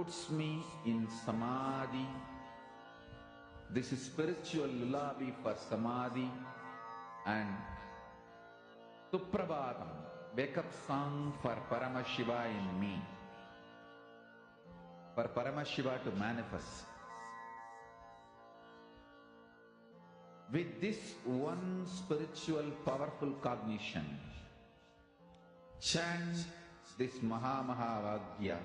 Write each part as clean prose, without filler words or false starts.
puts me in samadhi. This is spiritual lullaby for samadhi. And Suprabhatam, wake-up song for Paramashiva in me. For Paramashiva to manifest. With this one spiritual powerful cognition, chant this Mahavagya.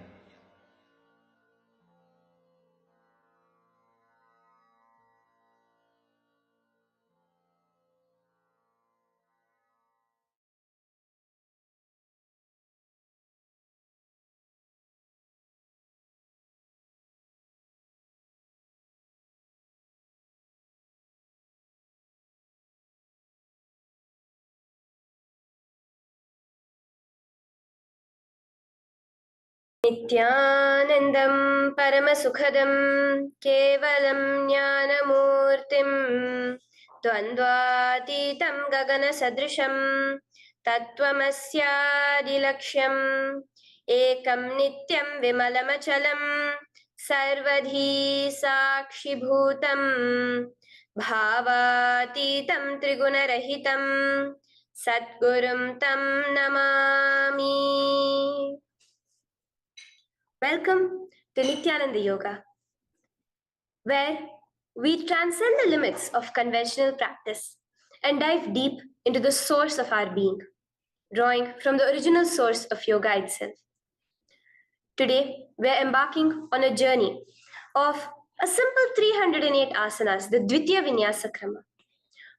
नित्यानन्दं परमसुखदं केवलं ज्ञानमूर्तिं द्वन्द्वातीतं गगनसदृशं तत्त्वमस्यादिलक्ष्यम् एकं नित्यं विमलमचलं सर्वधी साक्षिभूतं भावातीतं त्रिगुणरहितं सद्गुरुं तं Namami. Welcome to Nityananda Yoga, where we transcend the limits of conventional practice and dive deep into the source of our being, drawing from the original source of yoga itself. Today, we're embarking on a journey of a simple 308 asanas, the Dvitiya Vinyasa Krama.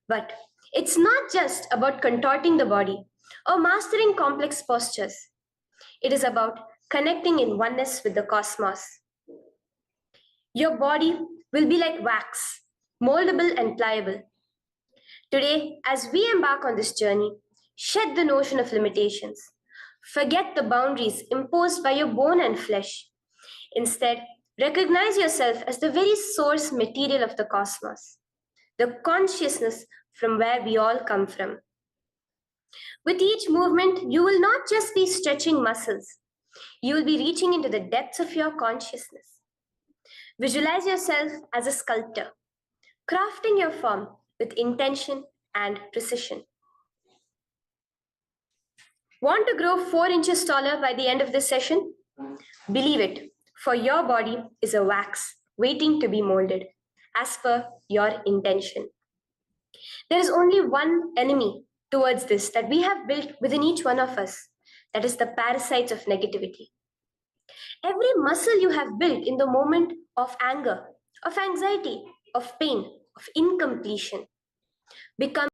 But it's not just about contorting the body or mastering complex postures. It is about connecting in oneness with the cosmos. Your body will be like wax, moldable and pliable. Today, as we embark on this journey, shed the notion of limitations. Forget the boundaries imposed by your bone and flesh. Instead, recognize yourself as the very source material of the cosmos, the consciousness from where we all come from. With each movement, you will not just be stretching muscles, you will be reaching into the depths of your consciousness. Visualize yourself as a sculptor, crafting your form with intention and precision. Want to grow 4 inches taller by the end of this session? Believe it, for your body is a wax waiting to be molded as per your intention. There is only one enemy towards this that we have built within each one of us, that is the parasites of negativity. Every muscle you have built in the moment of anger, of anxiety, of pain, of incompletion becomes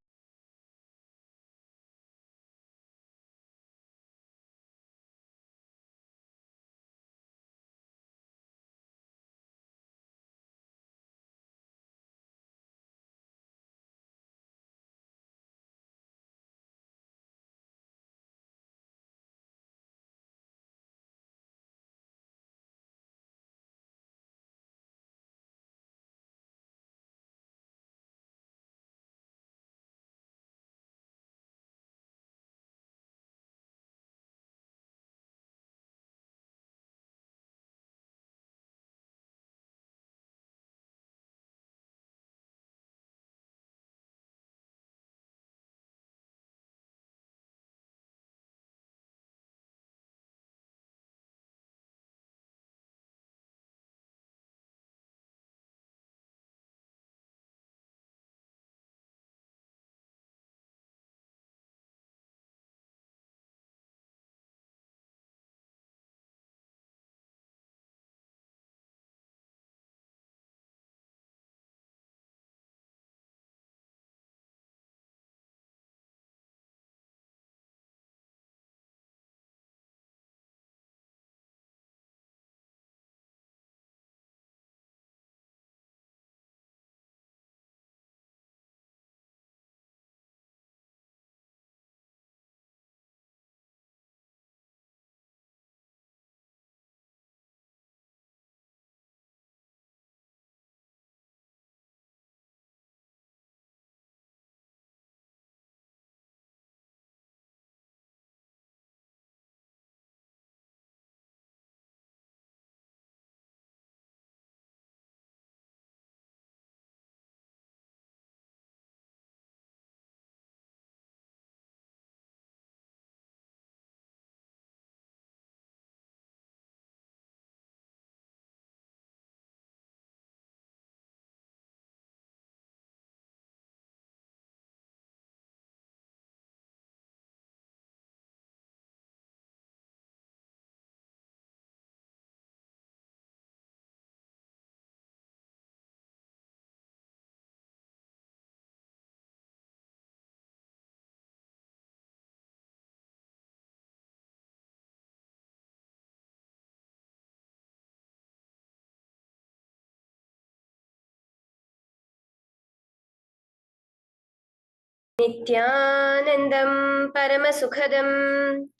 नित्यानन्दं परमसुखदं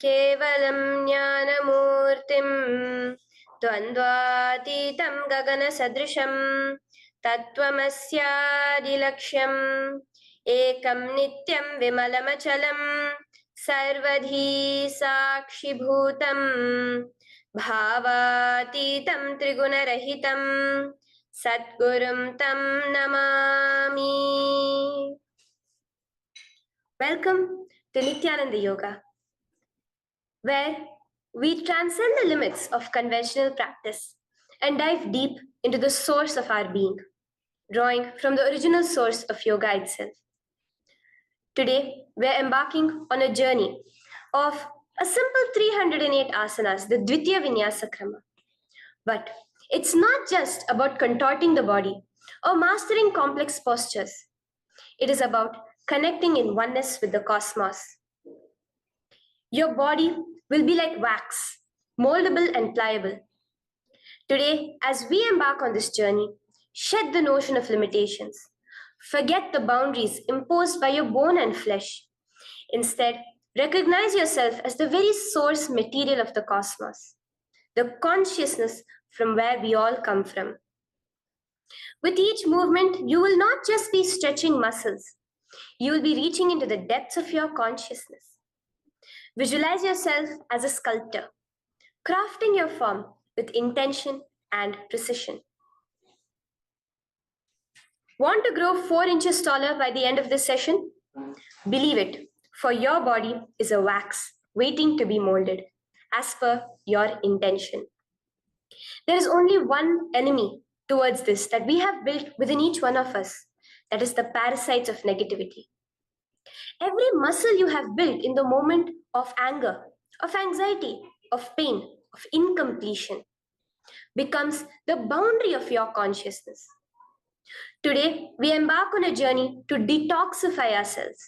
केवलं ज्ञानमूर्तिं द्वन्द्वातीतं गगनसदृशं तत्त्वमस्यादिलक्ष्यम् एकं नित्यं विमलमचलं सर्वधी साक्षिभूतं भावातीतं त्रिगुणरहितं सद्गुरुं तं Namami. Welcome to Nityananda Yoga, where we transcend the limits of conventional practice and dive deep into the source of our being, drawing from the original source of yoga itself. Today, we're embarking on a journey of a simple 308 asanas, the Dvitiya Vinyasa Krama. But it's not just about contorting the body or mastering complex postures. It is about connecting in oneness with the cosmos. Your body will be like wax, moldable and pliable. Today, as we embark on this journey, shed the notion of limitations. Forget the boundaries imposed by your bone and flesh. Instead, recognize yourself as the very source material of the cosmos, the consciousness from where we all come from. With each movement, you will not just be stretching muscles, you will be reaching into the depths of your consciousness. Visualize yourself as a sculptor, crafting your form with intention and precision. Want to grow 4 inches taller by the end of this session? Believe it, for your body is a wax waiting to be molded as per your intention. There is only one enemy towards this that we have built within each one of us, that is the parasites of negativity. Every muscle you have built in the moment of anger, of anxiety, of pain, of incompletion becomes the boundary of your consciousness. Today, we embark on a journey to detoxify ourselves,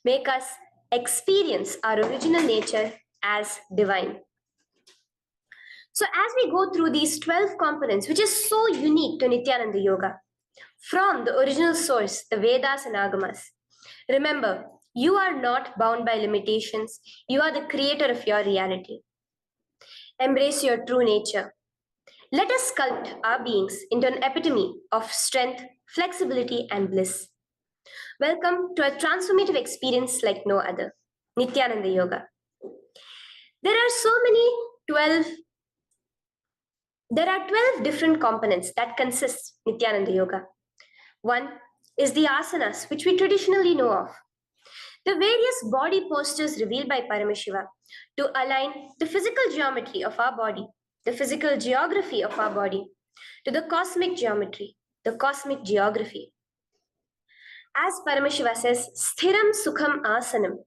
make us experience our original nature as divine. So as we go through these 12 components, which is so unique to Nityananda Yoga, from the original source, the Vedas and Agamas, remember, you are not bound by limitations. You are the creator of your reality. Embrace your true nature. Let us sculpt our beings into an epitome of strength, flexibility, and bliss. Welcome to a transformative experience like no other, Nityananda Yoga. There are 12 different components that consist Nityananda Yoga. One is the asanas, which we traditionally know of. The various body postures revealed by Paramashiva to align the physical geometry of our body, the physical geography of our body, to the cosmic geometry, the cosmic geography. As Paramashiva says, sthiram sukham asanam,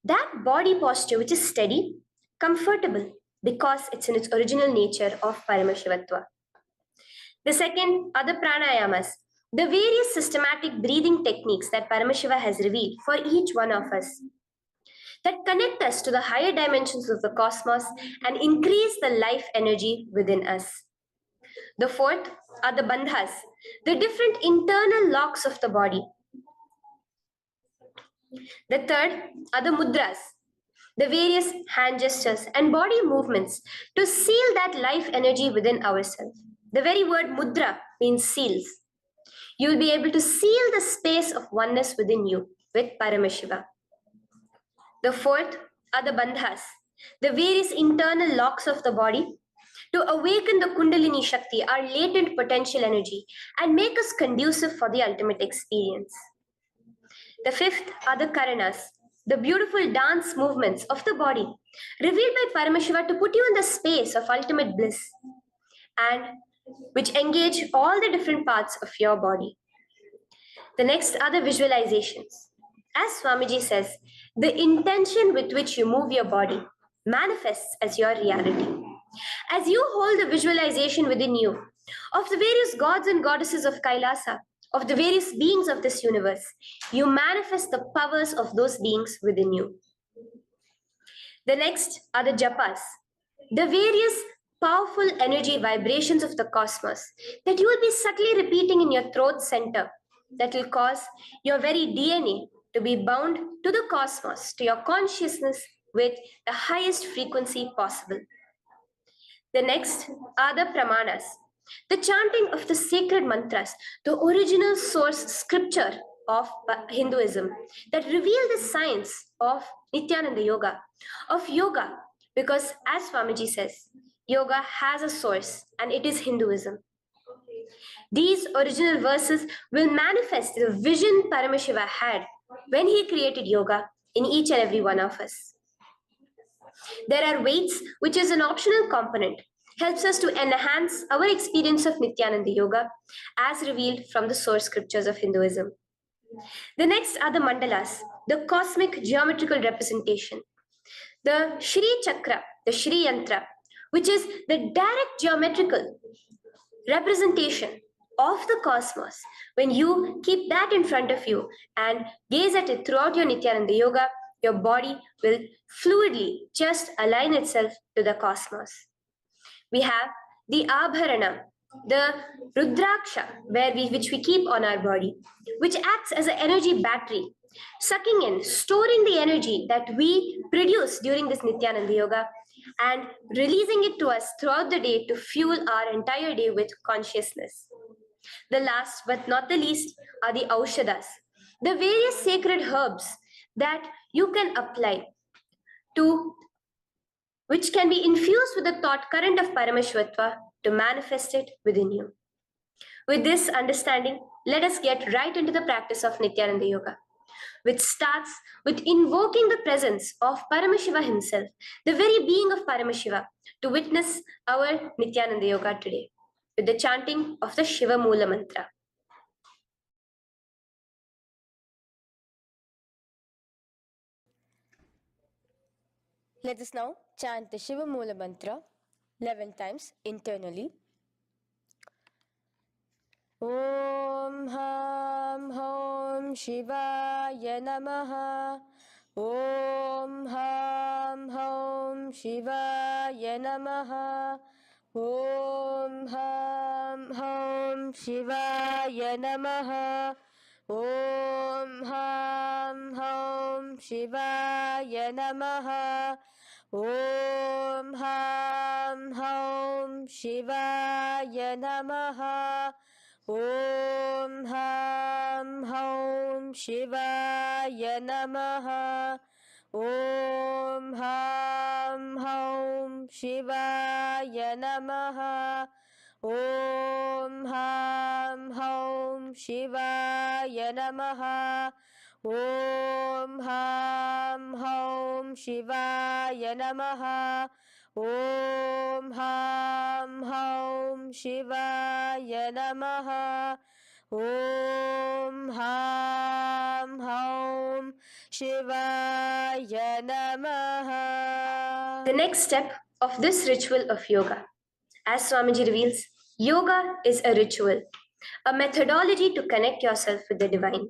that body posture which is steady, comfortable, because it's in its original nature of Paramashivatva. The second are the pranayamas, the various systematic breathing techniques that Paramashiva has revealed for each one of us, that connect us to the higher dimensions of the cosmos and increase the life energy within us. The fourth are the bandhas, the different internal locks of the body. The third are the mudras, the various hand gestures and body movements to seal that life energy within ourselves. The very word mudra means seals. You will be able to seal the space of oneness within you with Paramashiva. The fourth are the bandhas, the various internal locks of the body to awaken the Kundalini Shakti, our latent potential energy, and make us conducive for the ultimate experience. The fifth are the karanas, the beautiful dance movements of the body, revealed by Paramashiva to put you in the space of ultimate bliss, and which engage all the different parts of your body. The next are the visualizations. As Swamiji says, the intention with which you move your body manifests as your reality. As you hold the visualization within you of the various gods and goddesses of Kailasa, of the various beings of this universe, you manifest the powers of those beings within you. The next are the japas, the various powerful energy vibrations of the cosmos that you will be subtly repeating in your throat center that will cause your very DNA to be bound to the cosmos, to your consciousness with the highest frequency possible. The next are the pramanas, the chanting of the sacred mantras, the original source scripture of Hinduism that reveal the science of Nityananda Yoga, because as Swamiji says, yoga has a source and it is Hinduism. These original verses will manifest the vision Paramashiva had when he created yoga in each and every one of us. There are weights, which is an optional component, helps us to enhance our experience of Nityananda Yoga as revealed from the source scriptures of Hinduism. The next are the mandalas, the cosmic geometrical representation. The Shri Chakra, the Shri Yantra, which is the direct geometrical representation of the cosmos. When you keep that in front of you and gaze at it throughout your Nityananda Yoga, your body will fluidly just align itself to the cosmos. We have the Abharana, the Rudraksha, which we keep on our body, which acts as an energy battery, sucking in, storing the energy that we produce during this Nityananda Yoga and releasing it to us throughout the day to fuel our entire day with consciousness. The last but not the least are the Aushadas, the various sacred herbs that you can apply to, which can be infused with the thought current of Parameshwatva to manifest it within you. With this understanding, let us get right into the practice of Nityananda Yoga, which starts with invoking the presence of Paramashiva himself, the very being of Paramashiva, to witness our Nityananda Yoga today, with the chanting of the Shiva Moola Mantra. Let us now chant the Shiva Moola Mantra 11 times internally. Om Ham Hom Shivaya Namaha. Om Ham Hom Shivaya Namaha. Om Ham Hom Shivaya Namaha. Om Ham Hom Shivaya Namaha. Om Ham Hom Shivaya Namaha. Om Ham Hom Shivaya Namaha. Om Ham Hom Shivaya Namaha. Om Ham Hom Shivaya Namaha. Om Ham Hom Shivaya Namaha. Om Ham Hom Shivaya Namaha. Om Ham Hom Shivaya Namaha. The next step of this ritual of yoga, as Swamiji reveals, yoga is a ritual, a methodology to connect yourself with the divine.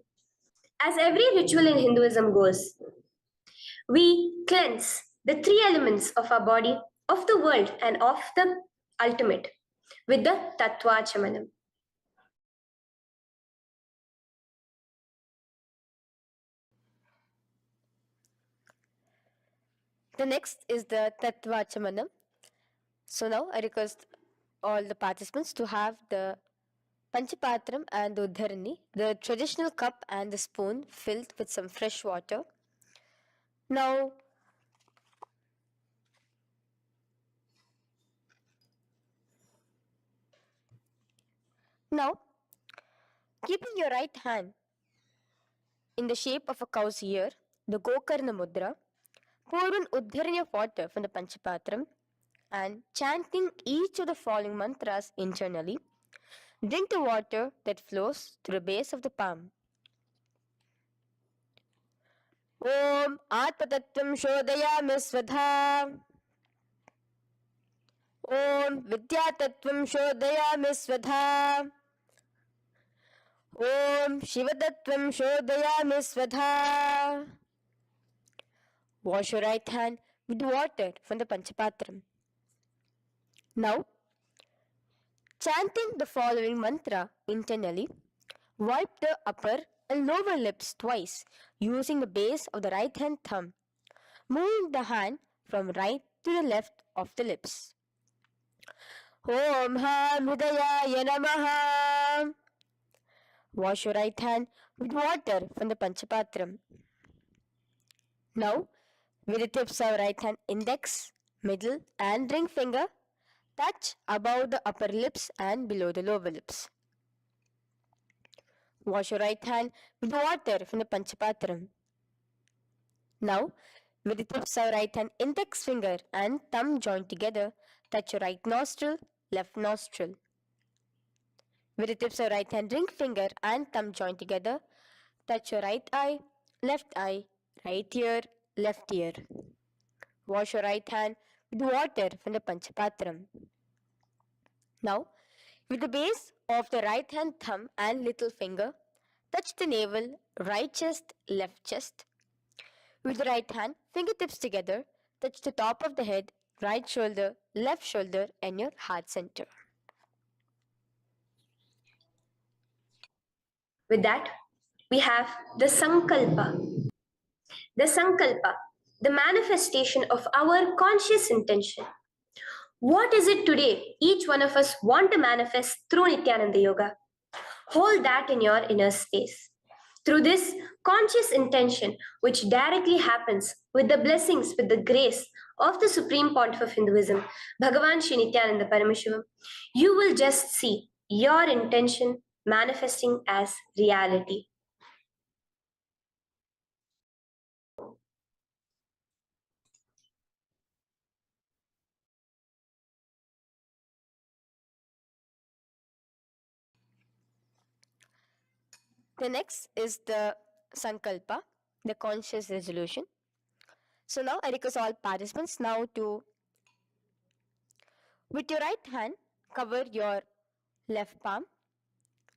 As every ritual in Hinduism goes, we cleanse the three elements of our body, of the world, and of the ultimate with the Tattvachamanam. The next is the Tattvachamanam. So now I request all the participants to have the Panchapatram and the Uddharani, the traditional cup and the spoon filled with some fresh water. Now, keeping your right hand in the shape of a cow's ear, the Gokarna Mudra, pour an Uddharani of water from the Panchapatram and chanting each of the following mantras internally, drink the water that flows through the base of the palm. Om Atmatattvam Shodayami Svadha. Om Vidyatattvam Shodayami Svadha. Om Shivatattvam Shodayami Svadha. Wash your right hand with water from the Panchapatram. Now, chanting the following mantra internally, wipe the upper and lower lips twice using the base of the right hand thumb, moving the hand from right to the left of the lips. Om Ham Hridayaya Namaha. Wash your right hand with water from the Panchapatram. Now, with the tips of right hand index, middle and ring finger, touch above the upper lips and below the lower lips. Wash your right hand with water from the Panchapatram. Now, with the tips of right hand index finger and thumb joined together, touch your right nostril, left nostril. With the tips of right hand ring finger and thumb joined together, touch your right eye, left eye, right ear, left ear. Wash your right hand with water from the Panchapatram. Now, with the base of the right hand thumb and little finger, touch the navel, right chest, left chest. With the right hand, fingertips together, touch the top of the head, right shoulder, left shoulder, and your heart center. With that, we have the Sankalpa. The Sankalpa, the manifestation of our conscious intention. What is it today each one of us want to manifest through Nityananda Yoga? Hold that in your inner space. Through this conscious intention, which directly happens with the blessings, with the grace of the Supreme Pontiff of Hinduism, Bhagavan Shri Nityananda Paramashivoham, you will just see your intention manifesting as reality. The next is the Sankalpa, the conscious resolution. So now I request all participants now to, with your right hand, cover your left palm,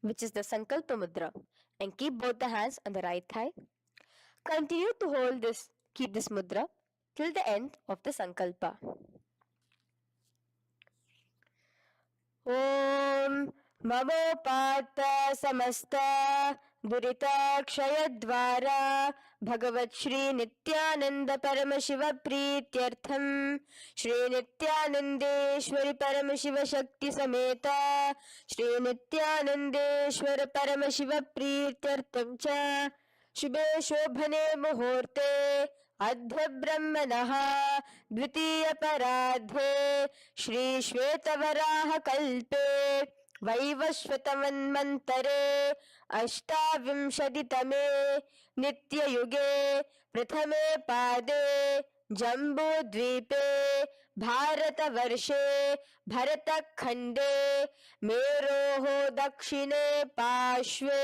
which is the Sankalpa Mudra, and keep both the hands on the right thigh. Continue to keep this mudra till the end of the Sankalpa. Om Mamopata Samasta Duritakshayadvara Bhagavat Shri Nityananda Paramashiva Prityartham Shri Nityanandeshwari Paramashiva Shakti Sameta Shri Nityanandeshwara Paramashiva Prityartham Cha Shubhe Shobhane Muhurte Adhya Brahmanaha Dvitiya Paradhe Shri Shvetavaraha Kalpe Vaivashvatamanmantare Ashtavimshaditame Nityayuge Prathame Pade Jambudvipe Bharatavarshe Bharatakhande Meroho Dakshine Pashve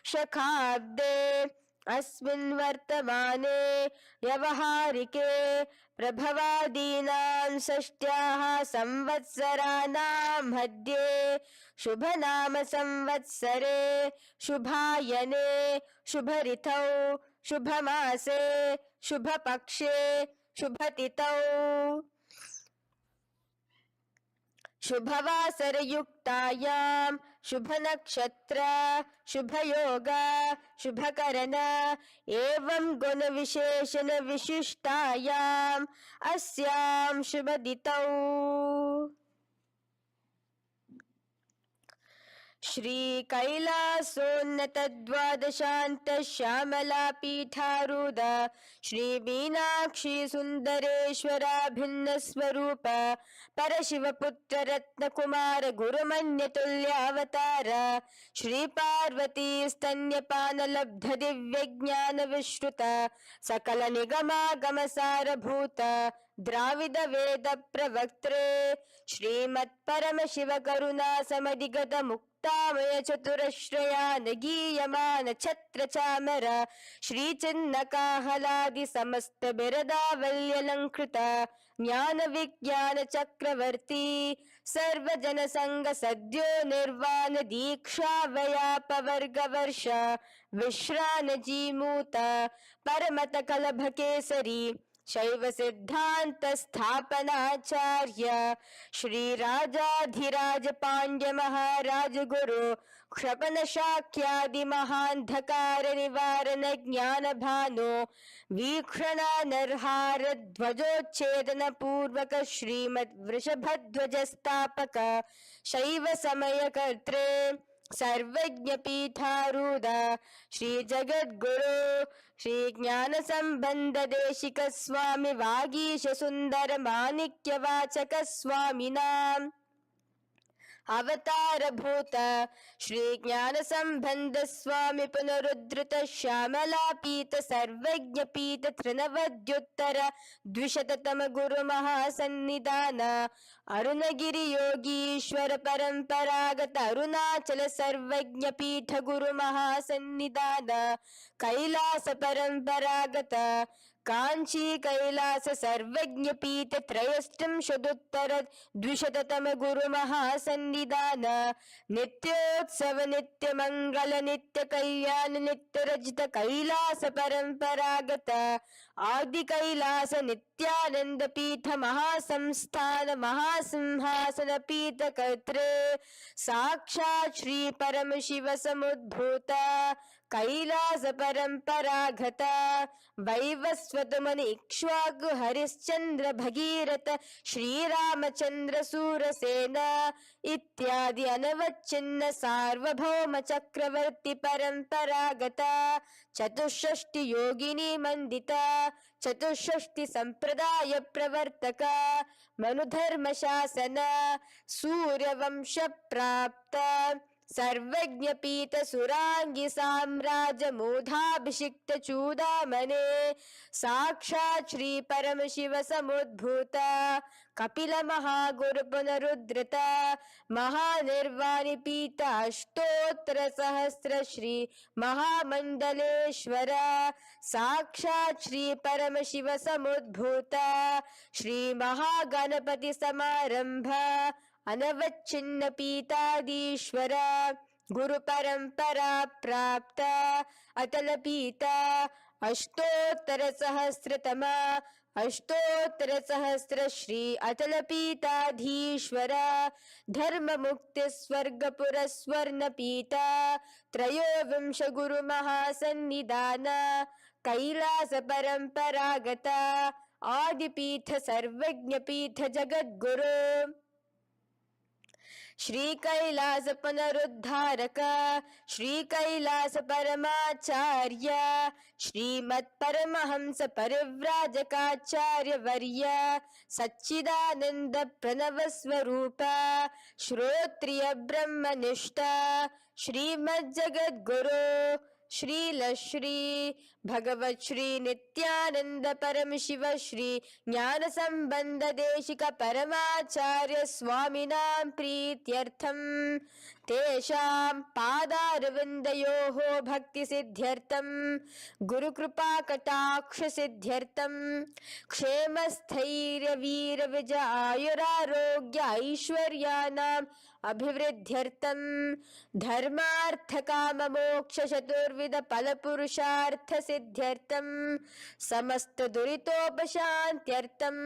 Shakhabde अस्मिन् वर्तमाने व्यवहारिके प्रभवादीनां षष्ट्याः संवत्सराणां मध्ये शुभनाम संवत्सरे शुभायने शुभऋतौ शुभमासे शुभपक्षे शुभतिथौ शुभवासरयुक्तायां शुभनक्षत्र शुभयोग शुभकरण एवं गुणविशेषण विशिष्टायाम् अस्यां शुभदितौ श्री कैलासोन्नत द्वादशान्त श्यामला पीठारूढ श्री मीनाक्षी सुन्दरेश्वरा भिन्न स्वरूप परशिवपुत्र रत्नकुमार गुरुमन्यतुल्यावतार श्री पार्वती स्तन्यपान लब्ध दिव्य ज्ञान विश्रुत सकल निगमागम सारभूत द्राविड वेद प्रवक्त्रे श्रीमत् परम शिव करुणा समधिगत मुक्तामय चतुरश्रयान गीयमान छत्र चामर श्री चिन्ह काहलादि समस्त बिरदावल्यलंकृत ज्ञान विज्ञान चक्रवर्ती सर्वजन संग सद्यो निर्वाण दीक्षा व्याप वर्ग वर्ष विश्रान जीमूत परमत कलभ केसरी शैव सिद्धांत स्थापनाचार्य श्री राजाधिराज पांड्य महाराज गुरु क्षपन शाक्यादि महांधकार निवारण ज्ञान भानो वीक्षण नरहार ध्वजोच्छेदन पूर्वक श्रीमद वृषभध्वज स्थापक शैव समय कर्त्रे सर्वज्ञ पीठारूढ़ श्री जगद्गुरु श्री ज्ञान संबंध देशिक स्वामी वागीश सुंदर माणिक्य वाचक स्वामिनाम अवतार भूत श्री ज्ञान संबंध स्वामी पुनरुद्धृत श्यामला पीत सर्वज्ञ पीत तृणवद्युत्तर द्विशततम गुरु महासन्निधान अरुणगिरि योगीश्वर परंपरागत अरुणाचल सर्वज्ञ पीठ गुरु महासन्निधान कैलास परंपरागत कांची कैलास सर्वज्ञ पीठ त्रयष्टम शतोत्तर द्विशततम गुरु महासन्निधान नित्योत्सव नित्य मंगल नित्य कल्याण नित्य रजित कैलास परंपरागत आदि कैलास नित्यानंद पीठ महासंस्थान महासिंहासन पीठ कर्त्रे साक्षात् श्री परम शिव समुद्भूत कैलास परंपरागत वैवस्वत मुनि इक्ष्वाकु हरिश्चंद्र भगीरथ श्रीरामचंद्र सूरसेन इत्यादि अनवच्छिन्न सार्वभौम चक्रवर्ती परंपरागत चतुष्षष्टि योगिनी मंडित चतुष्षष्टि संप्रदाय प्रवर्तक मनुधर्म शासन सूर्यवंश प्राप्त सर्वज्ञ पीठ सुरांगी साम्राज्य मूढ़ाभिषिक्त चूड़ामणे साक्षात् श्री परम शिव समुद्भूत कपिल महागुरु पुनरुद्धृत महानिर्वाणि पीठ अष्टोत्तर सहस्र श्री महामंडलेश्वर साक्षात् श्री परम शिव समुद्भूत श्री महागणपति समारंभ अनवच्छिन्न पीताधीश्वर गुरु परंपरा प्राप्त अतल पीता अष्टोत्तर सहस्र श्री अतल पीताधीश्वर धर्म मुक्ति स्वर्गपुर स्वर्ण पीता त्रयोविंश गुरु महासन्निधान कैलास परंपरागत आदिपीठ सर्वज्ञ पीठ जगद्गुरु श्री कैलास पुनरुद्धारक श्री कैलास परमाचार्य श्रीमत् परमहंस परिव्राजकाचार्य वर्य सच्चिदानंद प्रणव स्वरूप श्रोत्रिय ब्रह्मनिष्ठ श्रीमद् जगद्गुरु श्रील श्री भगवत श्री नित्यानंद परम शिव श्री ज्ञान संबंध देशिक परमाचार्य स्वामिनां प्रीत्यर्थम तेषां पादारविन्दयोः भक्ति सिद्ध्यर्थम गुरु कृपा कटाक्ष सिद्ध्यर्थम क्षेम स्थैर्य वीर विजय आयुरारोग्य ऐश्वर्यानां अभिवृद्ध्यर्थम धर्मार्थ काम मोक्ष चतुर्विध फल पुरुषार्थ सिद्ध्यर्थम समस्त दुरितोपशांत्यर्थम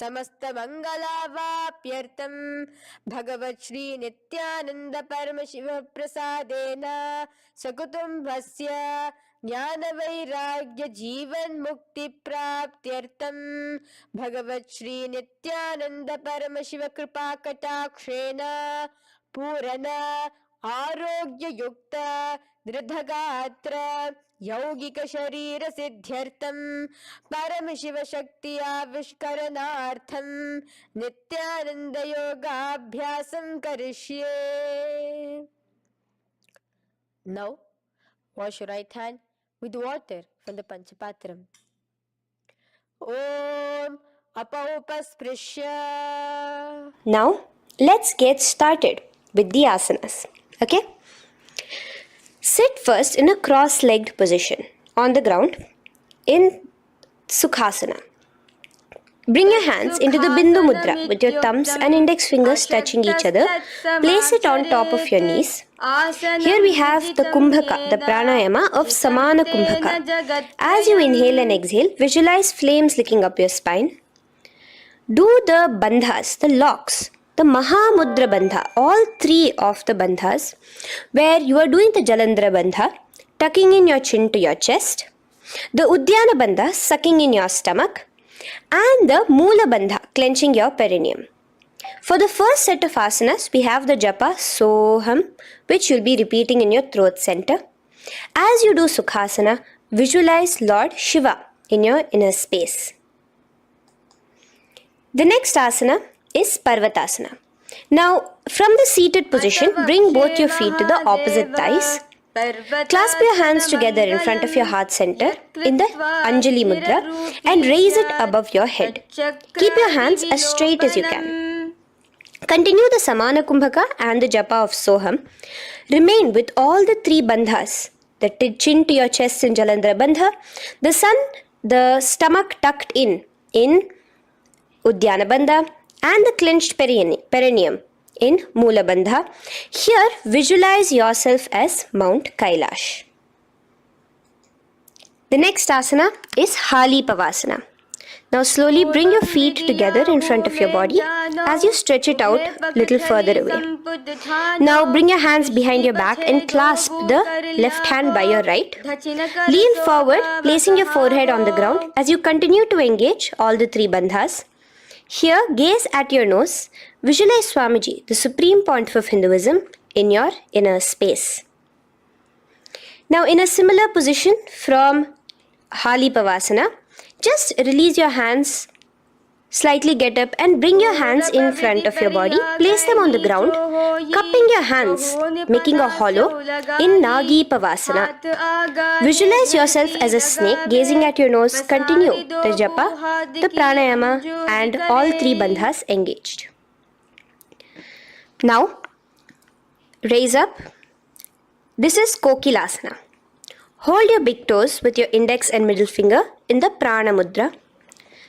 समस्त मंगलावाप्यर्थम भगवत श्री नित्यानंद परम शिव प्रसादेन सकुटुंबस्य ज्ञान वैराग्य जीवन मुक्ति प्राप्त्यर्थम भगवत श्री नित्यानंद परम शिव कृपा कटाक्षेन पूर्ण आरोग्य युक्त दृढ़गात्र यौगिक शरीर सिद्ध्यर्थम परम शिव शक्ति आविष्करणार्थम नित्यानंद योगाभ्यासं करिष्ये. Now wash your right hand with water from the Panchapatram. Om Apaupasprisya. Now, let's get started with the asanas. Okay? Sit first in a cross-legged position on the ground in Sukhasana. Bring your hands into the Bindu Mudra with your thumbs and index fingers touching each other. Place it on top of your knees. Here we have the Kumbhaka, the pranayama of Samana Kumbhaka. As you inhale and exhale, visualize flames licking up your spine. Do the bandhas, the locks, the Mahamudra Bandha, all three of the bandhas, where you are doing the Jalandhara Bandha, tucking in your chin to your chest, the Udyana Bandha, sucking in your stomach, and the Moola Bandha, clenching your perineum. For the first set of asanas, we have the japa Soham, which you'll be repeating in your throat center. As you do Sukhasana, visualize Lord Shiva in your inner space. The next asana is Parvatasana. Now, from the seated position, bring both your feet to the opposite thighs. Clasp your hands together in front of your heart center in the Anjali Mudra and raise it above your head. Keep your hands as straight as you can. Continue the Samana Kumbhaka and the Japa of Soham. Remain with all the three bandhas, the chin to your chest in Jalandhara Bandha, the stomach tucked in Udyana Bandha, and the clenched perineum in Moola Bandha. Here, visualize yourself as Mount Kailash. The next asana is Hali Pavasana. Now slowly bring your feet together in front of your body as you stretch it out a little further away. Now bring your hands behind your back and clasp the left hand by your right. Lean forward, placing your forehead on the ground as you continue to engage all the three bandhas. Here, gaze at your nose. Visualize Swamiji, the Supreme Pontiff of Hinduism, in your inner space. Now, in a similar position from Hali Pavasana, just release your hands, slightly get up and bring your hands in front of your body. Place them on the ground, cupping your hands, making a hollow in Nagi Pavasana. Visualize yourself as a snake, gazing at your nose. Continue the japa, the pranayama, and all three bandhas engaged. Now, raise up. This is Kokilasana. Hold your big toes with your index and middle finger in the Prana Mudra.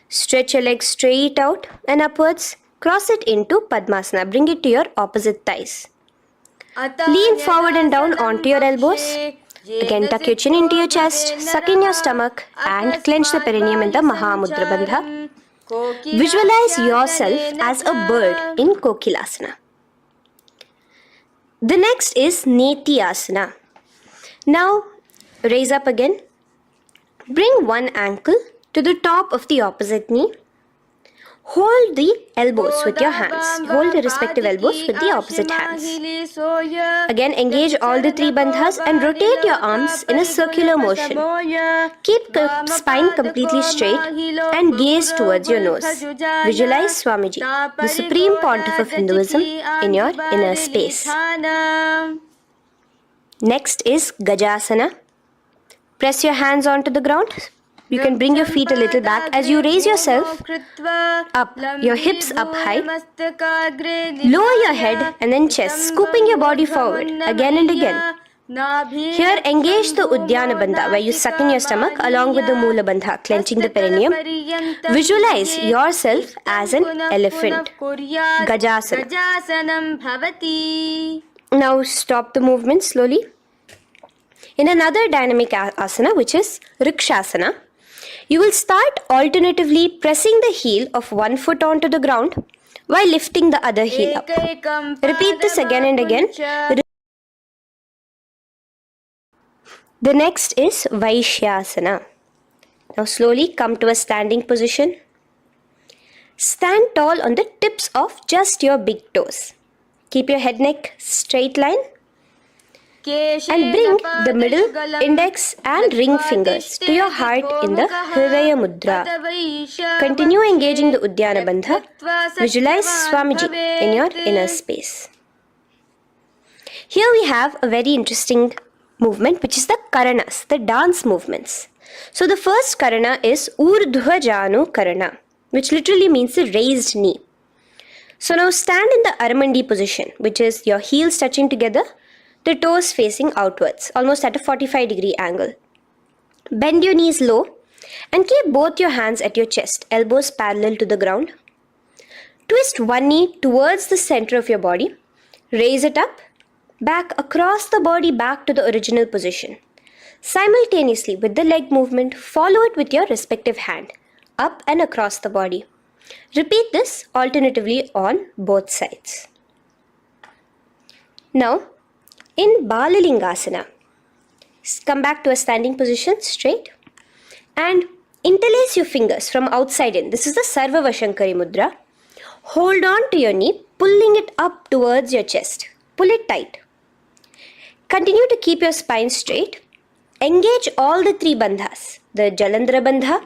Stretch your legs straight out and upwards. Cross it into Padmasana. Bring it to your opposite thighs. Lean forward and down onto your elbows. Again, tuck your chin into your chest, suck in your stomach, and clench the perineum in the Mahamudra Bandha. Visualize yourself as a bird in Kokilasana. The next is Neti Asana. Now, raise up again. Bring one ankle to the top of the opposite knee. Hold the elbows with your hands. Hold the respective elbows with the opposite hands. Again, engage all the three bandhas and rotate your arms in a circular motion. Keep the spine completely straight and gaze towards your nose. Visualize Swamiji, the Supreme Pontiff of Hinduism, in your inner space. Next is Gajasana. Press your hands onto the ground. You can bring your feet a little back as you raise yourself up, your hips up high. Lower your head and then chest, scooping your body forward again and again. Here, engage the Udyana Bandha, where you suck in your stomach along with the Moola Bandha, clenching the perineum. Visualize yourself as an elephant. Gajasana. Now stop the movement slowly. In another dynamic asana, which is Rikshasana, you will start alternatively pressing the heel of one foot onto the ground while lifting the other heel up. Repeat this again and again. The next is Vaishyasana. Now slowly come to a standing position. Stand tall on the tips of just your big toes. Keep your head neck straight line. And bring the middle, index and ring fingers to your heart in the Hridaya Mudra. Continue engaging the Udyana Bandha. Visualize Swamiji in your inner space. Here we have a very interesting movement, which is the Karanas, the dance movements. So the first Karana is Urdhva Janu Karana, which literally means the raised knee. So now stand in the Aramandi position, which is your heels touching together, the toes facing outwards, almost at a 45-degree angle. Bend your knees low And keep both your hands at your chest, elbows parallel to the ground. Twist one knee towards the center of your body. Raise it up, back across the body back to the original position. Simultaneously with the leg movement, follow it with your respective hand, up and across the body. Repeat this alternatively on both sides. Now, in Balalingasana, come back to a standing position straight and interlace your fingers from outside in. This is the Sarva Vashankari Mudra. Hold on to your knee, pulling it up towards your chest. Pull it tight. Continue to keep your spine straight. Engage all the three bandhas, the Jalandhara Bandha,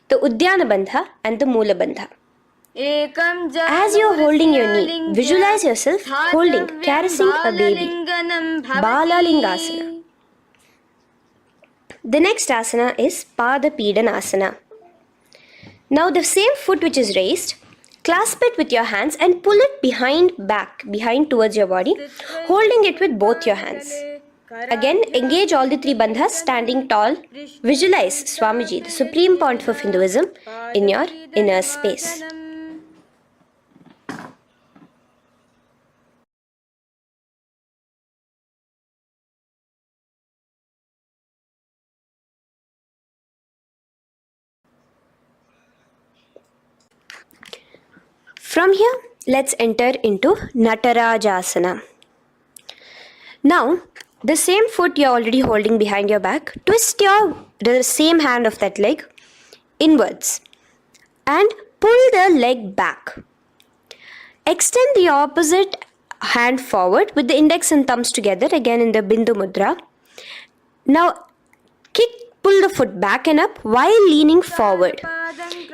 the Udyana Bandha and the Moola Bandha. As you are holding your knee, visualize yourself holding, caressing a baby. Balalingasana. The next asana is Pada Pidanasana. Now the same foot which is raised, clasp it with your hands and pull it behind towards your body, holding it with both your hands. Again, engage all the three bandhas, standing tall. Visualize Swamiji, the Supreme Pontiff of Hinduism, in your inner space. From here, let's enter into Natarajasana. Now, the same foot you're already holding behind your back, twist the same hand of that leg inwards and pull the leg back. Extend the opposite hand forward with the index and thumbs together, again in the Bindu Mudra. Now, pull the foot back and up while leaning forward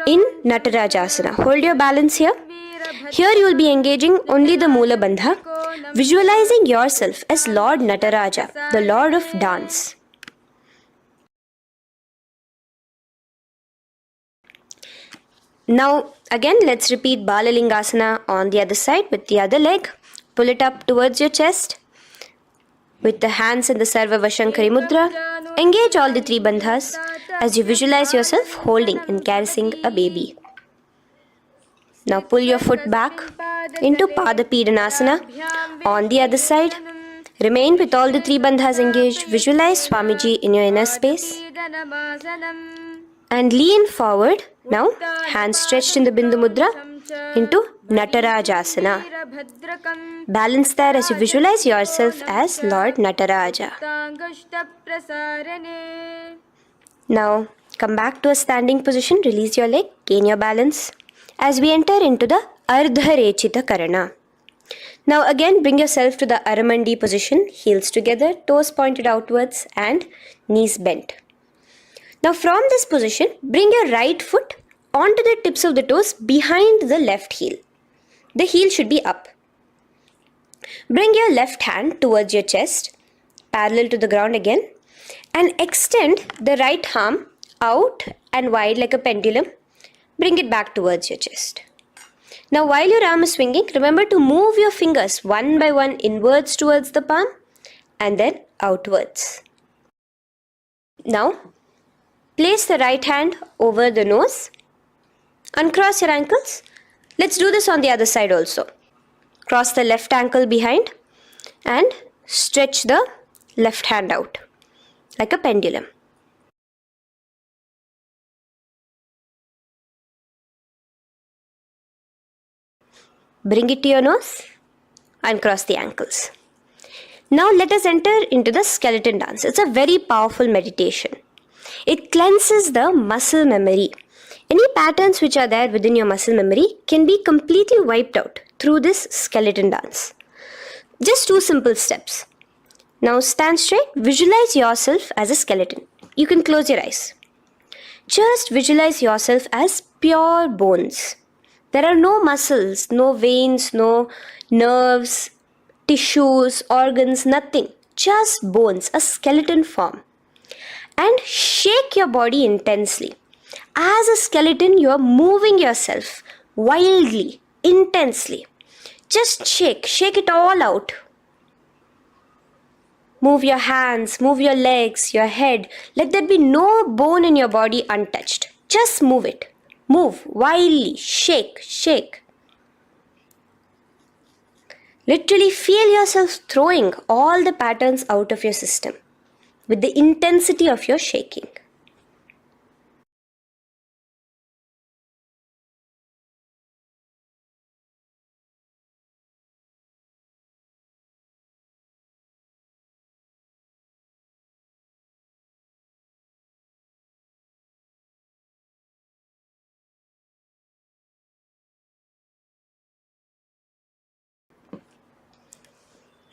in Natarajasana. Hold your balance here. Here you will be engaging only the Moola Bandha, visualizing yourself as Lord Nataraja, the Lord of Dance. Now again let's repeat Balalingasana on the other side with the other leg. Pull it up towards your chest with the hands in the Sarva Vashankari Mudra. Engage all the three bandhas as you visualize yourself holding and caressing a baby. Now pull your foot back into Pada Pidanasana on the other side. Remain with all the three bandhas engaged. Visualize Swamiji in your inner space. And lean forward. Now, hands stretched in the Bindu Mudra into Natarajasana. Balance there as you visualize yourself as Lord Nataraja. Now, come back to a standing position. Release your leg. Gain your balance. As we enter into the Ardharechita Karana. Now again bring yourself to the Aramandi position, heels together, toes pointed outwards and knees bent. Now from this position, bring your right foot onto the tips of the toes behind the left heel. The heel should be up. Bring your left hand towards your chest, parallel to the ground again, and extend the right arm out and wide like a pendulum. Bring it back towards your chest. Now while your arm is swinging, remember to move your fingers one by one inwards towards the palm and then outwards. Now place the right hand over the nose. Uncross your ankles. Let's do this on the other side also. Cross the left ankle behind and stretch the left hand out like a pendulum. Bring it to your nose and cross the ankles. Now let us enter into the skeleton dance. It's a very powerful meditation. It cleanses the muscle memory. Any patterns which are there within your muscle memory can be completely wiped out through this skeleton dance. Just 2 simple steps. Now stand straight, visualize yourself as a skeleton. You can close your eyes. Just visualize yourself as pure bones. There are no muscles, no veins, no nerves, tissues, organs, nothing. Just bones, a skeleton form. And shake your body intensely. As a skeleton, you are moving yourself wildly, intensely. Just shake it all out. Move your hands, move your legs, your head. Let there be no bone in your body untouched. Just move it. Move wildly. Shake, shake. Literally feel yourself throwing all the patterns out of your system with the intensity of your shaking.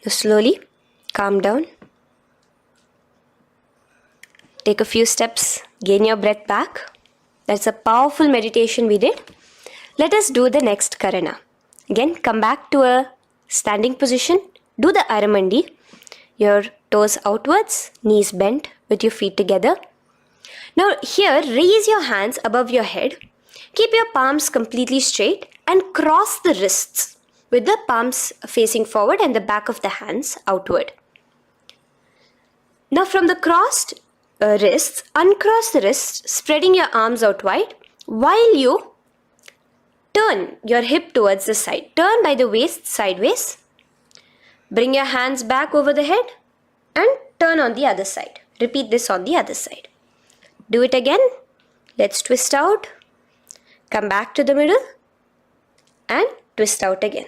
Now slowly calm down. Take a few steps, gain your breath back. That's a powerful meditation we did. Let us do the next Karana. Again, come back to a standing position. Do the Aramandi. Your toes outwards, knees bent with your feet together. Now here, raise your hands above your head. Keep your palms completely straight and cross the wrists with the palms facing forward and the back of the hands outward. Now from the crossed wrists, uncross the wrists, spreading your arms out wide while you turn your hip towards the side. Turn by the waist sideways. Bring your hands back over the head and turn on the other side. Repeat this on the other side. Do it again. Let's twist out. Come back to the middle and twist out again.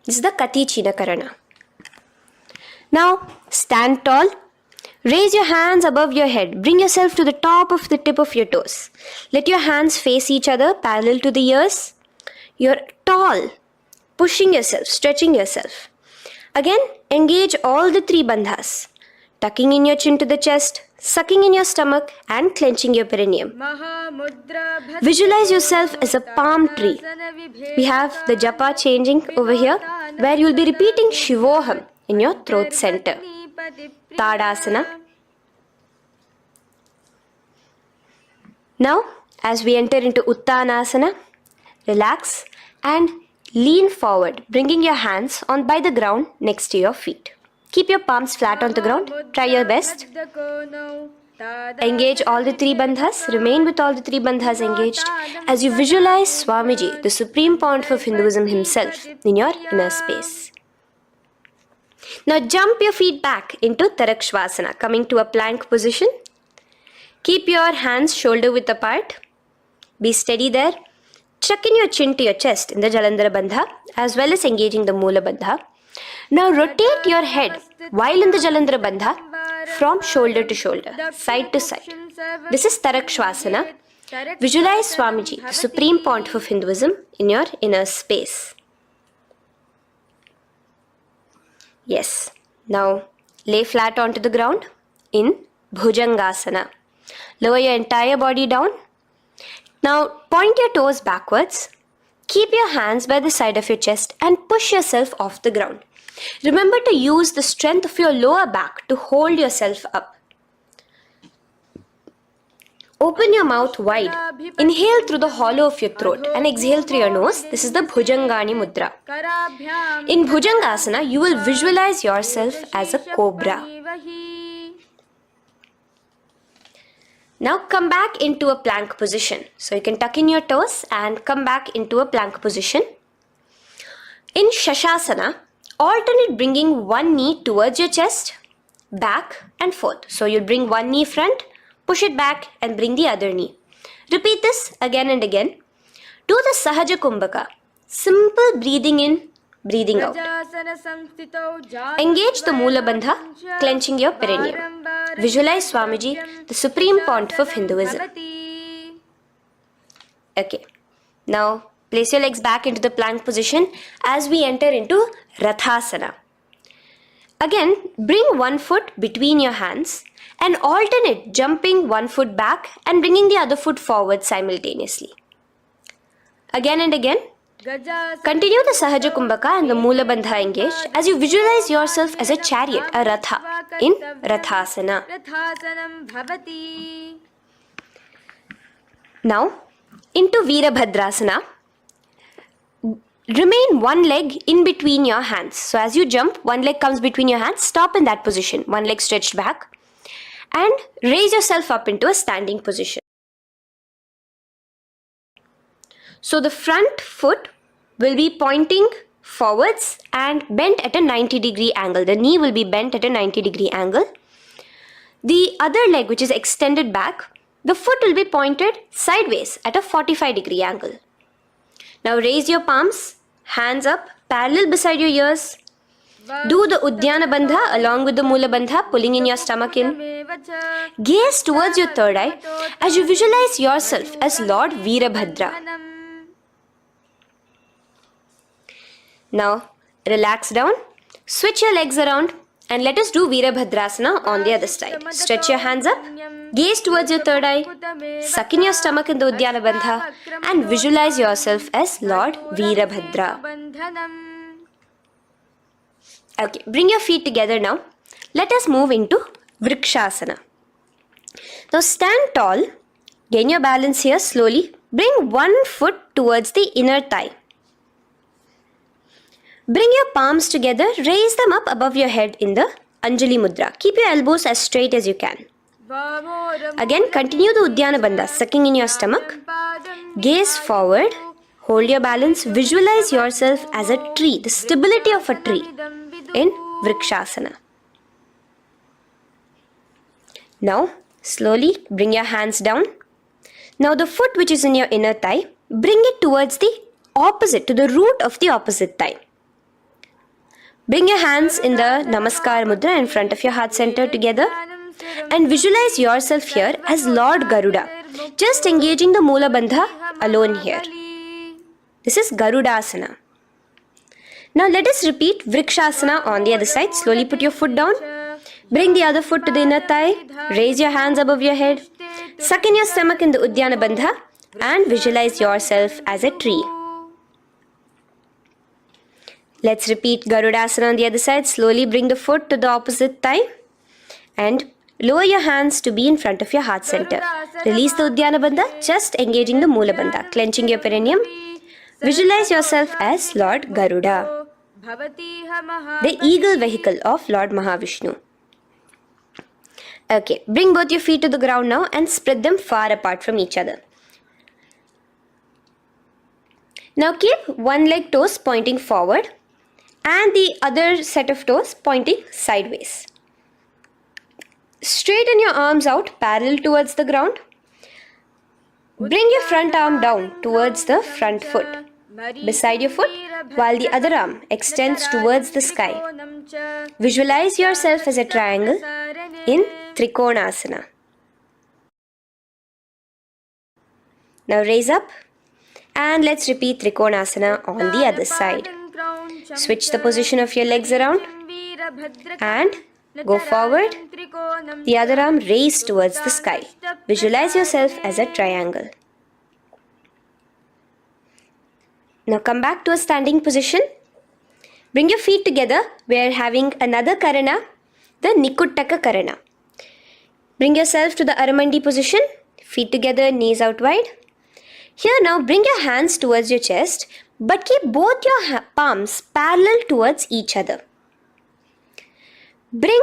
This is the Kati China Karana. Now stand tall. Raise your hands above your head. Bring yourself to the top of the tip of your toes. Let your hands face each other parallel to the ears. You're tall, pushing yourself, stretching yourself. Again, engage all the three bandhas. Tucking in your chin to the chest, sucking in your stomach and clenching your perineum. Visualize yourself as a palm tree. We have the japa changing over here where you will be repeating Shivoham in your throat center. Tadasana. Now, as we enter into Uttanasana, relax and lean forward, bringing your hands on by the ground next to your feet. Keep your palms flat on the ground. Try your best. Engage all the three bandhas. Remain with all the three bandhas engaged as you visualize Swamiji, the Supreme Pontiff of Hinduism himself, in your inner space. Now jump your feet back into Tarakshvasana, coming to a plank position. Keep your hands shoulder width apart. Be steady there. Chuck in your chin to your chest in the Jalandhara Bandha as well as engaging the Moola Bandha. Now rotate your head while in the Jalandhara Bandha from shoulder to shoulder, side to side. This is Tarakshvasana. Visualize Swamiji, the Supreme Pontiff of Hinduism, in your inner space. Yes. Now lay flat onto the ground in Bhujangasana. Lower your entire body down. Now point your toes backwards. Keep your hands by the side of your chest and push yourself off the ground. Remember to use the strength of your lower back to hold yourself up. Open your mouth wide. Inhale through the hollow of your throat and exhale through your nose. This is the Bhujangani Mudra. In Bhujangasana, you will visualize yourself as a cobra. Now come back into a plank position. So you can tuck in your toes and come back into a plank position. In Shashasana, alternate bringing one knee towards your chest, back and forth. So you'll bring one knee front, push it back and bring the other knee. Repeat this again and again. Do the Sahaja Kumbhaka. Simple breathing in, breathing out. Engage the Moola Bandha, clenching your perineum. Visualize Swamiji, the Supreme Pontiff of Hinduism. Okay. Now place your legs back into the plank position as we enter into Rathasana. Again, bring one foot between your hands and alternate jumping one foot back and bringing the other foot forward simultaneously. Again and again. Continue the Sahaja Kumbhaka and the Moola Bandha engaged as you visualize yourself as a chariot, a Ratha, in Rathasana. Now, into Veerabhadrasana. remain one leg in between your hands. So as you jump, one leg comes between your hands, stop in that position, one leg stretched back, and raise yourself up into a standing position. So the front foot will be pointing forwards and bent at a 90-degree angle. The knee will be bent at a 90-degree angle. The other leg, which is extended back, the foot will be pointed sideways at a 45-degree angle. Now raise your palms, hands up, parallel beside your ears. Do the Uddiyana Bandha along with the Mula Bandha, pulling in your stomach in. Gaze towards your third eye as you visualize yourself as Lord Veerabhadra. Now relax down, switch your legs around, and let us do Veerabhadrasana on the other side. Stretch your hands up, gaze towards your third eye, suck in your stomach in the Uddiyana Bandha, and visualize yourself as Lord Veerabhadra. Okay, bring your feet together now. Let us move into Vrikshasana. Now stand tall, gain your balance here slowly. Bring one foot towards the inner thigh. Bring your palms together, raise them up above your head in the Anjali Mudra. Keep your elbows as straight as you can. Again, continue the Uddiyana Bandha, sucking in your stomach. Gaze forward, hold your balance, visualize yourself as a tree, the stability of a tree in Vrikshasana. Now, slowly bring your hands down. Now the foot which is in your inner thigh, bring it towards the opposite, to the root of the opposite thigh. Bring your hands in the Namaskar Mudra in front of your heart center together and visualize yourself here as Lord Garuda, just engaging the Mula Bandha alone here. This is Garudasana. Now let us repeat Vrikshasana on the other side. Slowly put your foot down. Bring the other foot to the inner thigh. Raise your hands above your head. Suck in your stomach in the Uddiyana Bandha and visualize yourself as a tree. Let's repeat Garudasana on the other side. Slowly bring the foot to the opposite thigh and lower your hands to be in front of your heart center. Release the Uddiyana Bandha, just engaging the Mula Bandha, clenching your perineum. Visualize yourself as Lord Garuda, the eagle vehicle of Lord Mahavishnu. Okay, bring both your feet to the ground now and spread them far apart from each other. Now keep one leg toes pointing forward and the other set of toes pointing sideways. Straighten your arms out parallel towards the ground. Bring your front arm down towards the front foot, beside your foot, while the other arm extends towards the sky. Visualize yourself as a triangle in Trikonasana. Now raise up and let's repeat Trikonasana on the other side. Switch the position of your legs around and go forward. The other arm raised towards the sky. Visualize yourself as a triangle. Now come back to a standing position. Bring your feet together. We are having another Karana, the Nikuttaka Karana. Bring yourself to the Aramandi position. Feet together, knees out wide. Here now bring your hands towards your chest, but keep both your palms parallel towards each other. Bring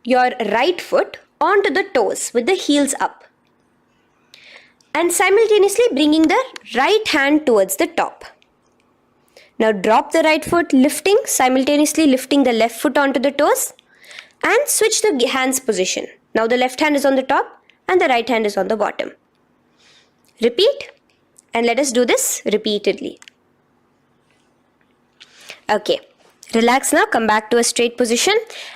your right foot onto the toes with the heels up. And simultaneously bringing the right hand towards the top. Now drop the right foot, simultaneously lifting the left foot onto the toes and switch the hands position. Now the left hand is on the top and the right hand is on the bottom. Repeat and let us do this repeatedly. Okay, relax now, come back to a straight position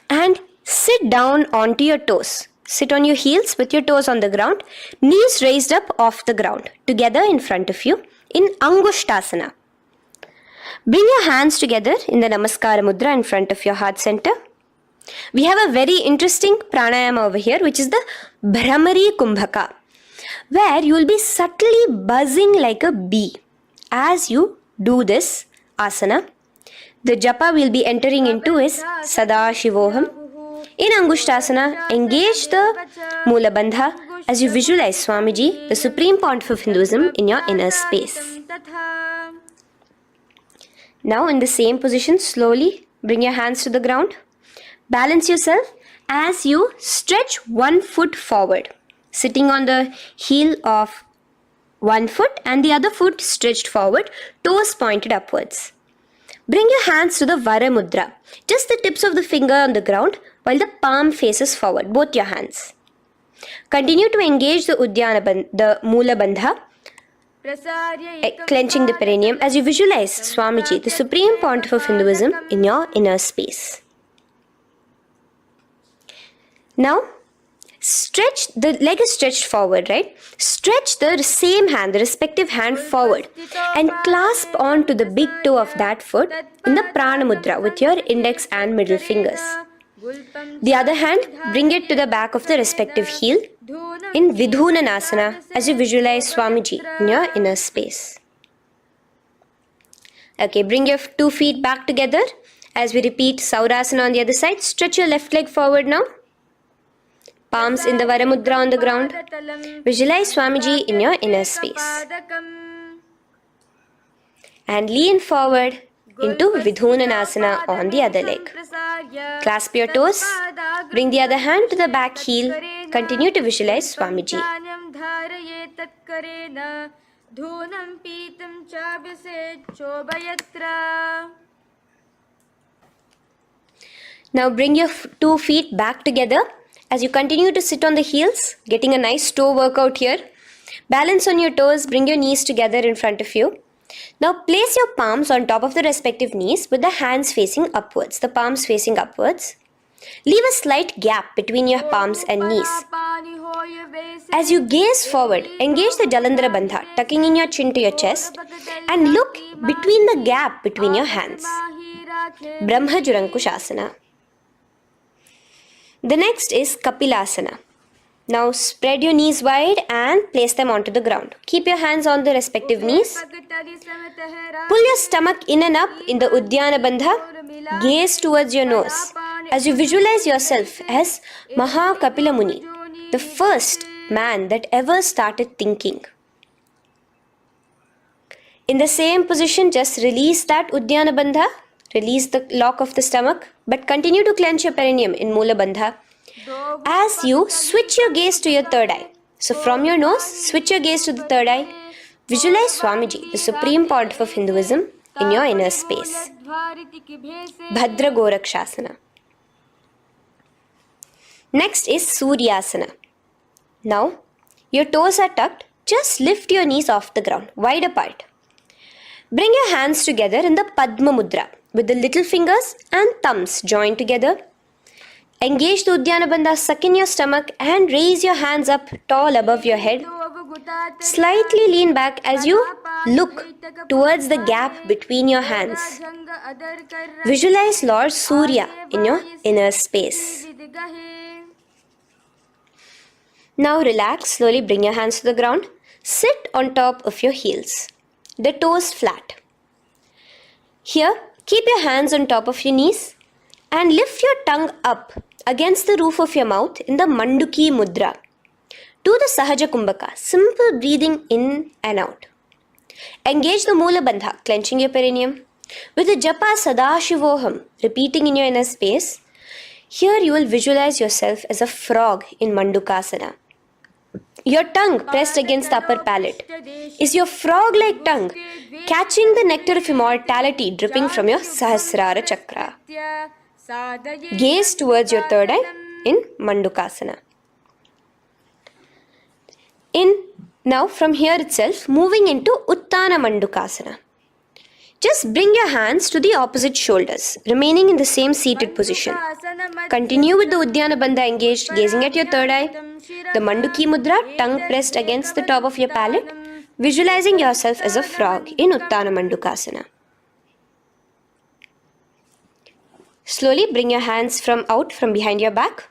and sit down onto your toes. Sit on your heels with your toes on the ground, knees raised up off the ground, together in front of you in Angushtasana. Bring your hands together in the Namaskara Mudra in front of your heart center. We have a very interesting pranayama over here, which is the Bhramari Kumbhaka, where you will be subtly buzzing like a bee as you do this asana. The japa we will be entering into is Sadashivoham. In Angushtasana, engage the Mula Bandha as you visualize Swamiji, the Supreme Pontiff of Hinduism, in your inner space. Now in the same position, slowly bring your hands to the ground. Balance yourself as you stretch one foot forward, sitting on the heel of one foot and the other foot stretched forward, toes pointed upwards. Bring your hands to the Vara Mudra, just the tips of the finger on the ground while the palm faces forward, both your hands. Continue to engage the Mula Bandha, clenching the perineum as you visualize Swamiji, the Supreme Pontiff of Hinduism, in your inner space. Now, stretch, the leg is stretched forward, right? Stretch the same hand, the respective hand forward and clasp onto the big toe of that foot in the Prana Mudra with your index and middle fingers. The other hand, bring it to the back of the respective heel in Vidhunanasana as you visualize Swamiji in your inner space. Okay, bring your 2 feet back together as we repeat Saurasana on the other side. Stretch your left leg forward now. Palms in the Vara Mudra on the ground. Visualize Swamiji in your inner space. And lean forward into Vidhunanasana on the other leg. Clasp your toes. Bring the other hand to the back heel. Continue to visualize Swamiji. Now bring your 2 feet back together as you continue to sit on the heels, getting a nice toe workout here. Balance on your toes, bring your knees together in front of you. Now place your palms on top of the respective knees with the hands facing upwards, the palms facing upwards. Leave a slight gap between your palms and knees. As you gaze forward, engage the Jalandhara Bandha, tucking in your chin to your chest, and look between the gap between your hands. Brahma Jurankushasana. The next is Kapilasana. Now spread your knees wide and place them onto the ground. Keep your hands on the respective knees. Pull your stomach in and up in the Uddiyana Bandha. Gaze towards your nose as you visualize yourself as Maha Kapila Muni, the first man that ever started thinking. In the same position, just release that Uddiyana Bandha. Release the lock of the stomach, but continue to clench your perineum in Mula Bandha as you switch your gaze to your third eye. So from your nose, switch your gaze to the third eye. Visualize Swamiji, the Supreme Pontiff of Hinduism, in your inner space. Bhadra Gorakshasana. Next is Suryasana. Now, your toes are tucked. Just lift your knees off the ground, wide apart. Bring your hands together in the Padma Mudra with the little fingers and thumbs joined together. Engage the Uddiyana Bandha, suck in your stomach and raise your hands up tall above your head. Slightly lean back as you look towards the gap between your hands. Visualize Lord Surya in your inner space. Now relax, slowly bring your hands to the ground. Sit on top of your heels, the toes flat. Here, keep your hands on top of your knees and lift your tongue up against the roof of your mouth in the Manduki Mudra. Do the Sahaja Kumbhaka, simple breathing in and out. Engage the Mula Bandha, clenching your perineum. With the Japa Sadashivoham, repeating in your inner space, here you will visualize yourself as a frog in Mandukasana. Your tongue pressed against the upper palate. Is your frog-like tongue catching the nectar of immortality dripping from your Sahasrara Chakra? Gaze towards your third eye in Mandukasana. Now from here itself, moving into Uttana Mandukasana. Just bring your hands to the opposite shoulders, remaining in the same seated position. Continue with the Uddiyana Bandha engaged, gazing at your third eye. The Manduki Mudra, tongue pressed against the top of your palate, visualizing yourself as a frog in Uttana Mandukasana. Slowly bring your hands out from behind your back.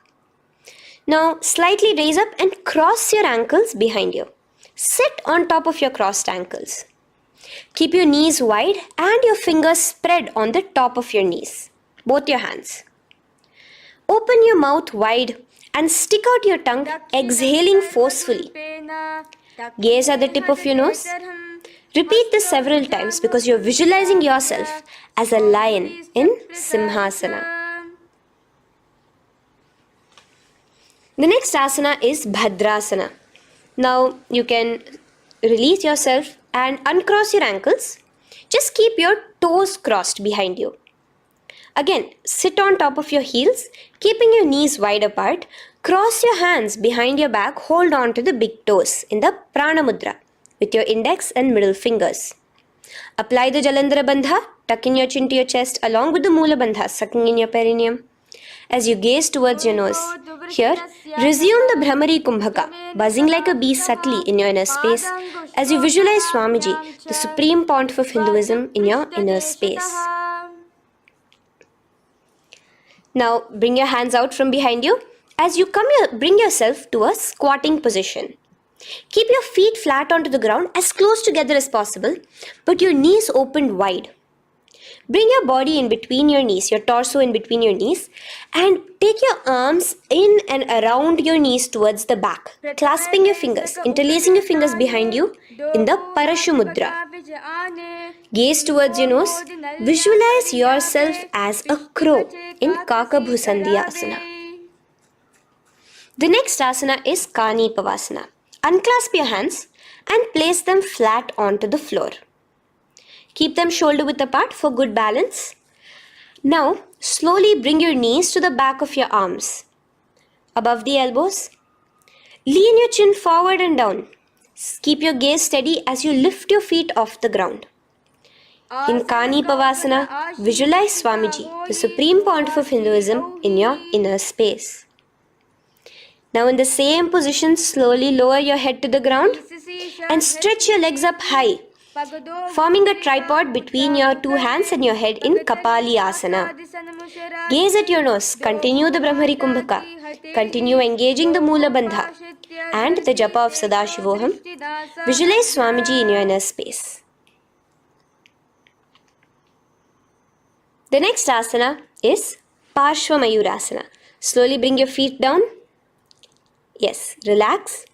Now slightly raise up and cross your ankles behind you. Sit on top of your crossed ankles. Keep your knees wide and your fingers spread on the top of your knees, both your hands. Open your mouth wide and stick out your tongue, exhaling forcefully. Gaze at the tip of your nose. Repeat this several times because you're visualizing yourself as a lion in Simhasana. The next asana is Bhadrasana. Now you can release yourself and uncross your ankles. Just keep your toes crossed behind you. Again, sit on top of your heels, keeping your knees wide apart. Cross your hands behind your back, hold on to the big toes in the Prana Mudra with your index and middle fingers. Apply the Jalandhara Bandha, tuck in your chin to your chest along with the Mula Bandha, sucking in your perineum. As you gaze towards your nose, here, resume the Brahmari Kumbhaka, buzzing like a bee subtly in your inner space as you visualize Swamiji, the Supreme Pontiff of Hinduism, in your inner space. Now, bring your hands out from behind you. As you bring yourself to a squatting position. Keep your feet flat onto the ground as close together as possible, but your knees opened wide. Bring your body in between your knees, your torso in between your knees, and take your arms in and around your knees towards the back, clasping your fingers, interlacing your fingers behind you in the Parashu Mudra. Gaze towards your nose. Visualize yourself as a crow in Kakabhusandhiya Asana. The next asana is Kani Pavasana. Unclasp your hands and place them flat onto the floor. Keep them shoulder width apart for good balance. Now, slowly bring your knees to the back of your arms, above the elbows. Lean your chin forward and down. Keep your gaze steady as you lift your feet off the ground. In Kani Pavasana, visualize Swamiji, the Supreme Pontiff of Hinduism, in your inner space. Now in the same position, slowly lower your head to the ground and stretch your legs up high, forming a tripod between your two hands and your head in Kapali Asana. Gaze at your nose, continue the Brahmari Kumbhaka, continue engaging the Mula Bandha and the Japa of Sadashivoham. Visualize Swamiji in your inner space. The next asana is Parshva Mayurasana. Slowly bring your feet down. Yes, relax.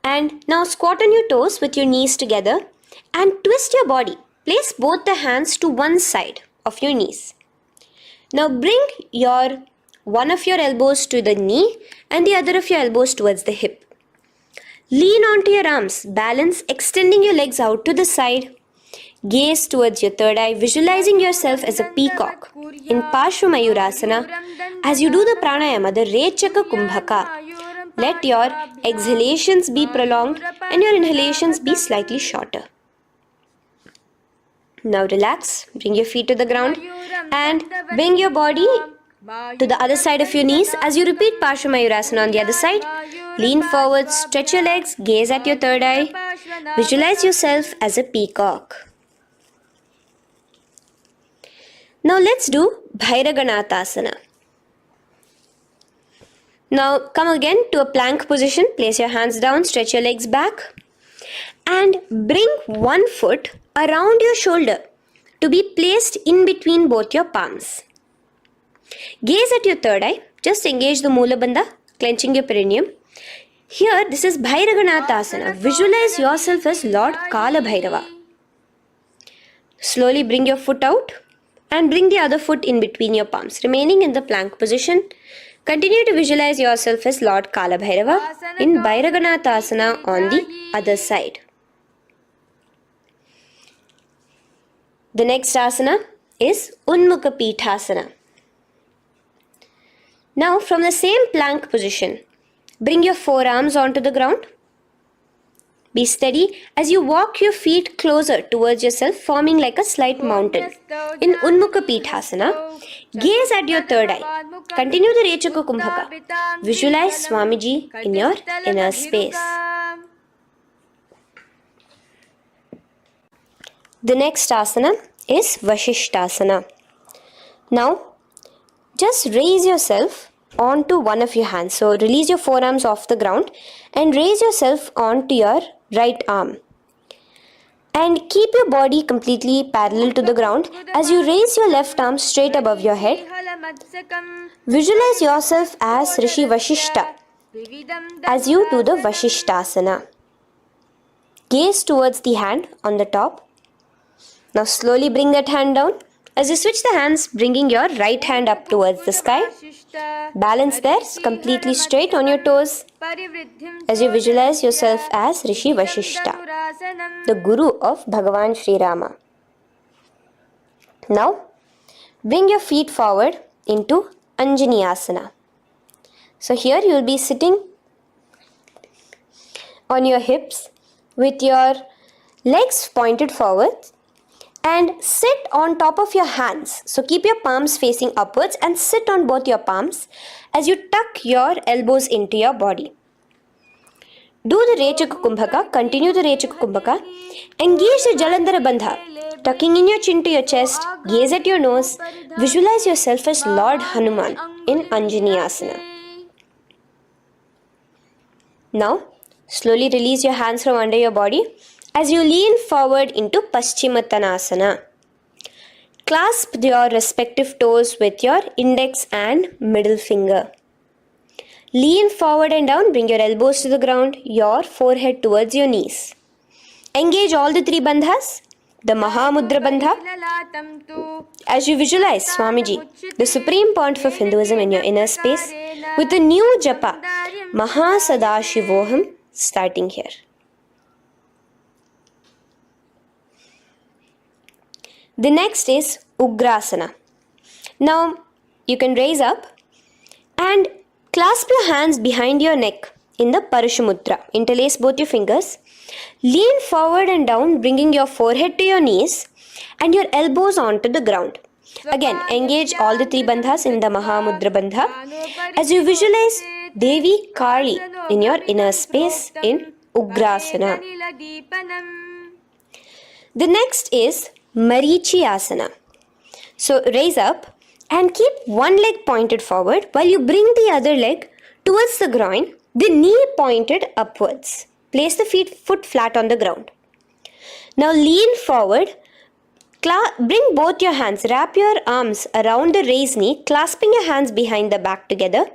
And now squat on your toes with your knees together and twist your body. Place both the hands to one side of your knees. Now bring one of your elbows to the knee and the other of your elbows towards the hip. Lean onto your arms, balance, extending your legs out to the side. Gaze towards your third eye, visualizing yourself as a peacock. In Parshva Mayurasana, as you do the pranayama, the Rechaka Kumbhaka, let your exhalations be prolonged and your inhalations be slightly shorter. Now relax, bring your feet to the ground and bring your body to the other side of your knees. As you repeat Parshva Mayurasana on the other side, lean forward, stretch your legs, gaze at your third eye, visualize yourself as a peacock. Now let's do Bhairaganathasana. Now come again to a plank position. Place your hands down, stretch your legs back and bring one foot around your shoulder to be placed in between both your palms. Gaze at your third eye. Just engage the Mula Bandha, clenching your perineum. Here, this is Bhairaganathasana. Visualize yourself as Lord Kala Bhairava. Slowly bring your foot out and bring the other foot in between your palms, remaining in the plank position. Continue to visualize yourself as Lord Kala Bhairava in Bhairaganathasana on the other side. The next asana is Unmukha Pithasana. Now from the same plank position, bring your forearms onto the ground. Be steady as you walk your feet closer towards yourself, forming like a slight mountain. In Unmukha Pithasana, gaze at your third eye. Continue the Rechaka Kumbhaka. Visualize Swamiji in your inner space. The next asana is Vashishthasana. Now, just raise yourself onto one of your hands. So, release your forearms off the ground and raise yourself onto your right arm. And keep your body completely parallel to the ground as you raise your left arm straight above your head. Visualize yourself as Rishi Vashishta as you do the Vashishthasana. Gaze towards the hand on the top. Now slowly bring that hand down. As you switch the hands, bringing your right hand up towards the sky. Balance there, completely straight on your toes. As you visualize yourself as Rishi Vashishta, the Guru of Bhagavan Sri Rama. Now, bring your feet forward into Anjaneyasana. So here you will be sitting on your hips with your legs pointed forward and sit on top of your hands. So keep your palms facing upwards and sit on both your palms as you tuck your elbows into your body. Do the Rechaka Kumbhaka, continue the Rechaka Kumbhaka. Engage the Jalandhara Bandha, tucking in your chin to your chest, gaze at your nose, visualize yourself as Lord Hanuman in Anjaneyasana. Now, slowly release your hands from under your body as you lean forward into Paschimottanasana. Clasp your respective toes with your index and middle finger. Lean forward and down, bring your elbows to the ground, your forehead towards your knees. Engage all the three bandhas, the Mahamudra Bandha. As you visualize Swamiji, the Supreme Pontiff of Hinduism in your inner space, with a new japa, Mahasadashivoham, starting here. The next is Ugrasana. Now, you can raise up and clasp your hands behind your neck in the Parashumudra. Interlace both your fingers. Lean forward and down, bringing your forehead to your knees and your elbows onto the ground. Again, engage all the three bandhas in the Mahamudra Bandha as you visualize Devi Kali in your inner space in Ugrasana. The next is Marichyasana. So raise up and keep one leg pointed forward while you bring the other leg towards the groin, the knee pointed upwards. Place the foot flat on the ground. Now lean forward, bring both your hands, wrap your arms around the raised knee, clasping your hands behind the back together.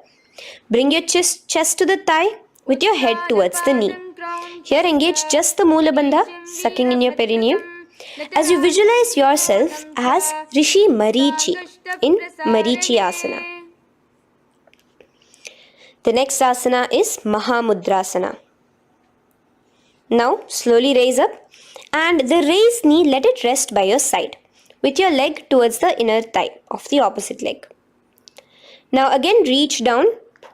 Bring your chest to the thigh with your head towards the knee. Here engage just the Mula Bandha, sucking in your perineum, as you visualize yourself as Rishi Marichi in Marichyasana. The next asana is Mahamudrasana. Now slowly raise up and the raised knee, let it rest by your side with your leg towards the inner thigh of the opposite leg. Now again reach down,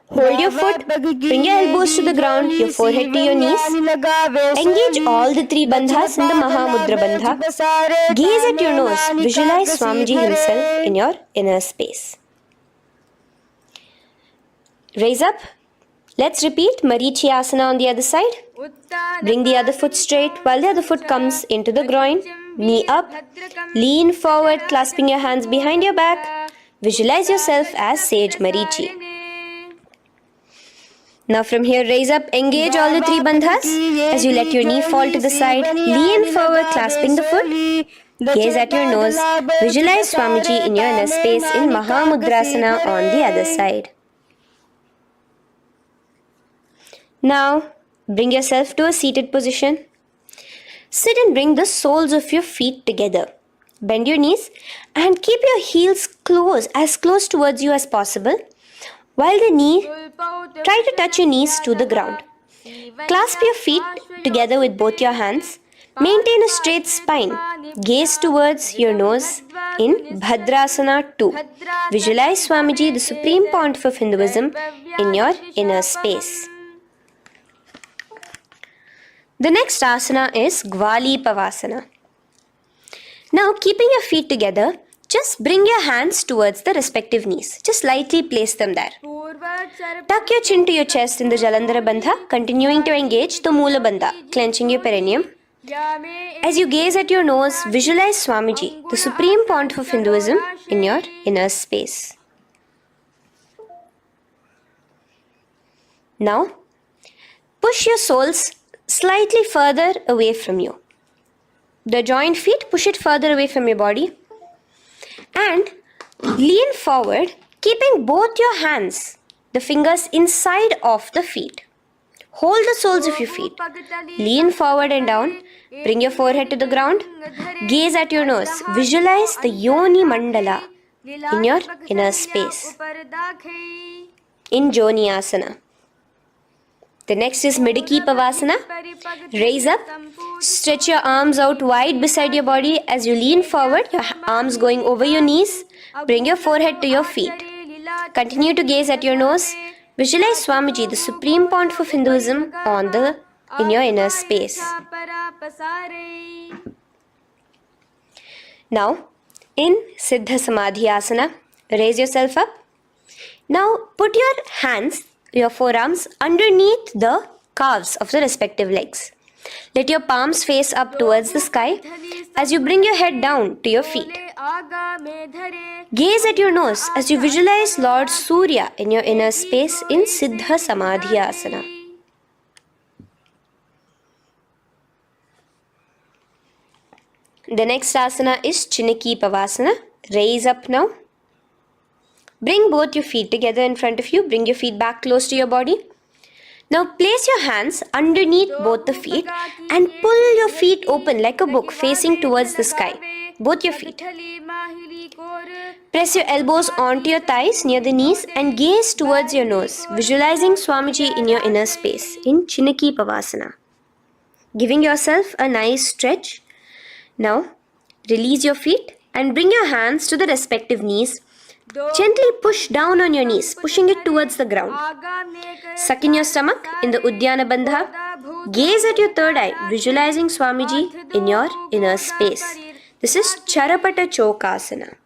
hold your foot, bring your elbows to the ground, your forehead to your knees. Engage all the three bandhas in the Mahamudra Bandha. Gaze at your nose, visualize Swamiji himself in your inner space. Raise up. Let's repeat Marichyasana on the other side. Bring the other foot straight while the other foot comes into the groin. Knee up. Lean forward, clasping your hands behind your back. Visualize yourself as Sage Marichi. Now from here, raise up, engage all the three bandhas as you let your knee fall to the side. Lean forward, clasping the foot. Gaze at your nose. Visualize Swamiji in your inner space in Mahamudrasana on the other side. Now, bring yourself to a seated position. Sit and bring the soles of your feet together. Bend your knees and keep your heels as close towards you as possible. While try to touch your knees to the ground. Clasp your feet together with both your hands. Maintain a straight spine. Gaze towards your nose in Bhadrasana 2. Visualize Swamiji, the Supreme Pontiff of Hinduism, in your inner space. The next asana is Gwali Pavasana. Now, keeping your feet together, just bring your hands towards the respective knees. Just lightly place them there. Tuck your chin to your chest in the Jalandhara Bandha, continuing to engage the Mula Bandha, clenching your perineum. As you gaze at your nose, visualize Swamiji, the Supreme Pontiff of Hinduism, in your inner space. Now, push your soles slightly further away from you. The joined feet, push it further away from your body. And lean forward, keeping both your hands, the fingers inside of the feet. Hold the soles of your feet. Lean forward and down. Bring your forehead to the ground. Gaze at your nose. Visualize the Yoni Mandala in your inner space. In Joni Asana. The next is Midiki Pavasana. Raise up. Stretch your arms out wide beside your body as you lean forward, your arms going over your knees. Bring your forehead to your feet. Continue to gaze at your nose. Visualize Swamiji, the Supreme Pontiff of Hinduism, in your inner space. Now, in Siddha Samadhi Asana, raise yourself up. Now, put your hands, your forearms, underneath the calves of the respective legs. Let your palms face up towards the sky as you bring your head down to your feet. Gaze at your nose as you visualize Lord Surya in your inner space in Siddha Samadhi Asana. The next asana is Chiniki Pavasana. Raise up now. Bring both your feet together in front of you. Bring your feet back close to your body. Now place your hands underneath both the feet and pull your feet open like a book facing towards the sky. Both your feet. Press your elbows onto your thighs near the knees and gaze towards your nose, visualizing Swamiji in your inner space in Chiniki Pavasana. Giving yourself a nice stretch. Now release your feet and bring your hands to the respective knees. Gently push down on your knees, pushing it towards the ground. Suck in your stomach in the Uddiyana Bandha. Gaze at your third eye, visualizing Swamiji in your inner space. This is Charapata Chokasana.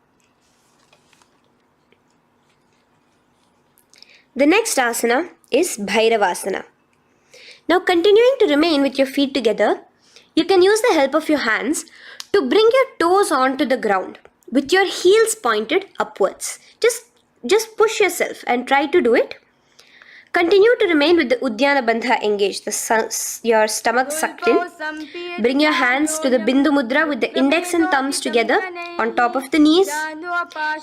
The next asana is Bhairavasana. Now continuing to remain with your feet together, you can use the help of your hands to bring your toes onto the ground with your heels pointed upwards. Just push yourself and try to do it. Continue to remain with the Uddiyana Bandha engaged, your stomach sucked in. Bring your hands to the Bindu Mudra with the index and thumbs together on top of the knees.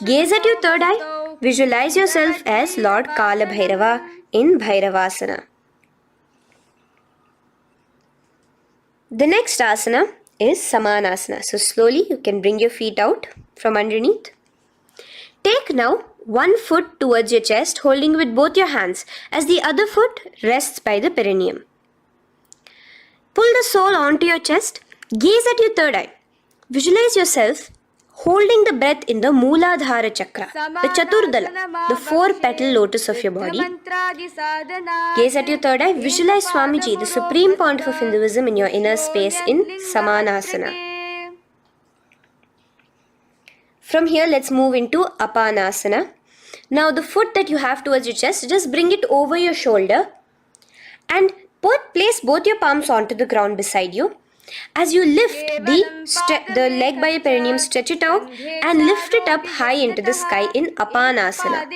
Gaze at your third eye. Visualize yourself as Lord Kala Bhairava in Bhairavasana. The next asana is Samanasana. So slowly you can bring your feet out from underneath. Take now one foot towards your chest, holding with both your hands as the other foot rests by the perineum. Pull the sole onto your chest. Gaze at your third eye. Visualize yourself holding the breath in the Mooladhara Chakra, the Chaturdala, the 4-petal lotus of your body. Gaze at your third eye. Visualize Swamiji, the Supreme Pontiff of Hinduism, in your inner space in Samanasana. From here, let's move into Apanasana. Now, the foot that you have towards your chest, just bring it over your shoulder and place both your palms onto the ground beside you. As you lift the leg by your perineum, stretch it out and lift it up high into the sky in Apanasana.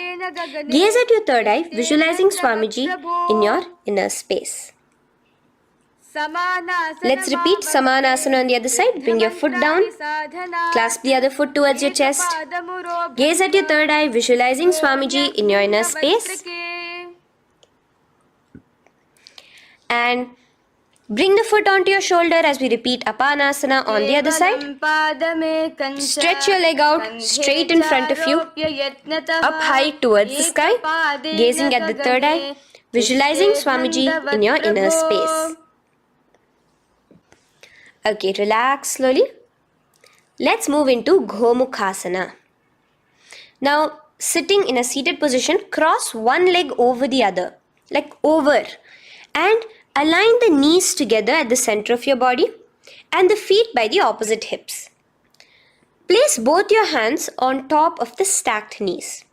Gaze at your third eye, visualizing Swamiji in your inner space. Let's repeat Samanasana on the other side. Bring your foot down. Clasp the other foot towards your chest. Gaze at your third eye, visualizing Swamiji in your inner space. And bring the foot onto your shoulder as we repeat Apanasana on the other side. Stretch your leg out straight in front of you, up high towards the sky, gazing at the third eye, visualizing Swamiji in your inner space. Okay, relax slowly. Let's move into Gomukhasana. Now, sitting in a seated position, cross one leg over the other, like over, and align the knees together at the center of your body and the feet by the opposite hips. Place both your hands on top of the stacked knees.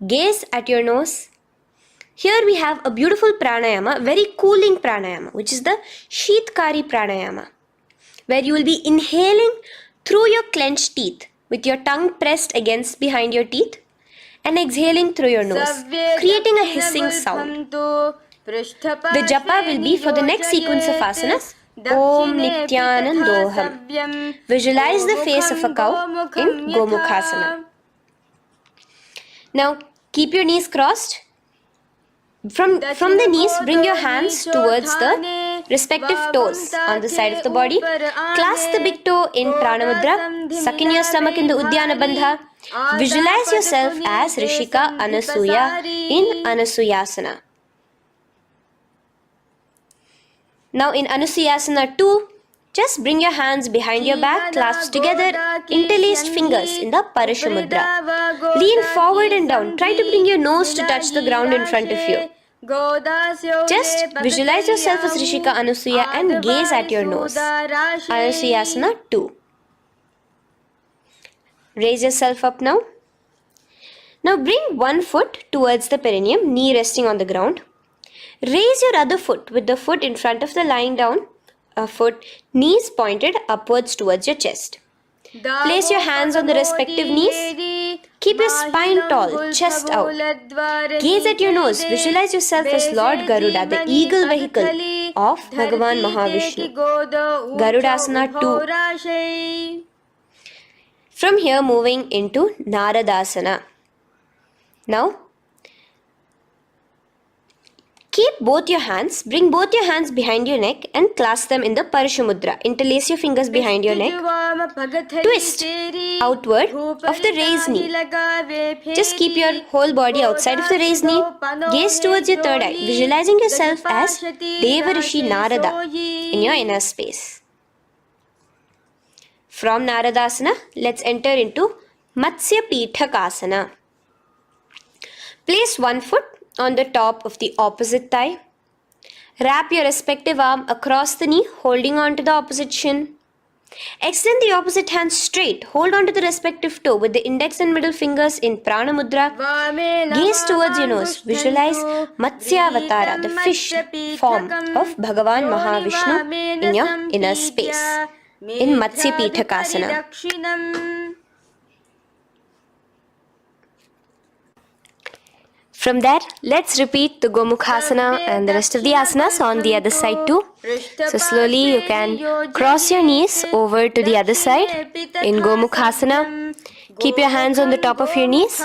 Gaze at your nose. Here we have a beautiful pranayama, very cooling pranayama, which is the Sheetkari pranayama, where you will be inhaling through your clenched teeth with your tongue pressed against behind your teeth and exhaling through your nose, creating a hissing sound. The japa will be for the next sequence of asanas. Om Nityanandoham. Visualize the face of a cow in Gomukhasana. Now keep your knees crossed. From the knees, bring your hands towards the respective toes on the side of the body. Clasp the big toe in Pranamudra. Suck in your stomach in the Udyana Bandha. Visualize yourself as Rishika Anasuya in Anasuyasana. Now in Anasuyasana 2, just bring your hands behind your back, clasped together, interlaced fingers in the Parashamudra. Lean forward and down. Try to bring your nose to touch the ground in front of you. Just visualize yourself as Rishika Anasuya and gaze at your nose. Anasuyasana 2. Raise yourself up now. Now bring one foot towards the perineum, knee resting on the ground. Raise your other foot with the foot in front of the lying down foot, knees pointed upwards towards your chest. Place your hands on the respective knees. Keep your spine tall, chest out. Gaze at your nose. Visualize yourself as Lord Garuda, the eagle vehicle of Bhagavan Mahavishnu. Garudasana 2. From here, moving into Naradasana. Now, keep both your hands, bring both your hands behind your neck and clasp them in the Parashamudra. Interlace your fingers behind your neck. Twist outward of the raised knee. Just keep your whole body outside of the raised knee. Gaze towards your third eye, visualizing yourself as Devarishi Narada in your inner space. From Naradasana, let's enter into Matsya Pithakasana. Place one foot on the top of the opposite thigh. Wrap your respective arm across the knee, holding on to the opposite shin. Extend the opposite hand straight. Hold on to the respective toe with the index and middle fingers in Prana Mudra. Gaze towards your nose. Visualize Matsyavatara, the fish form of Bhagavan Mahavishnu in your inner space. In Matsya Pithakasana. From there, let's repeat the Gomukhasana and the rest of the asanas on the other side too. So slowly you can cross your knees over to the other side in Gomukhasana. Keep your hands on the top of your knees.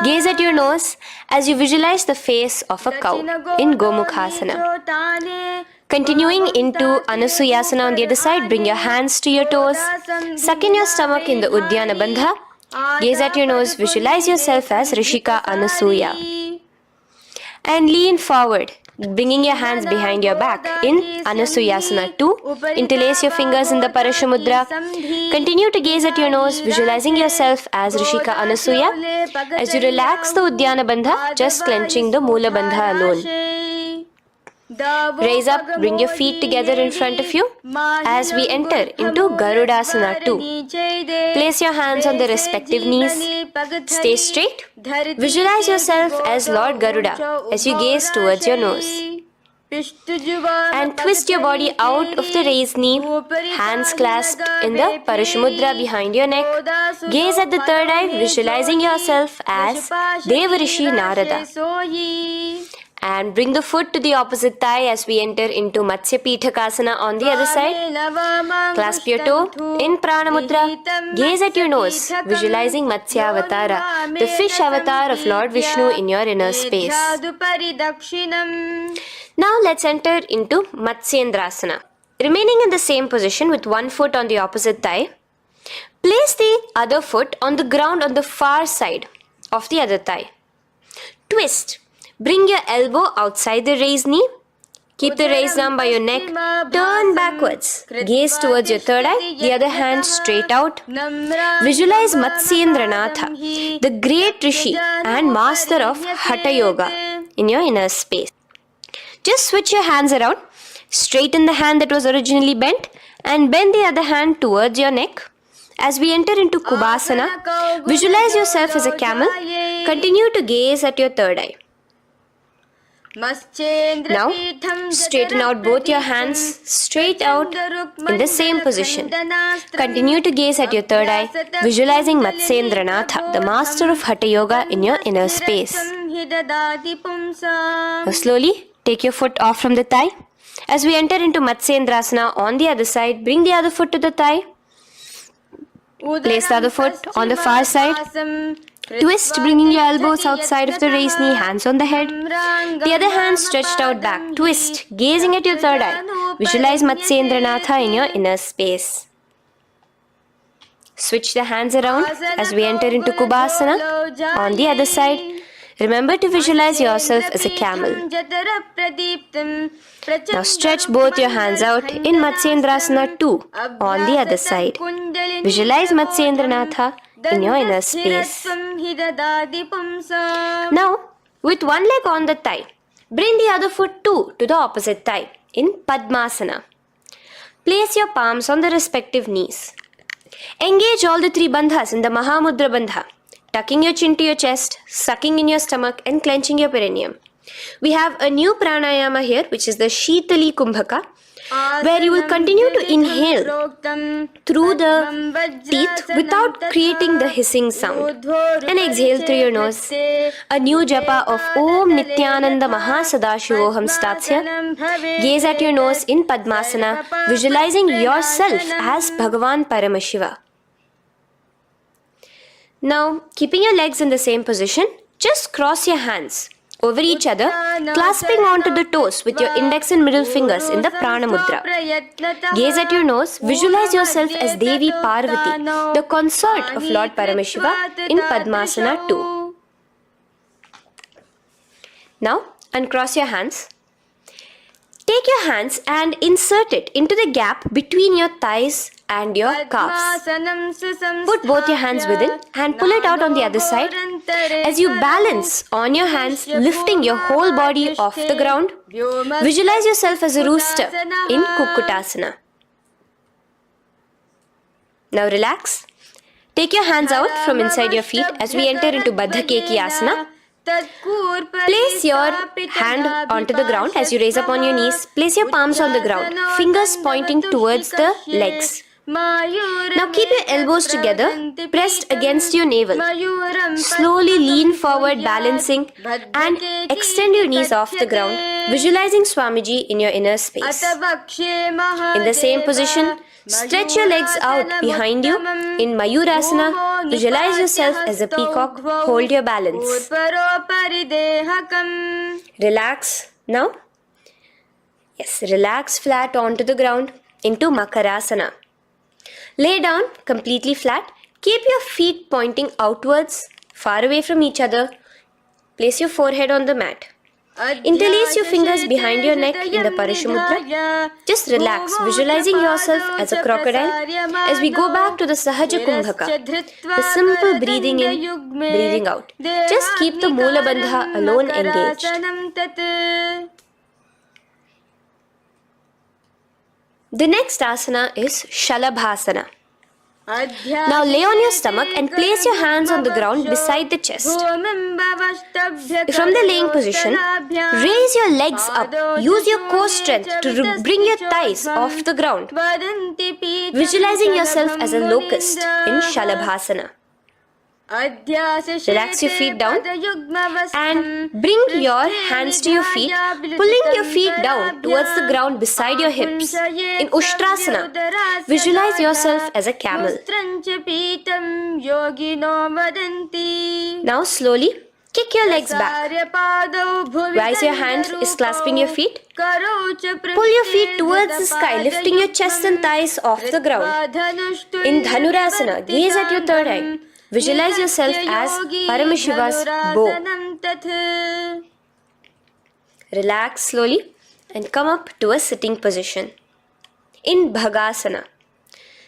Gaze at your nose as you visualize the face of a cow in Gomukhasana. Continuing into Anasuyasana on the other side, bring your hands to your toes. Suck in your stomach in the Udyana Bandha. Gaze at your nose, visualize yourself as Rishika Anasuya. And lean forward, bringing your hands behind your back in Anasuyasana 2. Interlace your fingers in the Parashamudra. Continue to gaze at your nose, visualizing yourself as Rishika Anasuya. As you relax the Udyana Bandha, just clenching the Mula Bandha alone. Raise up, bring your feet together in front of you as we enter into Garudasana 2. Place your hands on the respective knees. Stay straight. Visualize yourself as Lord Garuda as you gaze towards your nose. And twist your body out of the raised knee, hands clasped in the Parashamudra behind your neck. Gaze at the third eye, visualizing yourself as Devarishi Narada. And bring the foot to the opposite thigh as we enter into Matsya Pithakasana on the other side. Clasp your toe in Prana Mudra. Gaze at your nose, visualizing Matsyavatara, the fish avatar of Lord Vishnu in your inner space. Now let's enter into Matsyendrasana. Remaining in the same position with one foot on the opposite thigh, place the other foot on the ground on the far side of the other thigh. Twist. Bring your elbow outside the raised knee. Keep the raised arm by your neck. Turn backwards. Gaze towards your third eye. The other hand straight out. Visualize Matsyendranatha, the great Rishi and master of Hatha Yoga in your inner space. Just switch your hands around. Straighten the hand that was originally bent and bend the other hand towards your neck. As we enter into Kubhasana, visualize yourself as a camel. Continue to gaze at your third eye. Now, straighten out both your hands straight out in the same position. Continue to gaze at your third eye, visualizing Matsyendranatha, the master of Hatha Yoga in your inner space. Now slowly, take your foot off from the thigh. As we enter into Matsyendrasana on the other side, bring the other foot to the thigh. Place the other foot on the far side. Twist, bringing your elbows outside of the raised knee, hands on the head. The other hand stretched out back. Twist, gazing at your third eye. Visualize Matsyendranatha in your inner space. Switch the hands around as we enter into Kubhasana. On the other side, remember to visualize yourself as a camel. Now stretch both your hands out in Matsyendrasana 2 on the other side. Visualize Matsyendranatha in your inner space. Now, with one leg on the thigh, bring the other foot too to the opposite thigh in Padmasana. Place your palms on the respective knees. Engage all the three bandhas in the Mahamudra Bandha, tucking your chin to your chest, sucking in your stomach and clenching your perineum. We have a new pranayama here, which is the Shitali Kumbhaka, where you will continue to inhale through the teeth without creating the hissing sound, and exhale through your nose. A new japa of Om Nityananda Mahasadashivoham starts here. Gaze at your nose in Padmasana, visualizing yourself as Bhagavan Paramashiva. Now, keeping your legs in the same position, just cross your hands over each other, clasping onto the toes with your index and middle fingers in the Prana Mudra. Gaze at your nose, visualize yourself as Devi Parvati, the consort of Lord Paramashiva in Padmasana 2. Now, uncross your hands. Take your hands and insert it into the gap between your thighs and your calves. Put both your hands within and pull it out on the other side. As you balance on your hands, lifting your whole body off the ground, visualize yourself as a rooster in Kukkutasana. Now relax. Take your hands out from inside your feet as we enter into Baddha Keki Asana. Place your hand onto the ground as you raise up on your knees. Place your palms on the ground, fingers pointing towards the legs. Now keep your elbows together, pressed against your navel. Slowly lean forward, balancing, and extend your knees off the ground, visualizing Swamiji in your inner space. In the same position, stretch your legs out behind you. In Mayurasana, visualize yourself as a peacock. Hold your balance. Relax now. Yes, relax flat onto the ground into Makarasana. Lay down completely flat. Keep your feet pointing outwards, far away from each other. Place your forehead on the mat. Interlace your fingers behind your neck in the Parishamudra. Just relax, visualizing yourself as a crocodile as we go back to the Sahaja Kumbhaka, the simple breathing in, breathing out. Just keep the Moola Bandha alone engaged. The next asana is Shalabhasana. Now lay on your stomach and place your hands on the ground beside the chest. From the laying position, raise your legs up. Use your core strength to bring your thighs off the ground. Visualizing yourself as a locust in Shalabhasana. Relax your feet down and bring your hands to your feet, pulling your feet down towards the ground beside your hips. In Ushtrasana, visualize yourself as a camel. Now slowly kick your legs back. Rise your hand is clasping your feet. Pull your feet towards the sky, lifting your chest and thighs off the ground. In Dhanurasana, gaze at your third eye. Visualize yourself as Paramashiva's bow. Relax slowly and come up to a sitting position. In Bhagasana,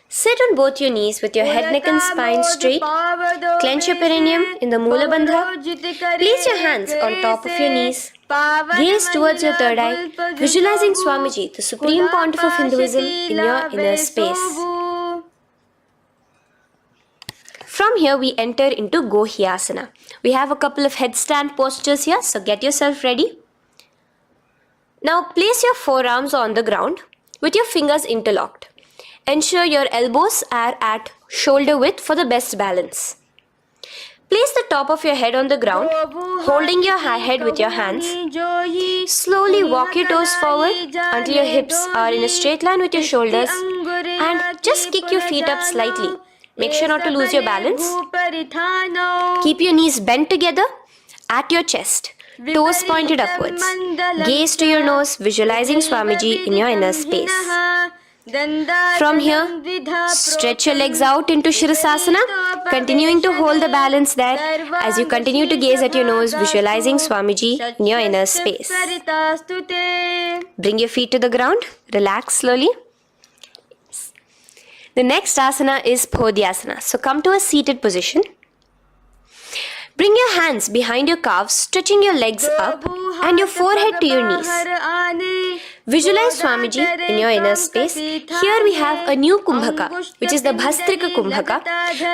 sit on both your knees with your head, neck and spine straight. Clench your perineum in the Moola Bandha. Place your hands on top of your knees. Gaze towards your third eye, visualizing Swamiji, the Supreme Pontiff of Hinduism, in your inner space. From here we enter into Gohyasana. We have a couple of headstand postures here, so get yourself ready. Now place your forearms on the ground with your fingers interlocked. Ensure your elbows are at shoulder width for the best balance. Place the top of your head on the ground, holding your head with your hands. Slowly walk your toes forward until your hips are in a straight line with your shoulders, and just kick your feet up slightly, Make sure not to lose your balance. Keep your knees bent together at your chest. Toes pointed upwards. Gaze to your nose, visualizing Swamiji in your inner space. From here, stretch your legs out into Shirasasana, continuing to hold the balance there as you continue to gaze at your nose, visualizing Swamiji in your inner space. Bring your feet to the ground, relax slowly. The next asana is Podhyasana. So come to a seated position. Bring your hands behind your calves, stretching your legs up and your forehead to your knees. Visualize Swamiji in your inner space. Here we have a new Kumbhaka, which is the Bhastrika Kumbhaka,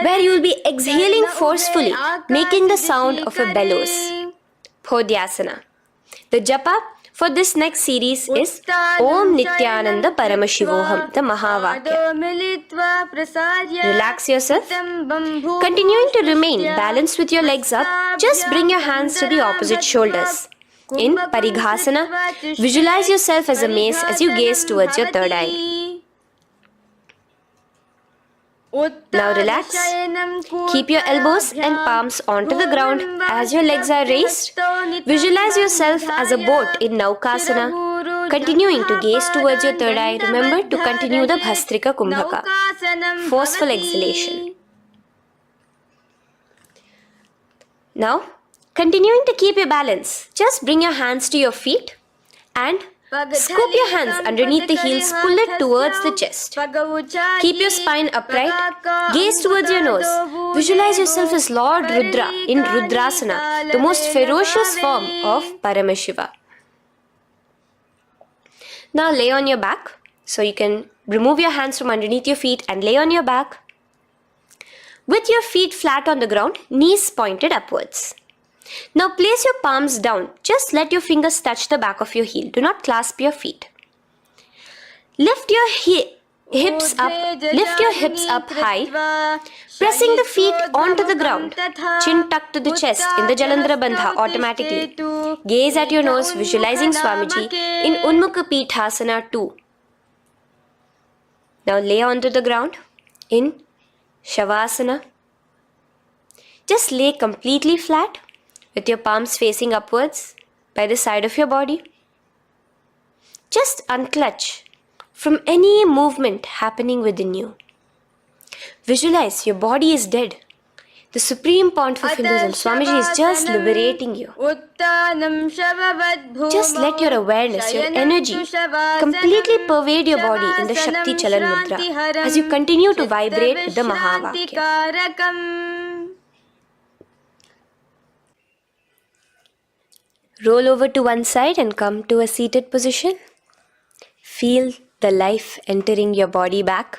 where you will be exhaling forcefully, making the sound of a bellows. Podhyasana. The japa for this next series is Om Nityananda Paramashivoham, the Mahavakya. Relax yourself. Continuing to remain balanced with your legs up, just bring your hands to the opposite shoulders. In Parighasana, visualize yourself as a mace as you gaze towards your third eye. Now relax. Keep your elbows and palms onto the ground as your legs are raised. Visualize yourself as a boat in Naukasana. Continuing to gaze towards your third eye, remember to continue the Bhastrika Kumbhaka. Forceful exhalation. Now, continuing to keep your balance, just bring your hands to your feet and scoop your hands underneath the heels, pull it towards the chest. Keep your spine upright, gaze towards your nose. Visualize yourself as Lord Rudra in Rudrasana, the most ferocious form of Paramashiva. Now lay on your back, so you can remove your hands from underneath your feet and lay on your back. With your feet flat on the ground, knees pointed upwards. Now place your palms down. Just let your fingers touch the back of your heel. Do not clasp your feet. Lift your hips up high, pressing the feet onto the ground. Chin tucked to the chest in the Jalandhara Bandha automatically. Gaze at your nose, visualizing Swamiji in Unmukha Pithasana 2. Now lay onto the ground in Shavasana. Just lay completely flat with your palms facing upwards by the side of your body. Just unclutch from any movement happening within you. Visualize your body is dead. The Supreme Pontiff of Hinduism, Swamiji, is just liberating you. Just let your awareness, your energy completely pervade your body in the Shakti Chalan Mudra as you continue to vibrate with the Mahavakya. Roll over to one side and come to a seated position. Feel the life entering your body back.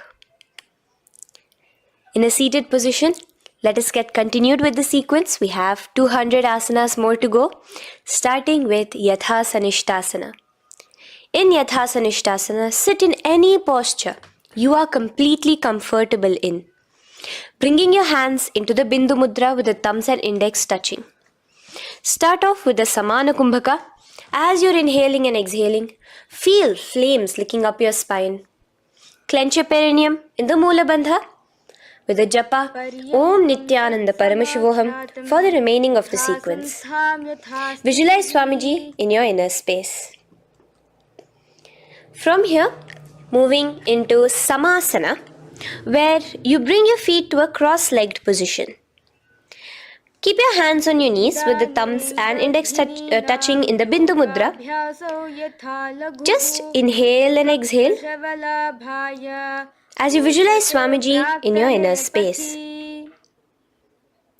In a seated position, let us get continued with the sequence. We have 200 asanas more to go, starting with Yatha Sanishtasana. In Yatha Sanishtasana, sit in any posture you are completely comfortable in, bringing your hands into the Bindu Mudra with the thumbs and index touching. Start off with the Samana Kumbhaka. As you're inhaling and exhaling, feel flames licking up your spine. Clench your perineum in the Moola Bandha with the japa Om Nityananda Paramashivoham for the remaining of the sequence. Visualize Swamiji in your inner space. From here, moving into Samasana, where you bring your feet to a cross-legged position. Keep your hands on your knees with the thumbs and index touching in the Bindu Mudra. Just inhale and exhale as you visualize Swamiji in your inner space.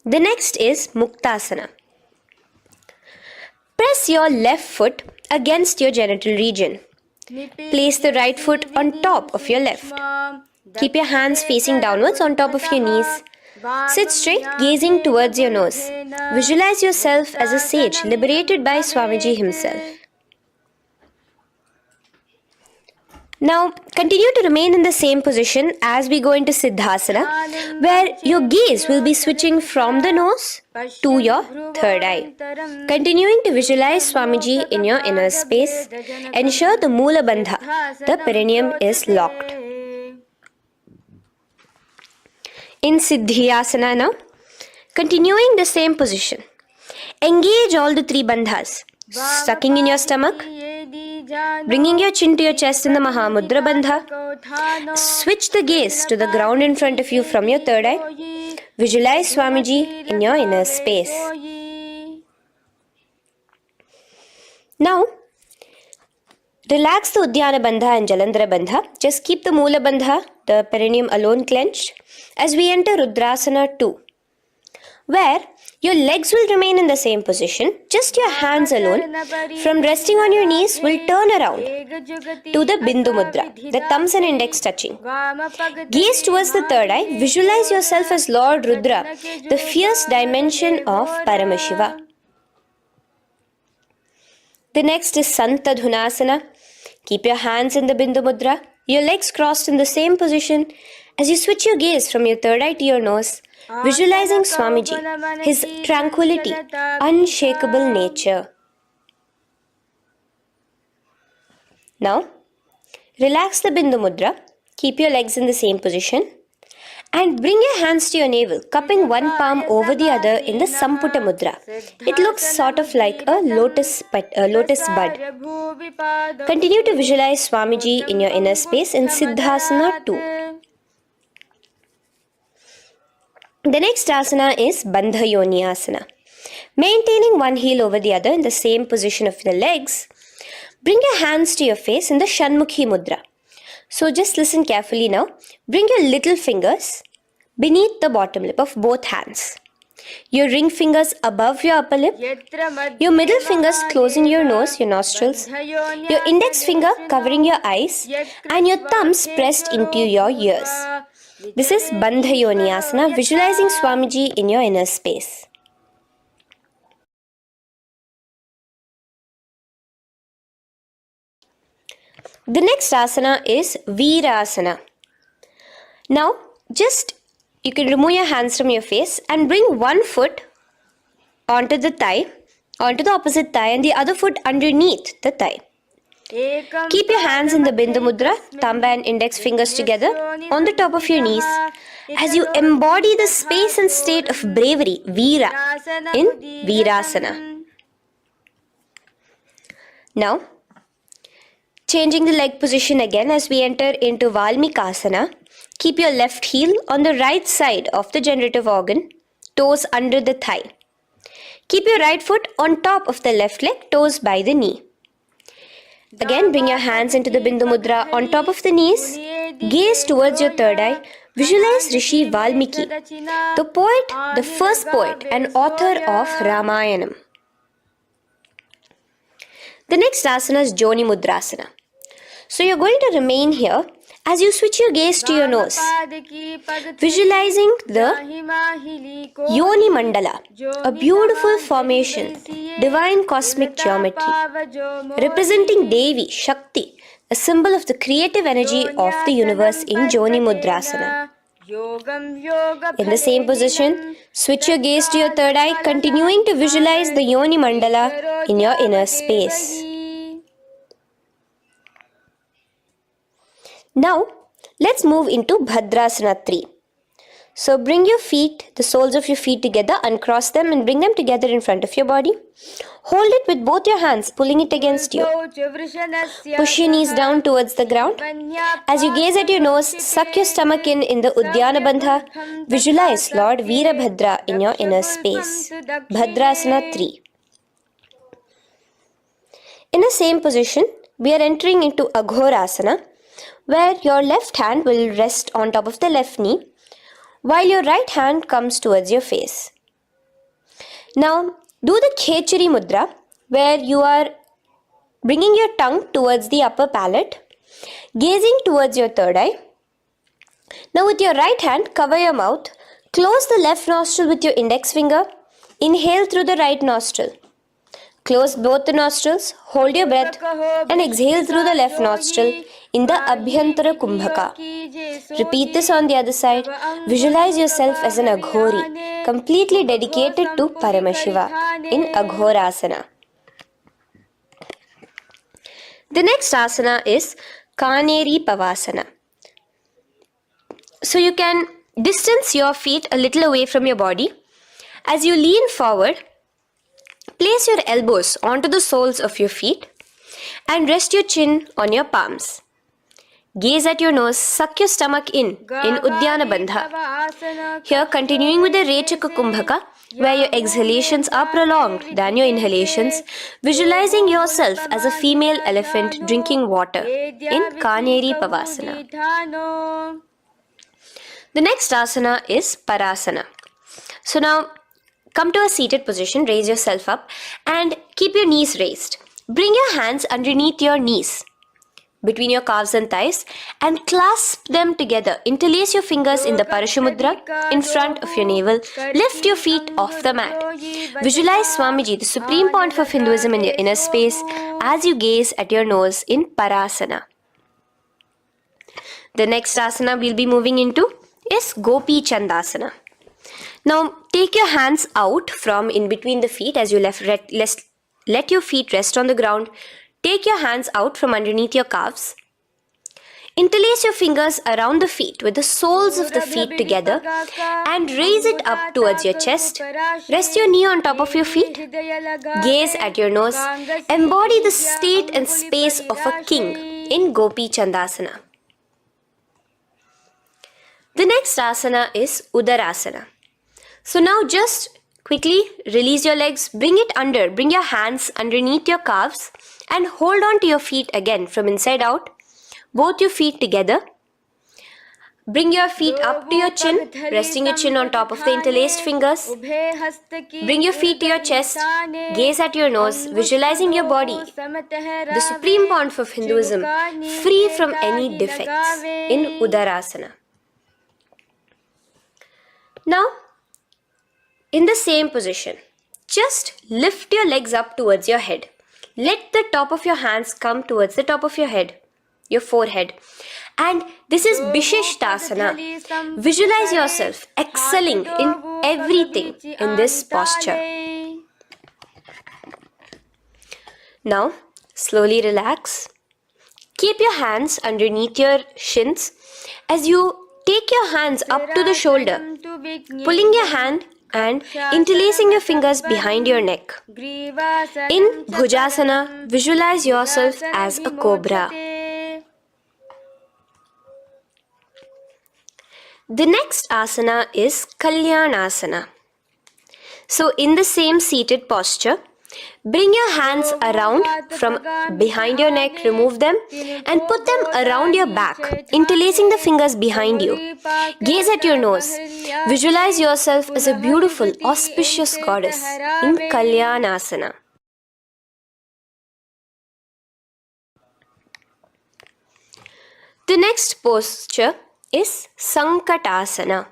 The next is Muktasana. Press your left foot against your genital region. Place the right foot on top of your left. Keep your hands facing downwards on top of your knees. Sit straight, gazing towards your nose. Visualize yourself as a sage liberated by Swamiji himself. Now, continue to remain in the same position as we go into Siddhasana, where your gaze will be switching from the nose to your third eye. Continuing to visualize Swamiji in your inner space, ensure the Moola Bandha, the perineum, is locked. in Siddhyasana now. Continuing the same position. Engage all the three bandhas. Sucking in your stomach, bringing your chin to your chest in the Mahamudra Bandha. Switch the gaze to the ground in front of you from your third eye. Visualize Swamiji in your inner space. Now, relax the Uddiyana Bandha and Jalandhara Bandha. Just keep the Moola Bandha, the perineum alone clenched, as we enter Rudrasana 2, where your legs will remain in the same position, just your hands alone, from resting on your knees, will turn around to the Bindu Mudra, the thumbs and index touching. Gaze towards the third eye, visualize yourself as Lord Rudra, the fierce dimension of Paramashiva. The next is Santadhunasana. Keep your hands in the Bindu Mudra, your legs crossed in the same position. As you switch your gaze from your third eye to your nose, visualizing Swamiji, his tranquility, unshakable nature. Now, relax the Bindu Mudra, keep your legs in the same position, and bring your hands to your navel, cupping one palm over the other in the Samputa Mudra. It looks sort of like a lotus bud. Continue to visualize Swamiji in your inner space in Siddhasana 2. The next asana is Bandha Yoni Asana. Maintaining one heel over the other in the same position of the legs, bring your hands to your face in the Shanmukhi Mudra. So just listen carefully now. Bring your little fingers beneath the bottom lip of both hands. Your ring fingers above your upper lip. Your middle fingers closing your nose, your nostrils. Your index finger covering your eyes. And your thumbs pressed into your ears. This is Bandha Yoni Asana, visualizing Swamiji in your inner space. The next asana is Virasana. Now, you can remove your hands from your face and bring one foot onto the opposite thigh, and the other foot underneath the thigh. Keep your hands in the Bindu Mudra, thumb and index fingers together on the top of your knees as you embody the space and state of bravery, Veera, in Virasana. Now, changing the leg position again as we enter into Valmikasana. Keep your left heel on the right side of the generative organ, toes under the thigh. Keep your right foot on top of the left leg, toes by the knee. Again, bring your hands into the Bindu Mudra on top of the knees. Gaze towards your third eye. Visualize Rishi Valmiki, the poet, the first poet and author of Ramayanam. The next asana is Joni Mudrasana. So you're going to remain here as you switch your gaze to your nose, visualizing the Yoni Mandala, a beautiful formation, divine cosmic geometry, representing Devi, Shakti, a symbol of the creative energy of the universe in Joni Mudrasana. In the same position, switch your gaze to your third eye, continuing to visualize the Yoni Mandala in your inner space. Now, let's move into Bhadrasana 3. So bring your feet, the soles of your feet together, uncross them and bring them together in front of your body. Hold it with both your hands, pulling it against you. Push your knees down towards the ground. As you gaze at your nose, suck your stomach in the Uddiyana Bandha. Visualize Lord Veerabhadra in your inner space. Bhadrasana 3. In the same position, we are entering into Aghorasana, where your left hand will rest on top of the left knee, while your right hand comes towards your face. Now, do the Khechari Mudra, where you are bringing your tongue towards the upper palate, gazing towards your third eye. Now, with your right hand, cover your mouth, close the left nostril with your index finger, inhale through the right nostril. Close both the nostrils, hold your breath and exhale through the left nostril in the Abhyantara Kumbhaka. Repeat this on the other side. Visualize yourself as an Aghori, completely dedicated to Paramashiva in Aghorasana. The next asana is Kaneri Pavasana. So you can distance your feet a little away from your body. As you lean forward, place your elbows onto the soles of your feet and rest your chin on your palms. Gaze at your nose, suck your stomach in Uddiyana Bandha. Here, continuing with the Rechaka Kumbhaka, where your exhalations are prolonged than your inhalations, visualizing yourself as a female elephant drinking water in Kaneri Pavasana. The next asana is Parasana. So now, come to a seated position, raise yourself up and keep your knees raised. Bring your hands underneath your knees, between your calves and thighs, and clasp them together. Interlace your fingers in the Parashamudra in front of your navel. Lift your feet off the mat. Visualize Swamiji, the Supreme Pontiff of Hinduism, in your inner space as you gaze at your nose in Parasana. The next asana we'll be moving into is Gopi Chandasana. Now take your hands out from in between the feet as you let your feet rest on the ground. Take your hands out from underneath your calves. Interlace your fingers around the feet with the soles of the feet together and raise it up towards your chest. Rest your knee on top of your feet. Gaze at your nose. Embody the state and space of a king in Gopi Chandasana. The next asana is Udarasana. So now just quickly release your legs, bring your hands underneath your calves and hold on to your feet again from inside out, both your feet together. Bring your feet up to your chin, resting your chin on top of the interlaced fingers. Bring your feet to your chest, gaze at your nose, visualizing your body, the Supreme Pontiff of Hinduism, free from any defects in Udarasana. Now, in the same position, just lift your legs up towards your head. Let the top of your hands come towards the top of your head, your forehead. And this is Vishishtasana. Visualize yourself excelling in everything in this posture. Now, slowly relax. Keep your hands underneath your shins as you take your hands up to the shoulder, pulling your hand and interlacing your fingers behind your neck. In Bhujasana, visualize yourself as a cobra. The next asana is Kalyanasana. So in the same seated posture, bring your hands around from behind your neck, remove them and put them around your back, interlacing the fingers behind you. Gaze at your nose. Visualize yourself as a beautiful, auspicious goddess in Kalyanasana. The next posture is Sankatasana.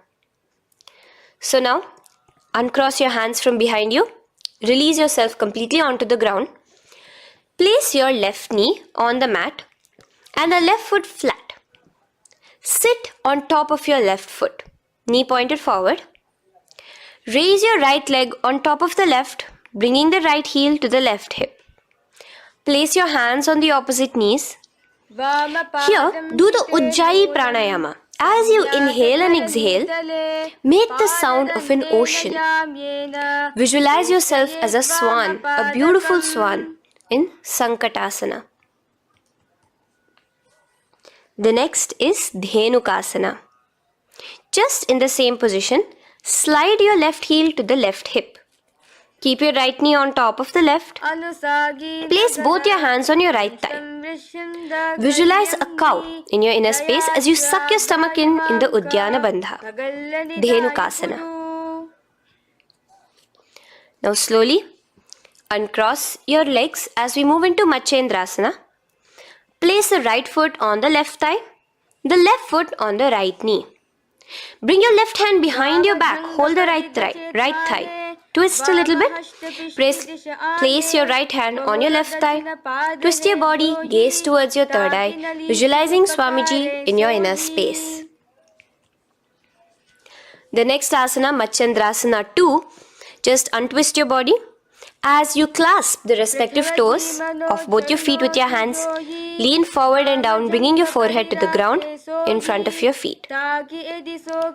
So now, uncross your hands from behind you. Release yourself completely onto the ground. Place your left knee on the mat and the left foot flat. Sit on top of your left foot, knee pointed forward. Raise your right leg on top of the left, bringing the right heel to the left hip. Place your hands on the opposite knees. Here, do the Ujjayi Pranayama. As you inhale and exhale, make the sound of an ocean. Visualize yourself as a swan, a beautiful swan in Sankatasana. The next is Dhenukasana. Just in the same position, slide your left heel to the left hip. Keep your right knee on top of the left. Place both your hands on your right thigh. Visualize a cow in your inner space as you suck your stomach in the Uddiyana Bandha, Dhenukasana. Now slowly uncross your legs as we move into Matsyendrasana. Place the right foot on the left thigh, the left foot on the right knee. Bring your left hand behind your back, hold the right thigh. Twist a little bit. Place your right hand on your left thigh. Twist your body, gaze towards your third eye, visualizing Swamiji in your inner space. The next asana, Matsyendrasana 2, just untwist your body. As you clasp the respective toes of both your feet with your hands, lean forward and down, bringing your forehead to the ground in front of your feet.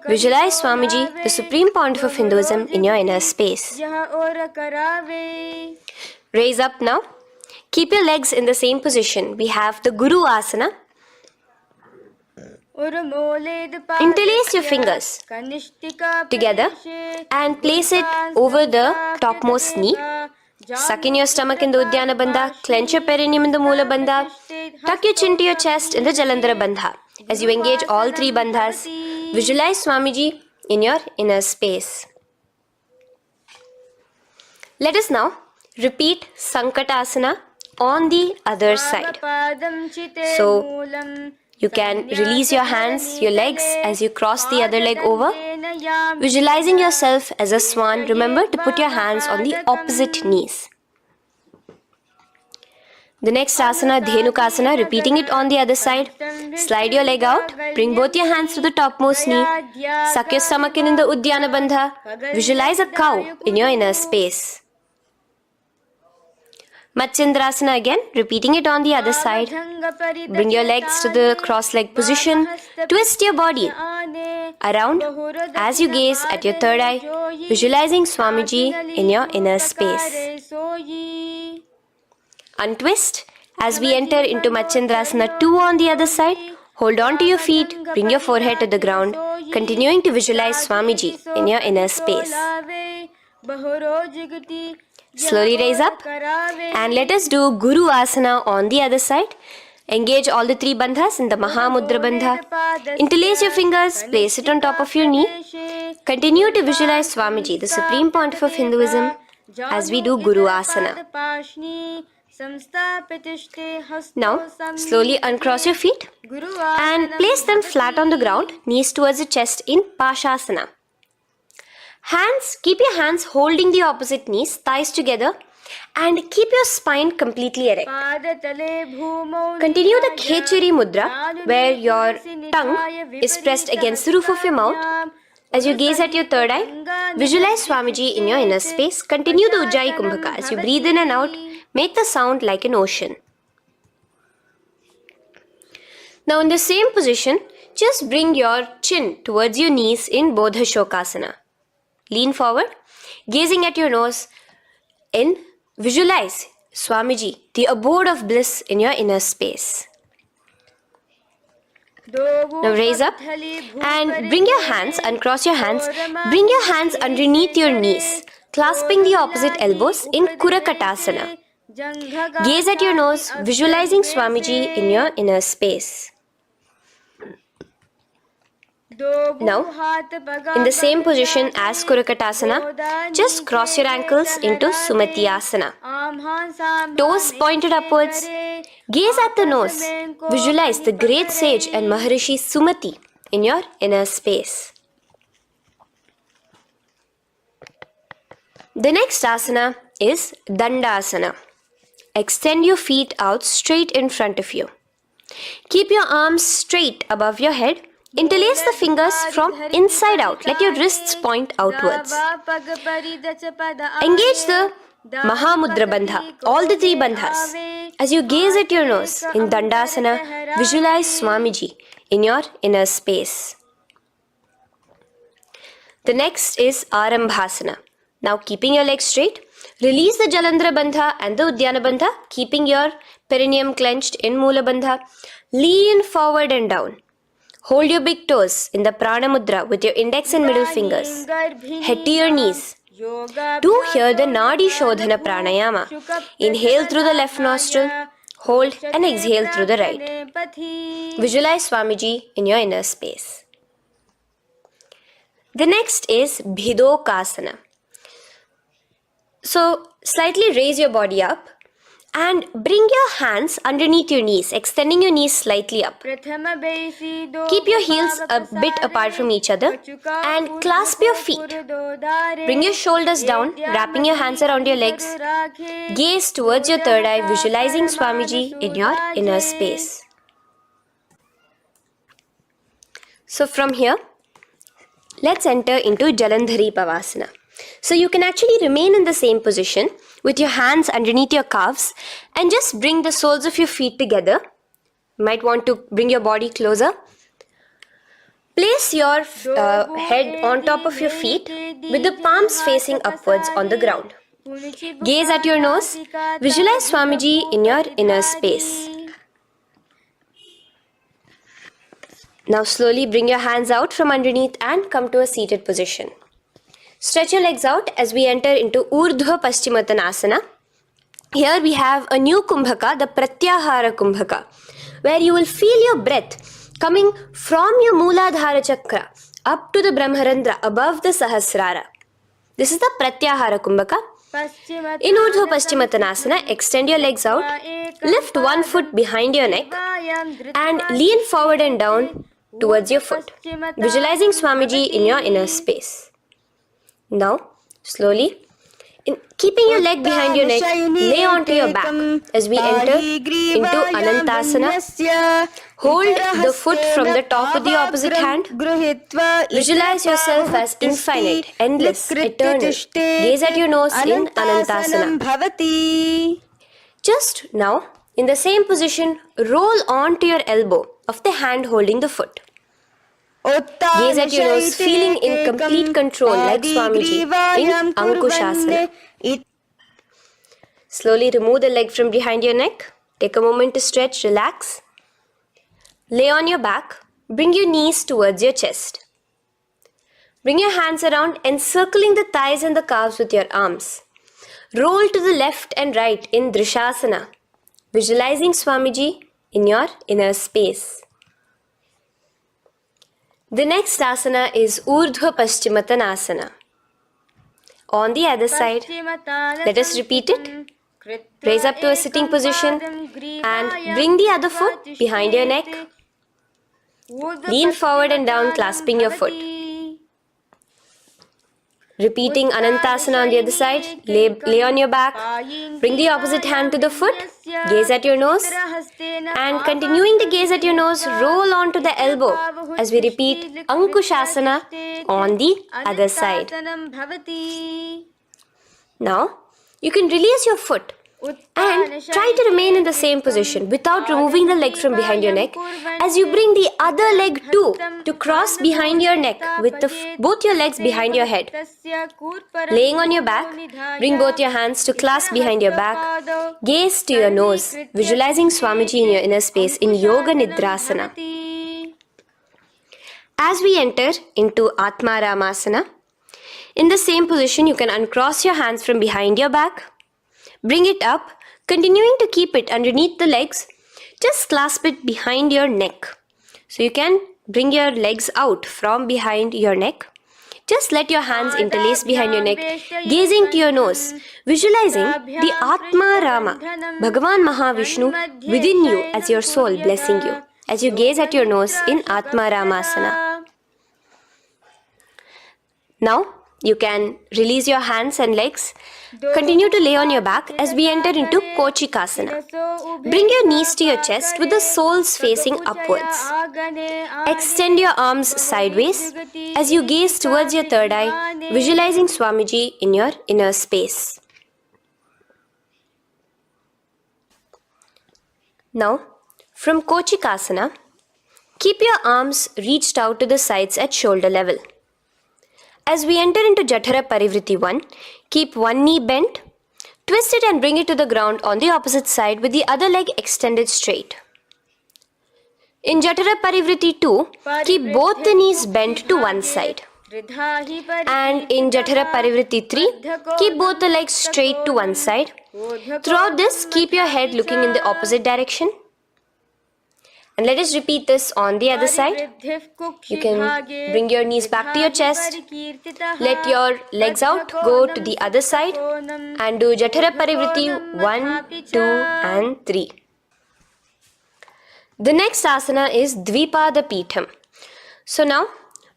Visualize Swamiji, the Supreme Pontiff of Hinduism, in your inner space. Raise up now. Keep your legs in the same position. We have the Guru Asana. Interlace your fingers together and place it over the topmost knee. Suck in your stomach in the Uddiyana Bandha, clench your perineum in the Moola Bandha, tuck your chin to your chest in the Jalandhara Bandha. As you engage all three bandhas, visualize Swamiji in your inner space. Let us now repeat Sankatasana on the other side. So, you can release your hands, your legs as you cross the other leg over. Visualizing yourself as a swan, remember to put your hands on the opposite knees. The next asana, Dhenukasana, repeating it on the other side. Slide your leg out, bring both your hands to the topmost knee. Suck your stomach in the Uddiyana Bandha. Visualize a cow in your inner space. Matsyendrasana again, repeating it on the other side. Bring your legs to the cross-leg position. Twist your body around as you gaze at your third eye, visualizing Swamiji in your inner space. Untwist as we enter into Matsyendrasana 2 on the other side. Hold on to your feet, bring your forehead to the ground, continuing to visualize Swamiji in your inner space. Slowly raise up and let us do Guru Asana on the other side. Engage all the three bandhas in the Mahamudra Bandha. Interlace your fingers, place it on top of your knee. Continue to visualize Swamiji, the Supreme Pontiff of Hinduism, as we do Guru Asana. Now, slowly uncross your feet and place them flat on the ground, knees towards the chest in Pashasana. Keep your hands holding the opposite knees, thighs together, and keep your spine completely erect. Continue the Khechari Mudra, where your tongue is pressed against the roof of your mouth. As you gaze at your third eye, visualize Swamiji in your inner space. Continue the Ujjayi Kumbhaka. As you breathe in and out, make the sound like an ocean. Now in the same position, just bring your chin towards your knees in Bodha Shokasana. Lean forward, gazing at your nose, and visualize Swamiji, the abode of bliss in your inner space. Now raise up and bring your hands, uncross your hands, bring your hands underneath your knees, clasping the opposite elbows in Kurakatasana. Gaze at your nose, visualizing Swamiji in your inner space. Now, in the same position as Kurakatasana, just cross your ankles into Sumati Asana. Toes pointed upwards. Gaze at the nose. Visualize the great sage and Maharishi Sumati in your inner space. The next asana is Dandasana. Extend your feet out straight in front of you. Keep your arms straight above your head. Interlace the fingers from inside out. Let your wrists point outwards. Engage the Mahamudra Bandha, all the three bandhas. As you gaze at your nose in Dandasana, visualize Swamiji in your inner space. The next is Arambhasana. Now keeping your legs straight, release the Jalandhara Bandha and the Uddiyana Bandha, keeping your perineum clenched in Moola Bandha. Lean forward and down. Hold your big toes in the Prana Mudra with your index and middle fingers. Head to your knees. Do here the Nadi Shodhana Pranayama. Inhale through the left nostril, hold and exhale through the right. Visualize Swamiji in your inner space. The next is Bhidokasana. So, slightly raise your body up and bring your hands underneath your knees, extending your knees slightly up. Keep your heels a bit apart from each other and clasp your feet. Bring your shoulders down, wrapping your hands around your legs. Gaze towards your third eye, visualizing Swamiji in your inner space. So from here, let's enter into Jalandhari Pavasana. So you can actually remain in the same position with your hands underneath your calves and just bring the soles of your feet together. You might want to bring your body closer. Place your head on top of your feet with the palms facing upwards on the ground. Gaze at your nose. Visualize Swamiji in your inner space. Now slowly bring your hands out from underneath and come to a seated position. Stretch your legs out as we enter into Urdhva Paschimottanasana. Here we have a new Kumbhaka, the Pratyahara Kumbhaka, where you will feel your breath coming from your Mooladhara Chakra up to the Brahmarandra above the Sahasrara. This is the Pratyahara Kumbhaka. In Urdhva Paschimottanasana, extend your legs out, lift one foot behind your neck and lean forward and down towards your foot, visualizing Swamiji in your inner space. Now, slowly, keeping your leg behind your neck, lay onto your back as we enter into Anantasana. Hold the foot from the top of the opposite hand. Visualize yourself as infinite, endless, eternal. Gaze at your nose in Anantasana. Just now, in the same position, roll onto your elbow of the hand holding the foot. Gaze at your nose, feeling in complete control like Swamiji in Ankushasana. Slowly remove the leg from behind your neck. Take a moment to stretch, relax. Lay on your back. Bring your knees towards your chest. Bring your hands around, encircling the thighs and the calves with your arms. Roll to the left and right in Drishasana, visualizing Swamiji in your inner space. The next asana is Urdhva Paschimottanasana. On the other side, let us repeat it. Raise up to a sitting position and bring the other foot behind your neck. Lean forward and down, clasping your foot. Repeating Anantasana on the other side, lay on your back, bring the opposite hand to the foot, gaze at your nose, and continuing to gaze at your nose, roll onto the elbow as we repeat Ankushasana on the other side. Now, you can release your foot and try to remain in the same position without removing the leg from behind your neck as you bring the other leg too to cross behind your neck with both your legs behind your head. Laying on your back, bring both your hands to clasp behind your back. Gaze to your nose, visualizing Swamiji in your inner space in Yoga Nidrasana. As we enter into Atmaramasana, in the same position you can uncross your hands from behind your back. Bring it up, continuing to keep it underneath the legs. Just clasp it behind your neck. So you can bring your legs out from behind your neck. Just let your hands interlace behind your neck, gazing to your nose, visualizing the Atma Rama, Bhagavan Mahavishnu within you as your soul blessing you, as you gaze at your nose in Atma Ramasana. Now, you can release your hands and legs. Continue to lay on your back as we enter into Kochikasana. Bring your knees to your chest with the soles facing upwards. Extend your arms sideways as you gaze towards your third eye, visualizing Swamiji in your inner space. Now, from Kochikasana, keep your arms reached out to the sides at shoulder level. As we enter into Jatara Parivritti 1, keep one knee bent, twist it and bring it to the ground on the opposite side with the other leg extended straight. In Jatara Parivritti 2, keep both the knees bent to one side. And in Jatara Parivritti 3, keep both the legs straight to one side. Throughout this, keep your head looking in the opposite direction. And let us repeat this on the other side. You can bring your knees back to your chest. Let your legs out, go to the other side and do Jatara Parivritti 1, 2 and 3. The next asana is Dvipada Pitham. So now,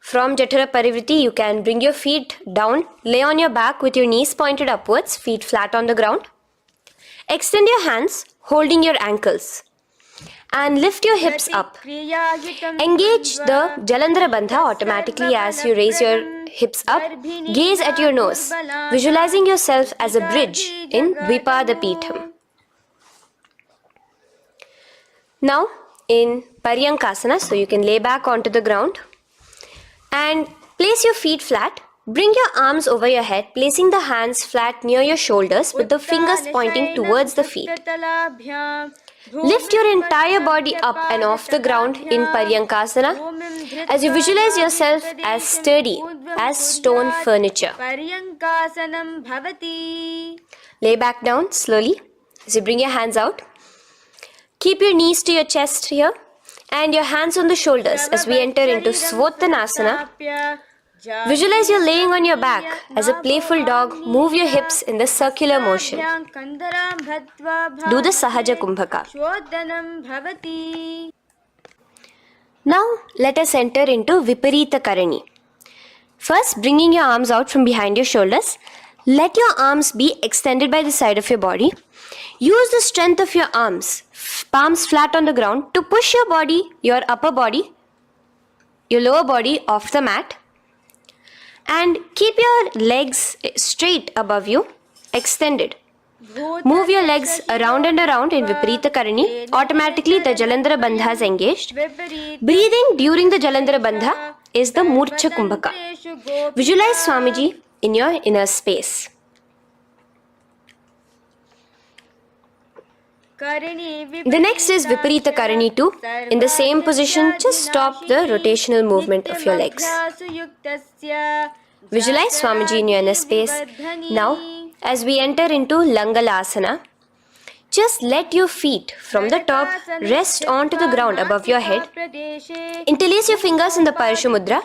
from Jatara Parivritti, you can bring your feet down, lay on your back with your knees pointed upwards, feet flat on the ground. Extend your hands, holding your ankles. And lift your hips up. Engage the Jalandhara Bandha automatically as you raise your hips up, gaze at your nose, visualizing yourself as a bridge in Dvipadapitham. Now in Paryankasana, so you can lay back onto the ground and place your feet flat. Bring your arms over your head, placing the hands flat near your shoulders with the fingers pointing towards the feet. Lift your entire body up and off the ground in Paryankasana as you visualize yourself as sturdy as stone furniture. Lay back down slowly as you bring your hands out. Keep your knees to your chest here and your hands on the shoulders as we enter into Svottanasana. Visualize you're laying on your back as a playful dog. Move your hips in the circular motion. Do the Sahaja Kumbhaka. Now let us enter into Viparita Karani. First, bringing your arms out from behind your shoulders. Let your arms be extended by the side of your body. Use the strength of your arms, palms flat on the ground, to push your body, your upper body, your lower body off the mat. And keep your legs straight above you, extended. Move your legs around and around in Viparita Karani. Automatically the Jalandhara Bandha is engaged. Breathing during the Jalandhara Bandha is the Murcha Kumbhaka. Visualize Swamiji in your inner space. The next is Viparita Karani 2. In the same position, just stop the rotational movement of your legs. Visualize Swamiji in your inner space. Now, as we enter into Langalasana, just let your feet from the top rest onto the ground above your head. Interlace your fingers in the Parashu Mudra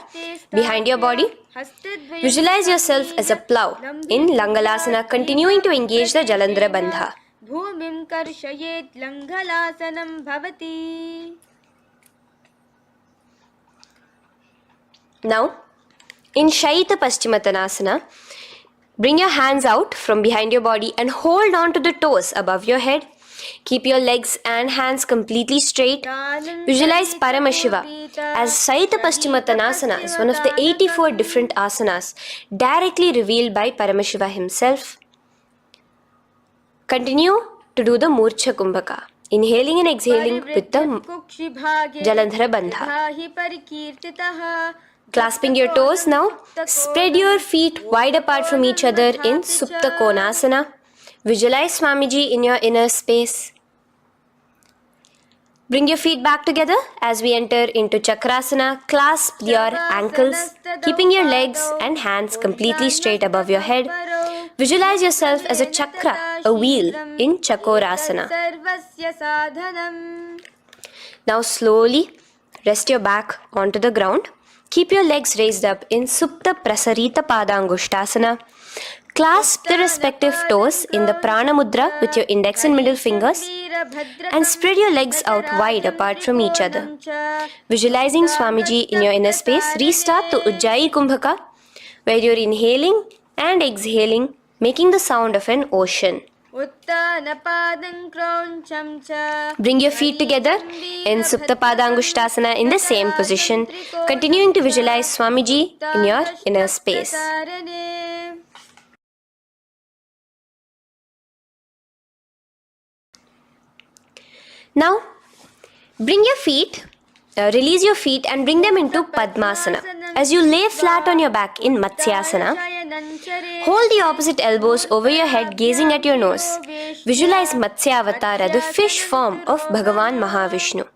behind your body. Visualize yourself as a plow in Langalasana, continuing to engage the Jalandhara Bandha. भूमिं कर्षयेत् लङ्घलासनं भवति. Now, in Shaita Paschimottanasana, bring your hands out from behind your body and hold on to the toes above your head. Keep your legs and hands completely straight. Visualize Paramashiva as Shaita Paschimottanasana is one of the 84 different asanas directly revealed by Paramashiva himself. Continue to do the Murcha Kumbhaka, inhaling and exhaling with the Jalandhara Bandha. Clasping your toes now, spread your feet wide apart from each other in Supta Konasana. Visualize Swamiji in your inner space. Bring your feet back together as we enter into Chakrasana. Clasp your ankles, keeping your legs and hands completely straight above your head. Visualize yourself as a chakra, a wheel in Chakorasana. Now slowly rest your back onto the ground. Keep your legs raised up in Supta Prasarita Padangushtasana. Clasp the respective toes in the Prana Mudra with your index and middle fingers and spread your legs out wide apart from each other. Visualizing Swamiji in your inner space, restart to Ujjayi Kumbhaka where you're inhaling and exhaling, making the sound of an ocean. Bring your feet together in Supta Padangushtasana in the same position, continuing to visualize Swamiji in your inner space. Now, bring your feet, release your feet and bring them into Padmasana. As you lay flat on your back in Matsyasana, hold the opposite elbows over your head, gazing at your nose. Visualize Matsyavatara, the fish form of Bhagavan Mahavishnu.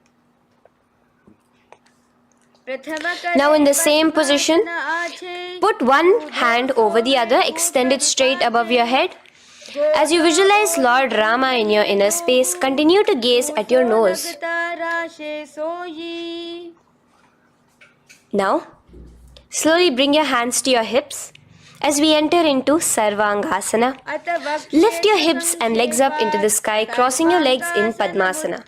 Now in the same position, put one hand over the other, extended straight above your head. As you visualize Lord Rama in your inner space, continue to gaze at your nose. Now, slowly bring your hands to your hips as we enter into Sarvangasana. Lift your hips and legs up into the sky, crossing your legs in Padmasana.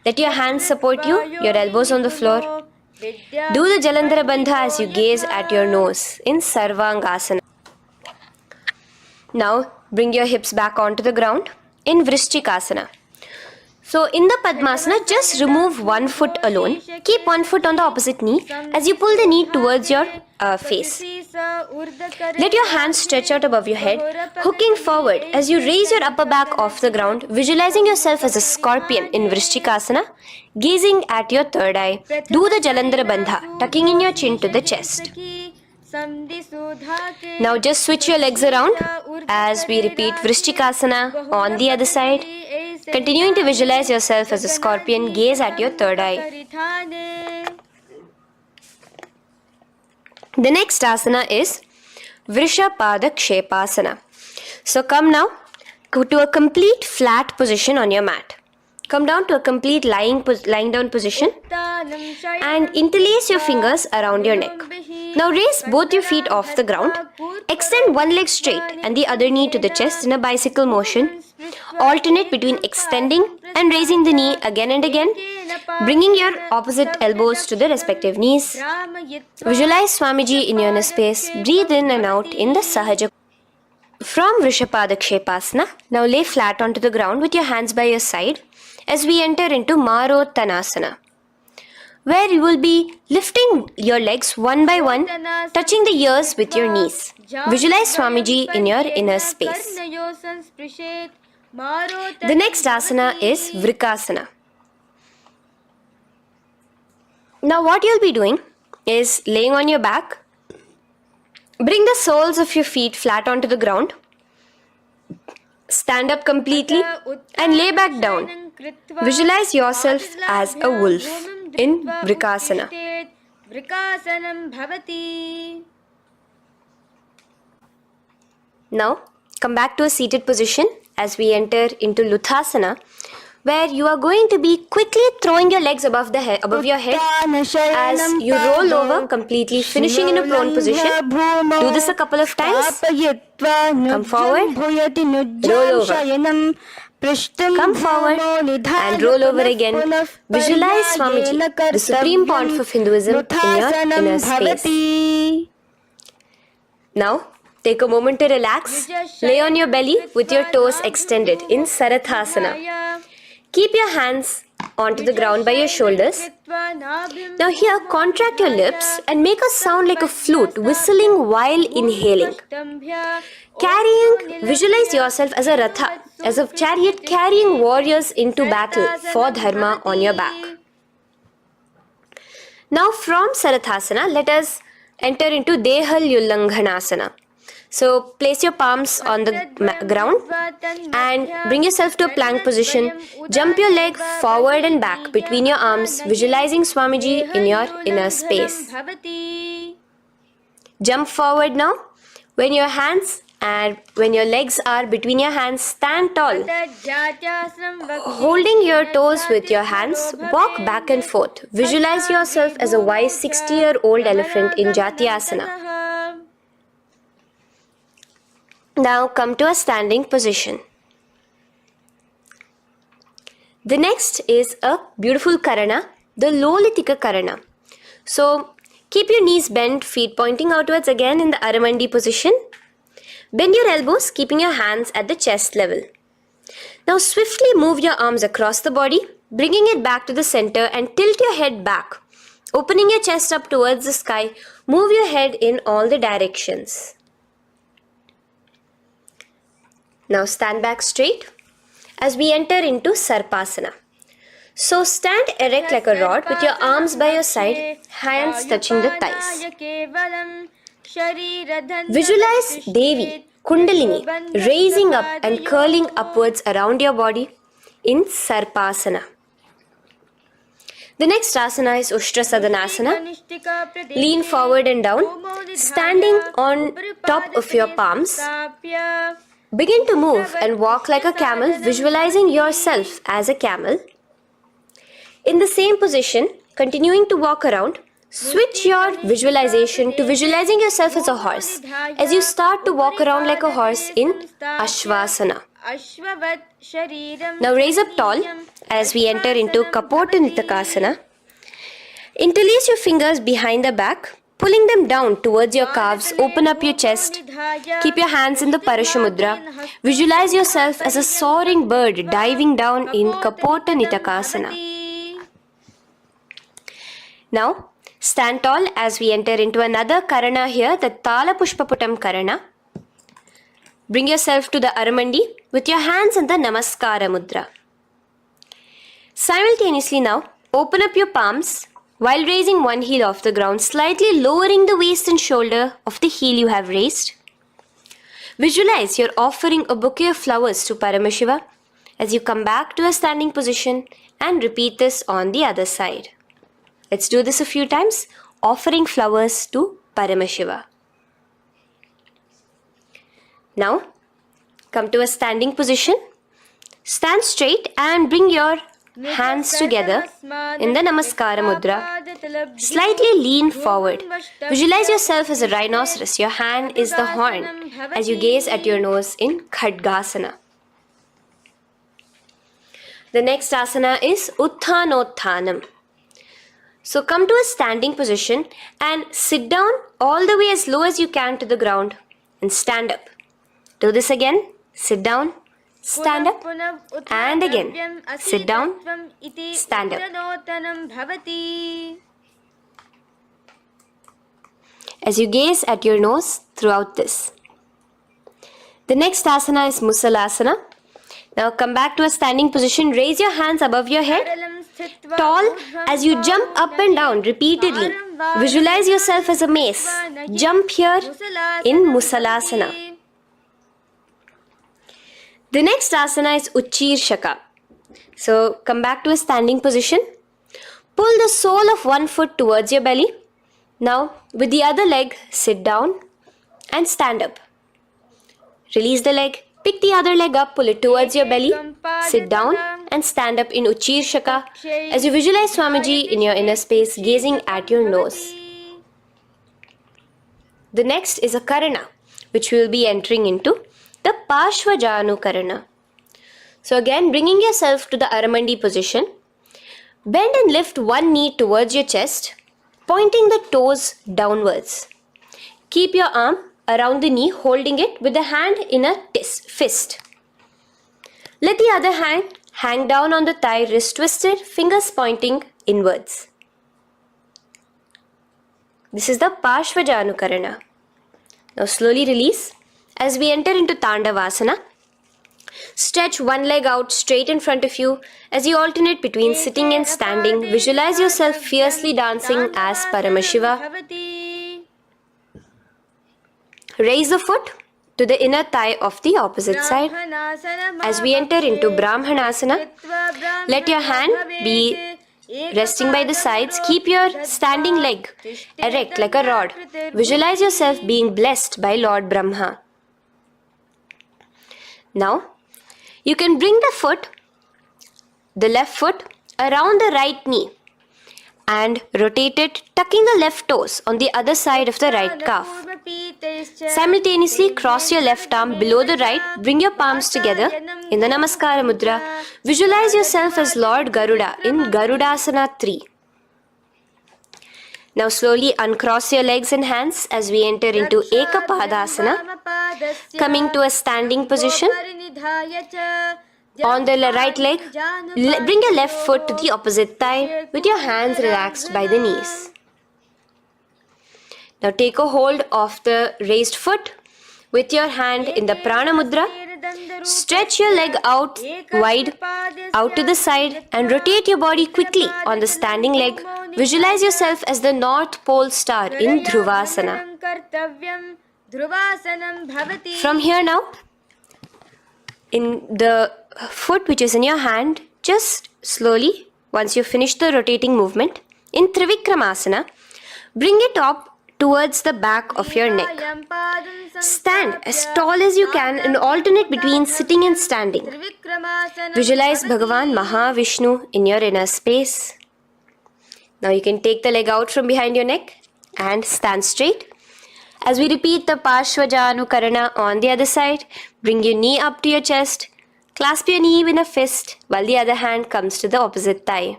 Let your hands support you, your elbows on the floor. Do the Jalandhara Bandha as you gaze at your nose in Sarvangasana. Now, bring your hips back onto the ground in Vrishchikasana. So in the Padmasana, just remove one foot alone. Keep one foot on the opposite knee as you pull the knee towards your face. Let your hands stretch out above your head, hooking forward as you raise your upper back off the ground, visualizing yourself as a scorpion in Vrishchikasana, gazing at your third eye. Do the Jalandhara Bandha, tucking in your chin to the chest. Now just switch your legs around as we repeat Vrishchikasana on the other side. Continuing to visualize yourself as a scorpion, gaze at your third eye. The next asana is Vrishapada Kshepasana. So come now to a complete flat position on your mat. Come down to a complete lying down position and interlace your fingers around your neck. Now raise both your feet off the ground. Extend one leg straight and the other knee to the chest in a bicycle motion. Alternate between extending and raising the knee again and again, bringing your opposite elbows to the respective knees. Visualize Swamiji in your inner space. Breathe in and out in the Sahaja. From Vrishapada Kshepasana, now lay flat onto the ground with your hands by your side as we enter into Marottanasana, where you will be lifting your legs one by one, touching the ears with your knees. Visualize Swamiji in your inner space. The next asana is Vrikasana. Now what you'll be doing is laying on your back. Bring the soles of your feet flat onto the ground. Stand up completely and lay back down. Visualize yourself as a wolf in Vrikasana. Now come back to a seated position as we enter into Luthasana, where you are going to be quickly throwing your legs above your head as you roll over completely, finishing in a prone position. Do this a couple of times. Come forward, roll over. Come forward and roll over again. Visualize Swamiji, the Supreme Pontiff of Hinduism, in your inner space. Now, take a moment to relax. Lay on your belly with your toes extended in Sarathasana. Keep your hands onto the ground by your shoulders. Now here, contract your lips and make a sound like a flute, whistling while inhaling. Visualize yourself as a ratha, as a chariot carrying warriors into battle for dharma on your back. Now from Sarathasana, let us enter into Dehalyullanghanasana. So place your palms on the ground and bring yourself to a plank position. Jump your leg forward and back between your arms, visualizing Swamiji in your inner space. Jump forward now. When your legs are between your hands, stand tall. Holding your toes with your hands, walk back and forth. Visualize yourself as a wise 60-year-old elephant in Jatyasana. Now come to a standing position. The next is a beautiful karana, the Lolitika karana. So keep your knees bent, feet pointing outwards again in the Aramandi position. Bend your elbows, keeping your hands at the chest level. Now swiftly move your arms across the body, bringing it back to the center and tilt your head back. Opening your chest up towards the sky, move your head in all the directions. Now stand back straight as we enter into Sarpasana. So stand erect like a rod with your arms by your side, hands touching the thighs. Visualize Devi, Kundalini, raising up and curling upwards around your body in Sarpasana. The next asana is Ushtrasadanasana. Lean forward and down, standing on top of your palms. Begin to move and walk like a camel, visualizing yourself as a camel. In the same position, continuing to walk around, switch your visualization to visualizing yourself as a horse as you start to walk around like a horse in Ashvasana. Now raise up tall as we enter into Kapota Nitakasana. Interlace your fingers behind the back Pulling them down towards your calves, open up your chest. Keep your hands in the Parasha Mudra. Visualize yourself as a soaring bird diving down in Kapota Nitakasana. Now, stand tall as we enter into another Karana here, the Tala Pushpaputam Karana. Bring yourself to the Aramandi with your hands in the Namaskara Mudra. Simultaneously now, open up your palms while raising one heel off the ground, slightly lowering the waist and shoulder of the heel you have raised. Visualize you're offering a bouquet of flowers to Paramashiva as you come back to a standing position, and repeat this on the other side. Let's do this a few times, offering flowers to Paramashiva. Now, come to a standing position. Stand straight and bring your hands together in the Namaskara Mudra. Slightly lean forward. Visualize yourself as a rhinoceros. Your hand is the horn as you gaze at your nose in Khadgasana. The next asana is Utthanotthanam. So come to a standing position and sit down all the way as low as you can to the ground and stand up. Do this again. Sit down. Stand up, and again, sit down, stand up. As you gaze at your nose throughout this. The next asana is Musalasana. Now come back to a standing position, raise your hands above your head, tall as you jump up and down repeatedly. Visualize yourself as a mace. Jump here in Musalasana. The next asana is Uchchirshaka. So come back to a standing position. Pull the sole of one foot towards your belly. Now with the other leg, sit down and stand up. Release the leg, pick the other leg up, pull it towards your belly, sit down and stand up in Uchchirshaka as you visualize Swamiji in your inner space, gazing at your nose. The next is a Karana, which we will be entering into. The Parshvajanu Karana. So again, bringing yourself to the Aramandi position, bend and lift one knee towards your chest, pointing the toes downwards. Keep your arm around the knee, holding it with the hand in a fist. Let the other hand hang down on the thigh, wrist twisted, fingers pointing inwards. This is the Parshvajanu Karana. Now slowly release. As we enter into Tandavasana, stretch one leg out straight in front of you as you alternate between sitting and standing. Visualize yourself fiercely dancing as Paramashiva. Raise the foot to the inner thigh of the opposite side. As we enter into Brahmanasana, let your hand be resting by the sides. Keep your standing leg erect like a rod. Visualize yourself being blessed by Lord Brahma. Now, you can bring the left foot around the right knee and rotate it, tucking the left toes on the other side of the right calf. Simultaneously, cross your left arm below the right, bring your palms together in the Namaskara Mudra. Visualize yourself as Lord Garuda in Garudasana 3. Now slowly uncross your legs and hands as we enter into Ekapadasana, coming to a standing position. On the right leg, bring your left foot to the opposite thigh with your hands relaxed by the knees. Now take a hold of the raised foot with your hand in the Prana Mudra. Stretch your leg out wide, out to the side, and rotate your body quickly on the standing leg. Visualize yourself as the North Pole star in Dhruvasana. From here now, in the foot which is in your hand, just slowly, once you finish the rotating movement, in Trivikramasana, bring it up towards the back of your neck. Stand as tall as you can and alternate between sitting and standing. Visualize Bhagavan Mahavishnu in your inner space. Now you can take the leg out from behind your neck and stand straight. As we repeat the Parshvajanu Karana on the other side, bring your knee up to your chest, clasp your knee in a fist while the other hand comes to the opposite thigh.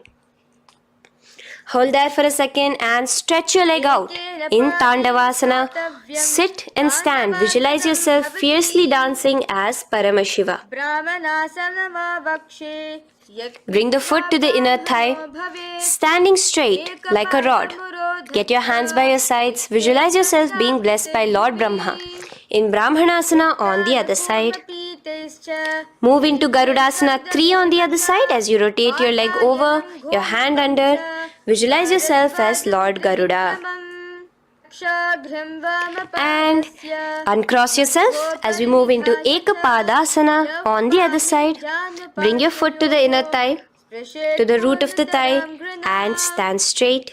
Hold there for a second and stretch your leg out. In Tandavasana, sit and stand. Visualize yourself fiercely dancing as Paramashiva. Bring the foot to the inner thigh, standing straight like a rod. Get your hands by your sides. Visualize yourself being blessed by Lord Brahma. In Brahmanasana on the other side. Move into Garudasana 3 on the other side as you rotate your leg over, your hand under. Visualize yourself as Lord Garuda. And uncross yourself as we move into Eka Padasana on the other side. Bring your foot to the inner thigh, to the root of the thigh, and stand straight.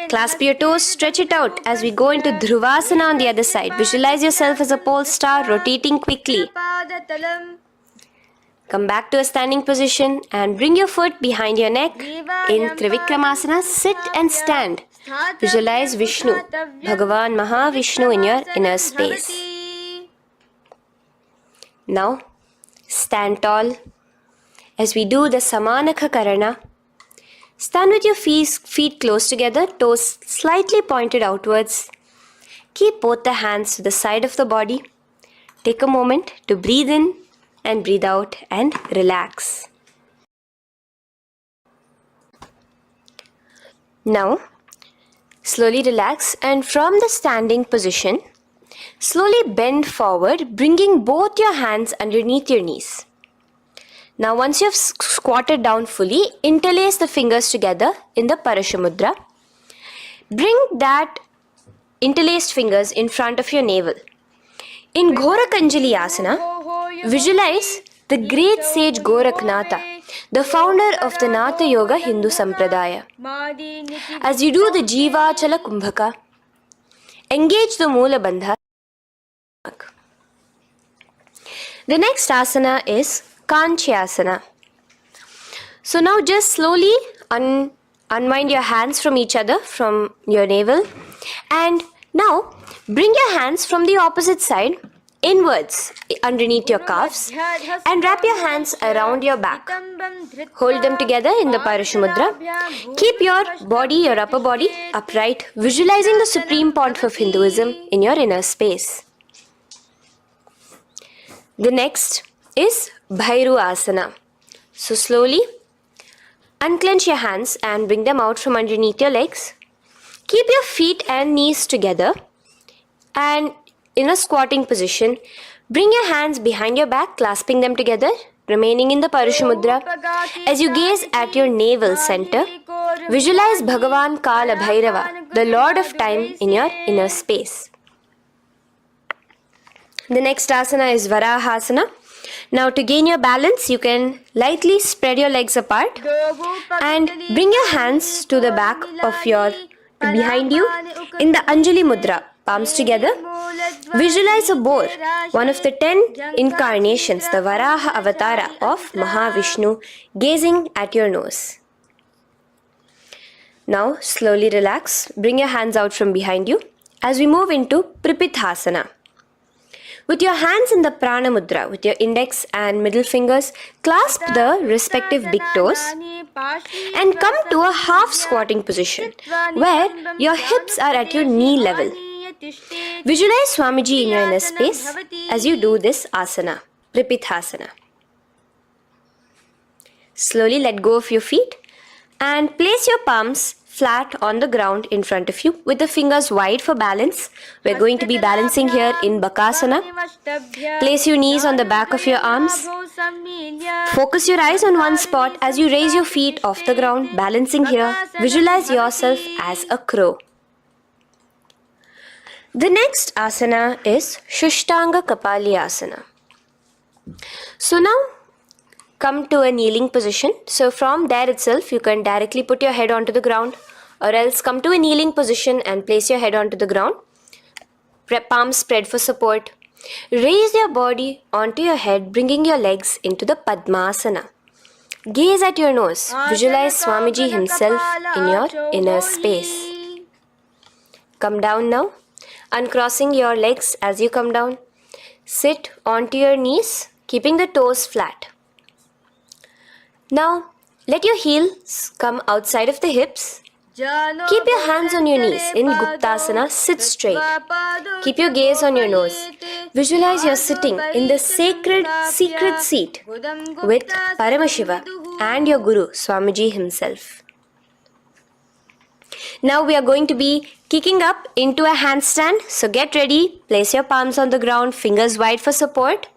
Clasp your toes, stretch it out as we go into Dhruvasana on the other side. Visualize yourself as a pole star rotating quickly. Come back to a standing position and bring your foot behind your neck. In Trivikramasana, sit and stand. Visualize Vishnu, Bhagavan Mahavishnu in your inner space. Now, stand tall as we do the Samanakha Karana. Stand with your feet close together, toes slightly pointed outwards. Keep both the hands to the side of the body. Take a moment to breathe in and breathe out and relax. Now, slowly relax and from the standing position, slowly bend forward, bringing both your hands underneath your knees. Now, once you have squatted down fully, interlace the fingers together in the Parashamudra. Bring that interlaced fingers in front of your navel. In Ghorakanjali Asana, visualize the great sage Goraknatha, the founder of the Natha Yoga Hindu Sampradaya. As you do the Jivachala Kumbhaka, engage the Moola Bandha. The next asana is Kanchyasana. So now just slowly unwind your hands from each other, from your navel, and now bring your hands from the opposite side inwards underneath your calves and wrap your hands around your back. Hold them together in the Parashamudra. Keep your body, your upper body, upright, visualizing the Supreme Pontiff of Hinduism in your inner space. The next is Bhairu Asana. So slowly unclench your hands and bring them out from underneath your legs. Keep your feet and knees together and in a squatting position, bring your hands behind your back, clasping them together, remaining in the Parashamudra. As you gaze at your navel center, visualize Bhagavan Kala Bhairava, the Lord of Time, in your inner space. The next asana is Varahasana. Now to gain your balance, you can lightly spread your legs apart and bring your hands to the back of behind you in the Anjali Mudra, palms together. Visualize a boar, one of the 10 incarnations, the Varaha Avatara of Mahavishnu, gazing at your nose. Now slowly relax, bring your hands out from behind you as we move into Pripithasana. With your hands in the Prana Mudra, with your index and middle fingers, clasp the respective big toes and come to a half squatting position where your hips are at your knee level. Visualize Swamiji in your inner space as you do this asana, Pripithasana. Slowly let go of your feet and place your palms flat on the ground in front of you with the fingers wide for balance. We're going to be balancing here in Bakasana. Place your knees on the back of your arms. Focus your eyes on one spot as you raise your feet off the ground, balancing here. Visualize yourself as a crow. The next asana is Shushtanga Kapali Asana. So now come to a kneeling position. So from there itself, you can directly put your head onto the ground, or else come to a kneeling position and place your head onto the ground. Palms spread for support. Raise your body onto your head, bringing your legs into the Padmasana. Gaze at your nose. Visualize Swamiji himself in your inner space. Come down now, uncrossing your legs as you come down. Sit onto your knees, keeping the toes flat. Now, Let your heels come outside of the hips. Keep your hands on your knees. In Guptasana, sit straight. Keep your gaze on your nose. Visualize you're sitting in the sacred secret seat with Paramashiva and your Guru, Swamiji himself. Now we are going to be kicking up into a handstand. So get ready. Place your palms on the ground, fingers wide for support.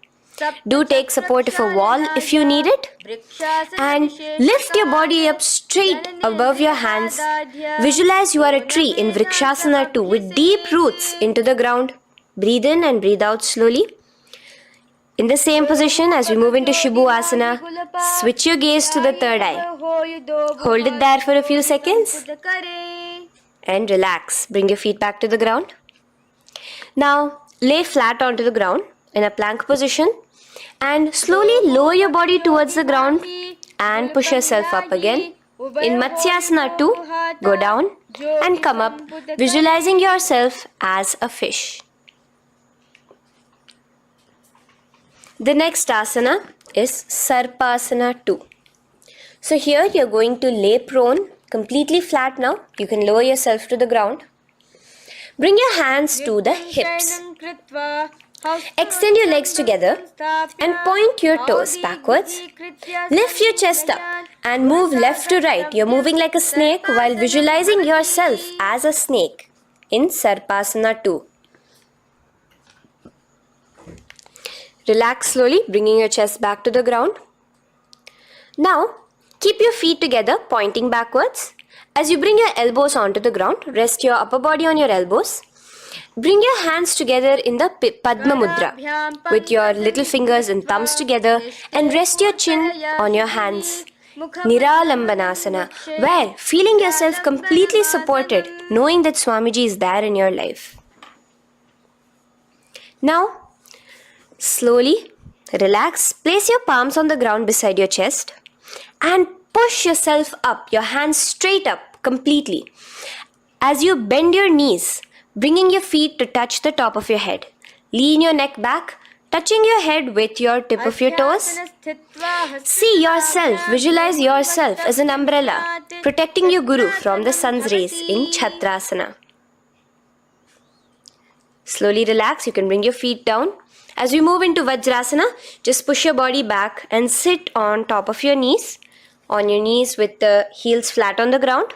Do take support of a wall if you need it. And lift your body up straight above your hands. Visualize you are a tree in Vrikshasana 2 with deep roots into the ground. Breathe in and breathe out slowly. In the same position as we move into Shibhuasana, switch your gaze to the third eye. Hold it there for a few seconds and relax. Bring your feet back to the ground. Now lay flat onto the ground in a plank position and slowly lower your body towards the ground and push yourself up again. In Matsyasana 2, go down and come up, visualizing yourself as a fish. The next asana is Sarpasana 2. So here you're going to lay prone, completely flat now. You can lower yourself to the ground. Bring your hands to the hips. Extend your legs together and point your toes backwards. Lift your chest up and move left to right. You're moving like a snake while visualizing yourself as a snake in Sarpasana 2. Relax slowly, bringing your chest back to the ground. Now, keep your feet together, pointing backwards. As you bring your elbows onto the ground, rest your upper body on your elbows. Bring your hands together in the Padma Mudra with your little fingers and thumbs together and rest your chin on your hands. Niralambanasana, where feeling yourself completely supported, knowing that Swamiji is there in your life. Now, slowly relax, place your palms on the ground beside your chest and push yourself up, your hands straight up completely. As you bend your knees, bringing your feet to touch the top of your head. Lean your neck back, touching your head with your tip of your toes. See yourself, visualize yourself as an umbrella, protecting your Guru from the sun's rays in Chhatrasana. Slowly relax, you can bring your feet down. As we move into Vajrasana, just push your body back and sit on top of your knees, with the heels flat on the ground.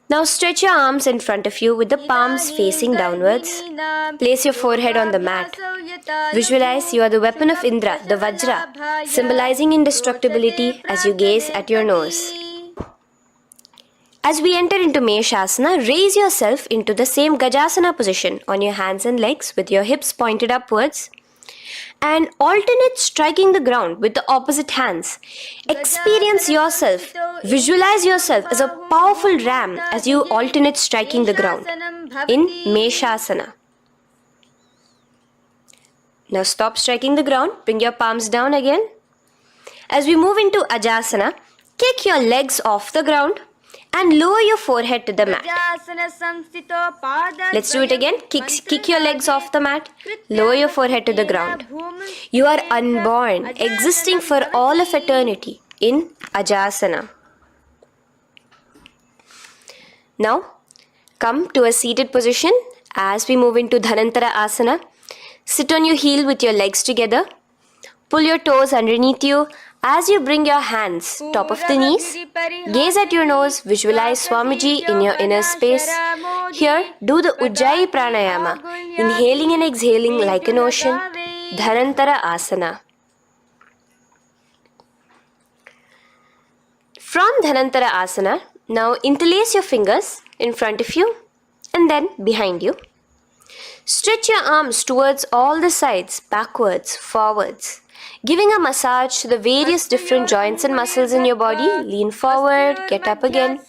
Now stretch your arms in front of you with the palms facing downwards. Place your forehead on the mat. Visualize you are the weapon of Indra, the Vajra, symbolizing indestructibility as you gaze at your nose. As we enter into Meshasana, raise yourself into the same Gajasana position on your hands and legs with your hips pointed upwards. And alternate striking the ground with the opposite hands. Experience yourself, visualize yourself as a powerful ram as you alternate striking the ground in Meshasana. Now stop striking the ground, bring your palms down again. As we move into Ajasana, kick your legs off the ground and lower your forehead to the mat. Let's do it again. Kick your legs off the mat. Lower your forehead to the ground. You are unborn, existing for all of eternity in Ajasana. Now, come to a seated position as we move into Dhanantara Asana. Sit on your heel with your legs together. Pull your toes underneath you. As you bring your hands top of the knees, gaze at your nose, visualize Swamiji in your inner space. Here, do the Ujjayi Pranayama, inhaling and exhaling like an ocean, Dhanantara Asana. From Dhanantara Asana, now interlace your fingers in front of you and then behind you. Stretch your arms towards all the sides, backwards, forwards. Giving a massage to the various different joints and muscles in your body. Lean forward, get up again.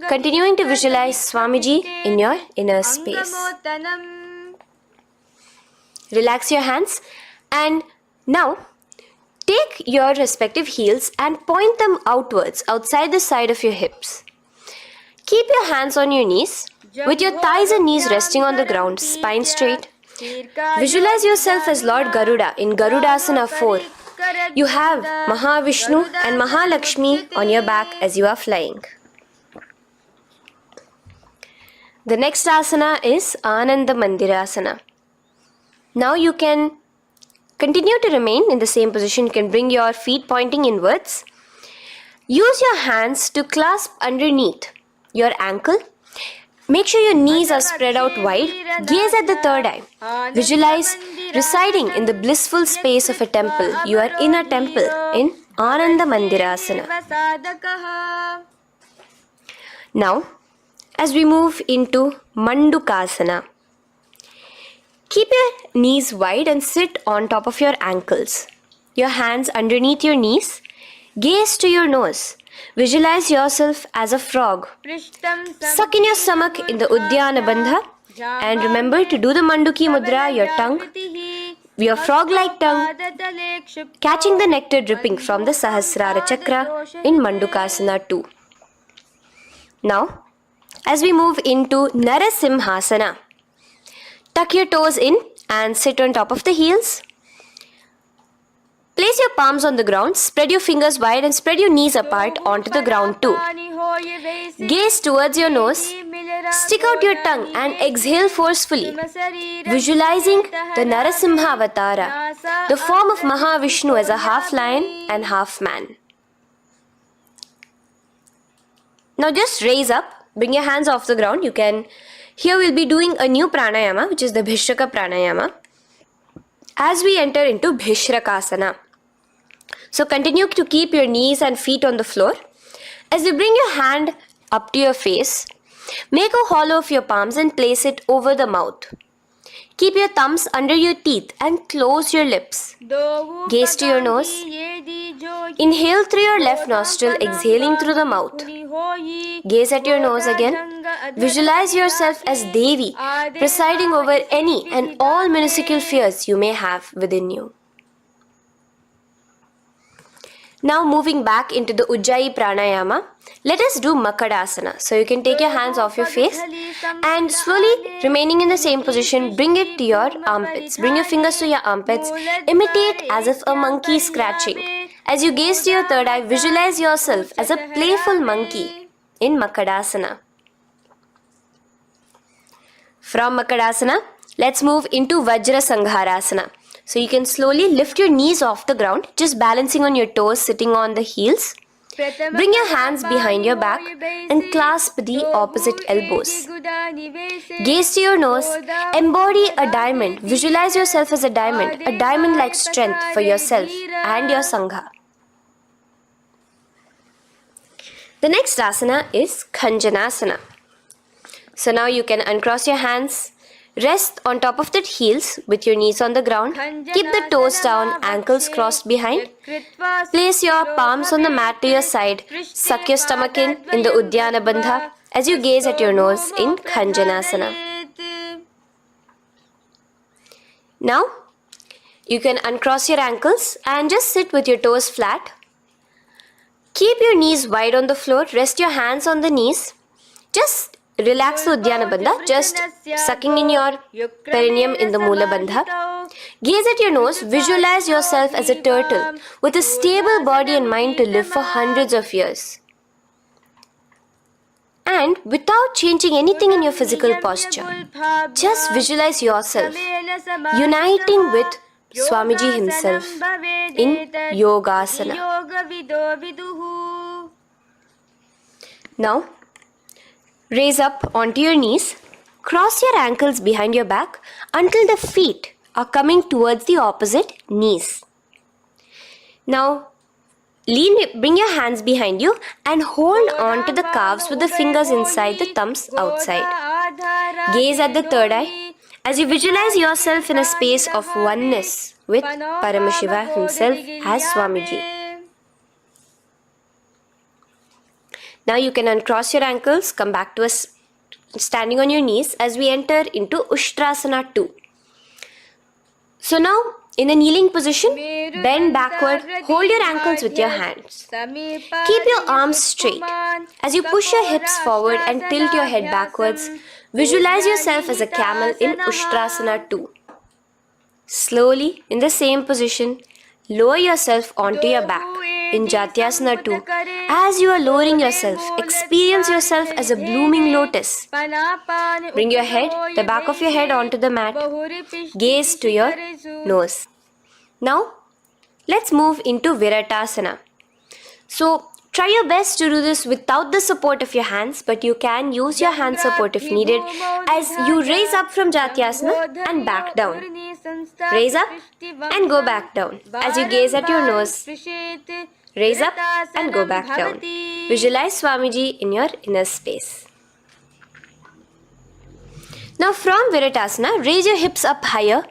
Continuing to visualize Swamiji in your inner space. Relax your hands and now take your respective heels and point them outwards, outside the side of your hips. Keep your hands on your knees with your thighs and knees resting on the ground, spine straight. Visualize yourself as Lord Garuda in Garudasana 4, you have Mahavishnu and Mahalakshmi on your back as you are flying. The next asana is Ananda Mandirasana. Now you can continue to remain in the same position. You can bring your feet pointing inwards. Use your hands to clasp underneath your ankle. Make sure your knees are spread out wide. Gaze at the third eye. Visualize residing in the blissful space of a temple. You are in a temple in Ananda Mandirasana. Now, as we move into Mandukasana, keep your knees wide and sit on top of your ankles. Your hands underneath your knees. Gaze to your nose. Visualize yourself as a frog. Suck in your stomach in the Uddiyana Bandha. And remember to do the Manduki Mudra, your tongue, your frog-like tongue, catching the nectar dripping from the Sahasrara Chakra in Mandukasana 2. Now, as we move into Narasimhasana, tuck your toes in and sit on top of the heels. Place your palms on the ground, spread your fingers wide and spread your knees apart onto the ground too. Gaze towards your nose, stick out your tongue and exhale forcefully, visualizing the Narasimha Avatara, the form of Mahavishnu as a half lion and half man. Now just raise up, bring your hands off the ground. Here we'll be doing a new pranayama, which is the Bhishraka pranayama, as we enter into Bhishrakasana. So continue to keep your knees and feet on the floor. As you bring your hand up to your face, make a hollow of your palms and place it over the mouth. Keep your thumbs under your teeth and close your lips. Gaze to your nose. Inhale through your left nostril, exhaling through the mouth. Gaze at your nose again. Visualize yourself as Devi, presiding over any and all minuscule fears you may have within you. Now moving back into the Ujjayi Pranayama, let us do Makadasana. So you can take your hands off your face and slowly remaining in the same position, bring it to your armpits. Bring your fingers to your armpits. Imitate as if a monkey is scratching. As you gaze to your third eye, visualize yourself as a playful monkey in Makadasana. From Makadasana, let's move into Vajra Sangharasana. So you can slowly lift your knees off the ground, just balancing on your toes, sitting on the heels. Bring your hands behind your back and clasp the opposite elbows. Gaze to your nose, embody a diamond. Visualize yourself as a diamond-like strength for yourself and your Sangha. The next asana is Khanjanasana. So now you can uncross your hands, rest on top of the heels with your knees on the ground. Keep the toes down, ankles crossed behind. Place your palms on the mat to your side. Suck your stomach in the Uddiyana Bandha as you gaze at your nose in Khanjanasana. Now, you can uncross your ankles and just sit with your toes flat. Keep your knees wide on the floor. Rest your hands on the knees. Just relax the Uddiyana Bandha, just sucking in your perineum in the Mula Bandha. Gaze at your nose, visualize yourself as a turtle with a stable body and mind to live for hundreds of years. And without changing anything in your physical posture, just visualize yourself uniting with Swamiji himself in Yogasana. Now, raise up onto your knees, cross your ankles behind your back until the feet are coming towards the opposite knees. Now, bring your hands behind you and hold on to the calves with the fingers inside, the thumbs outside. Gaze at the third eye as you visualize yourself in a space of oneness with Paramashiva himself as Swamiji. Now you can uncross your ankles, come back to standing on your knees as we enter into Ushtrasana 2. So now, in a kneeling position, bend backward, hold your ankles with your hands. Keep your arms straight. As you push your hips forward and tilt your head backwards, visualize yourself as a camel in Ushtrasana 2. Slowly, in the same position, lower yourself onto your back in Jatyasana 2. As you are lowering yourself, experience yourself as a blooming lotus. Bring your head, the back of your head onto the mat. Gaze to your nose. Now, let's move into Viratasana. So, try your best to do this without the support of your hands, but you can use your hand support if needed as you raise up from Jatyasana and back down. Raise up and go back down as you gaze at your nose. Raise up and go back down. Visualize Swamiji in your inner space. Now from Viratasana, raise your hips up higher,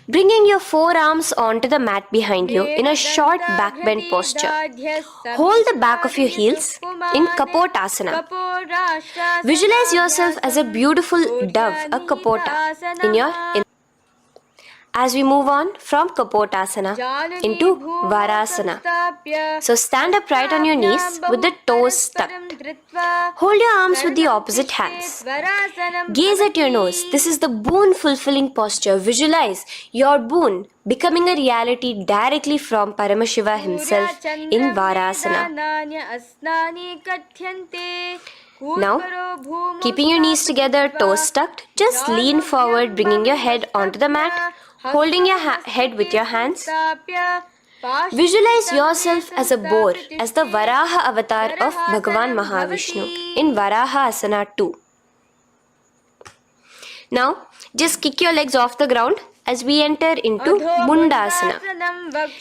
bringing your forearms onto the mat behind you in a short back bend posture. Hold the back of your heels in Kapotasana. Visualize yourself as a beautiful dove, a Kapota, in your as we move on from Kapotasana into Varasana. So stand upright on your knees with the toes tucked. Hold your arms with the opposite hands. Gaze at your nose. This is the boon fulfilling posture. Visualize your boon becoming a reality directly from Paramashiva himself in Varasana. Now, keeping your knees together, toes tucked, just lean forward, bringing your head onto the mat, holding your head with your hands. Visualize yourself as a boar, as the Varaha avatar of Bhagavan Mahavishnu in Varaha Asana 2. Now, just kick your legs off the ground as we enter into Mundasana.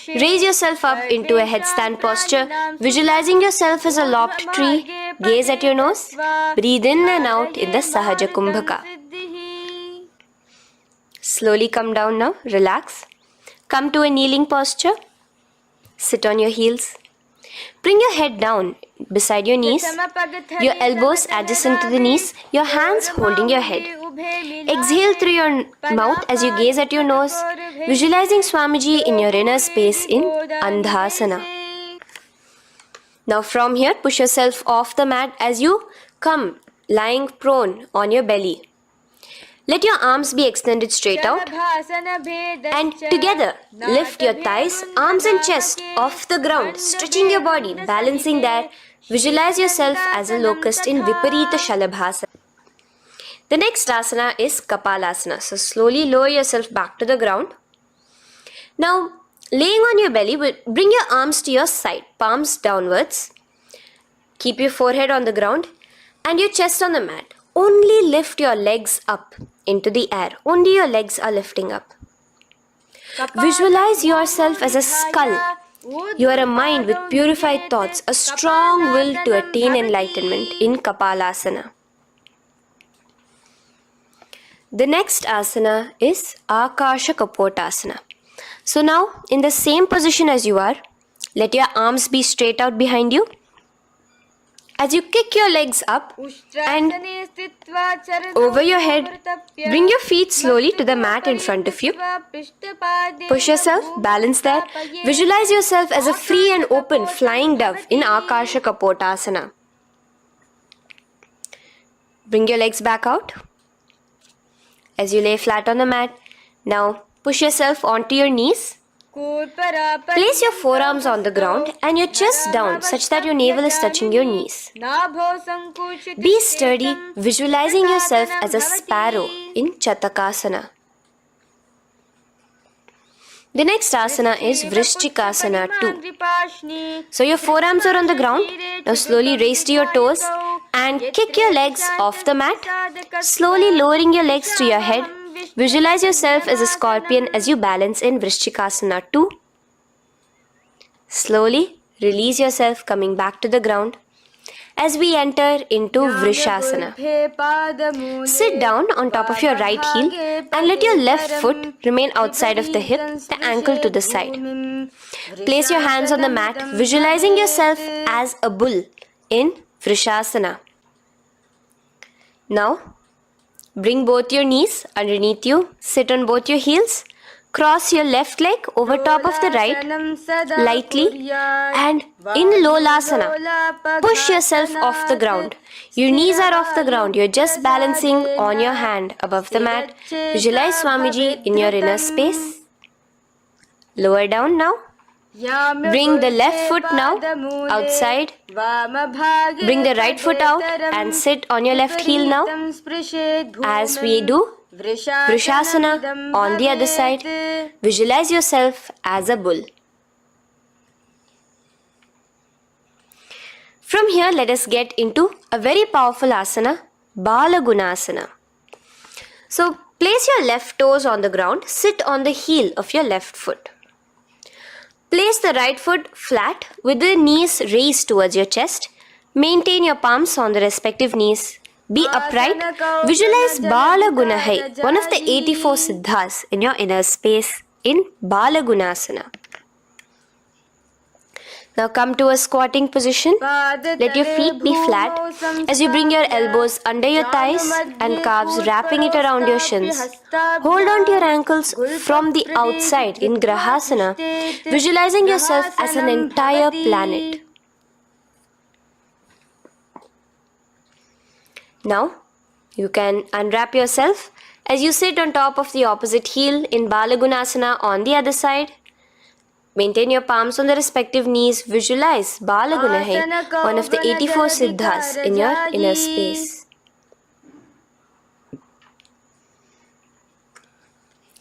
Raise yourself up into a headstand posture, visualizing yourself as a lopped tree. Gaze at your nose. Breathe in and out in the Sahaja Kumbhaka. Slowly come down now. Relax. Come to a kneeling posture. Sit on your heels. Bring your head down beside your knees, your elbows adjacent to the knees, your hands holding your head. Exhale through your mouth as you gaze at your nose, visualizing Swamiji in your inner space in Andhasana. Now from here, push yourself off the mat as you come lying prone on your belly. Let your arms be extended straight out and together lift your thighs, arms and chest off the ground, stretching your body, balancing there. Visualize yourself as a locust in Viparita Shalabhasana. The next asana is Kapalasana. So slowly lower yourself back to the ground. Now laying on your belly, bring your arms to your side, palms downwards. Keep your forehead on the ground and your chest on the mat. Only lift your legs up into the air. Only your legs are lifting up. Visualize yourself as a skull. You are a mind with purified thoughts, a strong will to attain enlightenment in Kapalasana. The next asana is Akasha Kapotasana. So now, in the same position as you are, let your arms be straight out behind you. As you kick your legs up and over your head, bring your feet slowly to the mat in front of you. Push yourself, balance there. Visualize yourself as a free and open flying dove in Akasha Kapotasana. Bring your legs back out as you lay flat on the mat. Now push yourself onto your knees. Place your forearms on the ground and your chest down such that your navel is touching your knees. Be sturdy, visualizing yourself as a sparrow in Chatakasana. The next asana is Vrishchikasana 2. So your forearms are on the ground. Now slowly raise to your toes and kick your legs off the mat. Slowly lowering your legs to your head. Visualize yourself as a scorpion as you balance in Vrishchikasana 2. Slowly release yourself, coming back to the ground as we enter into Vrishasana. Sit down on top of your right heel and let your left foot remain outside of the hip, the ankle to the side. Place your hands on the mat, visualizing yourself as a bull in Vrishasana. Now, bring both your knees underneath you, sit on both your heels, cross your left leg over top of the right lightly and in Lolasana, push yourself off the ground. Your knees are off the ground, you're just balancing on your hand above the mat. Visualize Swamiji in your inner space. Lower down now, Bring the left foot now outside. Bring the right foot out and sit on your left heel now. As we do Vrishasana on the other side, visualize yourself as a bull. From here, let us get into a very powerful asana, Balagunasana. So, place your left toes on the ground, sit on the heel of your left foot. Place the right foot flat with the knees raised towards your chest. Maintain your palms on the respective knees. Be upright. Visualize Balagunahai, one of the 84 siddhas in your inner space in Balagunasana. Now come to a squatting position. Let your feet be flat as you bring your elbows under your thighs and calves, wrapping it around your shins. Hold on to your ankles from the outside in Grahasana, visualizing yourself as an entire planet. Now you can unwrap yourself as you sit on top of the opposite heel in Balagunasana on the other side. Maintain your palms on the respective knees. Visualize Balagunahai, one of the 84 siddhas in your inner space.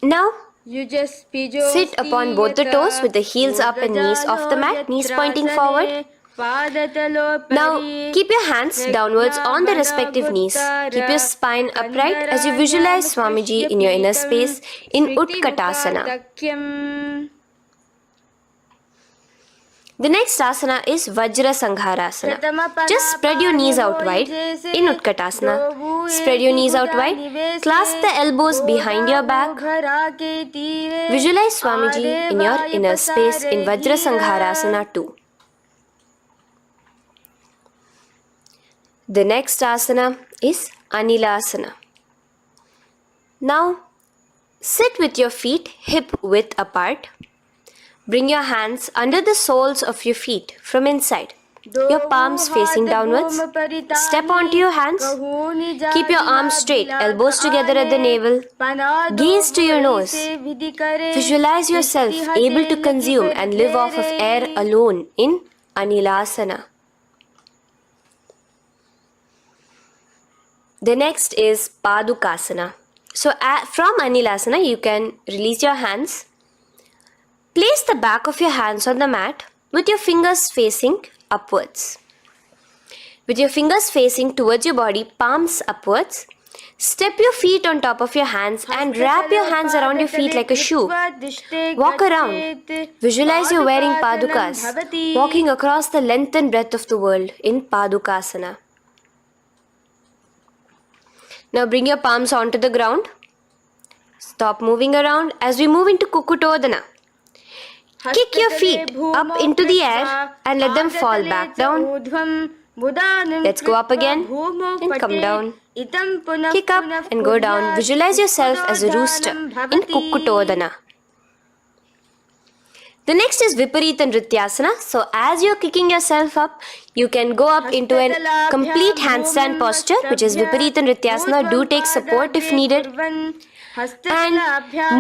Now, sit upon both the toes with the heels up and knees off the mat, knees pointing forward. Now, keep your hands downwards on the respective knees. Keep your spine upright as you visualize Swamiji in your inner space in Utkatasana. The next asana is Vajra Sangharasana. Just spread your knees out wide in Utkatasana. Spread your knees out wide. Clasp the elbows behind your back. Visualize Swamiji in your inner space in Vajra Sangharasana too. The next asana is Anilasana. Now, sit with your feet hip width apart. Bring your hands under the soles of your feet from inside. Your palms facing downwards. Step onto your hands. Keep your arms straight, elbows together at the navel. Gaze to your nose. Visualize yourself able to consume and live off of air alone in Anilasana. The next is Padukasana. So from Anilasana, you can release your hands. Place the back of your hands on the mat with your fingers facing upwards. With your fingers facing towards your body, palms upwards. Step your feet on top of your hands and wrap your hands around your feet like a shoe. Walk around. Visualize you're wearing padukas, walking across the length and breadth of the world in Padukasana. Now bring your palms onto the ground. Stop moving around as we move into Kukutodana. Kick your feet up into the air and let them fall back down. Let's go up again and come down. Kick up and go down. Visualize yourself as a rooster in Kukutodana. The next is Viparita Nrityasana. So as you're kicking yourself up, you can go up into a complete handstand posture, which is Viparita Nrityasana. Do take support if needed. And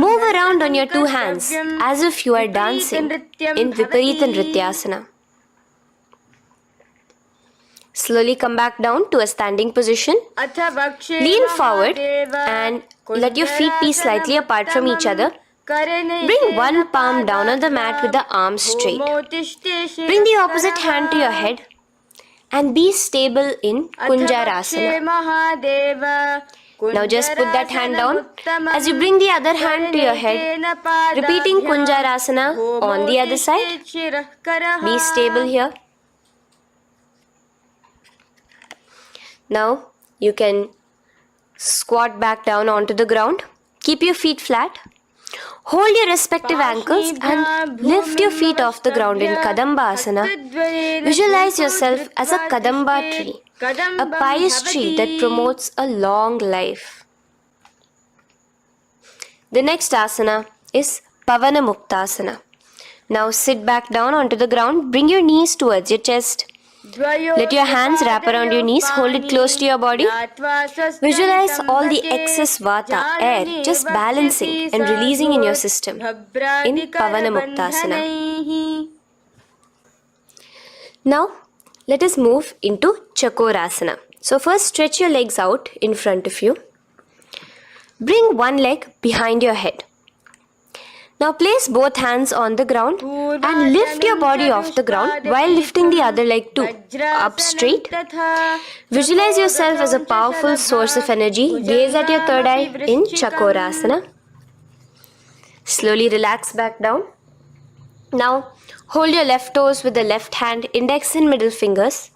move around on your two hands as if you are dancing in Viparita Nrityasana. Slowly come back down to a standing position. Lean forward and let your feet be slightly apart from each other. Bring one palm down on the mat with the arms straight. Bring the opposite hand to your head and be stable in Kunjarasana. Now just put that hand down as you bring the other hand to your head, repeating Kunjarasana on the other side. Be stable here. Now you can squat back down onto the ground. Keep your feet flat. Hold your respective ankles and lift your feet off the ground in Kadamba Asana. Visualize yourself as a Kadamba tree, a pious tree that promotes a long life. The next asana is Pavana Muktasana. Now sit back down onto the ground, bring your knees towards your chest. Let your hands wrap around your knees, hold it close to your body. Visualize all the excess vata, air, just balancing and releasing in your system in Pavana Muktasana. Now, let us move into Chakorasana. So first stretch your legs out in front of you. Bring one leg behind your head. Now place both hands on the ground and lift your body off the ground while lifting the other leg too, up straight. Visualize yourself as a powerful source of energy. Gaze at your third eye in Chakorasana. Slowly relax back down. Now hold your left toes with the left hand, index and middle fingers.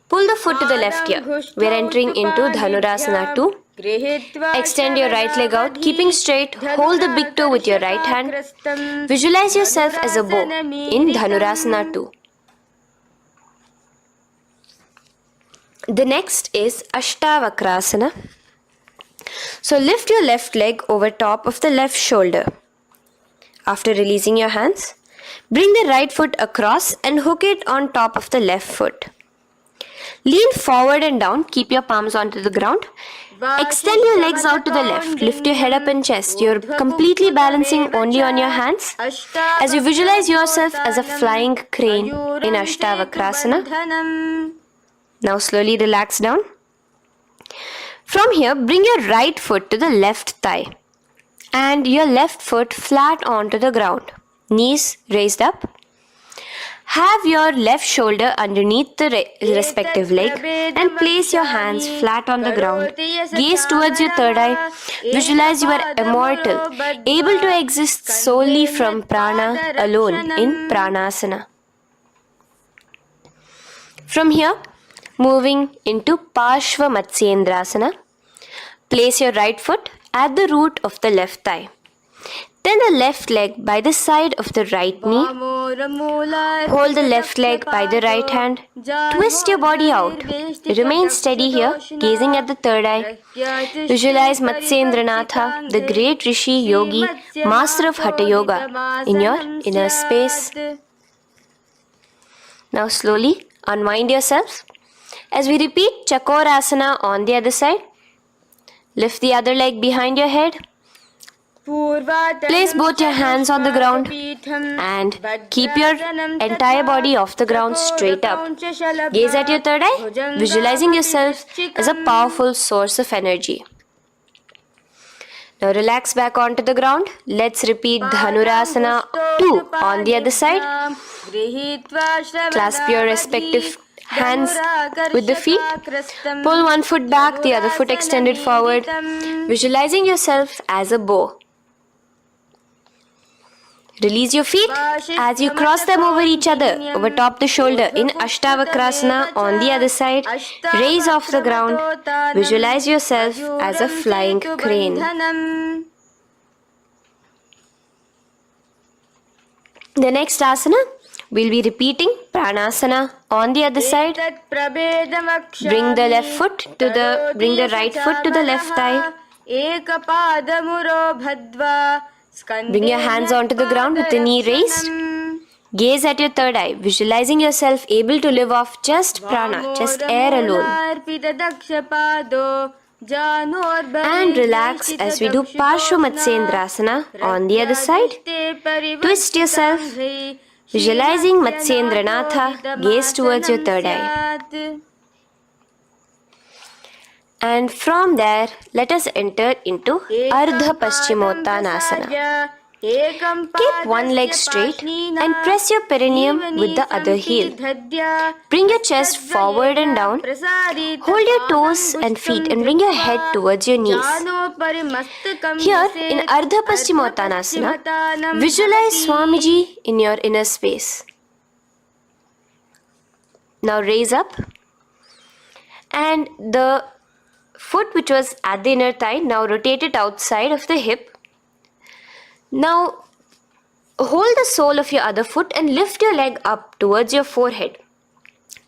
Pull the foot to the left ear. We are entering into Dhanurasana 2. Extend your right leg out, keeping straight. Hold the big toe with your right hand. Visualize yourself as a bow in Dhanurasana 2. The next is Ashtavakrasana. So lift your left leg over top of the left shoulder. After releasing your hands, bring the right foot across and hook it on top of the left foot. Lean forward and down, keep your palms onto the ground. Extend your legs out to the left, lift your head up and chest. You're completely balancing only on your hands as you visualize yourself as a flying crane in Ashtavakrasana. Now slowly relax down. From here, bring your right foot to the left thigh and your left foot flat onto the ground. Knees raised up. Have your left shoulder underneath the respective leg and place your hands flat on the ground. Gaze towards your third eye. Visualize you are immortal, able to exist solely from prana alone in Pranasana. From here, moving into Parshva Matsyendrasana. Place your right foot at the root of the left thigh. Then the left leg by the side of the right knee. Hold the left leg by the right hand. Twist your body out. Remain steady here, gazing at the third eye. Visualize Matsyendranatha, the great Rishi, Yogi, master of Hatha Yoga, in your inner space. Now slowly unwind yourself. As we repeat Chakorasana on the other side, lift the other leg behind your head. Place both your hands on the ground and keep your entire body off the ground straight up. Gaze at your third eye, visualizing yourself as a powerful source of energy. Now relax back onto the ground. Let's repeat Dhanurasana 2 on the other side. Clasp your respective hands with the feet. Pull one foot back, the other foot extended forward. Visualizing yourself as a bow. Release your feet as you cross them over each other, over top the shoulder in Ashtavakrasana on the other side. Raise off the ground. Visualize yourself as a flying crane. The next asana, we'll be repeating Pranasana on the other side. Bring the right foot to the left thigh. Bring your hands onto the ground with the knee raised. Gaze at your third eye, visualizing yourself able to live off just prana, just air alone. And relax as we do Parshva Matsyendrasana on the other side. Twist yourself, visualizing Matsyendranatha, gaze towards your third eye. And from there, let us enter into Ardha Paschimottanasana. Keep one leg straight and press your perineum with the other heel. Bring your chest forward and down. Hold your toes and feet and bring your head towards your knees. Here in Ardha Paschimottanasana, visualize Swamiji in your inner space. Now raise up, and the foot which was at the inner thigh, now rotate it outside of the hip. Now hold the sole of your other foot and lift your leg up towards your forehead.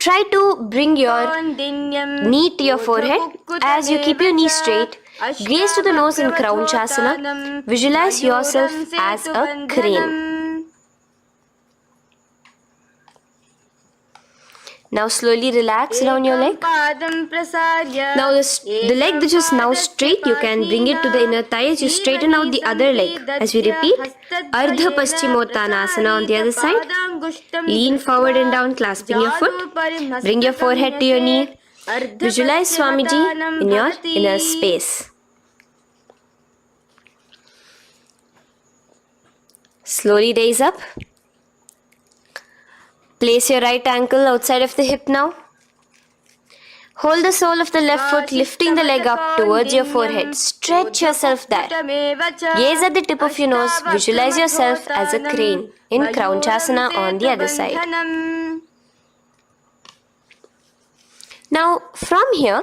Try to bring your knee to your forehead as you keep your knee straight. Gaze to the nose in Kraunchasana. Visualize yourself as a crane. Now slowly relax down your leg. Now the leg that is now straight, you can bring it to the inner thigh as you straighten out the other leg. As we repeat, Ardha Paschimottanasana on the other side. Lean forward and down, clasping your foot. Bring your forehead to your knee. Visualize Swamiji in your inner space. Slowly raise up. Place your right ankle outside of the hip now. Hold the sole of the left foot, lifting the leg up towards your forehead. Stretch yourself there. Gaze at the tip of your nose. Visualize yourself as a crane in Kraunchasana on the other side. Now, from here,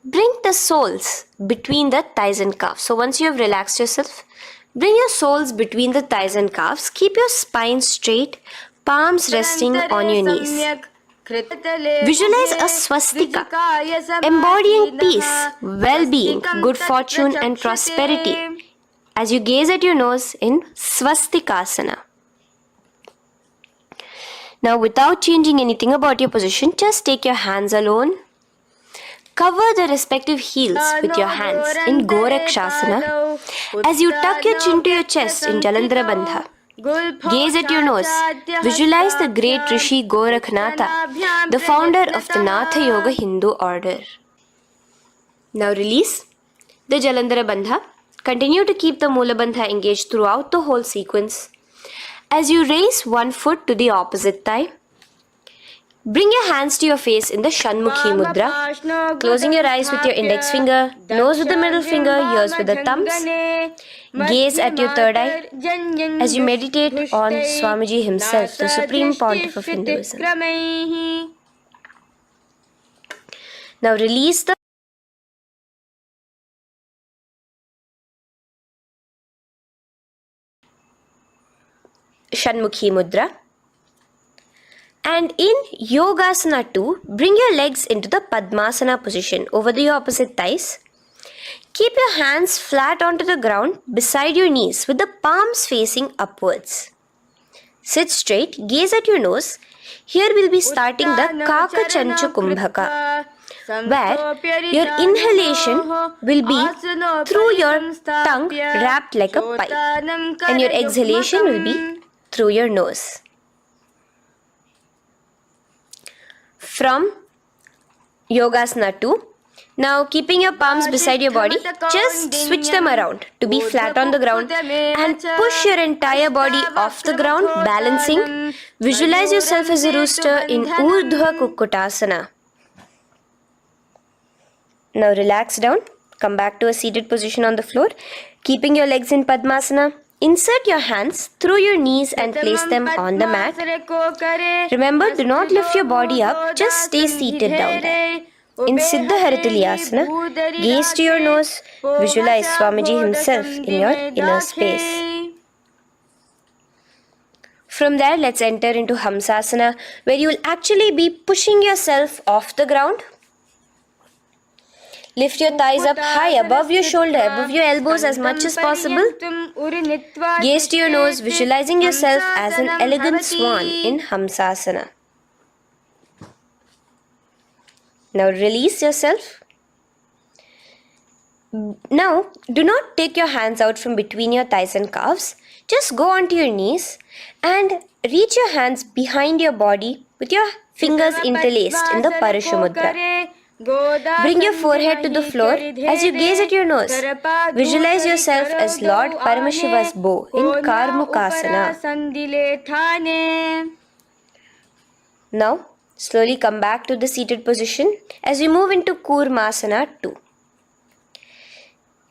bring the soles between the thighs and calves. So once you have relaxed yourself, bring your soles between the thighs and calves. Keep your spine straight, palms resting on your knees. Visualize a swastika, embodying peace, well-being, good fortune and prosperity as you gaze at your nose in swastikasana. Now without changing anything about your position, just take your hands alone. Cover the respective heels with your hands in Gorakshasana as you tuck your chin to your chest in Jalandhara Bandha. Gaze at your nose. Visualize the great Rishi Gorakhnatha, the founder of the Natha Yoga Hindu order. Now release the Jalandhara Bandha. Continue to keep the Mula Bandha engaged throughout the whole sequence. As you raise one foot to the opposite thigh, bring your hands to your face in the Shanmukhi Mudra, closing your eyes with your index finger, nose with the middle finger, ears with the thumbs. Gaze at your third eye as you meditate on Swamiji himself, the Supreme Pontiff of Hinduism. Now release the Shanmukhi Mudra. And in Yogasana 2, bring your legs into the Padmasana position over the opposite thighs. Keep your hands flat onto the ground beside your knees with the palms facing upwards. Sit straight, gaze at your nose. Here we'll be starting the Kaka Chanchu Kumbhaka, where your inhalation will be through your tongue wrapped like a pipe, and your exhalation will be through your nose. From Yogasana 2, now keeping your palms beside your body, just switch them around to be flat on the ground and push your entire body off the ground, balancing. Visualize yourself as a rooster in Urdhva Kukkutasana. Now relax down, come back to a seated position on the floor, keeping your legs in Padmasana. Insert your hands through your knees and place them on the mat. Remember, do not lift your body up, just stay seated down there. In Siddha Harituliyasana, gaze to your nose, visualize Swamiji himself in your inner space. From there, let's enter into Hamsasana, where you will actually be pushing yourself off the ground. Lift your thighs up high above your shoulder, above your elbows as much as possible. Gaze to your nose, visualizing yourself as an elegant swan in Hamsasana. Now release yourself. Now, do not take your hands out from between your thighs and calves. Just go onto your knees and reach your hands behind your body with your fingers interlaced in the Parashu Mudra. Bring your forehead to the floor as you gaze at your nose. Visualize yourself as Lord Paramashiva's bow in Karmukasana. Now, slowly come back to the seated position as we move into Kurmasana 2.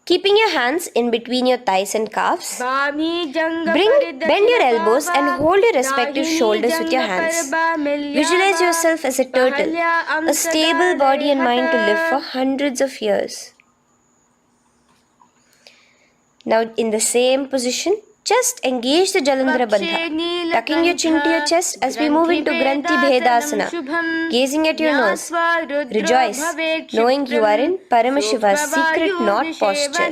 Keeping your hands in between your thighs and calves, bend your elbows and hold your respective shoulders with your hands. Visualize yourself as a turtle, a stable body and mind to live for hundreds of years. Now in the same position, just engage the Jalandhara Bandha, tucking your chin to your chest as we move into Granthi Bhedasana, gazing at your nose. Rejoice, knowing you are in Paramashiva's secret knot posture.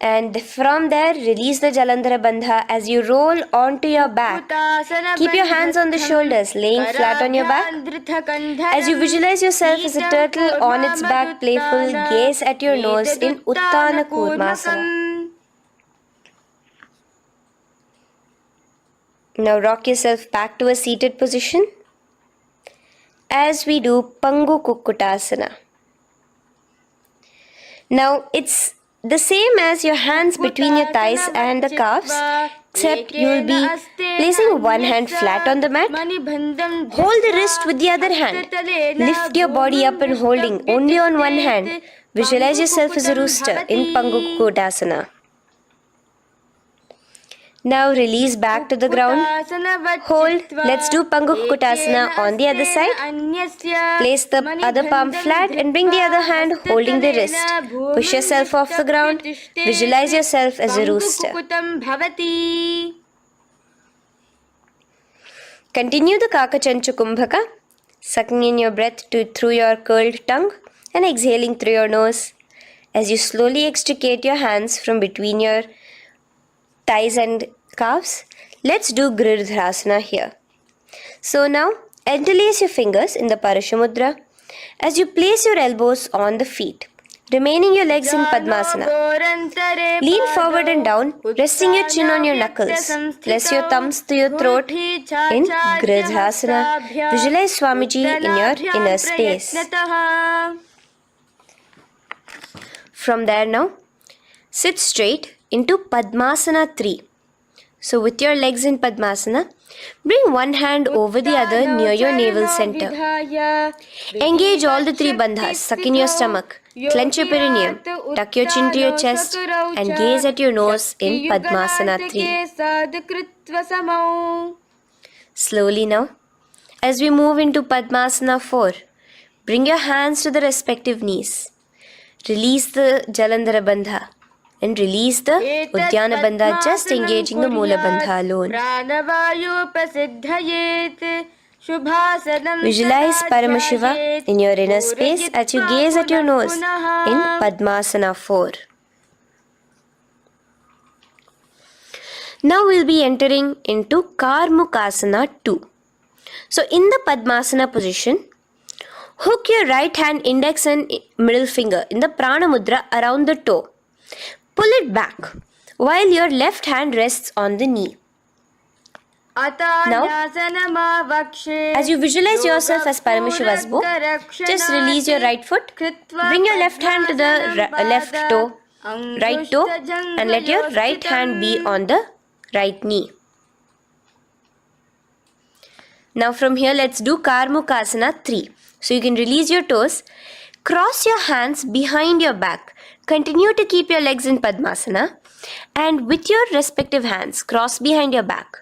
And from there, release the Jalandhara Bandha as you roll onto your back. Keep your hands on the shoulders, laying flat on your back. As you visualize yourself as a turtle on its back, playful, gaze at your nose in Uttana Kurmasana. Now rock yourself back to a seated position as we do Pangu Kukkutasana. Now it's the same as your hands between your thighs and the calves, except you will be placing one hand flat on the mat. Hold the wrist with the other hand. Lift your body up and holding only on one hand. Visualize yourself as a rooster in Pangu Kukkutasana. Now release back to the ground. Hold. Let's do Pangu Kukkutasana on the other side. Place the other palm flat and bring the other hand holding the wrist. Push yourself off the ground. Visualize yourself as a rooster. Continue the Kakachanchu Kumbhaka, sucking in your breath through your curled tongue and exhaling through your nose. As you slowly extricate your hands from between your thighs and calves, let's do Girdharasana here. So now, interlace your fingers in the Parashamudra as you place your elbows on the feet, remaining your legs in Padmasana. Lean forward and down, resting your chin on your knuckles. Place your thumbs to your throat in Girdharasana. Visualize Swamiji in your inner space. From there now, sit straight into Padmasana 3. So with your legs in Padmasana, bring one hand over the other near your navel center. Engage all the three bandhas, suck in your stomach, clench your perineum, tuck your chin to your chest and gaze at your nose in Padmasana 3. Slowly now, as we move into Padmasana 4, bring your hands to the respective knees. Release the Jalandhara Bandha and release the Uddiyana Bandha, just engaging the Moola Bandha alone. Visualize Paramashiva in your inner space as you gaze at your nose in Padmasana 4. Now we'll be entering into Karmukasana 2. So in the Padmasana position, hook your right hand index and middle finger in the Prana Mudra around the toe. Pull it back while your left hand rests on the knee. Now, as you visualize yourself as Paramashiva's bow, just release your right foot, bring your left hand to the left toe, right toe, and let your right hand be on the right knee. Now from here, let's do Karmukasana 3. So you can release your toes, cross your hands behind your back, continue to keep your legs in Padmasana, and with your respective hands, cross behind your back.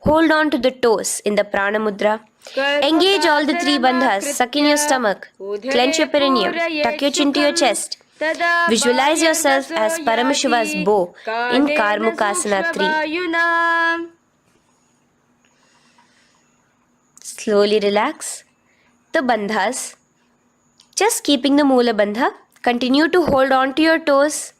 Hold on to the toes in the Prana Mudra. Engage all the three bandhas, suck in your stomach, clench your perineum, tuck your chin to your chest. Visualize yourself as Paramashiva's bow in Karmukasana 3. Slowly relax the bandhas, just keeping the Moola Bandha. Continue to hold on to your toes.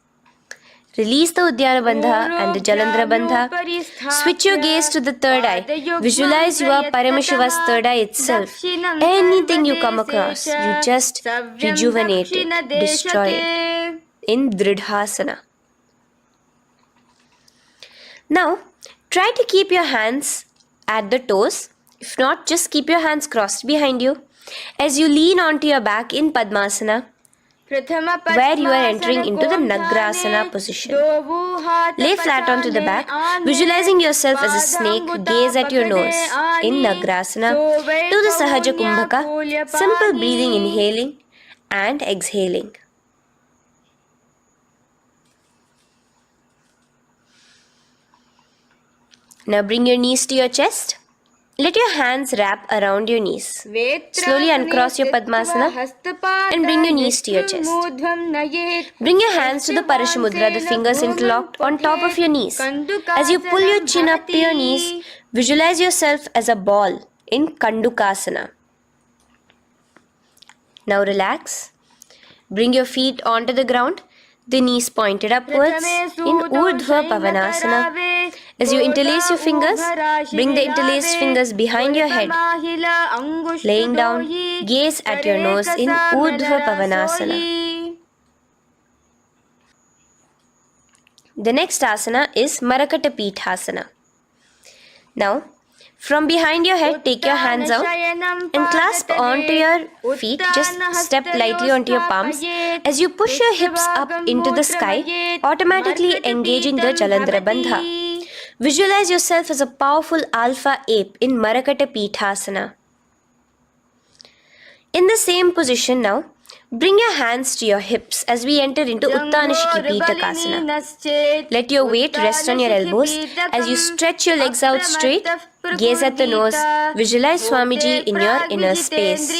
Release the Uddiyana Bandha and the Jalandhara Bandha. Switch your gaze to the third eye. Visualize you are Paramashiva's third eye itself. Anything you come across, you just rejuvenate it, destroy it in Dridhasana. Now, try to keep your hands at the toes. If not, just keep your hands crossed behind you as you lean onto your back in Padmasana, where you are entering into the Nagrasana position. Lay flat onto the back, visualizing yourself as a snake, gaze at your nose. In Nagrasana, do the Sahaja Kumbhaka, simple breathing, inhaling and exhaling. Now bring your knees to your chest. Let your hands wrap around your knees. Slowly uncross your Padmasana and bring your knees to your chest. Bring your hands to the Parashamudra, the fingers interlocked on top of your knees. As you pull your chin up to your knees, visualize yourself as a ball in Kandukasana. Now relax. Bring your feet onto the ground. the knees pointed upwards in Urdhva Pavanasana. As you interlace your fingers, bring the interlaced fingers behind your head. Laying down, gaze at your nose in Urdhva Pavanasana. The next asana is Marakata Pithasana. Now, from behind your head, take your hands out and clasp onto your feet. Just step lightly onto your palms. As you push your hips up into the sky, automatically engaging the Jalandhara Bandha. Visualize yourself as a powerful alpha ape in Marakata Pithasana. In the same position now, bring your hands to your hips as we enter into Uttanashiki Pitakasana. Let your weight rest on your elbows as you stretch your legs out straight. Gaze at the nose. Visualize Swamiji in your inner space.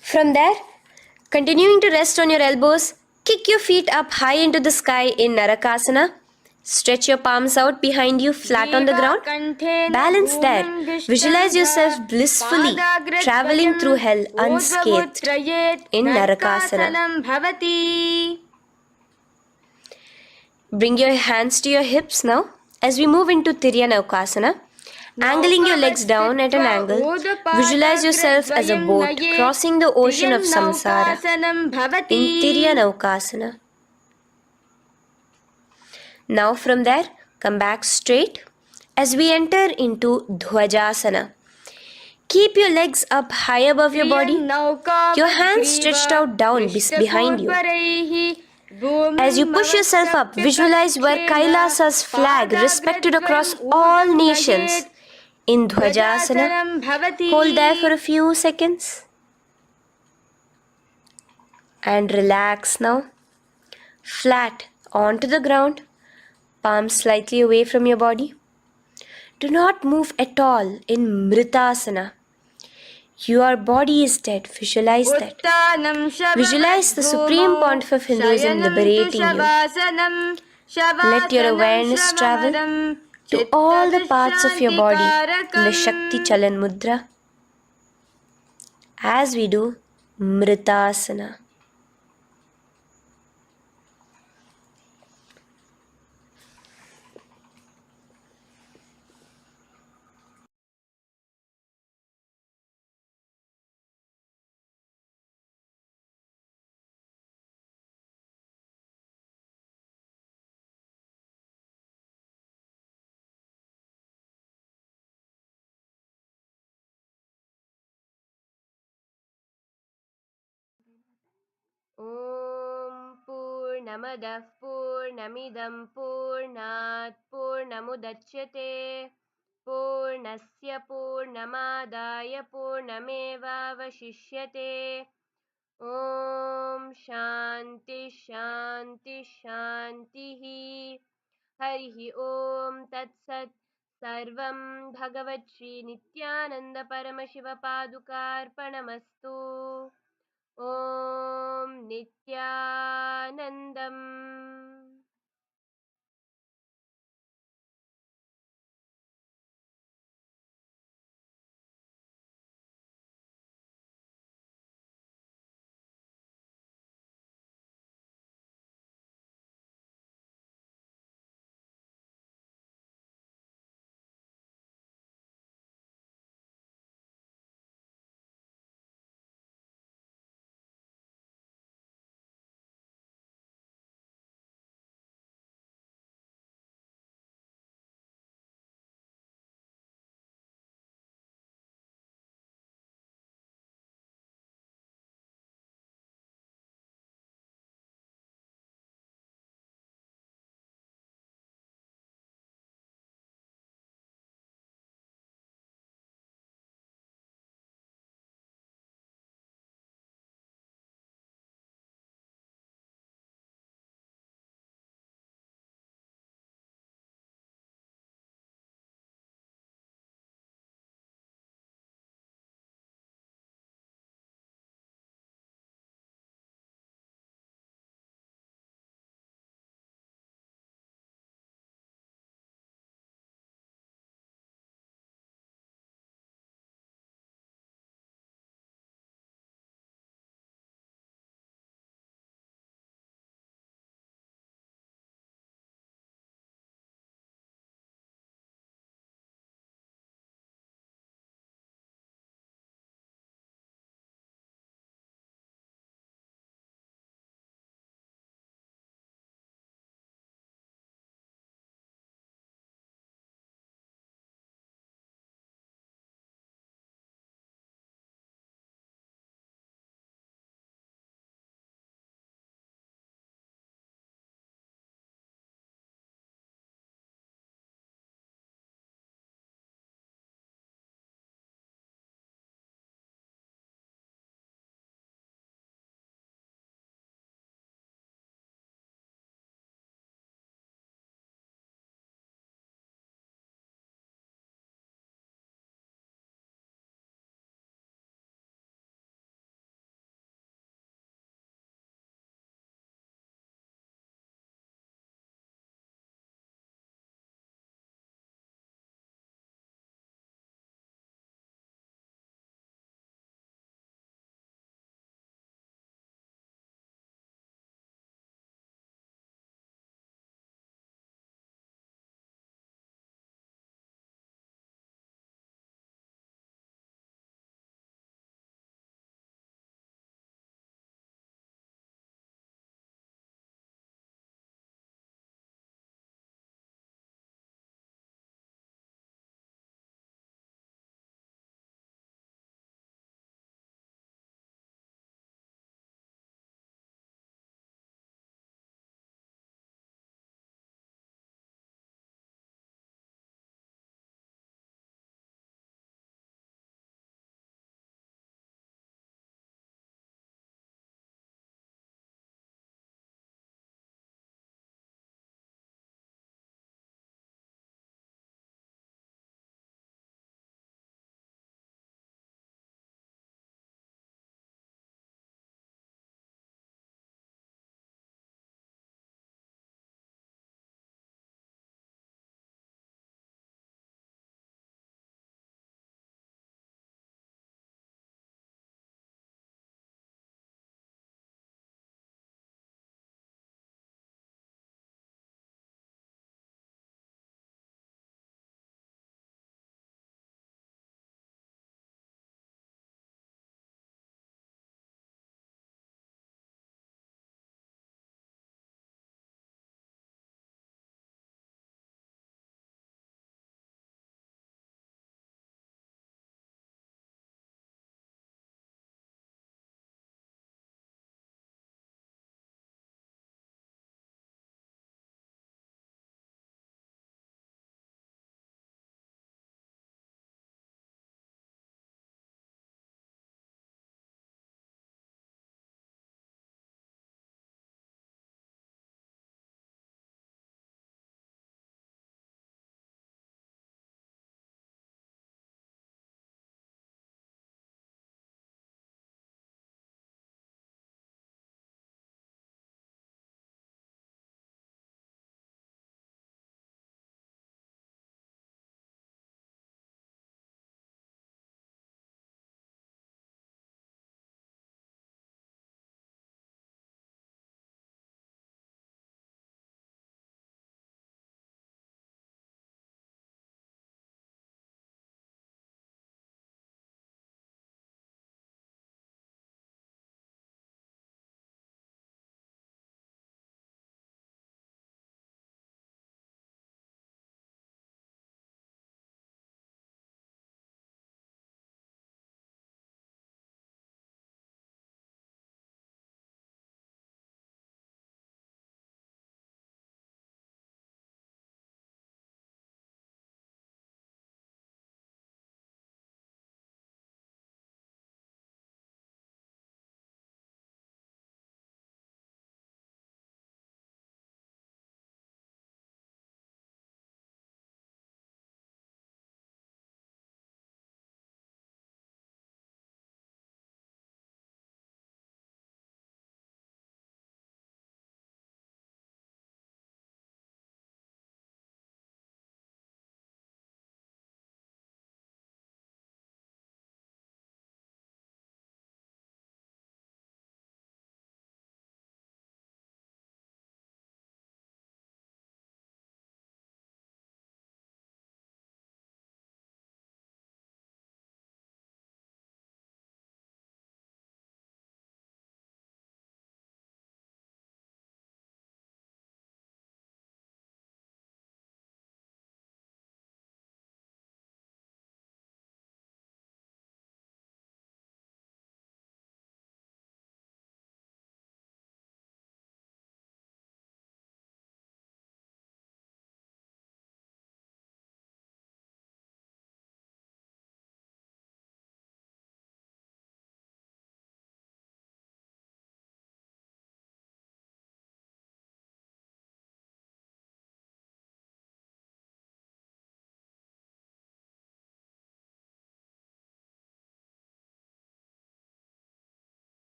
From there, continuing to rest on your elbows, kick your feet up high into the sky in Narakasana. Stretch your palms out behind you, flat on the ground. Balance there. Visualize yourself blissfully traveling through hell unscathed in Narakasana. Bring your hands to your hips now as we move into Tiryanaukasana. Angling your legs down at an angle, visualize yourself as a boat crossing the ocean of samsara in Tiryanaukasana. Now from there, come back straight as we enter into Dhwajasana. Keep your legs up high above your body, your hands stretched out down behind you. As you push yourself up, visualize where Kailasa's flag respected across all nations in Dhwajasana. Hold there for a few seconds and relax now. Flat onto the ground, palms slightly away from your body. Do not move at all in Mritasana. Your body is dead. Visualize that. Visualize the Supreme Pontiff of Hinduism liberating you. Let your awareness travel to all the parts of your body in the Shakti Chalan Mudra as we do Mritasana. Om Purnamadah Purnamidam Purnat Purnamudachyate Purnasya Purnamadaya Purnamevavashishyate Om Shanti Shanti Shantihi Harihi Om Tat Sat Sarvam Bhagavat Shri Nityananda Paramashiva Padukarpanamastu Om Nityanandam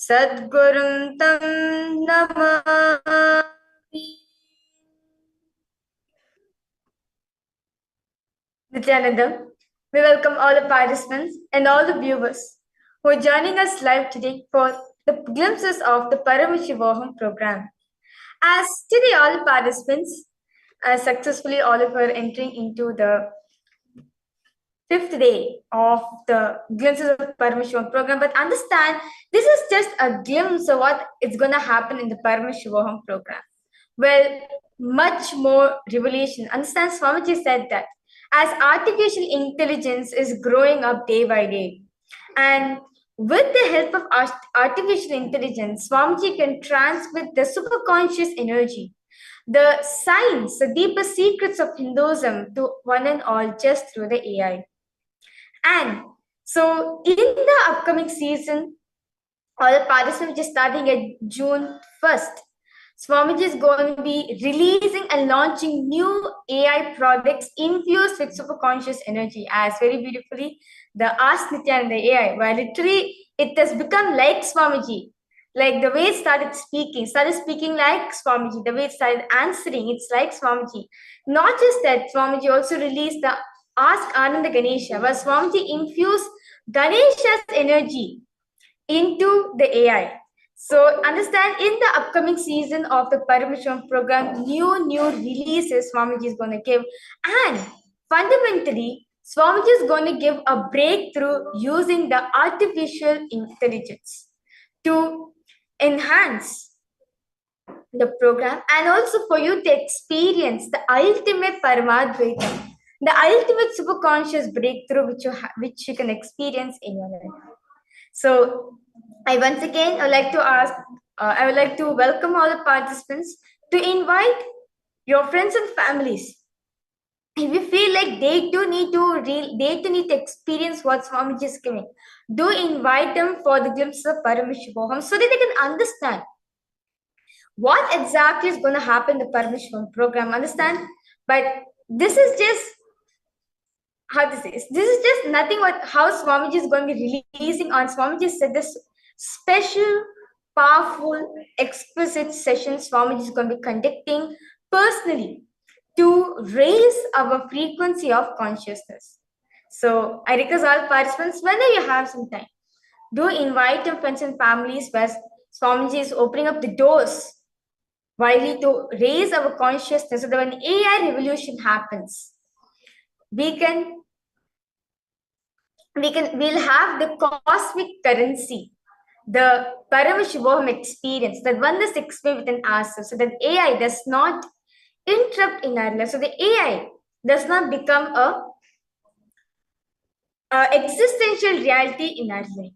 Sadgurum Tam Namami. Nityanandam, we welcome all the participants and all the viewers who are joining us live today for the Glimpses of the Paramashivoham program. As today all the participants successfully all of are entering into the 5th day of the Glimpses of Paramashivoham program, but understand this is just a glimpse of what is going to happen in the Paramashivoham program. Well, much more revelation. Understand, Swamiji said that as artificial intelligence is growing up day by day, and with the help of artificial intelligence, Swamiji can transmit the superconscious energy, the science, the deeper secrets of Hinduism to one and all just through the AI. And so in the upcoming season, all the participants just starting at June 1st, Swamiji is going to be releasing and launching new AI products infused with superconscious energy, as very beautifully the Ask Nityananda AI, where literally it has become like Swamiji. Like the way it started speaking like Swamiji. The way it started answering, it's like Swamiji. Not just that, Swamiji also released the Ask Ananda Ganesha, where Swamiji infused Ganesha's energy into the AI. So understand, in the upcoming season of the Paramashivoham program, new releases Swamiji is going to give. And fundamentally, Swamiji is going to give a breakthrough using the artificial intelligence to enhance the program and also for you to experience the ultimate Paramadvaita, the ultimate superconscious breakthrough which you can experience in your life. So I once again I would like to welcome all the participants to invite your friends and families. If you feel like they too need to experience what Swamiji is giving, do invite them for the Glimpses of Paramashivoham so that they can understand what exactly is going to happen in the Paramashivoham program. Understand? But this is just this is just nothing what how Swamiji is going to be releasing on. Swamiji said this special, powerful, exquisite session Swamiji is going to be conducting personally to raise our frequency of consciousness. So I request all participants, whenever you have some time, do invite your friends and families where Swamiji is opening up the doors widely to raise our consciousness so that when AI revolution happens, we'll have the cosmic currency, the Paramashivoham experience, that oneness experience within ourselves, so that AI does not interrupt in our life. So the AI does not become a existential reality in our life.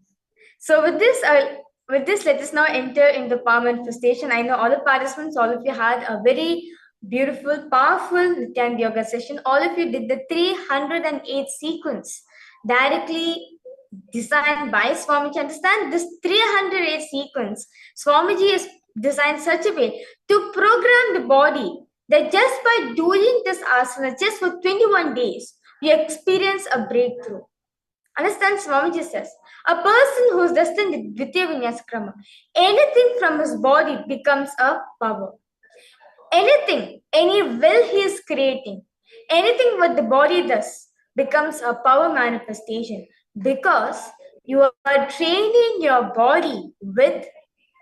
So with this, let us now enter into power manifestation. I know all the participants, all of you had a very beautiful, powerful Nityananda Yoga session. All of you did the 308 sequence directly designed by Swamiji. Understand this 308 sequence, Swamiji is designed such a way to program the body that just by doing this asana just for 21 days, you experience a breakthrough. Understand, Swamiji says, a person who is destined with Dvitiya Vinyasa Krama, anything from his body becomes a power. Anything, any will he is creating, anything what the body does becomes a power manifestation, because you are training your body with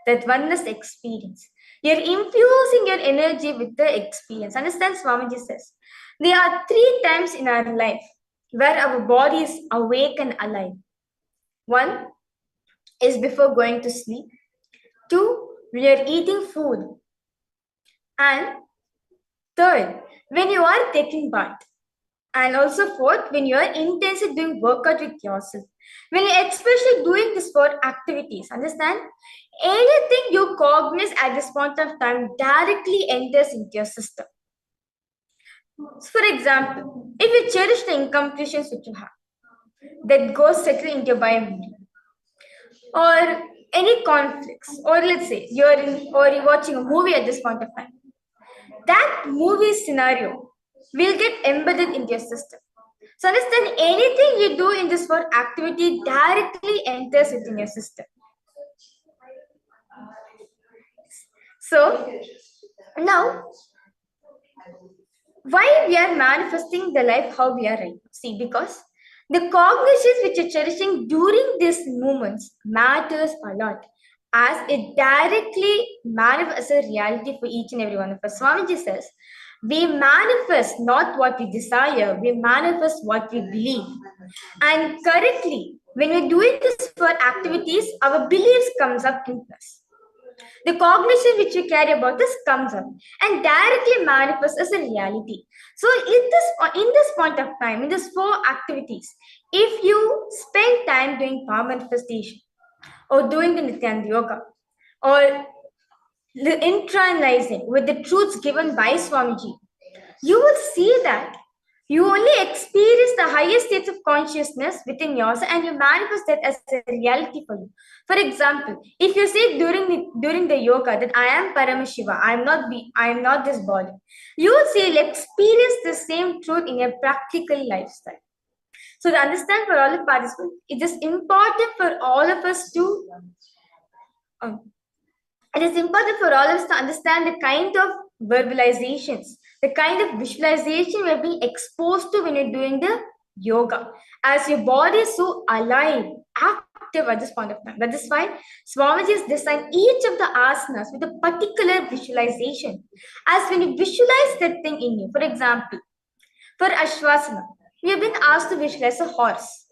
that oneness experience. You're infusing your energy with the experience. Understand, Swamiji says, there are 3 times in our life where our body is awake and alive. 1 is before going to sleep. 2, when you're eating food. And 3rd, when you are taking bath. And also 4th, when you are intensely doing workout with yourself. When you're especially doing this for activities, understand? Anything you cognize at this point of time directly enters into your system. So for example, if you cherish the incompletions which you have, that goes settle into your biomemory, or any conflicts, or let's say you're watching a movie at this point of time, that movie scenario will get embedded into your system. So understand, anything you do in this work activity directly enters within your system. So now, why we are manifesting the life how we are right now? See, because the cognitions which you're cherishing during these moments matters a lot, as it directly manifests a reality for each and every one of us. Swamiji says, we manifest not what we desire, we manifest what we believe. And correctly, when we're doing this for activities, our beliefs comes up in us. The cognition which we carry about this comes up and directly manifests as a reality. So in this point of time, in these 4 activities, if you spend time doing power manifestation or doing the Nityananda Yoga or internalizing with the truths given by Swamiji, you will see that you only experience the highest states of consciousness within yourself and you manifest that as a reality for you. For example, if you say during the yoga that I am Paramashiva, I am not this body, you will see, you'll experience the same truth in your practical lifestyle. So to understand for all the participants, it is important for all of us to understand the kind of verbalizations, the kind of visualization we're being exposed to when you're doing the yoga, as your body is so alive, active at this point of time. That is why Swamiji has designed each of the asanas with a particular visualization. As when you visualize that thing in you, for example, for Ashwasana, we have been asked to visualize a horse.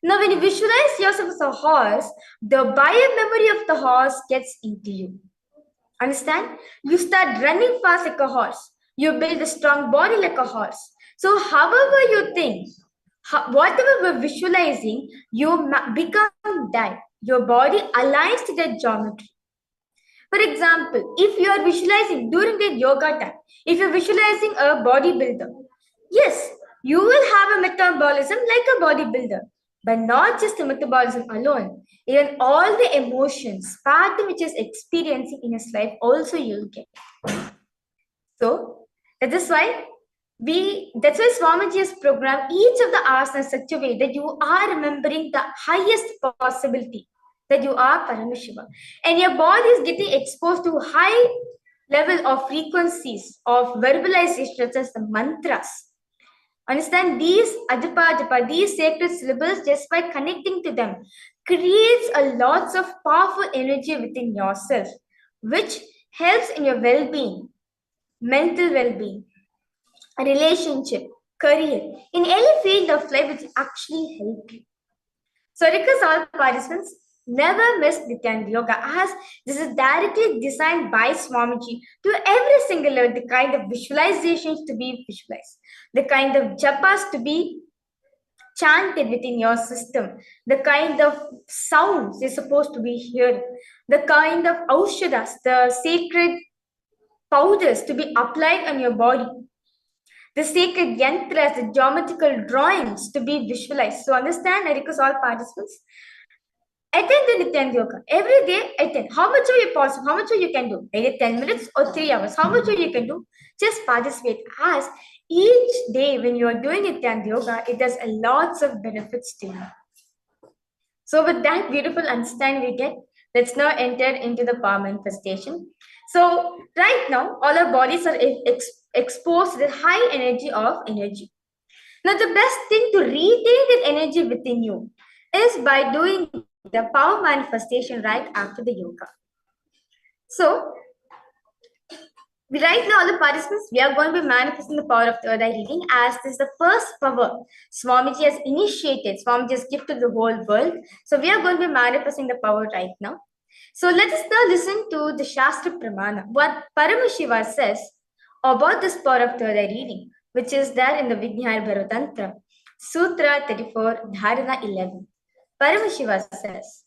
Now, when you visualize yourself as a horse, the biomemory of the horse gets into you. Understand? You start running fast like a horse. You build a strong body like a horse. So, however you think, whatever we're visualizing, you become that. Your body aligns to that geometry. For example, if you are visualizing during the yoga time, if you're visualizing a bodybuilder, yes, you will have a metabolism like a bodybuilder. But not just the metabolism alone, even all the emotions, pattern which is experiencing in his life, also you'll get. So that's why Swamiji has programmed each of the asanas in such a way that you are remembering the highest possibility that you are Paramashiva. And your body is getting exposed to high level of frequencies of verbalization, such as the mantras. Understand, these ajapa, these sacred syllables, just by connecting to them, creates a lots of powerful energy within yourself, which helps in your well-being, mental well-being, relationship, career, in any field of life, which actually help you. So request all participants, never miss Nityananda Yoga, as this is directly designed by Swamiji to every single level, the kind of visualizations to be visualized, the kind of japas to be chanted within your system, the kind of sounds you're supposed to be hearing, the kind of aushadas, the sacred powders to be applied on your body, the sacred yantras, the geometrical drawings to be visualized. So understand, I request all participants, attend the Nityananda Yoga. Every day, attend. How much are you possible? How much are you can do? Either 10 minutes or 3 hours. How much are you can do? Just participate. As each day when you are doing Nityananda Yoga, it does a lots of benefits to you. So with that beautiful understanding we get, let's now enter into the power manifestation. So right now, all our bodies are exposed to the high energy of energy. Now the best thing to retain that energy within you is by doing the power manifestation right after the yoga. So right now, all the participants, we are going to be manifesting the power of third eye reading, as this is the first power Swamiji has initiated. Swamiji has gifted the whole world. So we are going to be manifesting the power right now. So let us now listen to the Shastra Pramana, what Paramashiva says about this power of third eye reading, which is there in the Vijnana Bharatantra, Sutra 34, Dharana 11. Paramashiva says,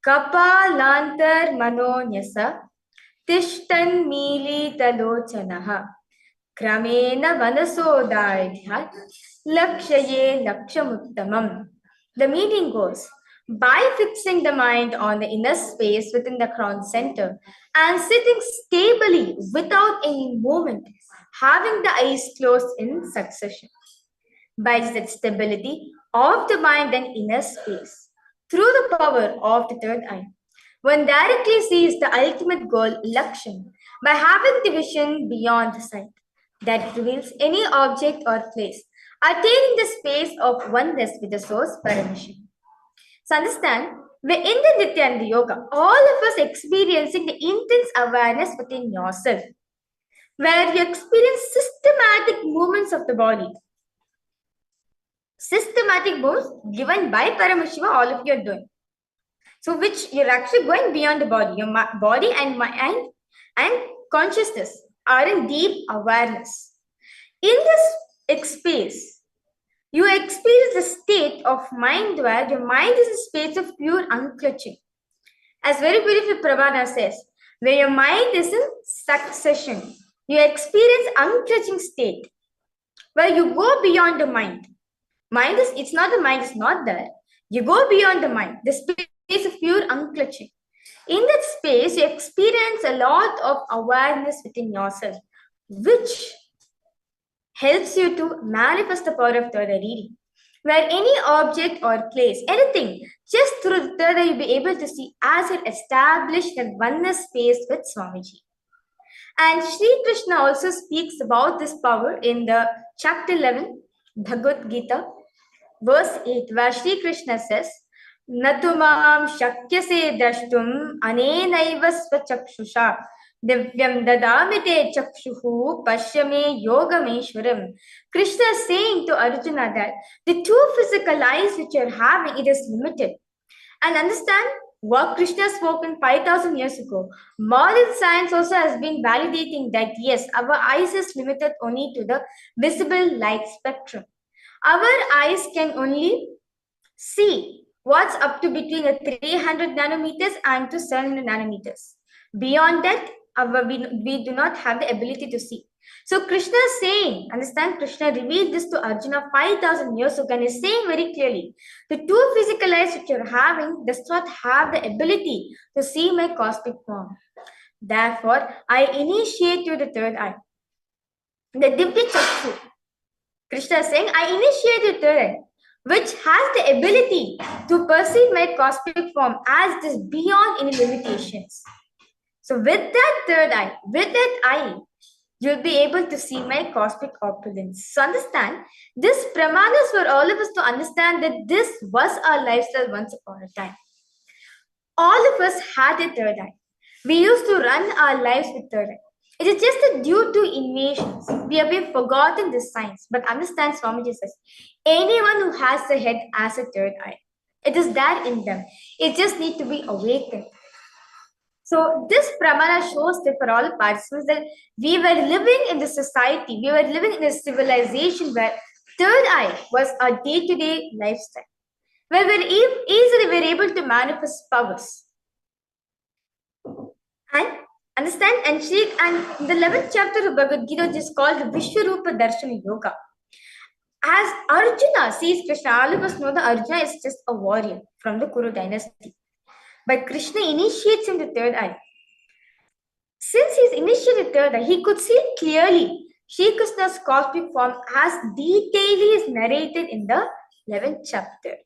Kapalantar manonyasa Tishtan Militalochanaha Kramena Vanasodayadhyat Lakshaye Lakshamuttamam. The meaning goes, by fixing the mind on the inner space within the crown center and sitting stably without any movement, having the eyes closed in succession. By that stability of the mind and inner space, through the power of the third eye, One directly sees the ultimate goal, Lakshman, by having the vision beyond the sight that reveals any object or place, attaining the space of oneness with the source, Paramashiva. So understand, we're in the Nityananda Yoga, all of us experiencing the intense awareness within yourself, where you experience systematic movements of the body. Systematic moves given by Paramashiva, all of you are doing. So which you're actually going beyond the body. Your body and mind and consciousness are in deep awareness. In this space, you experience a state of mind where your mind is a space of pure unclutching. As very beautifully Prabhana says, where your mind is in succession, you experience unclutching state, where you go beyond the mind. It's not the mind is not there. You go beyond the mind, the space of pure unclutching. In that space, you experience a lot of awareness within yourself, which helps you to manifest the power of third eye reading. Where any object or place, anything, just through the third eye, you'll be able to see as it established that oneness space with Swamiji. And Sri Krishna also speaks about this power in the chapter 11, Bhagavad Gita, verse 8, where Sri Krishna says, Natumam shakyase drashtum anenaiva svachakshusha divyam dadamite chakshuhu pashyame yogameshwaram. Krishna is saying to Arjuna that the two physical eyes which you are having, it is limited. And understand what Krishna spoken 5,000 years ago. Modern science also has been validating that yes, our eyes is limited only to the visible light spectrum. Our eyes can only see what's up to between the 300 nanometers and to 700 nanometers. Beyond that, we do not have the ability to see. So Krishna is saying, understand, Krishna revealed this to Arjuna 5,000 years ago and is saying very clearly, the two physical eyes which you're having does not have the ability to see my cosmic form. Therefore, I initiate you the third eye, the Divya Chakshu. Krishna is saying, I initiate the third eye, which has the ability to perceive my cosmic form as this beyond any limitations. So with that third eye, with that eye, you'll be able to see my cosmic opulence. So understand, this pramanas for all of us to understand that this was our lifestyle once upon a time. All of us had a third eye. We used to run our lives with third eye. It is just due to invasions. We have been forgotten this science. But understand, Swamiji says, anyone who has a head has a third eye. It is there in them. It just needs to be awakened. So this pramana shows that for all the participants that we were living in the society, we were living in a civilization where third eye was our day-to-day lifestyle, where we easily were able to manifest powers. And understand, and the 11th chapter of Bhagavad Gita is called Vishwarupa Darshana Yoga. As Arjuna sees Krishna, all of us know that Arjuna is just a warrior from the Kuru dynasty. But Krishna initiates him the third eye. Since he's initiated third eye, he could see clearly Shri Krishna's cosmic form as detailedly is narrated in the 11th chapter.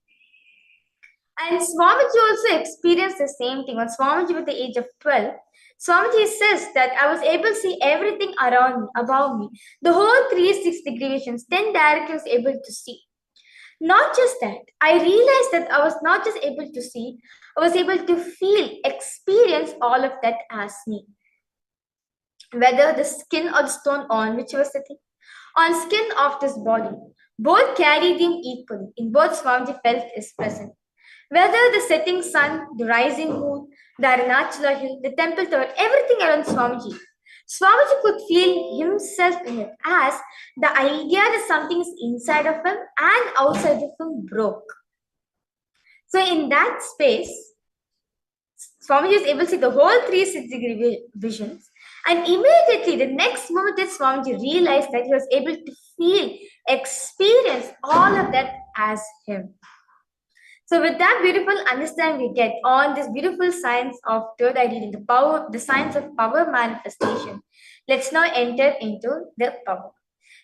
And Swamiji also experienced the same thing. When Swamiji was the age of 12, Swamiji says that I was able to see everything around me, above me. The whole 360 visions, 10 directions I was able to see. Not just that, I realized that I was not just able to see, I was able to feel, experience all of that as me. Whether the skin or the stone on which I was sitting, on skin of this body, both carried him equally. In both Swamiji felt is present. Whether the setting sun, the rising moon, the Arunachala hill, the temple tower, everything around Swamiji. Swamiji could feel himself in it as the idea that something is inside of him and outside of him broke. So in that space, Swamiji was able to see the whole 360-degree visions, and immediately the next moment that Swamiji realized that he was able to feel, experience all of that as him. So with that beautiful understanding we get on this beautiful science of third eye reading, the science of power manifestation, let's now enter into the power.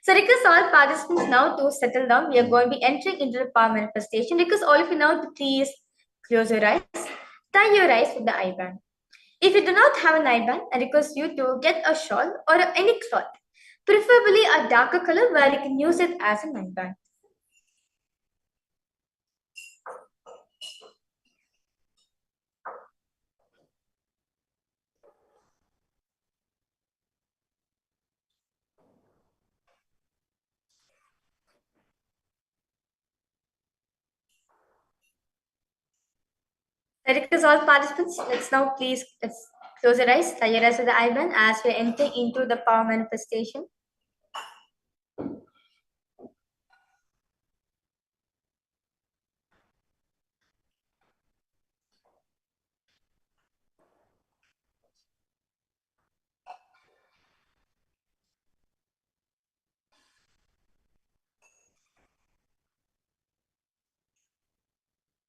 So request all participants now to settle down. We are going to be entering into the power manifestation. Request all of you now to please close your eyes. tie your eyes with the eye band. If you do not have an eye band, I request you to get a shawl or any cloth, preferably a darker color where you can use it as an eye band. I request all participants, let's close your eyes, tie your eyes with the eye band as we enter into the power manifestation.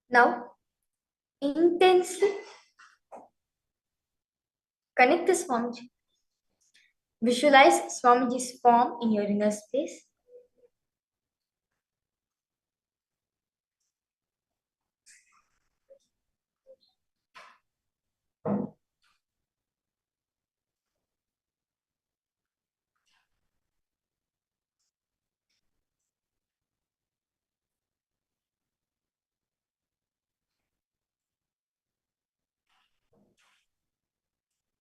Now, intensely connect the Swamiji. Visualize Swamiji's form in your inner space.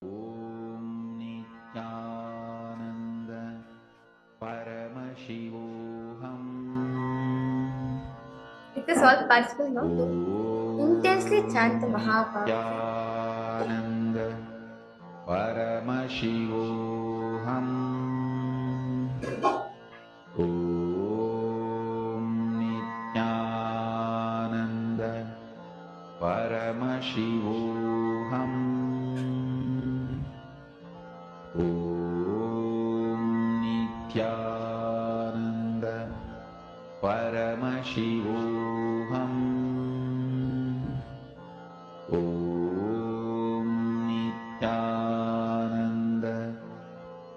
Om Nityananda Paramashivoham. Request all participants now to intensely chant the Mahamantra. Nityananda Paramashivoham. Om Nityananda Paramashivoham. Om Nityananda Paramashivoham. Om Nityananda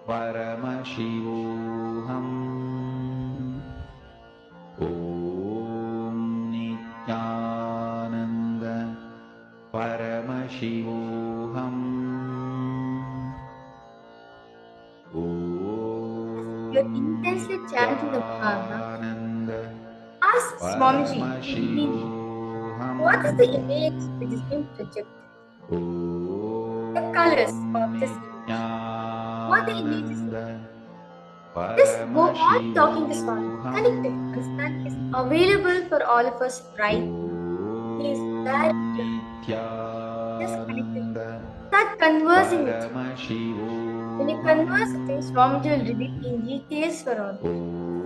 Paramashivoham. Om Nityananda Paramashivoham. You're intensely chanting the Mahamantra. Ask Swamiji to reveal you. What is the image which is being projected? The colors of this image. What the image is. Just go on talking to Swami. Connect it. Understand he is available for all of us right now. He is there. Just connect it. Start conversing with him. When you converse with him, Swamiji will reveal in details for all.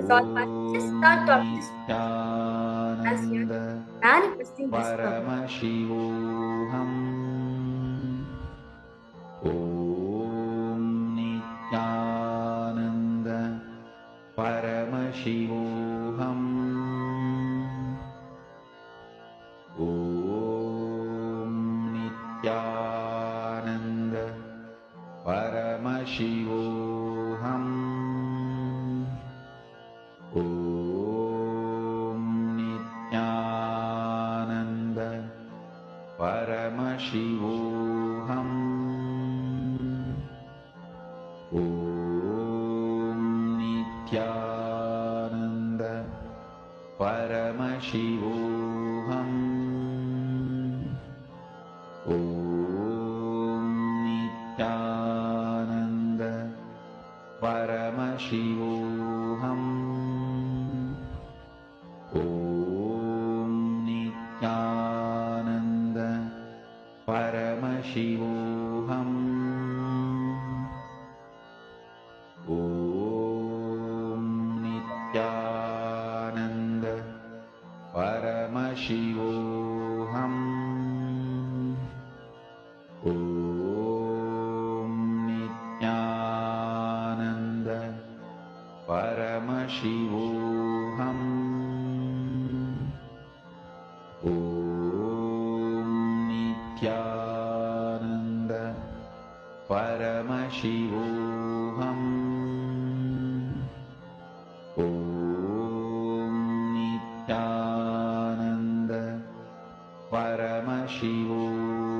It's all part. Just start talking to Swami. As you are manifesting this power. Paramashivoham. Om Nityananda Paramashivoham. Om Nityananda Paramashivoham. Om Nityananda Paramashivoham. Om Nityananda Paramashivoham. Om Nityananda Paramashivoham. Om Nityananda Paramashivoham. Om Nityananda Paramashivoham. Om Nityananda Paramashivoham. Om Nityananda Paramashivoham. Om Nityananda Paramashivoham.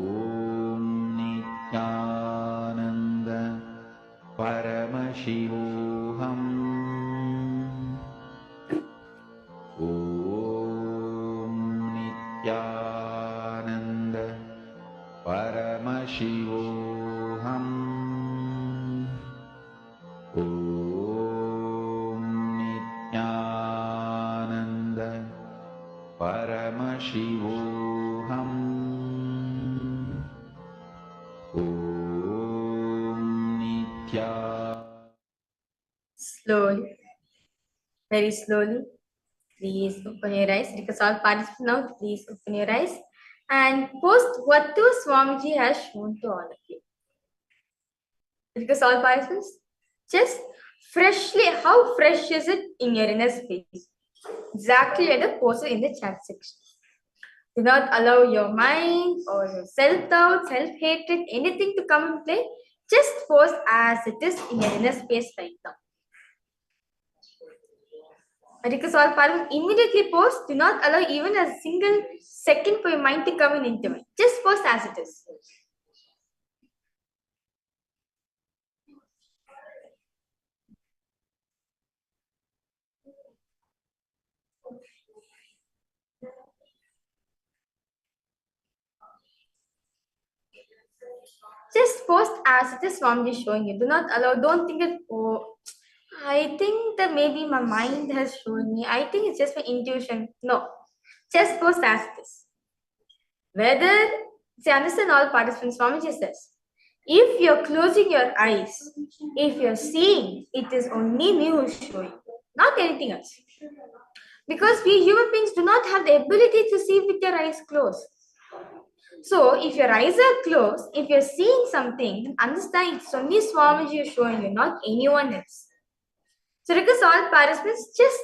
Nityananda Paramashivoham Om Nityananda Paramashivoham Om Nitya. Slowly, very slowly. Please open your eyes. Because all participants now, please open your eyes and post what the Swamiji has shown to all of you. Because all participants, just freshly, how fresh is it in your inner space? Exactly like the poster in the chat section. Do not allow your mind or your self-doubt, self-hatred, anything to come and play. Just post as it is in your inner space right now. Because all participants immediately post. Do not allow even a single second for your mind to come in into it. Just post as it is. Just post as it is Swamiji showing you. Do not allow, don't think that, oh, I think that maybe my mind has shown me. I think it's just my intuition. No. Just post as it is. Whether, see, understand all participants, Swamiji says, if you're closing your eyes, if you're seeing, it is only me who's showing, not anything else. Because we human beings do not have the ability to see with your eyes closed. So, if your eyes are closed, if you're seeing something, understand it's only Swamiji is showing you, not anyone else. So, because all participants, just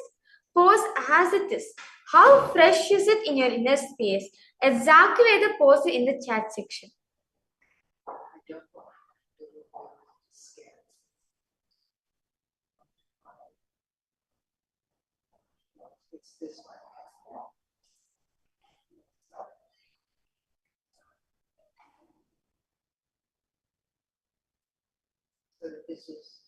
pose as it is. How fresh is it in your inner space? Exactly like the post in the chat section. This one. So this is.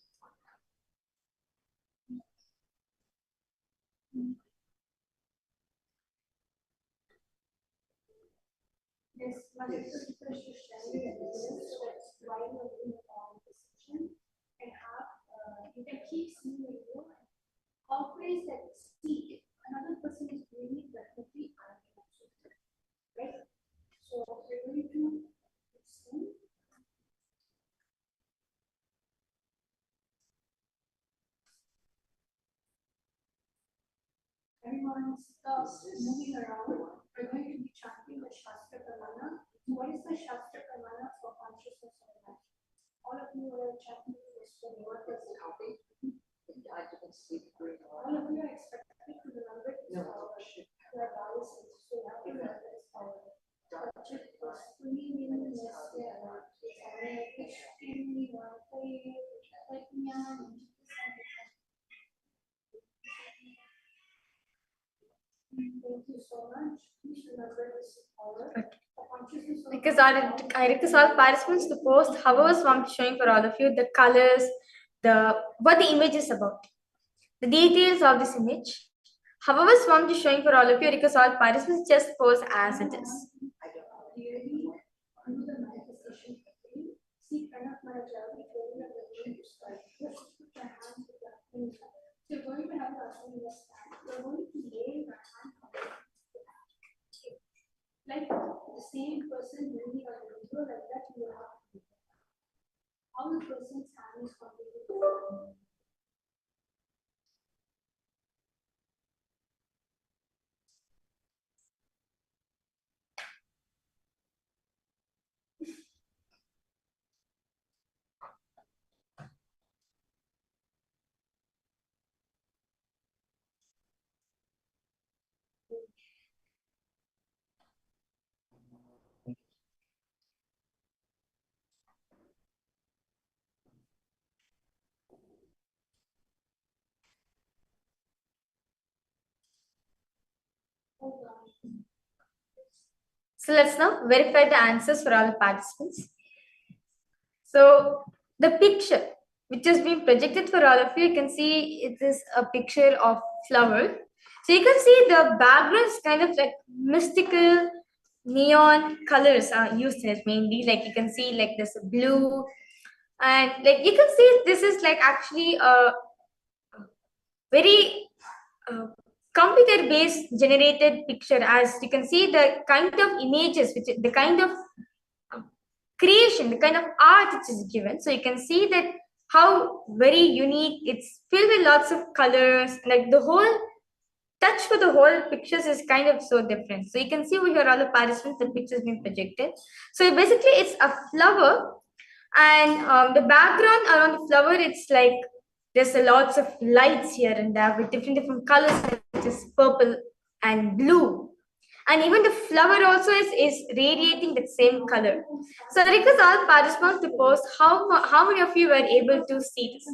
Yes, my sister is sharing why you're doing all this session and how you can keep seeing the video and always that see if another person is doing it definitely I can also do it. Right? So we're going to see. Everyone's moving around. We're going to be chanting the Shastra Pramana. What is the Shastra Pramana for consciousness of life? All of you are chanting this for what is the topic? I didn't sleep very well. All of you are expected to remember this power. Your biases. So you have to remember this power. Thank you so much. Please remember this power. Because I request all participants to post however Swamiji is showing for all of you, the colors, what the image is about, the details of this image. However Swamiji is showing for all of you, because all participants just post as it is. Really do the manifestation quickly. See Pranab Maharaj, to start. Just put your hands with your hands. So you're going to have the asana in the stand. You're going to lay your hand on the like the same person doing a video like that you have to do. How the person's hand is completely different. So let's now verify the answers for all the participants. So the picture which has been projected for all of you, you can see it is a picture of flower. So you can see the background is kind of like mystical neon colors are used here mainly. Like you can see like this blue, and like you can see this is like actually a very computer based generated picture. As you can see the kind of images, which the kind of creation, the kind of art which is given. So you can see that how very unique, it's filled with lots of colors, like the whole touch for the whole pictures is kind of so different. So you can see over here all the participants, the pictures being projected. So basically it's a flower, and the background around the flower, it's like there's a lots of lights here and there with different colors, such as purple and blue. And even the flower also is radiating the same color. So I request all participants to post how many of you were able to see this?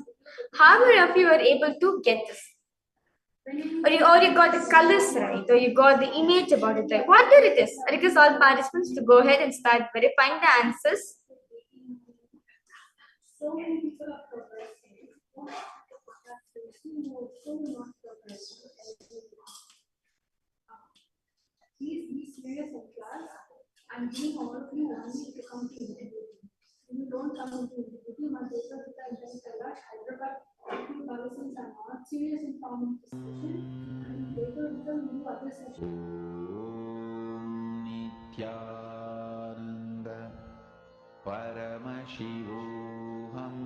How many of you were able to get this? Or you got the colors right, or you got the image about it right. Whatever it is, I request all participants to go ahead and start verifying the answers. So many people are progressing. So not progressing. These serious in class, I'm giving all of you only to come to individual. When you don't come into individual, my paper with the intention that Hyderabad people persons are not serious in forming discussion, and later with the new other session. Nityananda Paramashivoham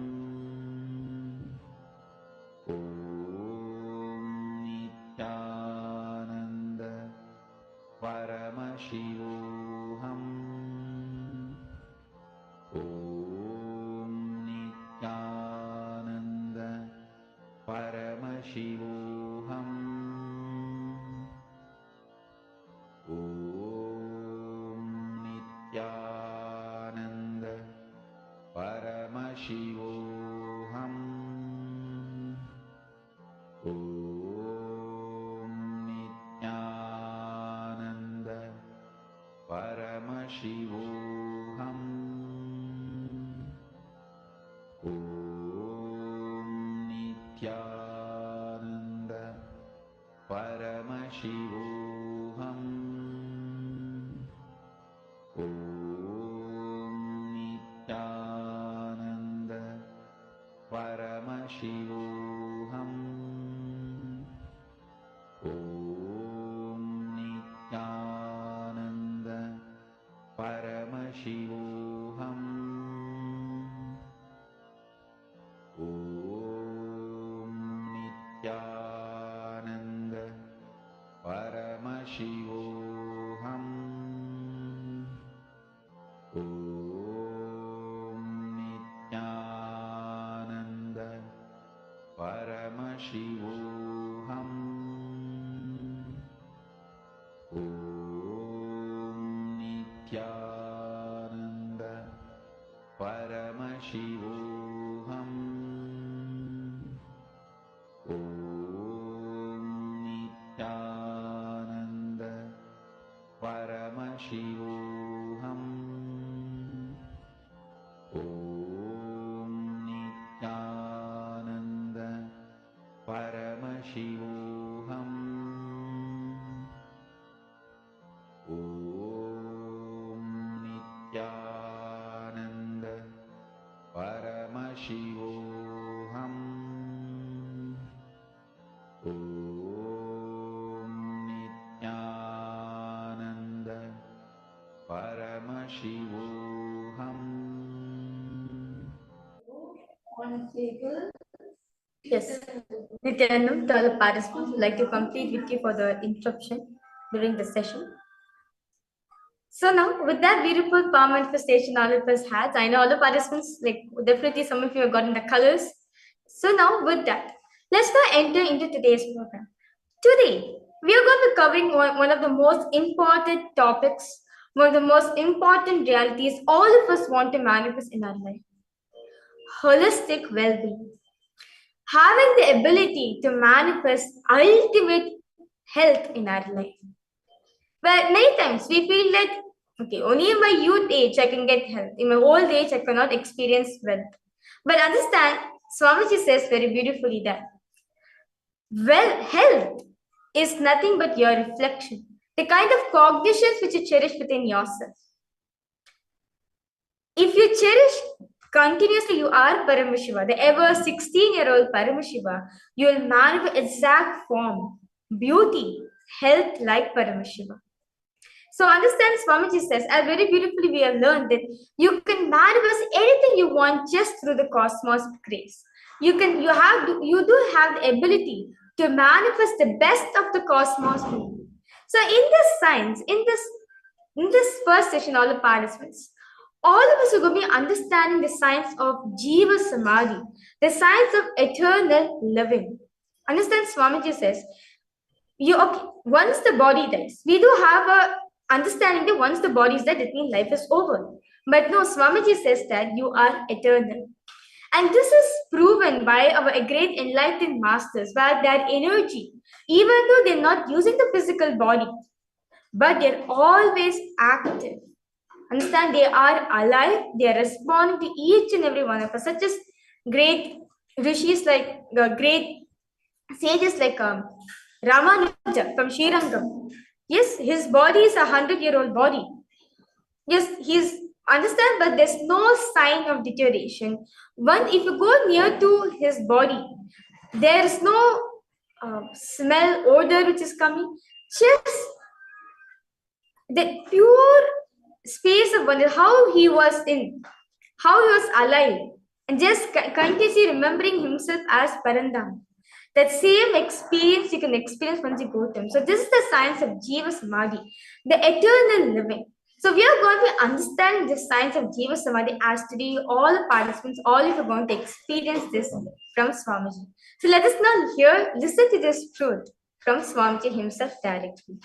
Nityananda Paramashivoham Nityananda Paramashivoham Nityananda Paramashivoham Nityananda Paramashivoham Nityananda Paramashivoham Nityananda Paramashivoham Nityananda Paramashivoham Nityananda Paramashivoham Nityananda Paramashivoham Nityananda Paramashivoham Nityananda Paramashivoham Nityananda Paramashivoham Nityananda Paramashivoham Nityananda Paramashivoham On a table. Yes. Nityanand, to all the participants, would like to complete with you for the interruption during the session. So now, with that beautiful power manifestation all of us had, I know all the participants, like definitely some of you have gotten the colors. So now, with that, let's now enter into today's program. Today, we are going to be covering one of the most important topics, one of the most important realities all of us want to manifest in our life: holistic well-being. Having the ability to manifest ultimate health in our life. But many times we feel that, okay, only in my youth age I can get health. In my old age, I cannot experience wealth. But understand, Swamiji says very beautifully that, well, health is nothing but your reflection, the kind of cognitions which you cherish within yourself. If you cherish continuously, you are Paramashiva, the ever 16-year-old Paramashiva, you will manifest exact form, beauty, health like Paramashiva. So understand, Swamiji says, as very beautifully we have learned that you can manifest anything you want just through the cosmos grace. You do have the ability to manifest the best of the cosmos. So in this science, in this first session, all the participants, all of us are going to be understanding the science of Jiva Samadhi, the science of eternal living. Understand, Swamiji says, once the body dies, we do have a understanding that once the body is dead, it means life is over. But no, Swamiji says that you are eternal. And this is proven by our great enlightened masters, where their energy, even though they're not using the physical body, but they're always active. Understand, they are alive, they are responding to each and every one of us, such as great rishis like great sages like Ramanuja from Srirangam. Yes, his body is 100-year-old body. Yes, he's understand, but there's no sign of deterioration. If you go near to his body, there is no smell, odor which is coming. Just the pure space of wonder, how he was alive, and just continuously remembering himself as Parandam. That same experience you can experience once you go to him. So this is the science of Jiva Samadhi, the eternal living. So we are going to understand the science of Jiva Samadhi as today all the participants, all of you are going to experience this from Swamiji. So let us now listen to this truth from Swamiji himself directly.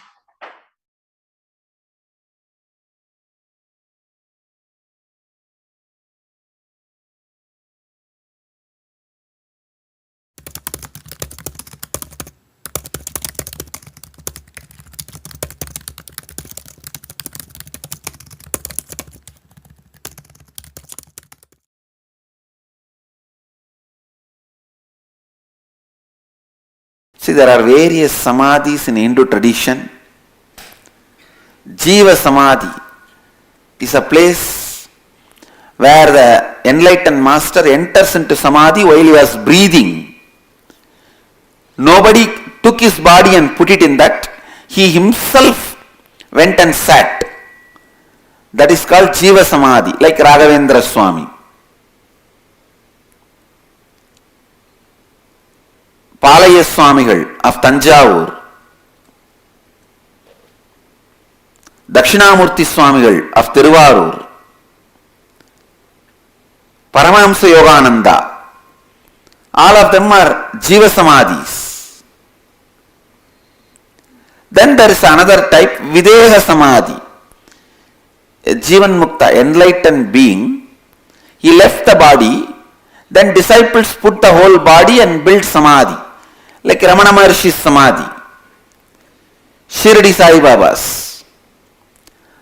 See, there are various samadhis in Hindu tradition. Jiva Samadhi is a place where the enlightened master enters into samadhi while he was breathing. Nobody took his body and put it in that. He himself went and sat. That is called Jiva Samadhi, like Raghavendra Swami. Palaya Swamigal of Tanjavur, Dakshinamurti Swamigal of Tiruvarur, Paramahamsa Yogananda, all of them are Jiva Samadhis. Then there is another type, Videha Samadhi. A Jivan Mukta, enlightened being, he left the body, then disciples put the whole body and built Samadhi. Like Ramana Maharshi's Samadhi, Shirdi Sai Baba's.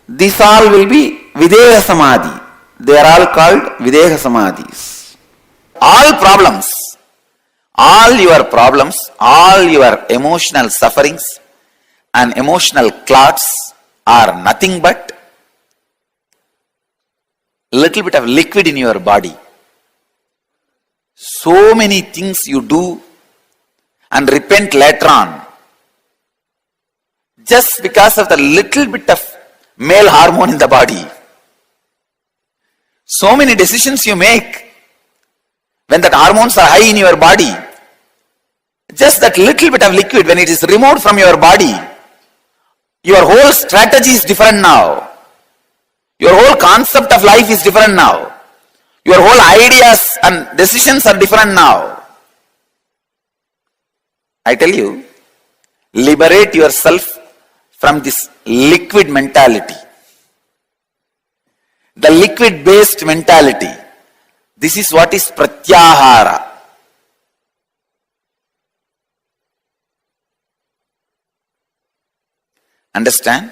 These all will be Videha Samadhi. They are all called Videha Samadhis. All problems, all your emotional sufferings and emotional clots are nothing but little bit of liquid in your body. So many things you do and repent later on just because of the little bit of male hormone in the body. So many decisions you make when that hormones are high in your body, just that little bit of liquid, when it is removed from your body, your whole strategy is different now. Your whole concept of life is different now. Your whole ideas and decisions are different now. I tell you, liberate yourself from this liquid mentality. The liquid based mentality. This is what is pratyahara. Understand?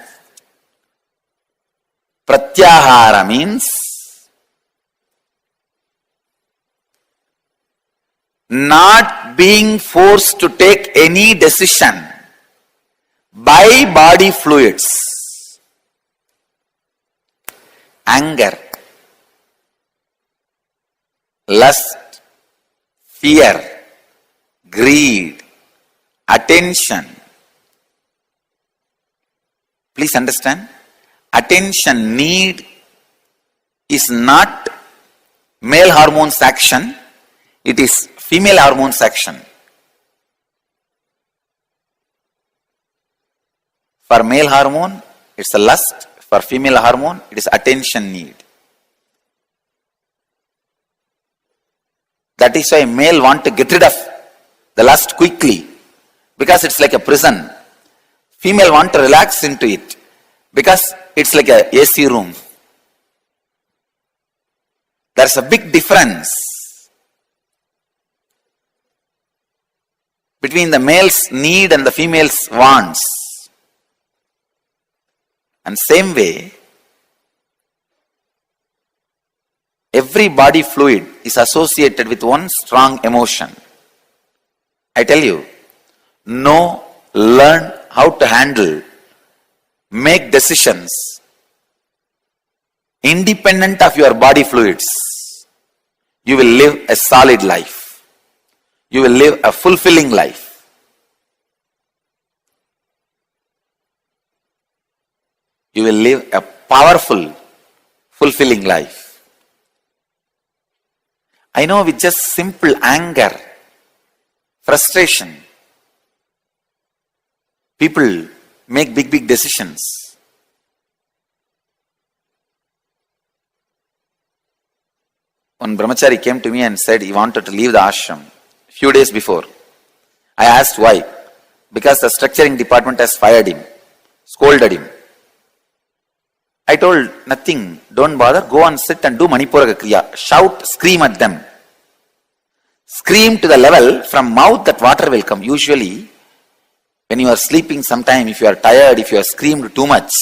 Pratyahara means not being forced to take any decision. by body fluids. Anger, lust, fear, greed, attention. Please understand, attention need is not male hormones action, it is female hormones action. For male hormone, it's a lust. For female hormone, it is attention need. That is why male want to get rid of the lust quickly, because it's like a prison. Female want to relax into it, because it's like a AC room. There's a big difference between the male's need and the female's wants. And same way, every body fluid is associated with one strong emotion. I tell you, know, learn how to handle, make decisions independent of your body fluids. You will live a solid life. You will live a fulfilling life. You will live a powerful, fulfilling life. I know with just simple anger, frustration, people make big decisions. One brahmachari came to me and said he wanted to leave the ashram few days before. I asked why. Because the structuring department has fired him, scolded him. I told, nothing, don't bother, go and sit and do Manipura Kriya. Shout, scream at them. Scream to the level from mouth that water will come. Usually, when you are sleeping sometime, if you are tired, if you have screamed too much,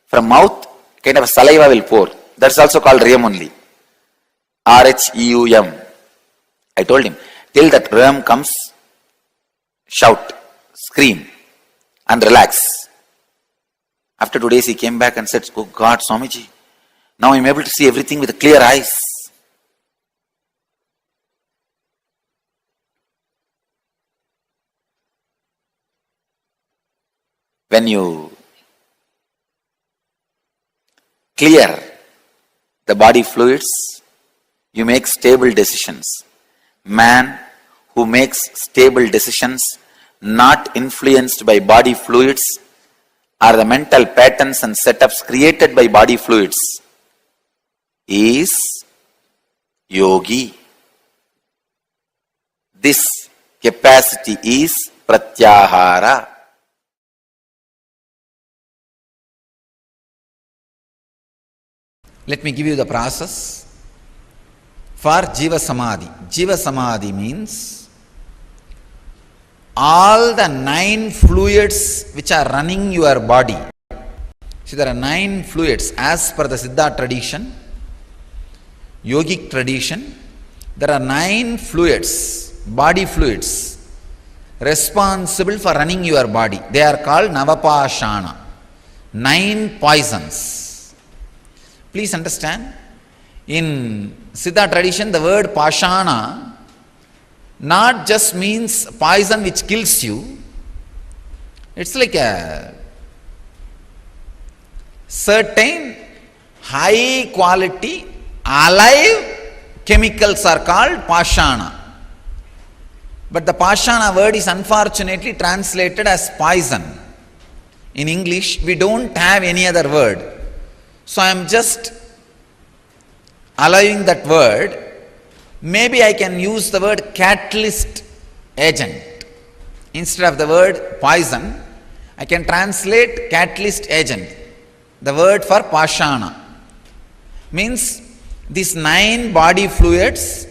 from mouth, kind of a saliva will pour. That's also called Rhyam only. R-H-E-U-M. I told him, till that Rhyam comes, shout, scream, and relax. After 2 days, he came back and said, oh God, Swamiji, now I am able to see everything with clear eyes. When you clear the body fluids, you make stable decisions. Man who makes stable decisions, not influenced by body fluids, are the mental patterns and setups created by body fluids, is yogi. This capacity is pratyahara. Let me give you the process for Jiva Samadhi. Jiva Samadhi means all the 9 fluids which are running your body. See, there are 9 fluids as per the Siddha tradition, yogic tradition. There are 9 fluids, body fluids, responsible for running your body. They are called Navapashana, 9 poisons. Please understand, in Siddha tradition, the word Pashana not just means poison which kills you. It's like a certain high quality alive chemicals are called Pashana. But the Pashana word is unfortunately translated as poison. In English, we don't have any other word. So I am just allowing that word. Maybe I can use the word catalyst agent. Instead of the word poison, I can translate catalyst agent. The word for Pashana means these 9 body fluids,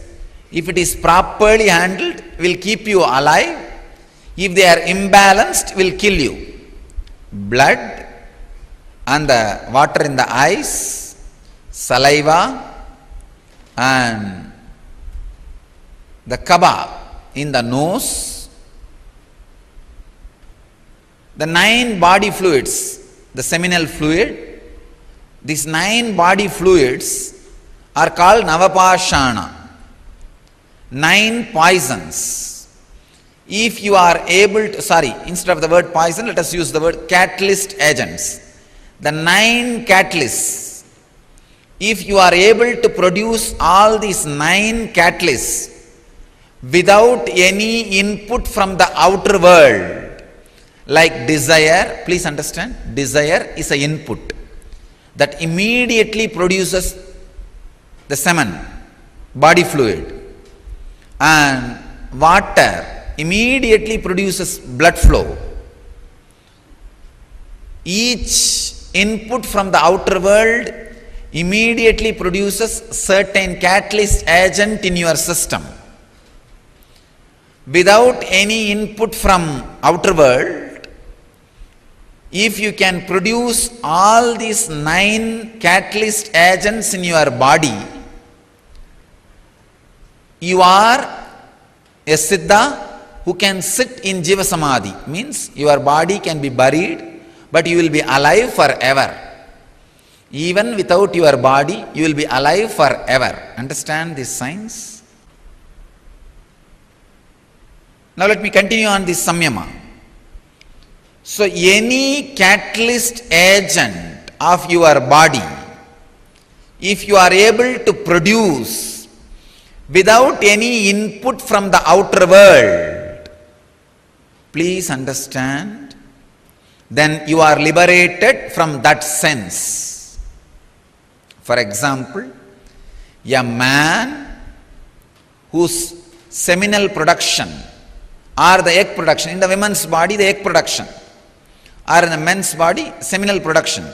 if it is properly handled, will keep you alive. If they are imbalanced, will kill you. Blood and the water in the eyes, saliva and the kaba in the nose, the 9 body fluids, the seminal fluid, these 9 body fluids are called Navapashana, 9 poisons. If you are able to, instead of the word poison, let us use the word catalyst agents. The 9 catalysts. If you are able to produce all these 9 catalysts without any input from the outer world, like desire, please understand, desire is an input that immediately produces the semen, body fluid, and water immediately produces blood flow. Each input from the outer world immediately produces certain catalyst agent in your system. Without any input from outer world, if you can produce all these 9 catalyst agents in your body, you are a Siddha who can sit in Jiva Samadhi. Means your body can be buried, but you will be alive forever. Even without your body, you will be alive forever. Understand this science? Now let me continue on this samyama. So any catalyst agent of your body, if you are able to produce without any input from the outer world, please understand, then you are liberated from that sense. For example, a man whose seminal production or the egg production, in the woman's body the egg production, or in the men's body seminal production,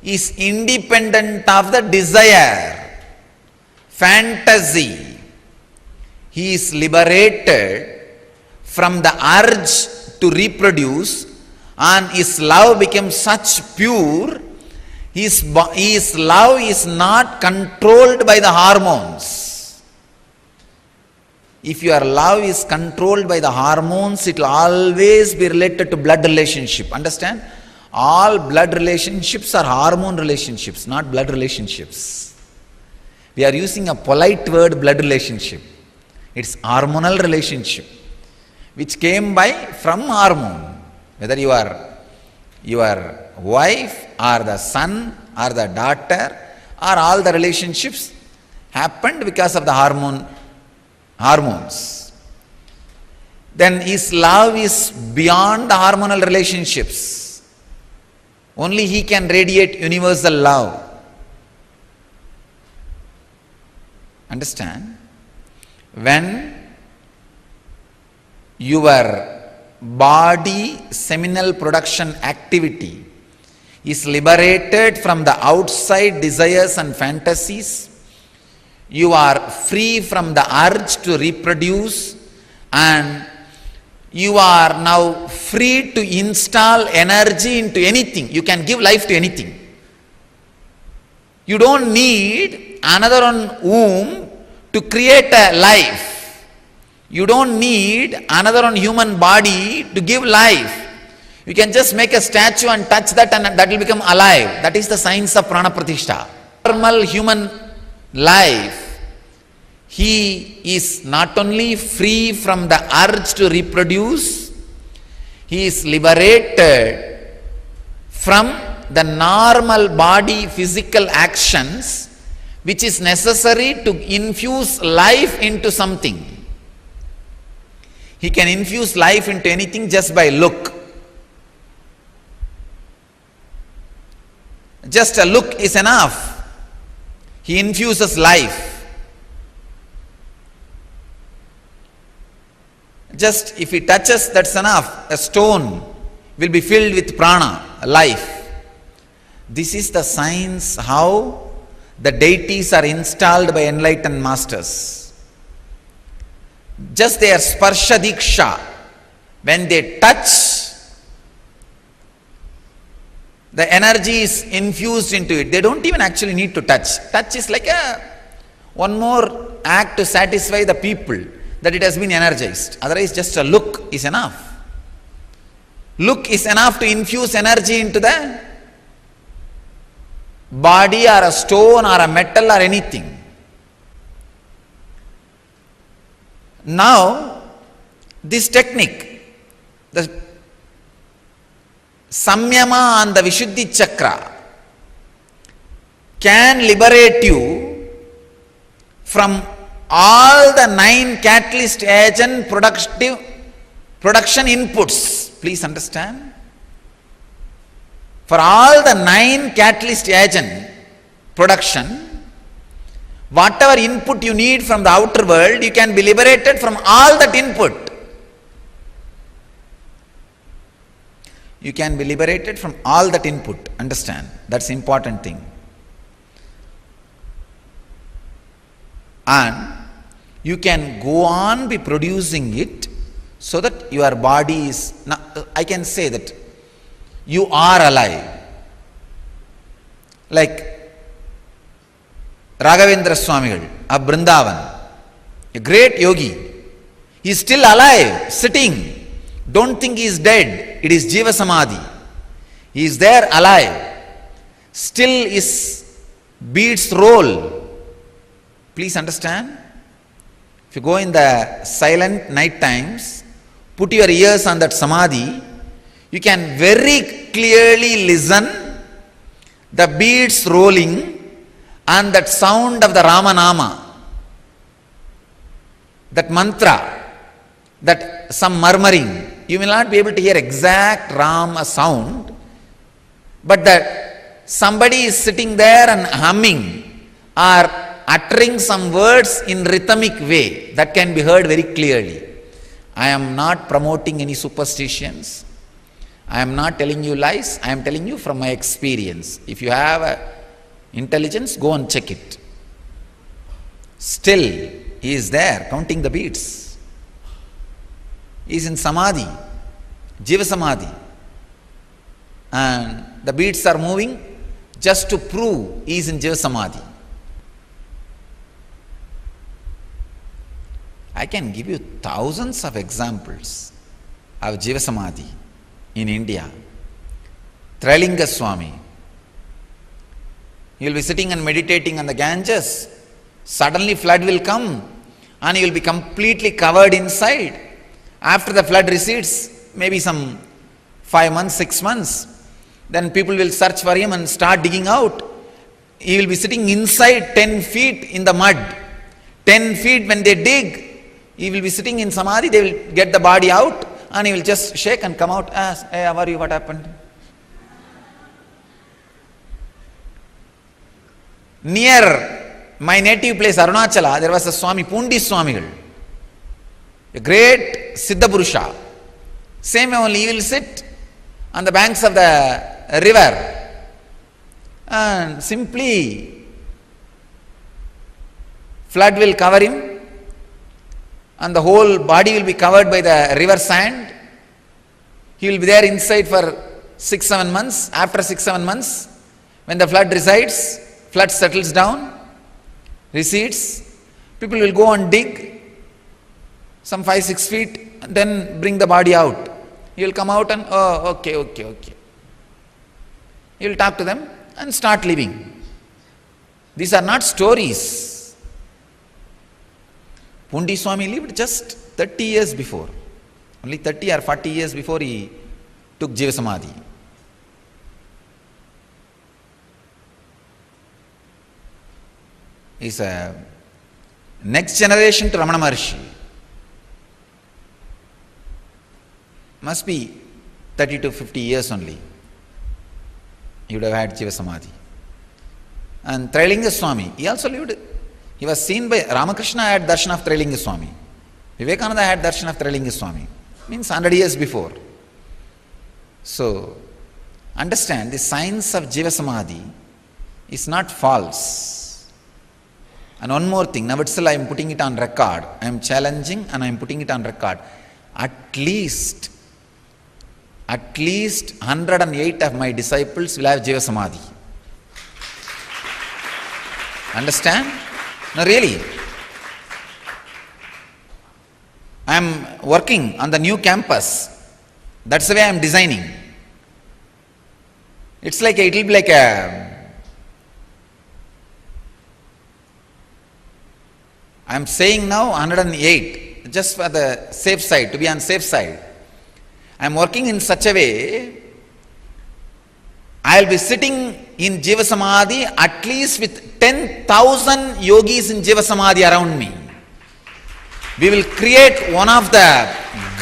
is independent of the desire, fantasy. He is liberated from the urge to reproduce, and his love becomes such pure, his love is not controlled by the hormones. If your love is controlled by the hormones, it will always be related to blood relationship. Understand? All blood relationships are hormone relationships, not blood relationships. We are using a polite word, blood relationship. It's hormonal relationship, which came from hormone. Whether you are your wife or the son or the daughter, or all the relationships happened because of the hormones. Then his love is beyond the hormonal relationships. Only he can radiate universal love. Understand? When your body seminal production activity is liberated from the outside desires and fantasies, you are free from the urge to reproduce, and you are now free to install energy into anything. You can give life to anything. You don't need another womb to create a life. You don't need another human body to give life. You can just make a statue and touch that, and that will become alive. That is the science of prana pratishtha. Normal human life, he is not only free from the urge to reproduce, he is liberated from the normal body physical actions which is necessary to infuse life into something. He can infuse life into anything just by look. Just a look is enough. He infuses life. Just if he touches, that's enough. A stone will be filled with prana, life. This is the science how the deities are installed by enlightened masters. Just their sparsha diksha, when they touch, the energy is infused into it. They don't even actually need to touch. Touch is like one more act to satisfy the people that it has been energized. Otherwise, just a look is enough. look is enough to infuse energy into the body or a stone or a metal or anything. Now, this technique, the samyama and the Vishuddhi chakra, can liberate you from all the 9 catalyst agent production inputs. Please understand. For all the 9 catalyst agent production, whatever input you need from the outer world, you can be liberated from all that input. You can be liberated from all that input. Understand? That's the important thing. And you can go on be producing it so that your body is, I can say that you are alive. Like Raghavendra Swamigal of Vrindavan, a great yogi, he is still alive, sitting. Don't think he is dead. It is Jiva Samadhi. He is there alive. Still his beats roll. Please understand. If you go in the silent night times, put your ears on that Samadhi, you can very clearly listen the beats rolling and that sound of the Ramanama, that mantra, that some murmuring. You will not be able to hear exact Rama sound, but that somebody is sitting there and humming or uttering some words in rhythmic way, that can be heard very clearly. I am not promoting any superstitions. I am not telling you lies. I am telling you from my experience. If you have intelligence, go and check it. Still, he is there counting the beats. He is in Samadhi, Jiva Samadhi. And the beats are moving just to prove he is in Jiva Samadhi. I can give you thousands of examples of Jiva Samadhi in India. Trilinga Swami, he will be sitting and meditating on the Ganges. Suddenly flood will come and he will be completely covered inside. After the flood recedes, maybe some 5 months, 6 months, then people will search for him and start digging out. He will be sitting inside 10 feet in the mud. 10 feet when they dig, he will be sitting in Samadhi, they will get the body out and he will just shake and come out, ask, hey, how are you, what happened? Near my native place, Arunachala, there was a Swami, Pundi Swamigal, a great Siddha Purusha. Same way only, he will sit on the banks of the river and simply flood will cover him and the whole body will be covered by the river sand. He will be there inside for 6-7 months. After 6-7 months, when the flood resides, flood settles down, recedes, people will go and dig some 5-6 feet and then bring the body out. He will come out and, oh, okay. He will talk to them and start living. These are not stories. Pundi Swami lived just 30 years before. Only 30 or 40 years before he took Jiva Samadhi. He is a next generation to Ramana Maharshi. Must be 30 to 50 years only. He would have had Jiva Samadhi. And Trilinga Swami, he also lived. He was seen by Ramakrishna had darshan of Trilinga Swami. Vivekananda had darshan of Trilinga Swami. Means 100 years before. So, understand the science of Jiva Samadhi is not false. And one more thing, now itself I am putting it on record. I am challenging and I am putting it on record. At least 108 of my disciples will have Jiva Samadhi. Understand? No, really. I am working on the new campus That's the way I am designing. It will be like a, I am saying now 108, just for the safe side, to be on safe side. I am working in such a way, I will be sitting in Jiva Samadhi at least with 10,000 yogis in Jiva Samadhi around me. We will create one of the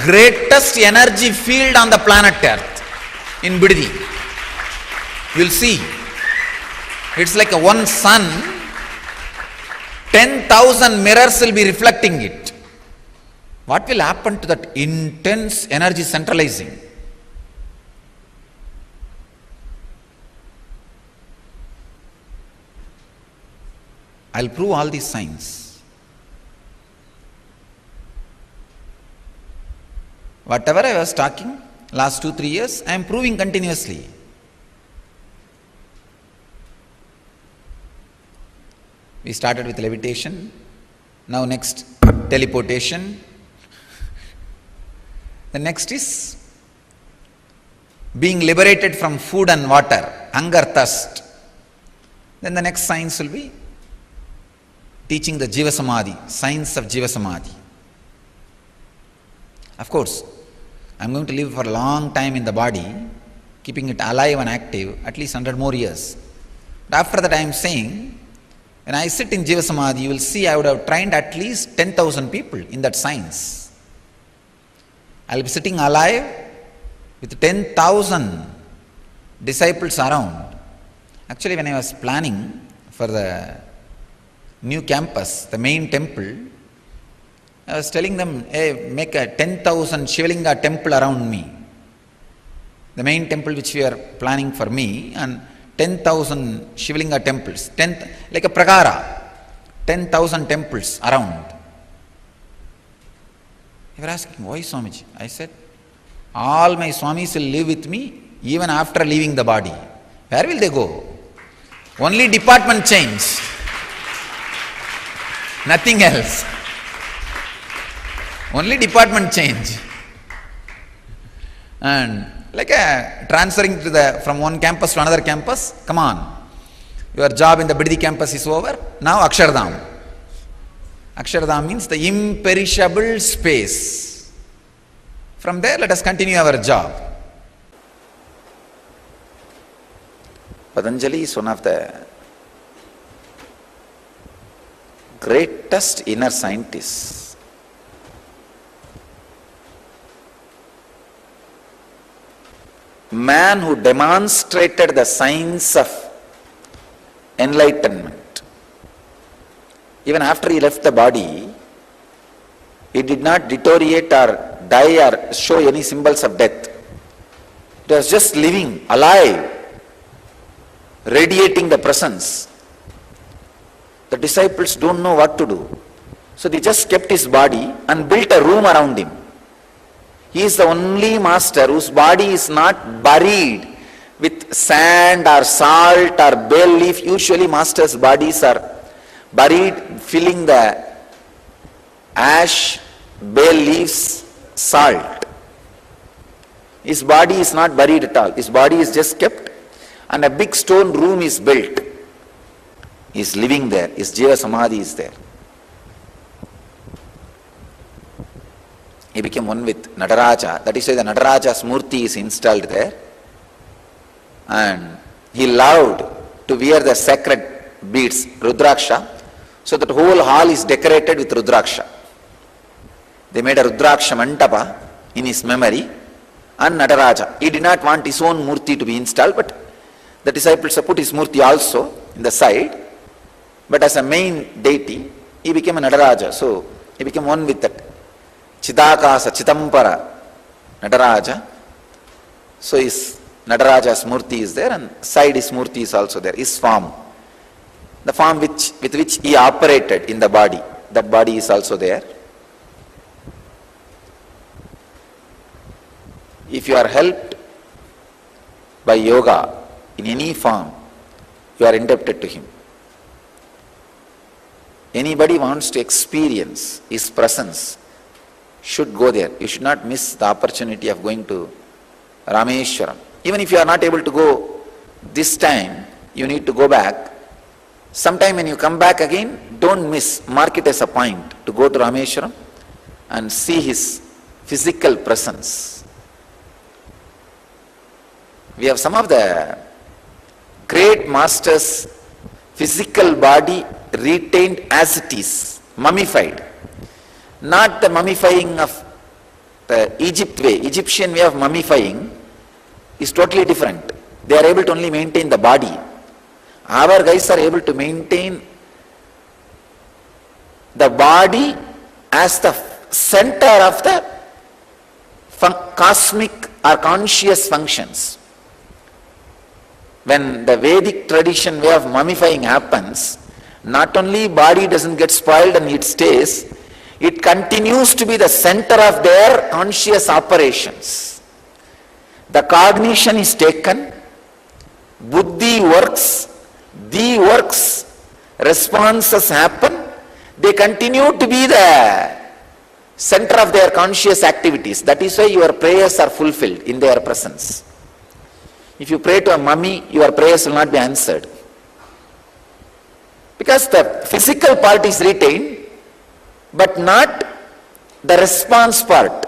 greatest energy field on the planet Earth in Biddi. You will see. It's like a one sun, 10,000 mirrors will be reflecting it. What will happen to that intense energy centralizing? I'll prove all these signs. Whatever I was talking last 2-3 years, I am proving continuously. We started with levitation, now next teleportation. The next is being liberated from food and water, hunger, thirst. Then the next science will be teaching the Jiva Samadhi, science of Jiva Samadhi. Of course, I am going to live for a long time in the body, keeping it alive and active, at least 100 more years. But after that I am saying, when I sit in Jiva Samadhi, you will see I would have trained at least 10,000 people in that science. I will be sitting alive with 10,000 disciples around. Actually, when I was planning for the new campus, the main temple, I was telling them, hey, make a 10,000 Shivalinga temple around me. The main temple which we are planning for me, and 10,000 Shivalinga temples, like a pragara, 10,000 temples around. They were asking, why Swamiji? I said, all my Swamis will live with me even after leaving the body. Where will they go? Only department change. Nothing else. Only department change. And like a transferring from one campus to another campus, come on. Your job in the Biddi campus is over. Now Akshardham. Akshardham means the imperishable space. From there, let us continue our job. Patanjali is one of the greatest inner scientists. Man who demonstrated the science of enlightenment. Even after he left the body, he did not deteriorate or die or show any symbols of death. It was just living, alive, radiating the presence. The disciples don't know what to do. So they just kept his body and built a room around him. He is the only master whose body is not buried with sand or salt or bay leaf. Usually masters' bodies are buried, filling the ash, bay leaves, salt. His body is not buried at all. His body is just kept, and a big stone room is built. He is living there. His Jiva Samadhi is there. He became one with Nataraja. That is why the Nataraja's Murti is installed there. And he loved to wear the sacred beads, Rudraksha. So that whole hall is decorated with Rudraksha. They made a Rudraksha Mantapa in his memory. And Nataraja. He did not want his own Murti to be installed, but the disciples put his Murti also in the side. But as a main deity, he became a Nataraja. So he became one with that Chidakasa, Chitampara, Nataraja. So his Nataraja's Murti is there, and side his Murti is also there, his form. The form with which he operated in the body, that body is also there. If you are helped by yoga in any form, you are indebted to him. Anybody wants to experience his presence should go there. You should not miss the opportunity of going to Rameshwaram. Even if you are not able to go this time, you need to go back. Sometime when you come back again, don't miss, mark it as a point to go to Rameshwaram and see his physical presence. We have some of the great masters' physical body retained as it is, mummified. Not the mummifying of the Egyptian way of mummifying is totally different. They are able to only maintain the body. Our guys are able to maintain the body as the center of the cosmic or conscious functions. When the Vedic tradition way of mummifying happens, not only body doesn't get spoiled and it stays, it continues to be the center of their conscious operations. The cognition is taken, buddhi works, the works, responses happen, they continue to be the center of their conscious activities. That is why your prayers are fulfilled in their presence. If you pray to a mummy, your prayers will not be answered. Because the physical part is retained, but not the response part.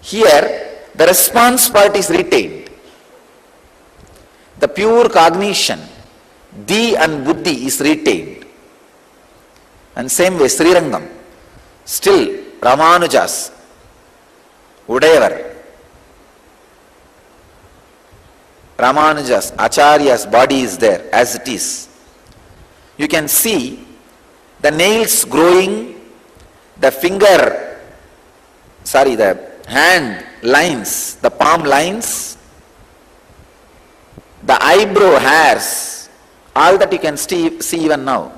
Here, the response part is retained. The pure cognition, the and buddhi is retained. And same way, Srirangam, still Ramanujas, Udayavar, Ramanujas, Acharya's body is there as it is. You can see the nails growing, the hand lines, the palm lines, the eyebrow hairs, all that you can see even now.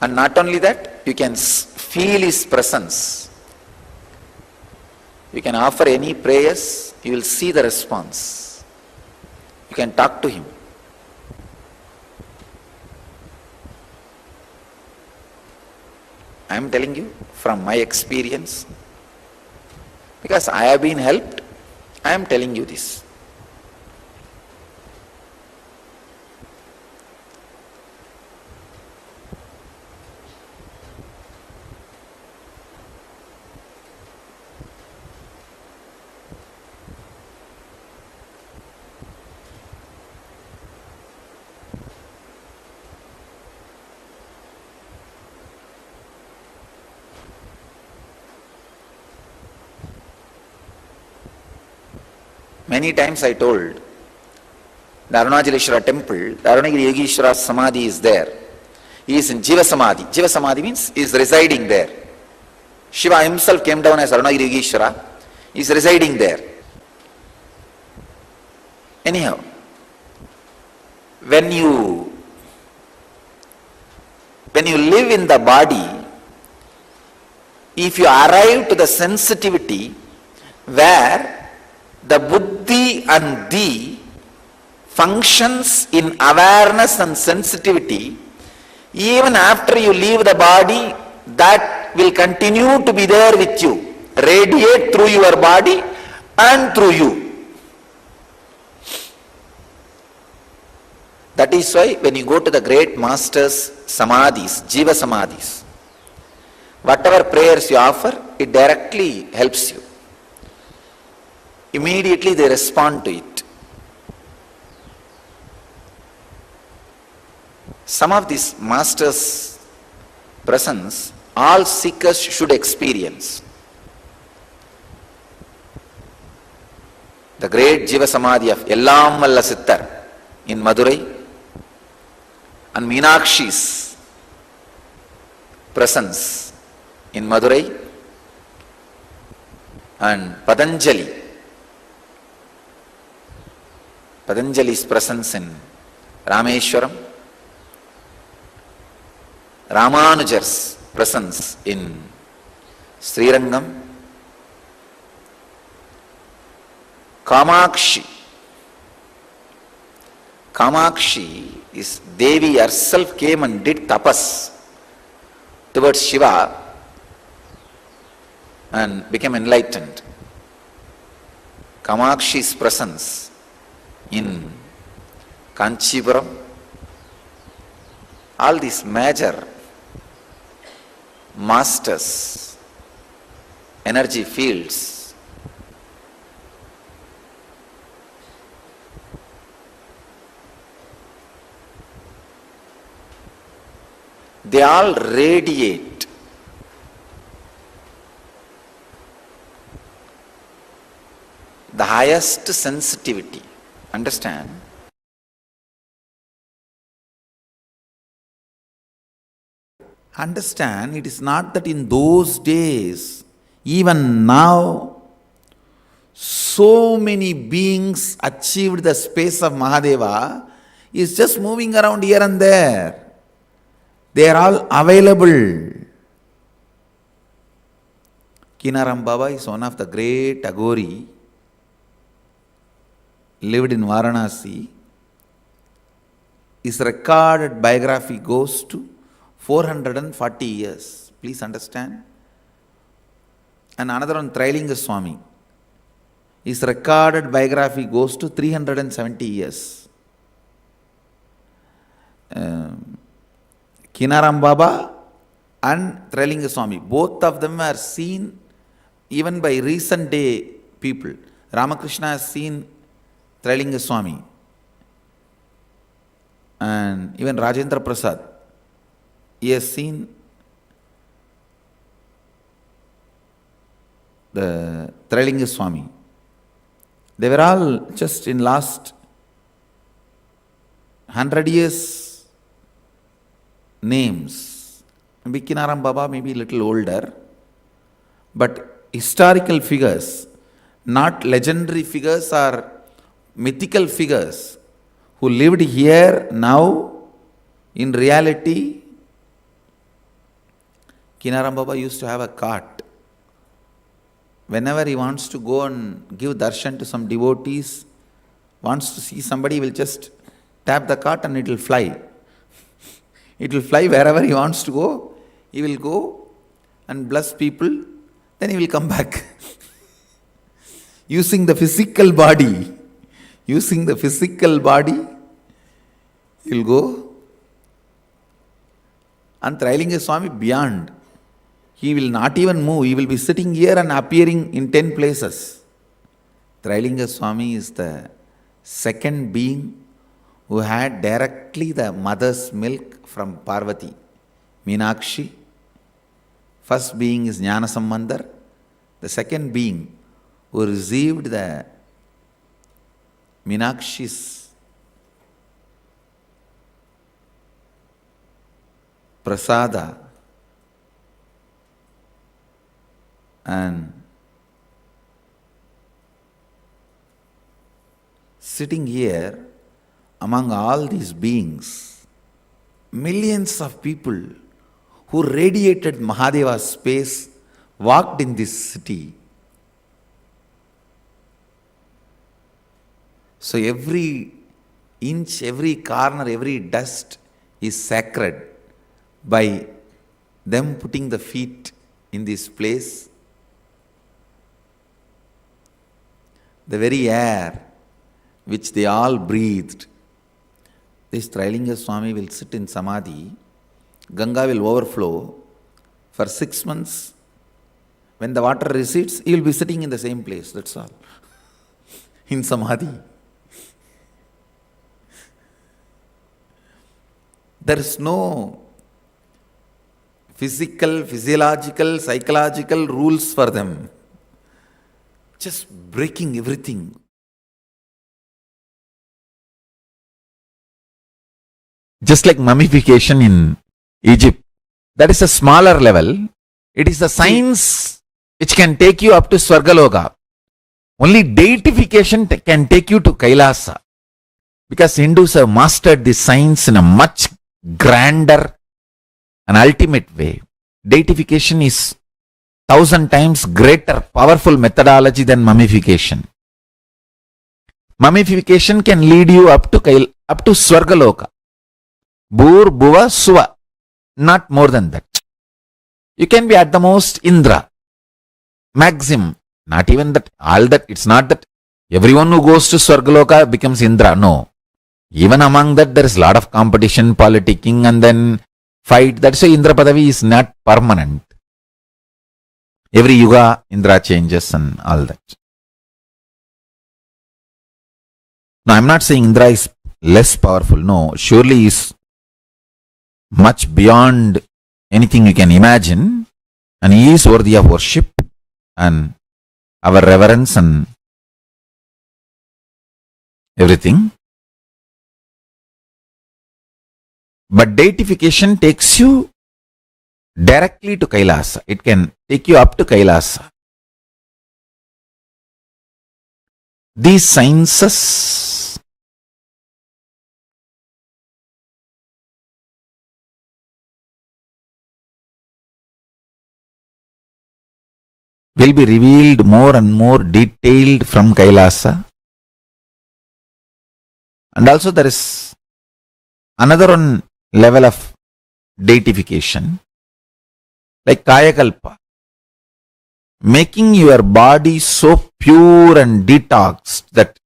And not only that, you can feel his presence. You can offer any prayers, you will see the response. You can talk to him. I am telling you from my experience, because I have been helped, I am telling you this. Many times I told, the Arunachalaswara temple, the Arunagiri Yogeshwara Samadhi is there. He is in Jiva Samadhi. Jiva Samadhi means he is residing there. Shiva himself came down as Arunagiri Yogeshwara. He is residing there. Anyhow, when you live in the body, if you arrive to the sensitivity where the buddhi and the functions in awareness and sensitivity, even after you leave the body, that will continue to be there with you, radiate through your body and through you. That is why when you go to the great masters' samadhis, jiva samadhis, whatever prayers you offer, it directly helps you. Immediately they respond to it. Some of these masters' presence, all seekers should experience. The great Jiva Samadhi of Ellam Valla Sittar in Madurai and Meenakshi's presence in Madurai and Patanjali's presence in Rameshwaram, Ramanujar's presence in Srirangam, Kamakshi is Devi herself came and did tapas towards Shiva and became enlightened. Kamakshi's presence in Kanchipuram, all these major masters, energy fields, they all radiate the highest sensitivity. Understand? Understand, it is not that in those days, even now, so many beings achieved the space of Mahadeva is just moving around here and there. They are all available. Kinaram Baba is one of the great Aghori, lived in Varanasi. His recorded biography goes to 440 years. Please understand. And another one, Trailinga Swami. His recorded biography goes to 370 years. Kinaram Baba and Trailinga Swami, both of them are seen even by recent day people. Ramakrishna has seen Trailinga Swami. And even Rajendra Prasad, he has seen the Trailinga Swami. They were all just in last 100 years names. Maybe Kinaram Baba may be a little older, but historical figures, not legendary figures or mythical figures who lived here now in reality. Kinaram Baba used to have a cart. Whenever he wants to go and give darshan to some devotees, wants to see somebody, he will just tap the cart and it will fly. It will fly wherever he wants to go. He will go and bless people, then he will come back. Using the physical body. Using the physical body, he will go. And Trailinga Swami beyond. He will not even move. He will be sitting here and appearing in 10 places. Trailinga Swami is the second being who had directly the mother's milk from Parvati, Meenakshi. First being is Jnana Sambandar. The second being who received the Meenakshi's prasada and sitting here among all these beings, millions of people who radiated Mahadeva's space walked in this city. So every inch, every corner, every dust is sacred by them putting the feet in this place. The very air which they all breathed. This Trailinga Swami will sit in Samadhi. Ganga will overflow for 6 months. When the water recedes, he will be sitting in the same place, that's all. In Samadhi. There is no physical, physiological, psychological rules for them. Just breaking everything. Just like mummification in Egypt, that is a smaller level. It is the science which can take you up to Swargaloka. Only deification can take you to Kailasa. Because Hindus have mastered this science in a much grander and ultimate way. Deification is 1,000 times greater, powerful methodology than mummification. Mummification can lead you up to Swargaloka. Bhur, Bhuva, Suva. Not more than that. You can be at the most Indra. maxim. Not even that, all that, it's not that everyone who goes to Swargaloka becomes Indra. No. Even among that, there is a lot of competition, politicking, and then fight. That's why Indra Padavi is not permanent. Every yuga, Indra changes and all that. Now, I'm not saying Indra is less powerful. No, surely he is much beyond anything you can imagine. And he is worthy of worship and our reverence and everything. But deification takes you directly to Kailasa. It can take you up to Kailasa. These sciences will be revealed more and more detailed from Kailasa. And also there is another one level of deification, like Kaya Kalpa, making your body so pure and detoxed that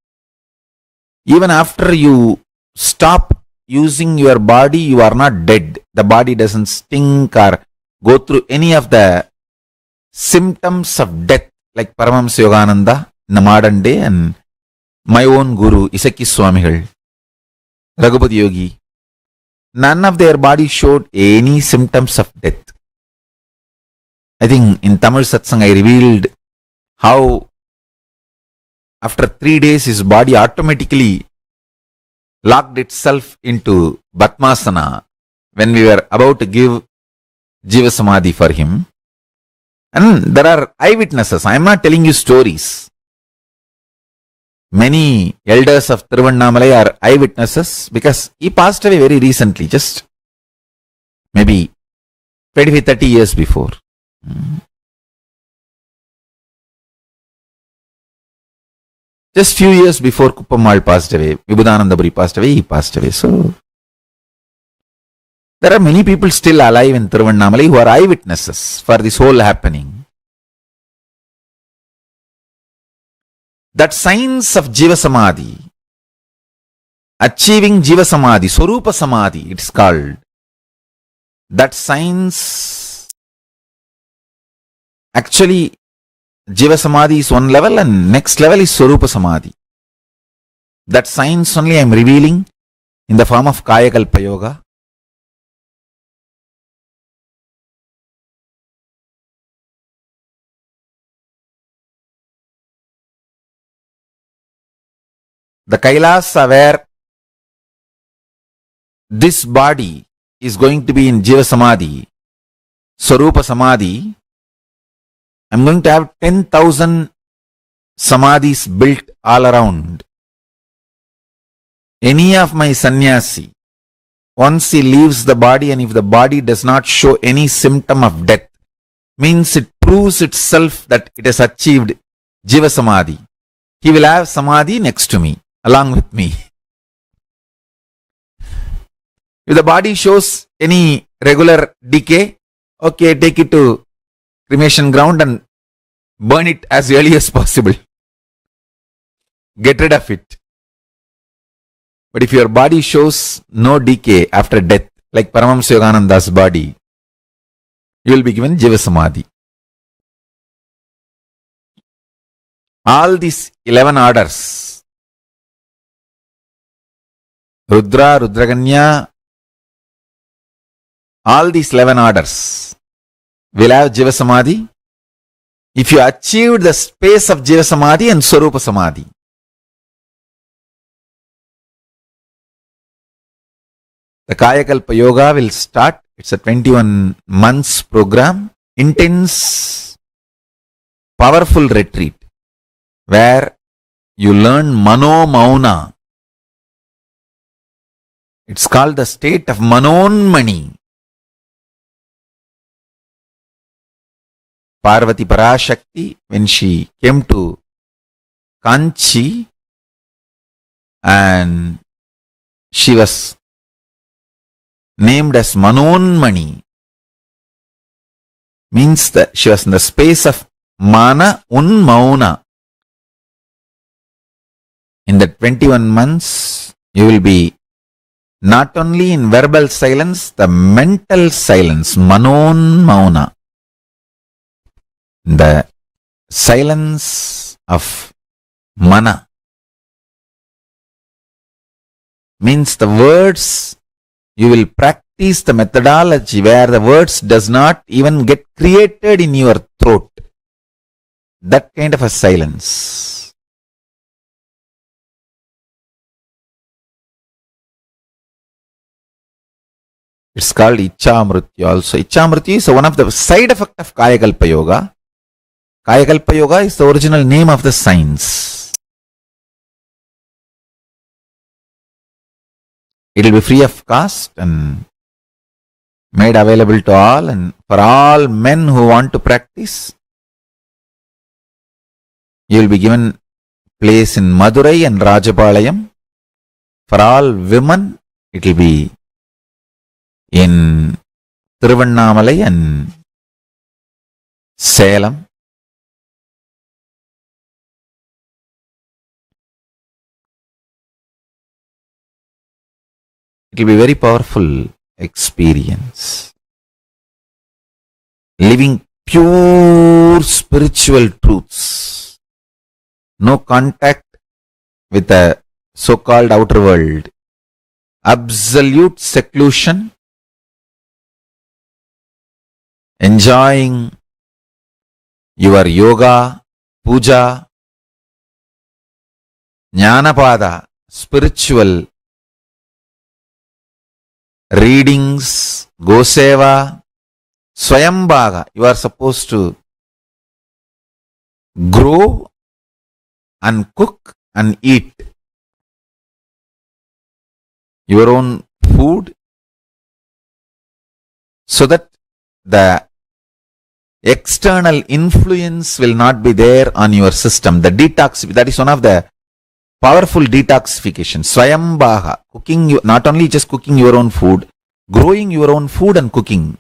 even after you stop using your body, you are not dead. The body doesn't stink or go through any of the symptoms of death, like Paramahamsa Yogananda in the modern day, and my own guru, Isaki Swamigal, Raghupati Yogi. None of their body showed any symptoms of death. I think in Tamil Satsang I revealed how after 3 days his body automatically locked itself into Batmasana when we were about to give Jiva Samadhi for him. And there are eyewitnesses. I am not telling you stories. Many elders of Tiruvannamalai are eyewitnesses because he passed away very recently, just maybe 25-30 years before. Just few years before Kuppamal passed away, Vibhudanandaburi passed away, he passed away. So, there are many people still alive in Tiruvannamalai who are eyewitnesses for this whole happening. That science of Jiva Samadhi, achieving Jiva Samadhi, Swarupa Samadhi, it's called. That science, actually, Jiva Samadhi is one level and next level is Swarupa Samadhi. That science only I am revealing in the form of Kaya Kalpa Yoga. The Kailasa where this body is going to be in Jiva Samadhi, Swarupa Samadhi, I am going to have 10,000 Samadhis built all around. Any of my sannyasi, once he leaves the body and if the body does not show any symptom of death, means it proves itself that it has achieved Jiva Samadhi. He will have Samadhi next to me, along with me. If the body shows any regular decay, okay, take it to cremation ground and burn it as early as possible. Get rid of it. But if your body shows no decay after death, like Paramahamsa Yogananda's body, you will be given Jiva Samadhi. All these 11 orders, Rudra, Rudraganya, all these 11 orders will have Jiva Samadhi if you achieved the space of Jiva Samadhi and Swarupa Samadhi. The Kaya Kalpa Yoga will start. It's a 21 months program, intense, powerful retreat where you learn Mano Mauna. It's called the state of Manonmani. Parvati Parashakti, when she came to Kanchi and she was named as Manonmani, means that she was in the space of mana unmauna. In the 21 months, you will be not only in verbal silence, the mental silence, manon mauna. The silence of mana means the words, you will practice the methodology where the words does not even get created in your throat. That kind of a silence. It's called Iccha Mrityu also. Iccha Mrityu is one of the side effect of Kaya Kalpa Yoga. Kaya Kalpa Yoga is the original name of the science. It will be free of cost and made available to all, and for all men who want to practice, you will be given place in Madurai and Rajapalayam. For all women, it will be in Tiruvannamalai and Salem. It will be very powerful experience. Living pure spiritual truths. No contact with the so-called outer world. Absolute seclusion. Enjoying your yoga, puja, jnanapada, spiritual readings, goseva, swayambhaga. You are supposed to grow and cook and eat your own food so that the external influence will not be there on your system. The detox, that is one of the powerful detoxification. Swayambhaga, cooking, not only just cooking your own food, growing your own food and cooking.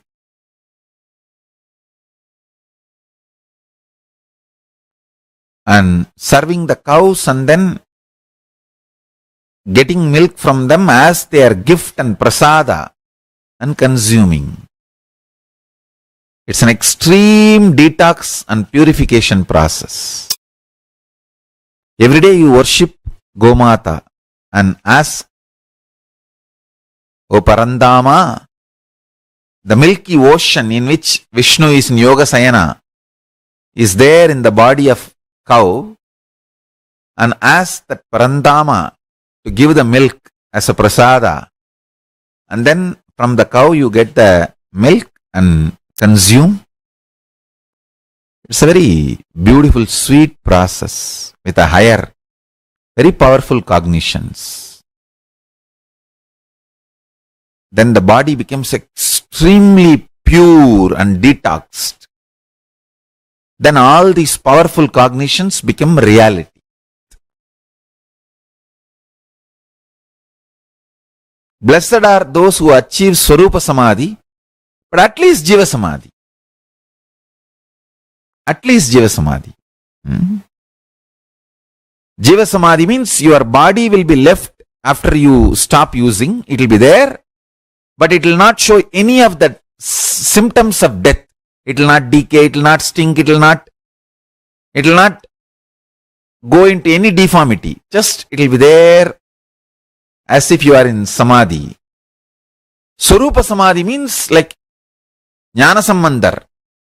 And serving the cows and then getting milk from them as their gift and prasada and consuming. It's an extreme detox and purification process. Every day you worship Gomata and ask, O Parandama, the milky ocean in which Vishnu is in Yoga Sayana is there in the body of cow, and ask that Parandama to give the milk as a prasada, and then from the cow you get the milk and consume. It's a very beautiful, sweet process with a higher, very powerful cognitions. Then the body becomes extremely pure and detoxed. Then all these powerful cognitions become reality. Blessed are those who achieve Swarupa Samadhi, but at least Jiva Samadhi. At least Jiva Samadhi. Jiva Samadhi means your body will be left after you stop using. It will be there, but it will not show any of the symptoms of death. It will not decay, it will not stink, it will not go into any deformity. Just it will be there as if you are in Samadhi. Swarupa Samadhi means like Jnana Sambandhar,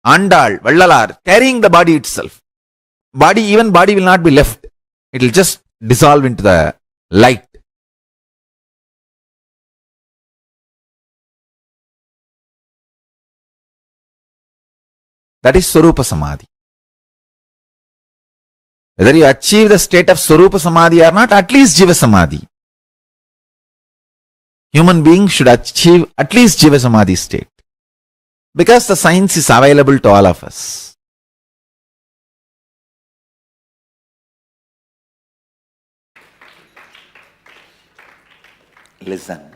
Andal, Vallalar, carrying the body itself. Even body will not be left. It will just dissolve into the light. That is Swarupa Samadhi. Whether you achieve the state of Swarupa Samadhi or not, at least Jiva Samadhi. Human beings should achieve at least Jiva Samadhi state. Because the science is available to all of us. Listen.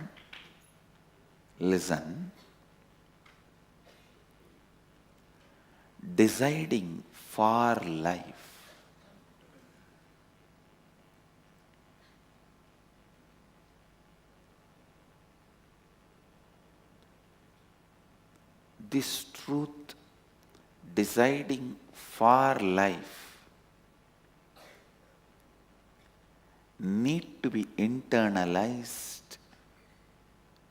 Deciding for life. This truth, deciding for life, need to be internalized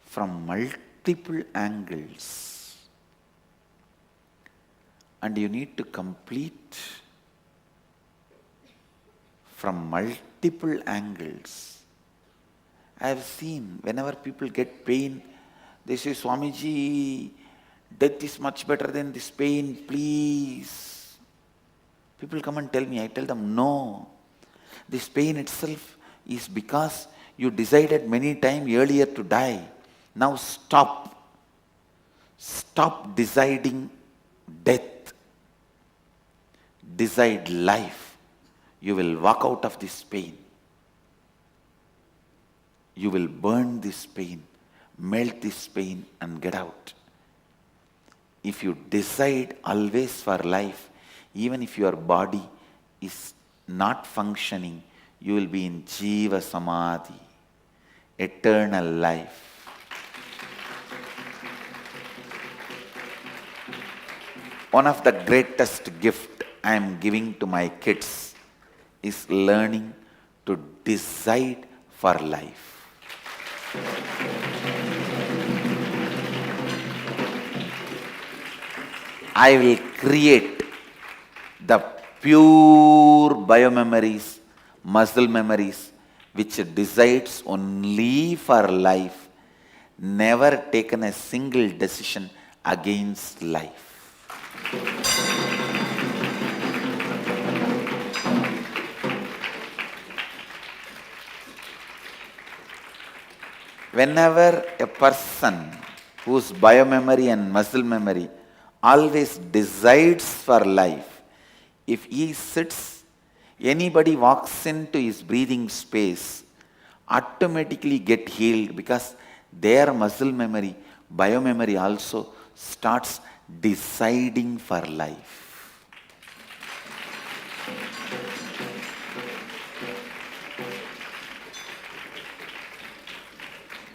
from multiple angles, and you need to complete from multiple angles. I have seen whenever people get pain, they say, Swamiji, death is much better than this pain, please. People come and tell me, I tell them, no. This pain itself is because you decided many times earlier to die. Now stop. Stop deciding death. Decide life. You will walk out of this pain. You will burn this pain, melt this pain and get out. If you decide always for life, even if your body is not functioning, you will be in Jiva Samadhi, eternal life. One of the greatest gift I am giving to my kids is learning to decide for life. I will create the pure biomemories, muscle memories, which decides only for life, never taken a single decision against life. Whenever a person whose biomemory and muscle memory always decides for life, if he sits, anybody walks into his breathing space, automatically get healed because their muscle memory, biomemory also starts deciding for life.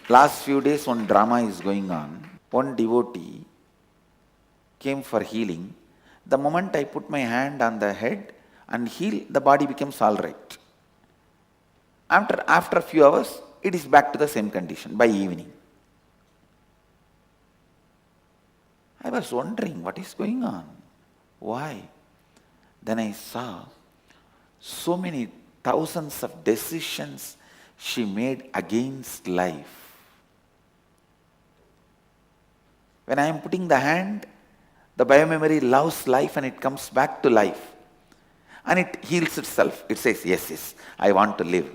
Last few days one drama is going on. One devotee came for healing. The moment I put my hand on the head and heal, the body becomes all right. After a few hours, it is back to the same condition by evening. I was wondering what is going on. Why? Then I saw so many thousands of decisions she made against life. When I am putting the hand, the biomemory loves life and it comes back to life. And it heals itself. It says, yes, I want to live.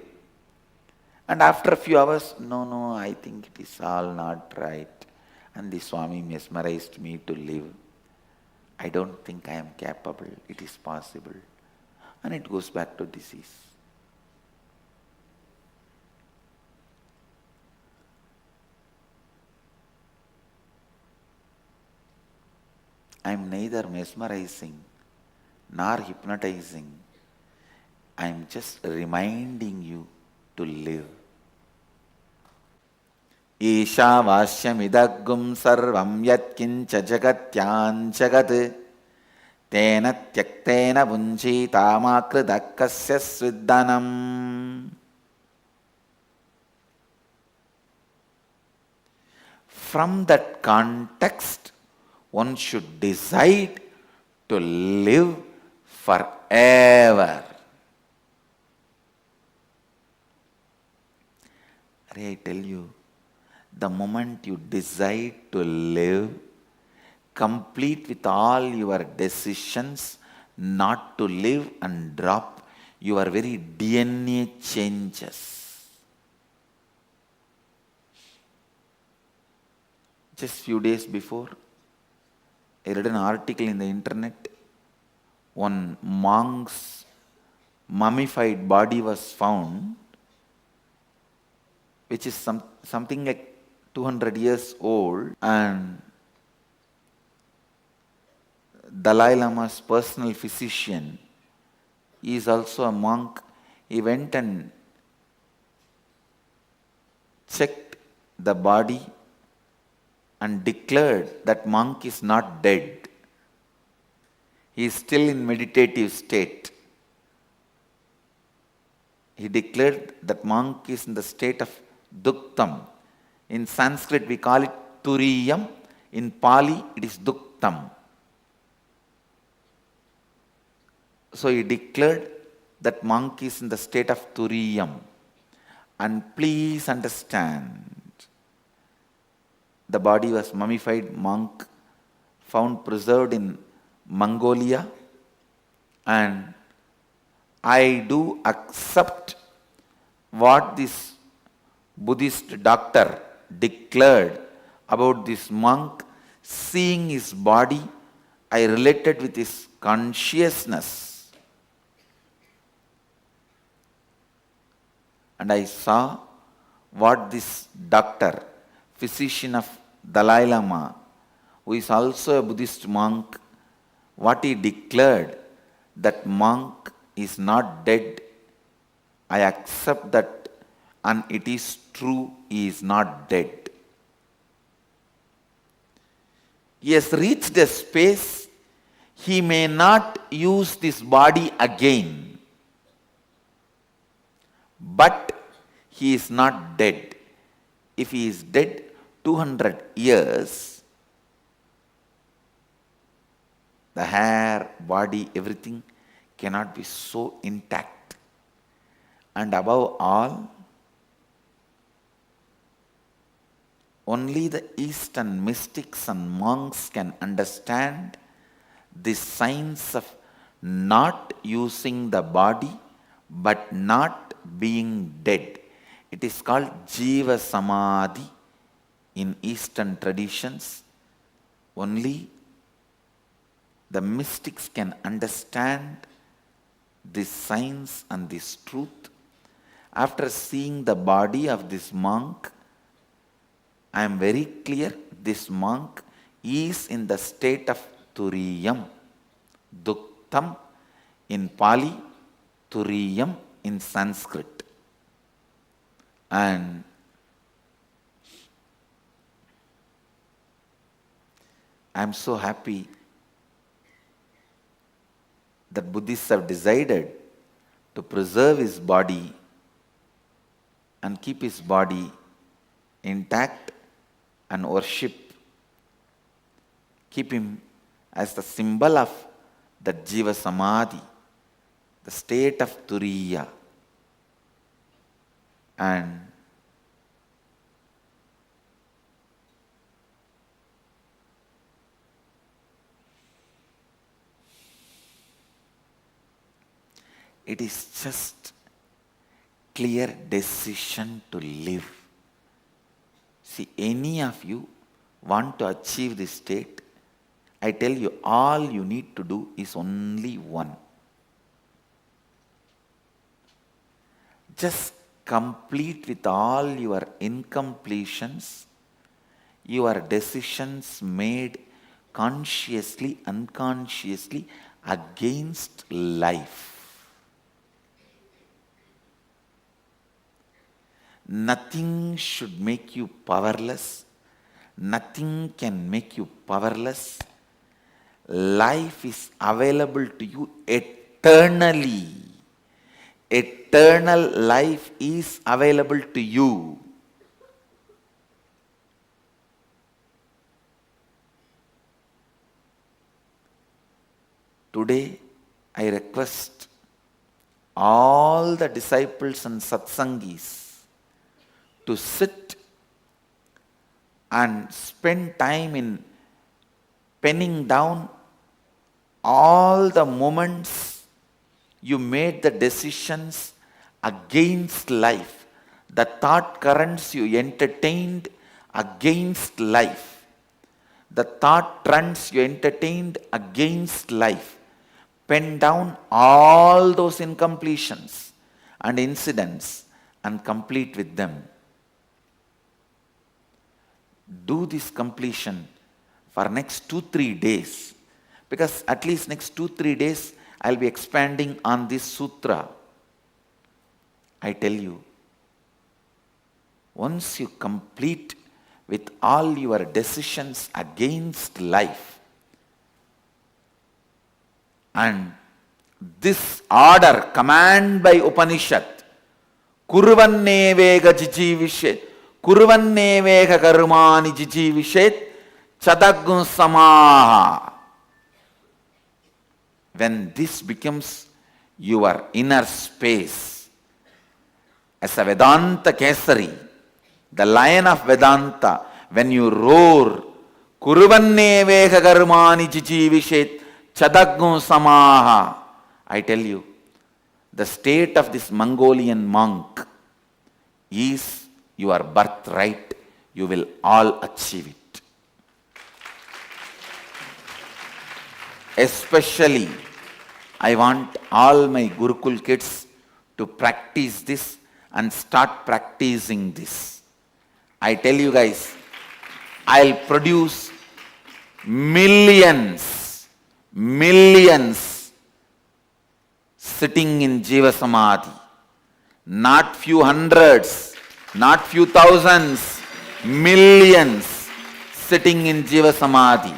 And after a few hours, no, I think it is all not right. And the Swami mesmerized me to live. I don't think I am capable. It is possible. And it goes back to disease. I am neither mesmerizing nor hypnotizing. I am just reminding you to live. Isha vashyamidagum sarvam yat kincha jagatyan jagat tena tyaktena bunjita makridakasya sviddanam. From that context, one should decide to live forever. I tell you, the moment you decide to live, complete with all your decisions not to live and drop, your very DNA changes. Just few days before, I read an article in the internet. One monk's mummified body was found, which is something like 200 years old, and Dalai Lama's personal physician, he is also a monk. He went and checked the body and declared that monk is not dead. He is still in meditative state. He declared that monk is in the state of duktam. In Sanskrit we call it turiyam. In Pali it is duktam. So he declared that monk is in the state of turiyam. And please understand, the body was mummified monk, found preserved in Mongolia, and I do accept what this Buddhist doctor declared about this monk seeing his body. I related with his consciousness, and I saw what this doctor, physician of Dalai Lama, who is also a Buddhist monk, what he declared, that monk is not dead. I accept that, and it is true, he is not dead. He has reached a space he may not use this body again, but he is not dead. If he is dead 200 years, the hair, body, everything cannot be so intact. And above all, only the Eastern mystics and monks can understand the science of not using the body but not being dead. It is called Jiva Samadhi in Eastern traditions. Only the mystics can understand this science and this truth. After seeing the body of this monk, I am very clear this monk is in the state of turiyam, duktam in Pali, turiyam in Sanskrit. And I am so happy that Buddhists have decided to preserve his body and keep his body intact and worship, keep him as the symbol of that Jiva Samadhi, the state of Turiya. And it is just clear decision to live. See, any of you want to achieve this state, I tell you, all you need to do is only one. Just complete with all your incompletions, your decisions made consciously, unconsciously against life. Nothing should make you powerless. Nothing can make you powerless. Life is available to you eternally. Eternal life is available to you. Today, I request all the disciples and satsangis to sit and spend time in penning down all the moments you made the decisions against life, the thought currents you entertained against life, the thought trends you entertained against life. Pen down all those incompletions and incidents and complete with them. Do this completion for next 2-3 days. because at least next 2-3 days I'll be expanding on this sutra. I tell you, once you complete with all your decisions against life, and this order, command by Upanishad, kurvannevega jijivishet, kurvannevega karmani jijivishet, chadagun samaha. When this becomes your inner space, as a Vedanta Kesari, the lion of Vedanta, when you roar, kurvannevega karmani jijivishet, chadagun samaha, I tell you, the state of this Mongolian monk is your birthright. You will all achieve it. Especially, I want all my Gurukul kids to practice this and start practicing this. I tell you guys, I'll produce millions sitting in Jiva Samadhi. Not few hundreds, not few thousands, millions sitting in Jiva Samadhi.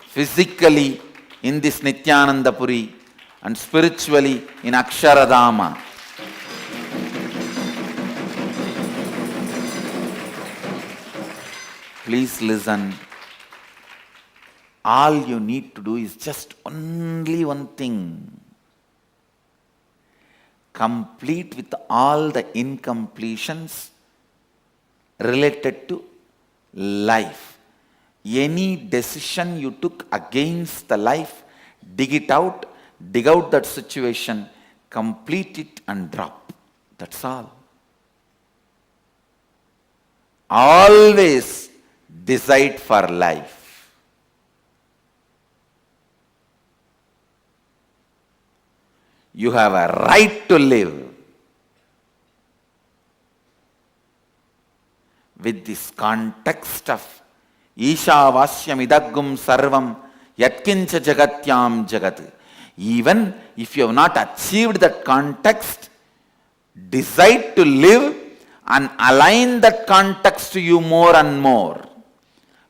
Physically in this Nityananda Puri and spiritually in Aksharadhama. Please listen. All you need to do is just only one thing. Complete with all the incompletions related to life. Any decision you took against the life, dig out that situation, complete it and drop. That's all. Always decide for life. You have a right to live. With this context of Ishavasyam idaggum sarvam yatkincha jagatyam jagat. Even if you have not achieved that context, decide to live and align that context to you more and more.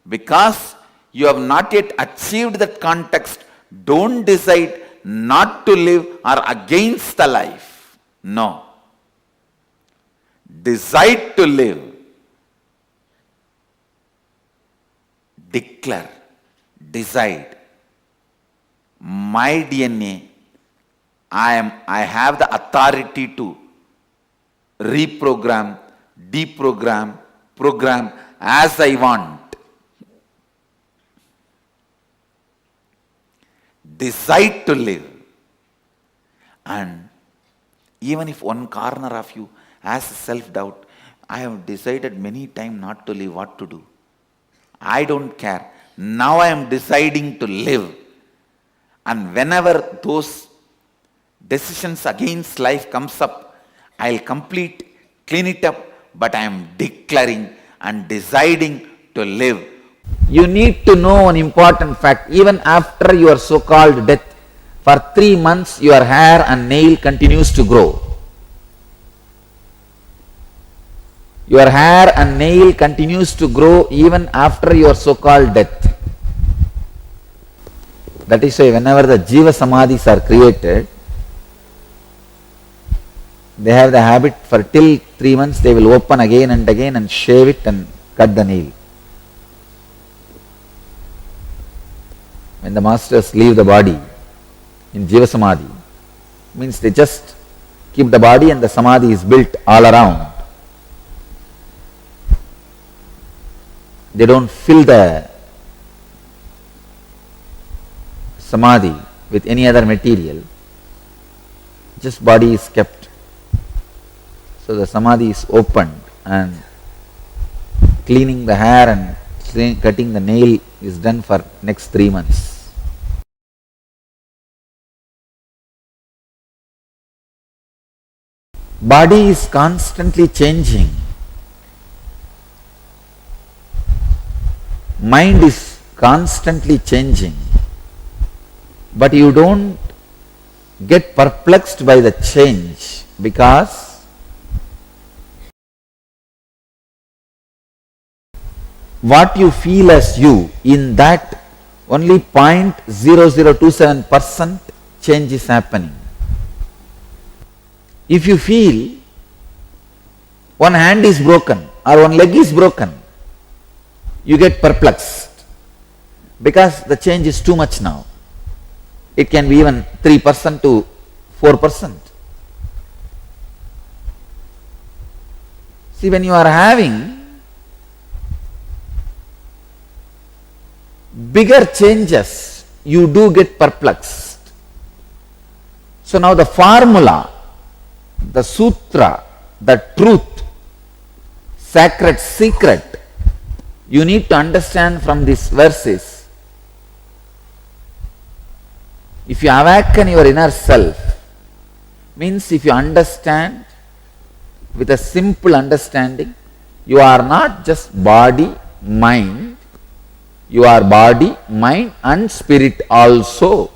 Because you have not yet achieved that context, don't decide not to live or against the life. No. Decide to live. Declare. Decide. My DNA, I have the authority to reprogram, deprogram, program as I want. Decide to live. And even if one corner of you has self-doubt, I have decided many times not to live, what to do? I don't care. Now I am deciding to live. And whenever those decisions against life comes up, I'll complete, clean it up, but I am declaring and deciding to live. You need to know an important fact. Even after your so-called death, for 3 months your hair and nail continues to grow. Your hair and nail continues to grow even after your so-called death. That is why whenever the Jiva Samadhis are created, they have the habit for till 3 months they will open again and again and shave it and cut the nail. When the masters leave the body in Jiva Samadhi, means they just keep the body and the Samadhi is built all around. They don't fill the Samadhi with any other material. Just body is kept. So the Samadhi is opened and cleaning the hair and cutting the nail is done for next 3 months. Body is constantly changing. mind is constantly changing, but you don't get perplexed by the change because what you feel as you, in that only 0.0027% change is happening. If you feel one hand is broken or one leg is broken, you get perplexed because the change is too much now. It can be even 3% to 4%. See, when you are having bigger changes, you do get perplexed. So now the formula, the sutra, the truth, sacred secret, you need to understand from these verses. If you awaken your inner self, means if you understand with a simple understanding, you are not just body, mind, you are body, mind and spirit also.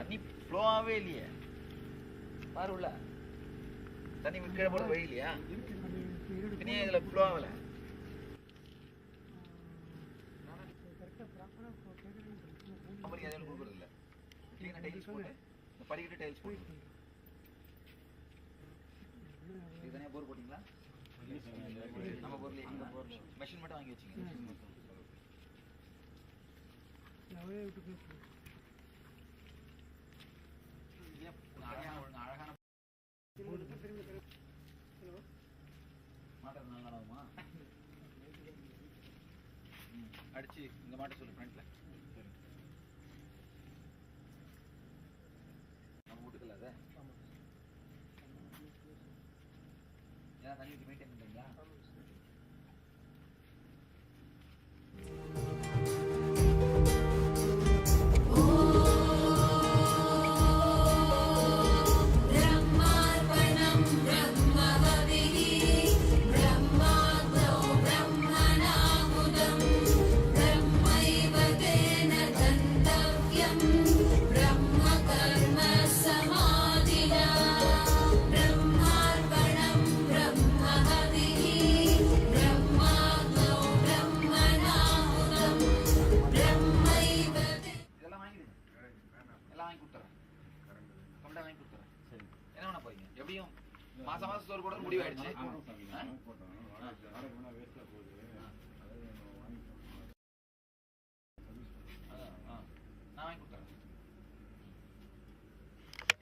தண்ணி flow ஆகவே இல்லையே. பாரு உள்ள தண்ணி கீழே போட வழி இல்லையா? பின்னே இதுல ஃப்ளோ ஆகல. கொடுக்குறது இல்லை. கிளீனாக டைல்ஸ் போட்டு இந்த படிக்கிட்டு டைல்ஸ் போட்டு இதுதானே போர் போட்டிங்களா? நம்ம போர்ல மெஷின் மட்டும் வாங்கி வச்சிங்க. அழகான மாட்டை நல்லா ஆகுமா? அடிச்சு இந்த மாட்டை சொல்லு ஃப்ரண்ட்ல. நம்ம வீட்டுக்குள்ள அதை ஏன்னா தண்ணி மெயின்டைன் பண்ணுறீங்களா? மாசம் மாசம் சோறு கூட முடிவாயிடுச்சு. நான் வாங்கி கொடுத்துறேன்.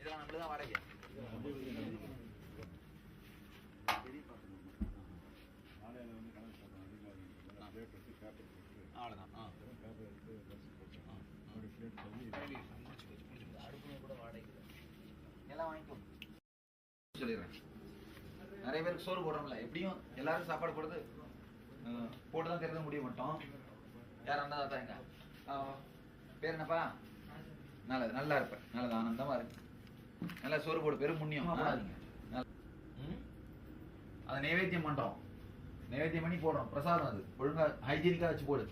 இதெல்லாம் நம்மளுதான் வாடகை. அவ்வளோதான். அடுப்பு கூட வாடகை எல்லாம் வாங்கிக்கோ சொல்லிடுறேன். நிறைய பேருக்கு சோறு போடுறோம்ல, எப்படியும் எல்லாரும் சாப்பாடு போடுறது போட்டு தான் தெரிஞ்ச முடிய மாட்டோம். யார் அண்ணா எங்க பேர் என்னப்பா? நல்லது, நல்லா இருப்பேன், நல்லது, ஆனந்தமா இருக்கு. நல்லா சோறு போடு, பெரும் புண்ணியம். அதை நைவேத்தியம் பண்றோம், நைவேத்தியம் பண்ணி போடுறோம், பிரசாதம். அது ஒழுங்கா ஹைஜீனிக்கா வச்சு போடு.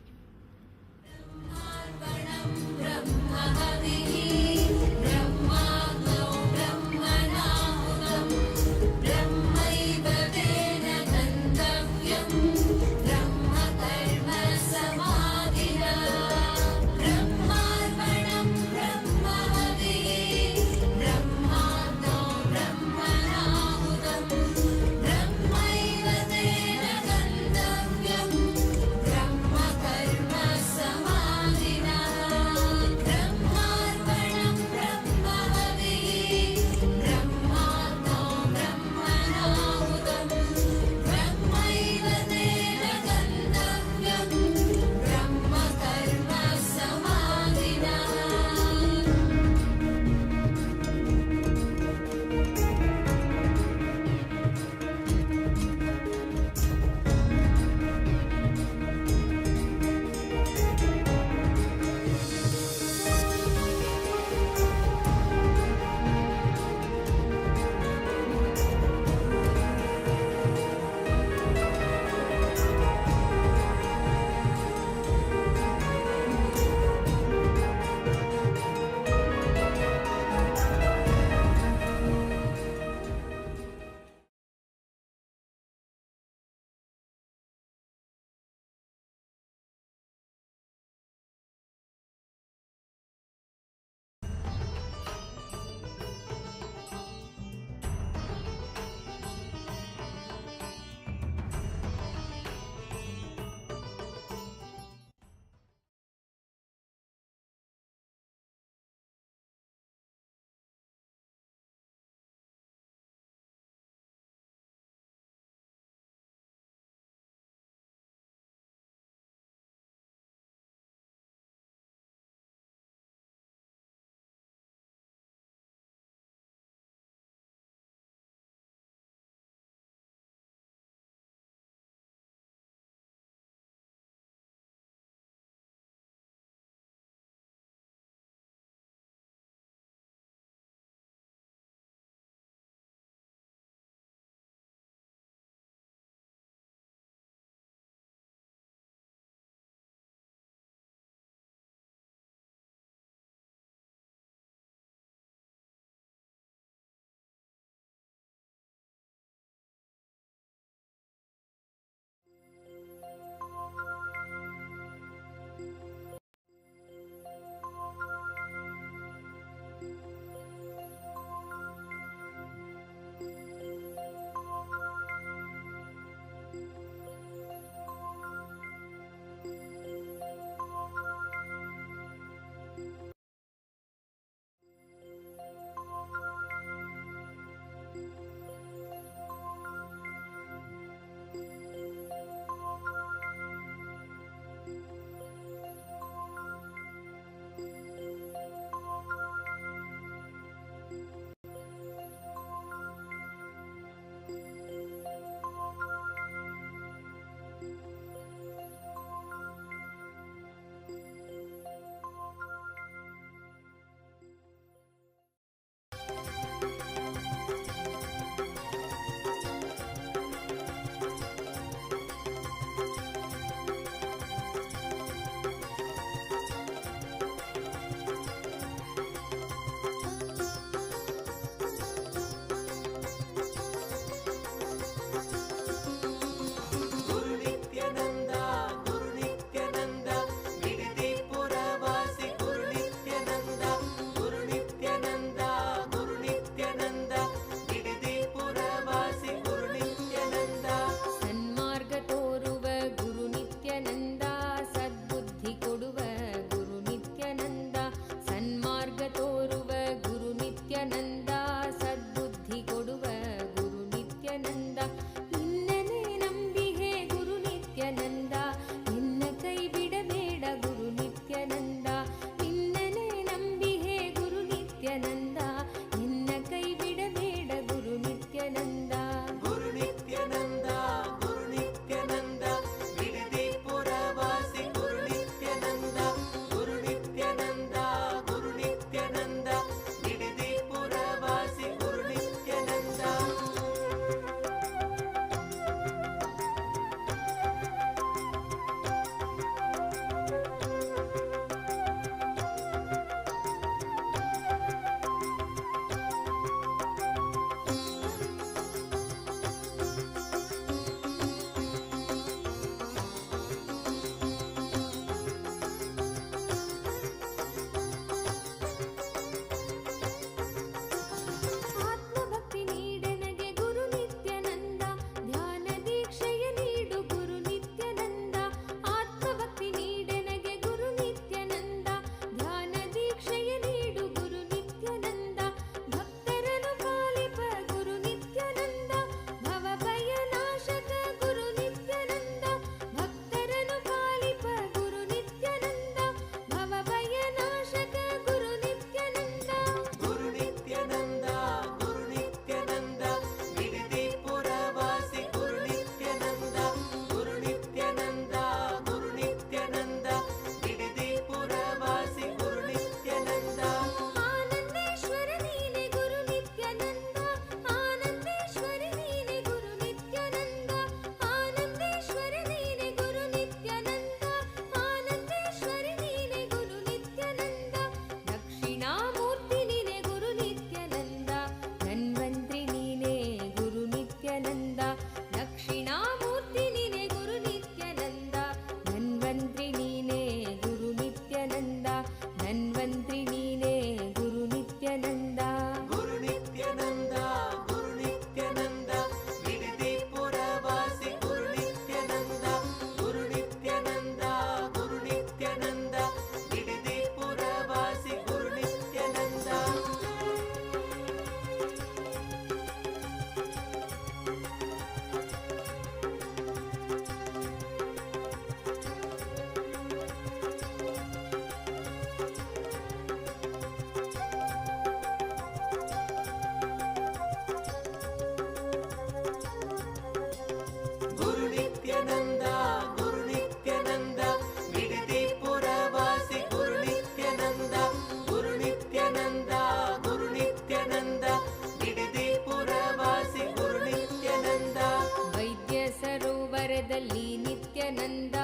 ಸರೋವರದಲ್ಲಿ ನಿತ್ಯಾನಂದ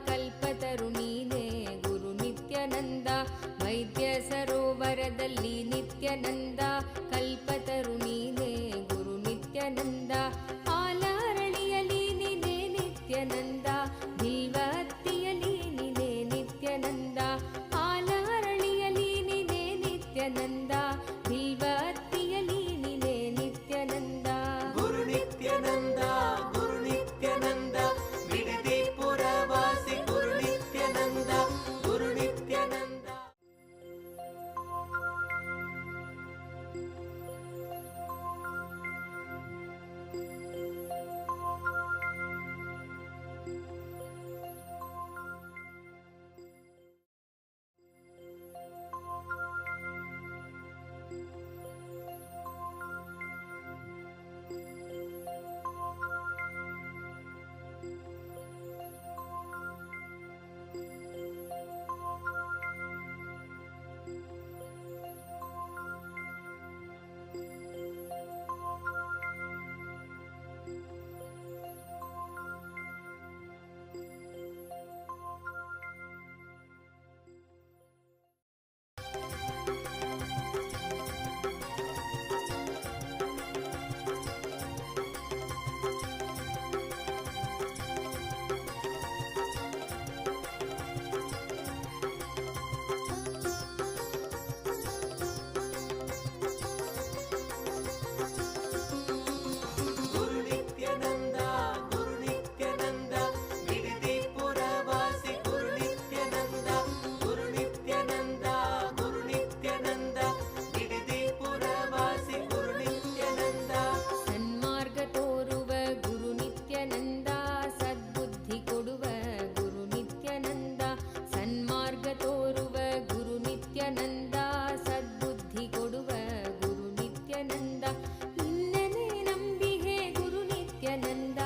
ಕಲ್ಪತರು ನೀನೇ ಗುರು ನಿತ್ಯಾನಂದ ವೈದ್ಯ ಸರೋವರದಲ್ಲಿ ನಿತ್ಯಾನಂದ ಕಲ್ಪತರು ನೀನೇ ಗುರು ನಿತ್ಯಾನಂದ ಆಲರಳಿಯಲಿ ನೀನೇ ನಿತ್ಯಾನಂದ ಬಿಲ್ವತ್ತಿಯಲಿ ನೀನೇ ನಿತ್ಯಾನಂದ ಆಲರಳಿಯಲಿ ನೀನೇ ನಿತ್ಯಾನಂದ ಬಿಲ್ವತ್ತಿಯಲಿ ನೀನೇ ನಿತ್ಯಾನಂದ ಗುರು ನಿತ್ಯಾನಂದ ಗುರು ನಿತ್ಯಾನಂದ ಬಿಡದಿ ಪುರವಾಸಿ ಗುರು ನಿತ್ಯಾನಂದ ಗುರು ನಿತ್ಯಾನಂದ ನಿತ್ಯಾನಂದ ನಿನ್ನನೇ ನಂಬಿಹೆ ಗುರು ನಿತ್ಯಾನಂದ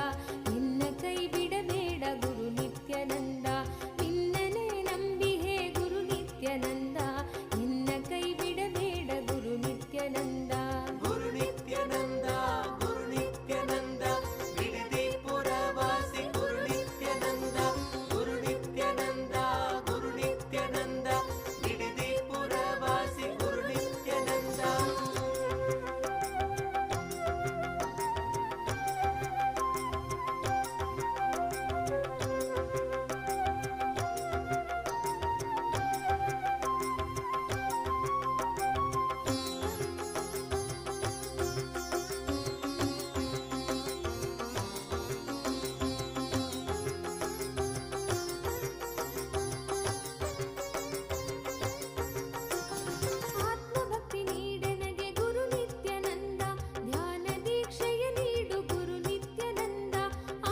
ನಿನ್ನ ಕೈ ಬಿಡಬೇಡ ಗುರು ನಿತ್ಯಾನಂದ ನಿನ್ನನೇ ನಂಬಿಹೆ ಗುರು ನಿತ್ಯಾನಂದ ನಿನ್ನ ಕೈ ಬಿಡಬೇಡ ಗುರು ನಿತ್ಯಾನಂದ ಗುರು ನಿತ್ಯಾನಂದ ಗುರು ನಿತ್ಯಾನಂದ ಬಿಡದಿ ಪುರವಾಸಿ ಗುರು ನಿತ್ಯಾನಂದ ಗುರು ನಿತ್ಯಾನಂದ ಗುರು ನಿತ್ಯಾನಂದ ಬಿಡದಿ ಪುರವಾಸಿ ಗುರು ನಿತ್ಯಾನಂದ ಆತ್ಮಭಕ್ತಿ ನೀಡೆನಗೆ ಗುರು ನಿತ್ಯಾನಂದ ಧ್ಯಾನ ದೀಕ್ಷೆಯ ನೀಡು ಗುರು ನಿತ್ಯಾನಂದ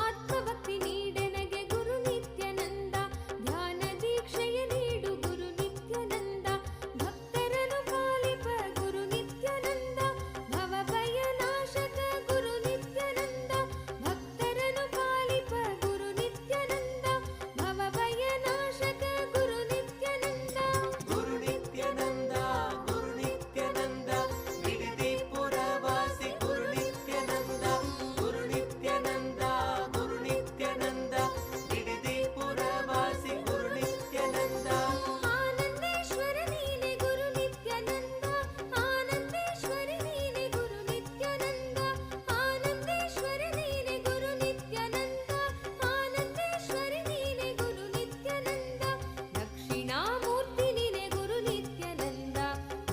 ಆತ್ಮಭಕ್ತಿ ನೀಡೆನಗೆ ಗುರು ನಿತ್ಯಾನಂದ ಧ್ಯಾನ ದೀಕ್ಷೆಯ ನೀಡು ಗುರು ನಿತ್ಯಾನಂದ ಭಕ್ತರನು ಪಾಲಿಪ ಗುರು ನಿತ್ಯಾನಂದ ಭವಭಯ ನಾಶಕ ಗುರು ನಿತ್ಯಾನಂದ ಭಕ್ತರನು ಪಾಲಿಪ ಗುರು ನಿತ್ಯಾನಂದ ಭವಭಯ ನಾಶಕ ಗುರು ನಿತ್ಯಾನಂದ ಗುರು ನಿತ್ಯಾನಂದ ಗುರು ನಿತ್ಯಾನಂದ ಬಿಡದಿ ಪುರವಾಸಿ ಗುರು ನಿತ್ಯಾನಂದ ಗುರು ನಿತ್ಯಾನಂದ ಗುರು ನಿತ್ಯಾನಂದ ಬಿಡದಿ ಪುರವಾಸಿ ಗುರು ನಿತ್ಯಾನಂದ ಆನಂದೇಶ್ವರ ನೀನೆ ಗುರು ನಿತ್ಯಾನಂದ ಆನಂದೇಶ್ವರ ನೀನೆ ಗುರು ನಿತ್ಯಾನಂದ ಆನಂದೇಶ್ವರ ನೀನೆ ಗುರು ನಿತ್ಯಾನಂದ ಆನಂದೇಶ್ವರ ನೀನೆ ಗುರು ನಿತ್ಯಾನಂದ ದಕ್ಷಿಣಾಮೂರ್ತಿ ನೀನೆ ಗುರು ನಿತ್ಯಾನಂದ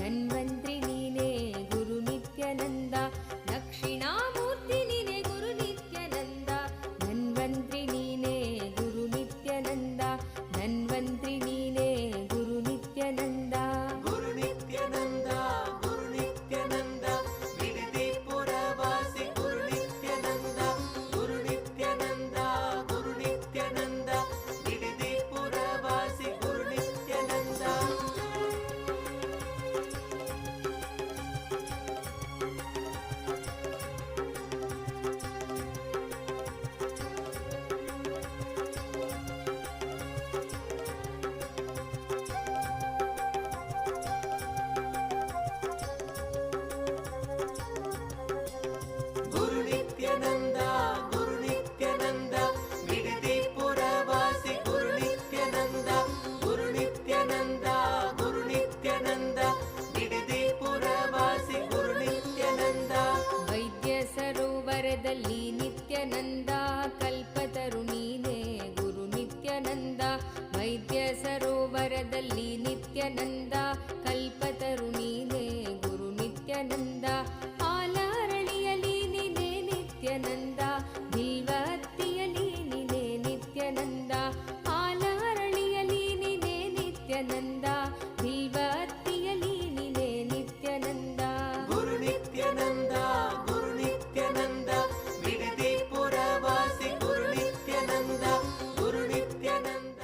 ಧನ್ವಂತ್ರಿ ನೀನೆ ಗುರು ನಿತ್ಯಾನಂದ ದಕ್ಷಿಣಾಮೂರ್ತಿ ನೀನೆ ಗುರು ನಿತ್ಯಾನಂದ ಧನ್ವಂತ್ರಿ ನೀನೆ ಗುರು ನಿತ್ಯಾನಂದ ಧನ್ವಂತ್ರಿ ನೀನೆ ಗುರು ನಿತ್ಯಾನಂದ ಗುರು ನಿತ್ಯಾನಂದ ಗುರು ನಿತ್ಯಾನಂದ ಬಿಡದಿ ಪುರವಾಸಿ ಗುರು ನಿತ್ಯಾನಂದ ಗುರು ನಿತ್ಯಾನಂದ ಗುರು ನಿತ್ಯಾನಂದ ಬಿಡದಿ ಪುರವಾಸಿ ಗುರು ನಿತ್ಯಾನಂದ ಗುರು ನಿತ್ಯಾನಂದ ಗುರು ನಿತ್ಯಾನಂದ ಬಿಡದಿ ಪುರವಾಸಿ ಗುರು ನಿತ್ಯಾನಂದ ಗುರು ನಿತ್ಯಾನಂದ ಗುರು ನಿತ್ಯಾನಂದ ಬಿಡದಿ ಪುರವಾಸಿ ಗುರು ನಿತ್ಯಾನಂದ ವೈದ್ಯ ಸರೋವರದಲ್ಲಿ ನಿತ್ಯಾನಂದ ಕಲ್ಪತರು ನೀನೆ ಗುರು ನಿತ್ಯಾನಂದ ವೈದ್ಯ ಸರೋವರದಲ್ಲಿ ನಿತ್ಯಾನಂದ ಕಲ್ಪತರು ನೀನೆ ಗುರು ನಿತ್ಯಾನಂದ ಆಲರಳಿಯಲಿ ನೀನೆ ನಿತ್ಯಾನಂದ ಬಿಲ್ವತ್ತಿಯಲಿ ನೀನೆ ನಿತ್ಯಾನಂದ ಆಲರಳಿಯಲಿ ನೀನೆ ನಿತ್ಯಾನಂದ ಬಿಲ್ವತ್ತಿಯಲಿ ನೀನೆ ನಿತ್ಯಾನಂದ ಗುರು ನಿತ್ಯಾನಂದ ಗುರು ನಿತ್ಯಾನಂದ ಬಿಡದಿ ಪುರವಾಸಿ ಗುರು ನಿತ್ಯಾನಂದ ಗುರು Nithyananda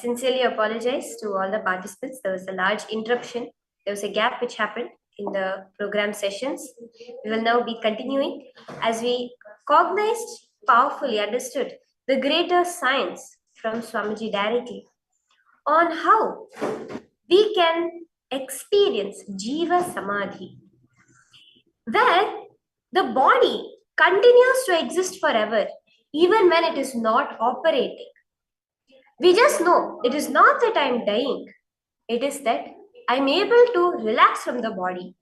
sincerely apologize to all the participants. There was a large interruption. There was a gap which happened in the program sessions. We will now be continuing as we cognized, powerfully understood the greater science from Swamiji directly on how we can experience Jiva Samadhi, where the body continues to exist forever, even when it is not operating. We just know it is not that I'm dying, it is that I'm able to relax from the body.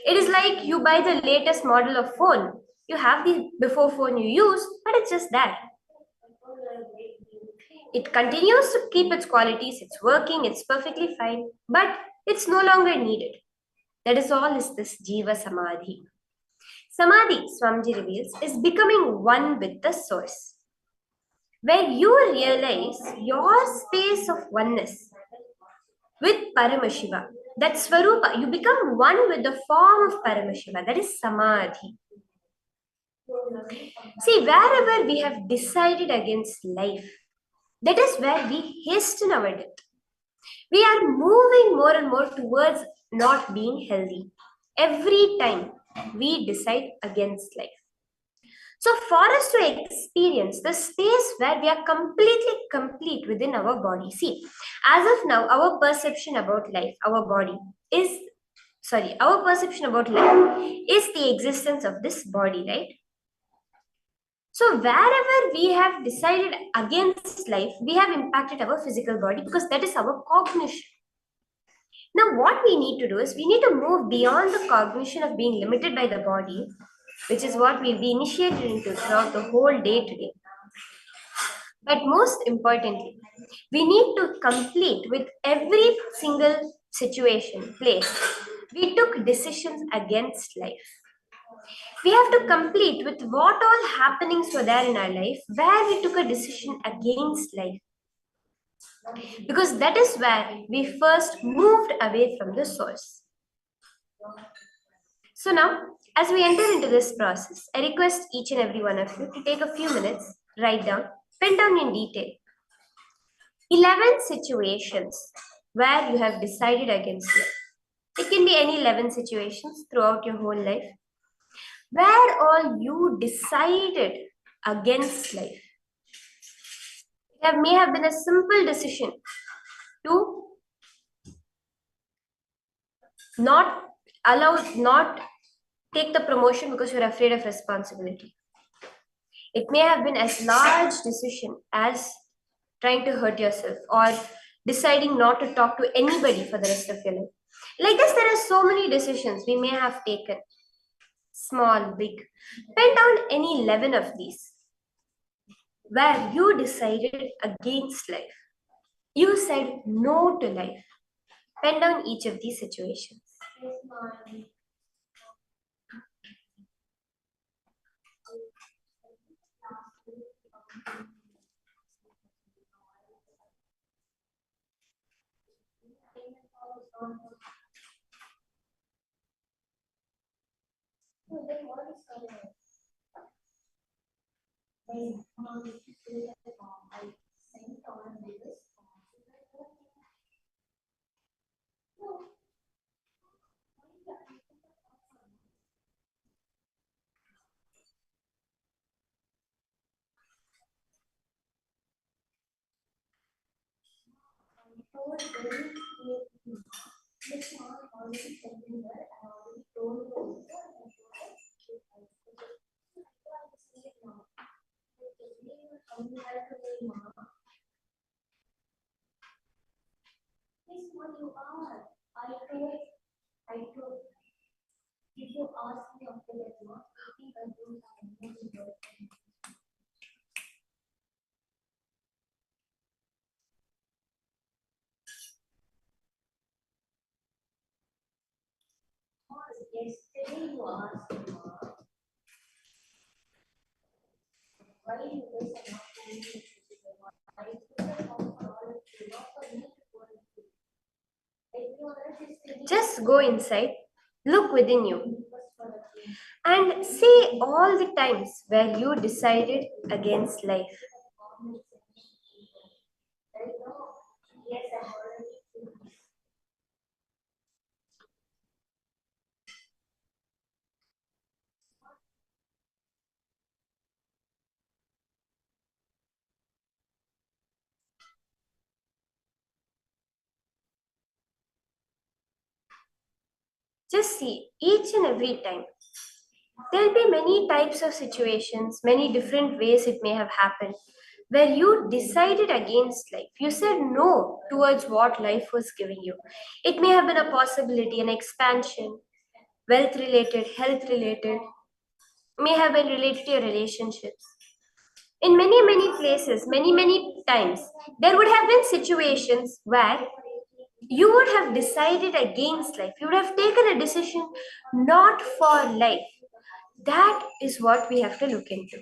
It is like you buy the latest model of phone. You have the before phone you use, but it's just that. It continues to keep its qualities, it's working, it's perfectly fine, but it's no longer needed. That is all is this Jiva Samadhi. Samadhi, Swamiji reveals, is becoming one with the source, where you realize your space of oneness with Paramashiva. That Swarupa, you become one with the form of Paramashiva. That is Samadhi. See, wherever we have decided against life, that is where we hasten our death. We are moving more and more towards not being healthy. Every time we decide against life. So for us to experience the space where we are completely complete within our body. See, as of now, our perception about life, our perception about life is the existence of this body, right? So wherever we have decided against life, we have impacted our physical body because that is our cognition. Now what we need to do is we need to move beyond the cognition of being limited by the body, which is what we'll be initiated into throughout the whole day today. But most importantly, we need to complete with every single situation, place. We took decisions against life. We have to complete with what all happenings were there in our life where we took a decision against life. Because that is where we first moved away from the source. So now, as we enter into this process, I request each and every one of you to take a few minutes, write down, pen down in detail 11 situations where you have decided against life. It can be any 11 situations throughout your whole life where all you decided against life. It may have been a simple decision to not take the promotion because you're afraid of responsibility. It may have been as large decision as trying to hurt yourself or deciding not to talk to anybody for the rest of your life. Like this, there are so many decisions we may have taken. Small, big. Pen down any 11 of these where you decided against life. You said no to life. Pen down each of these situations. Yesterday you asked why you guys are not going to I just go inside, look within you, and see all the times where you decided against life. Just see, each and every time, there'll be many types of situations, many different ways it may have happened, where you decided against life. You said no towards what life was giving you. It may have been a possibility, an expansion, wealth related, health related, may have been related to your relationships. In many, many places, many, many times, there would have been situations where you would have decided against life. You would have taken a decision not for life. That is what we have to look into.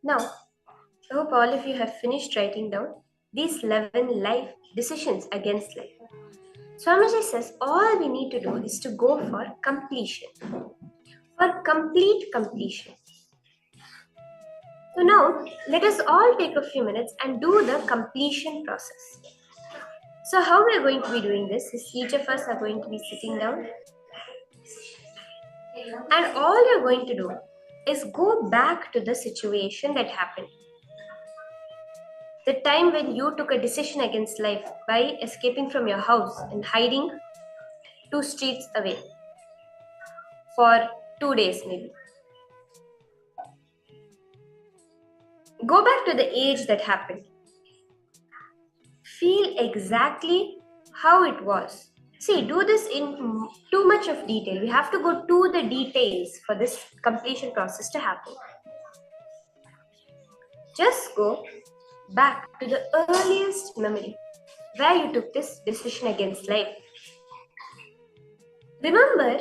Now, I hope all of you have finished writing down these 11 life decisions against life. Swamiji says all we need to do is to go for completion, for complete completion. So now, let us all take a few minutes and do the completion process. So how we are going to be doing this is each of us are going to be sitting down, and all you're going to do is go back to the situation that happened. The time when you took a decision against life by escaping from your house and hiding 2 streets away for 2 days maybe. Go back to the age that happened. Feel exactly how it was. See, do this in too much of detail. We have to go to the details for this completion process to happen. Just go back to the earliest memory where you took this decision against life. Remember,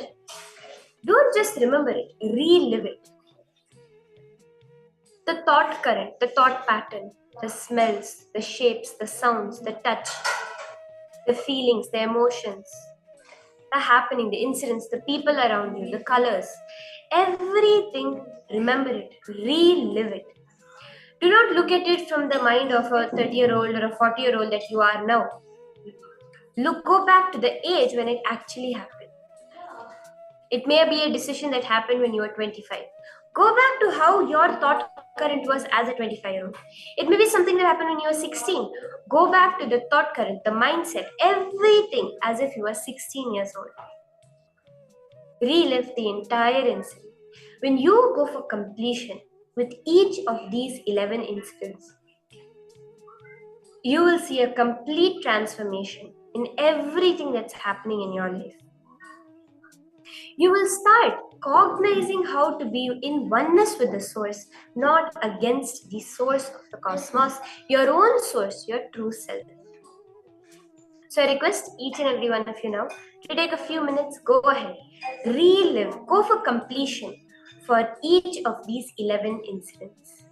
don't just remember it, relive it. The thought current, the thought pattern, the smells, the shapes, the sounds, the touch, the feelings, the emotions, the happening, the incidents, the people around you, the colors, everything, remember it, relive it. Do not look at it from the mind of a 30-year-old or a 40-year-old that you are now. Go back to the age when it actually happened. It may be a decision that happened when you were 25. Go back to how your thought current was as a 25-year-old. It may be something that happened when you were 16. Go back to the thought current, the mindset, everything as if you were 16 years old. Relive the entire incident. When you go for completion with each of these 11 incidents, you will see a complete transformation in everything that's happening in your life. You will start cognizing how to be in oneness with the source, not against the source of the cosmos, your own source, your true self. So I request each and every one of you now to take a few minutes, go ahead, relive, go for completion for each of these 11 incidents.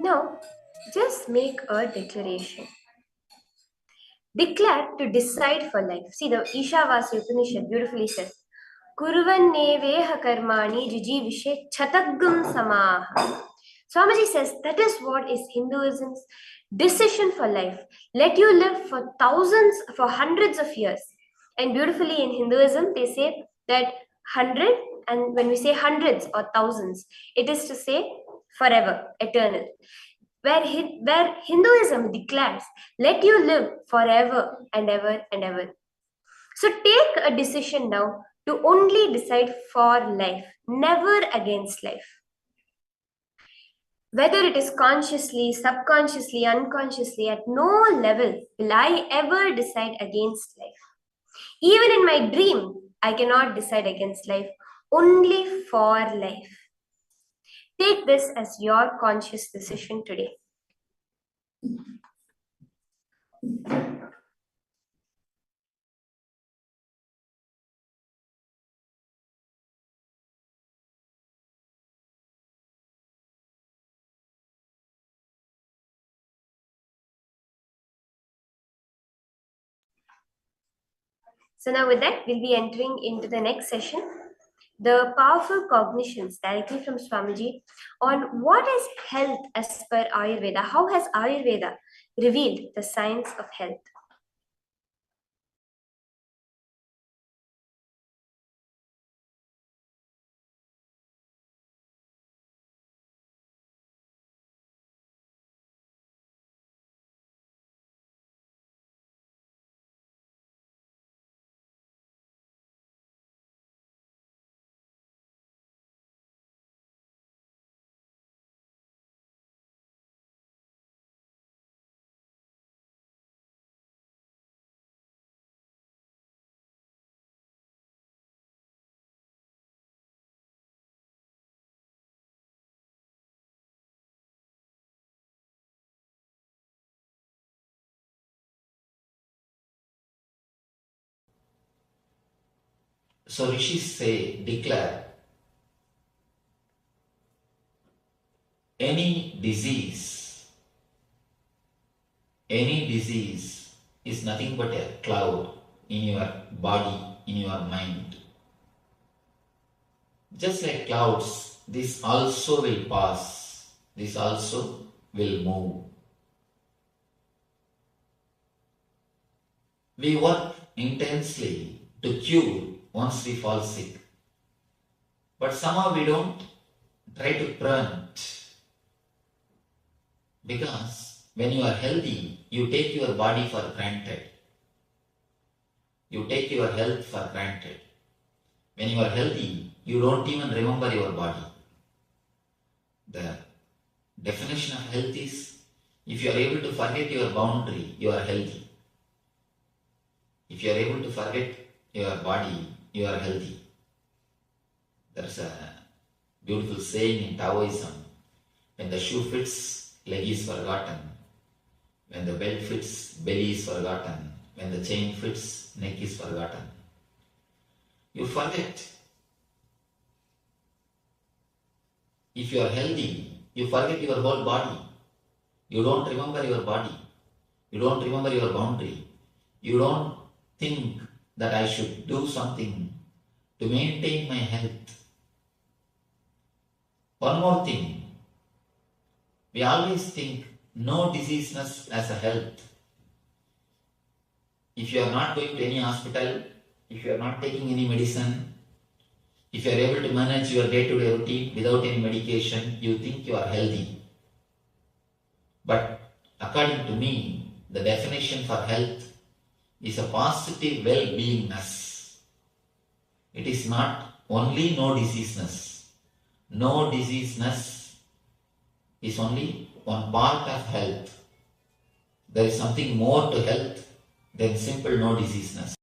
Now, just make a declaration. Declare to decide for life. See, the Ishavasya Upanishad beautifully says, Kurvanneveha karmani jijivishe chatagam samaha. Swamiji says that is what is Hinduism's decision for life. Let you live for thousands, for hundreds of years. And beautifully in Hinduism, they say that 100, and when we say hundreds or thousands, it is to say forever, eternal. Where Hinduism declares, let you live forever and ever and ever. So take a decision now to only decide for life, never against life. Whether it is consciously, subconsciously, unconsciously, at no level will I ever decide against life. Even in my dream, I cannot decide against life, only for life. Take this as your conscious decision today. So now with that, we'll be entering into the next session, the powerful cognitions directly from Swamiji on what is health as per Ayurveda. How has Ayurveda revealed the science of health? So rishis say, declare, any disease is nothing but a cloud in your body, in your mind. Just like clouds, this also will pass, this also will move. We work intensely to cure once we fall sick, but somehow we don't try to prevent, because when you are healthy, you take your body for granted. You take your health for granted. When you are healthy, you don't even remember your body. The definition of health is, if you are able to forget your boundary, you are healthy. If you are able to forget your body, you are healthy. There's a beautiful saying in Taoism, when the shoe fits, leg is forgotten. When the belt fits, belly is forgotten. When the chain fits, neck is forgotten. You forget. If you are healthy, you forget your whole body. You don't remember your body. You don't remember your boundary. You don't think that I should do something to maintain my health. One more thing. We always think no diseaseness as a health. If you are not going to any hospital, if you are not taking any medicine, if you are able to manage your day-to-day routine without any medication, you think you are healthy. But according to me, the definition for health is a positive well-beingness. It is not only no diseaseness. No diseaseness is only one part of health. There is something more to health than simple no diseaseness.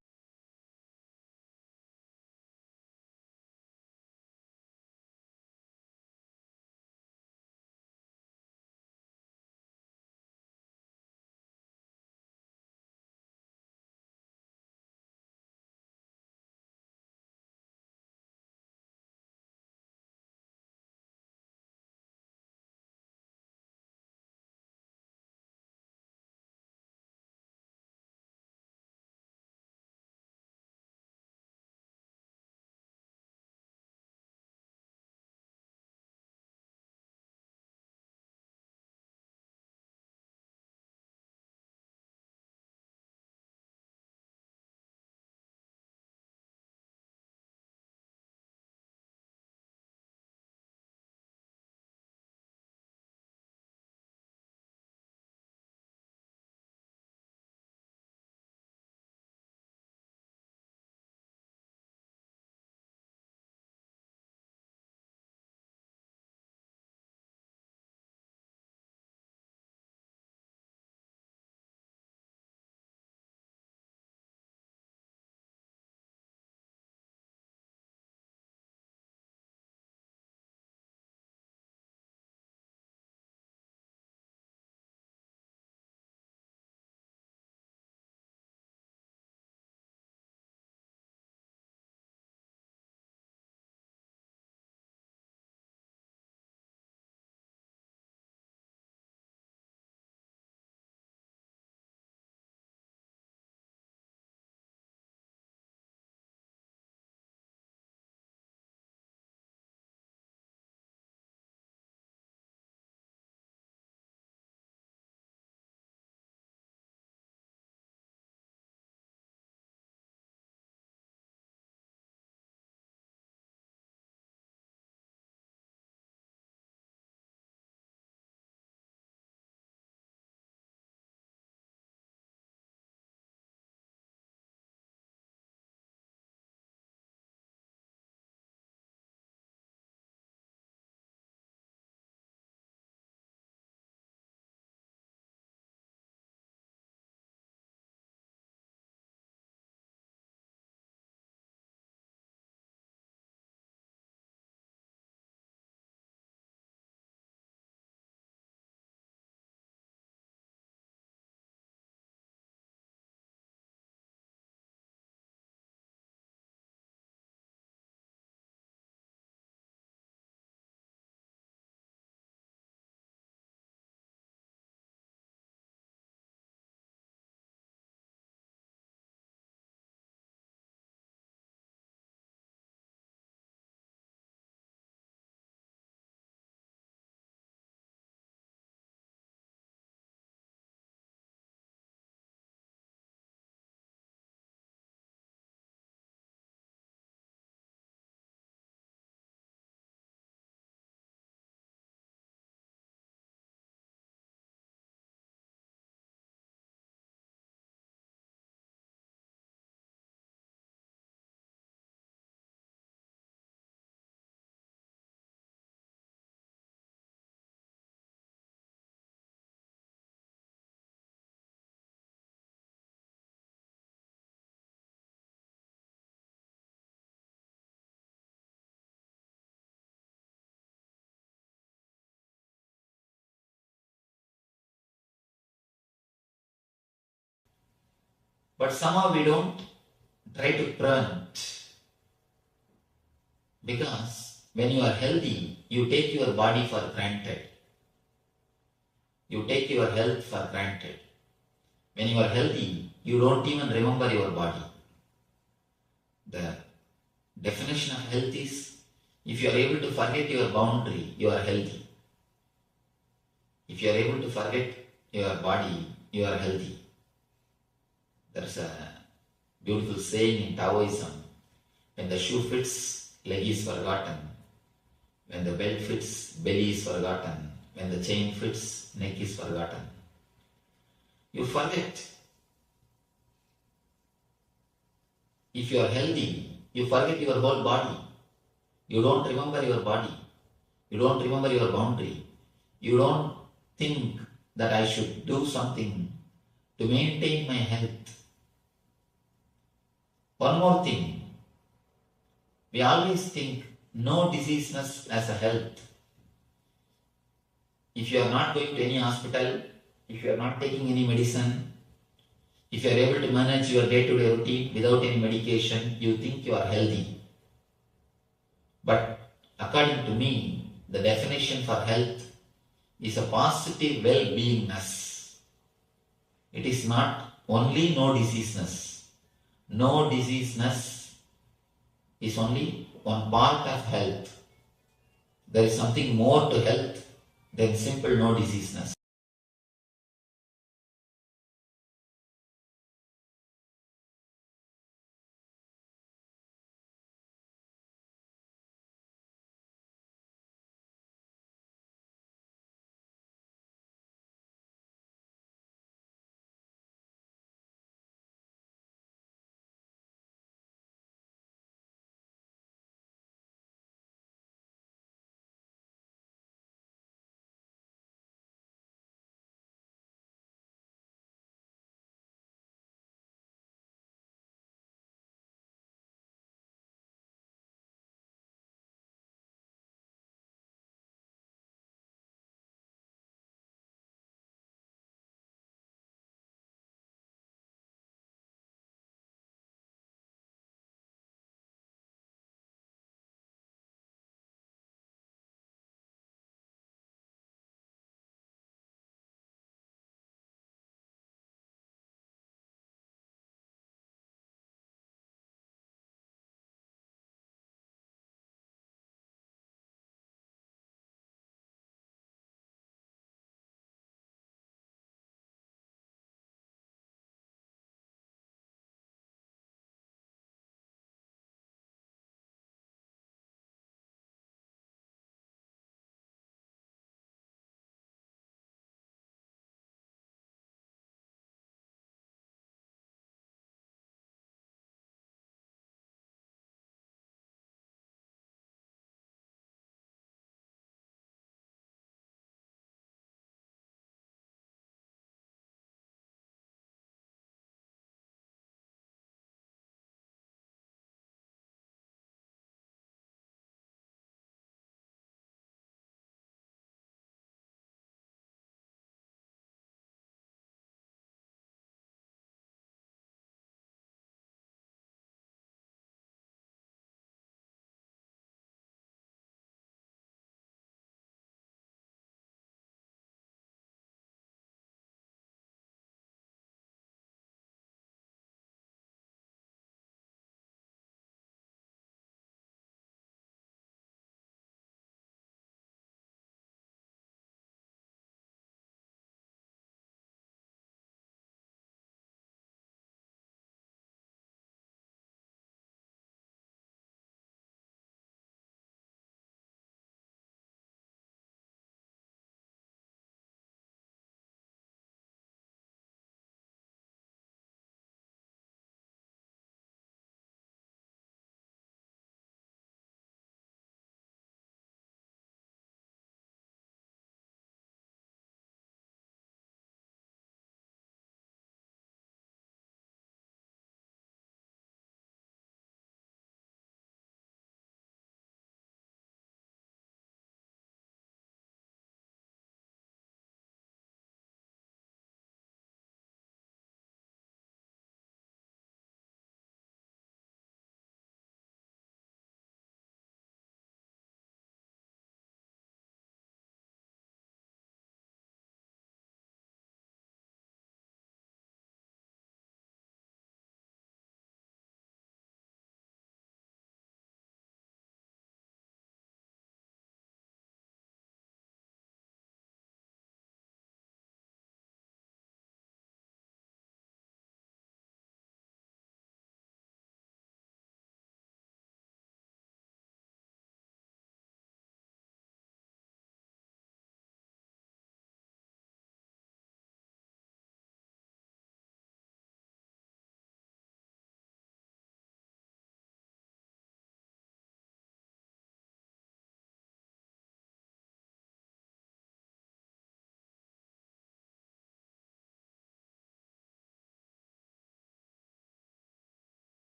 But somehow we don't try to prevent. Because when you are healthy, you take your body for granted. You take your health for granted. When you are healthy, you don't even remember your body. The definition of health is, if you are able to forget your boundary, you are healthy. If you are able to forget your body, you are healthy. There's a beautiful saying in Taoism, when the shoe fits, leg is forgotten. When the belt fits, belly is forgotten. When the chain fits, neck is forgotten. You forget. If you are healthy, you forget your whole body. You don't remember your body. You don't remember your boundary. You don't think that I should do something to maintain my health. One more thing. We always think no diseaseness as a health. If you are not going to any hospital, if you are not taking any medicine, if you are able to manage your day-to-day routine without any medication, you think you are healthy. But according to me, the definition for health is a positive well-beingness. It is not only no diseaseness. No diseaseness is only one part of health. There is something more to health than simple no diseaseness.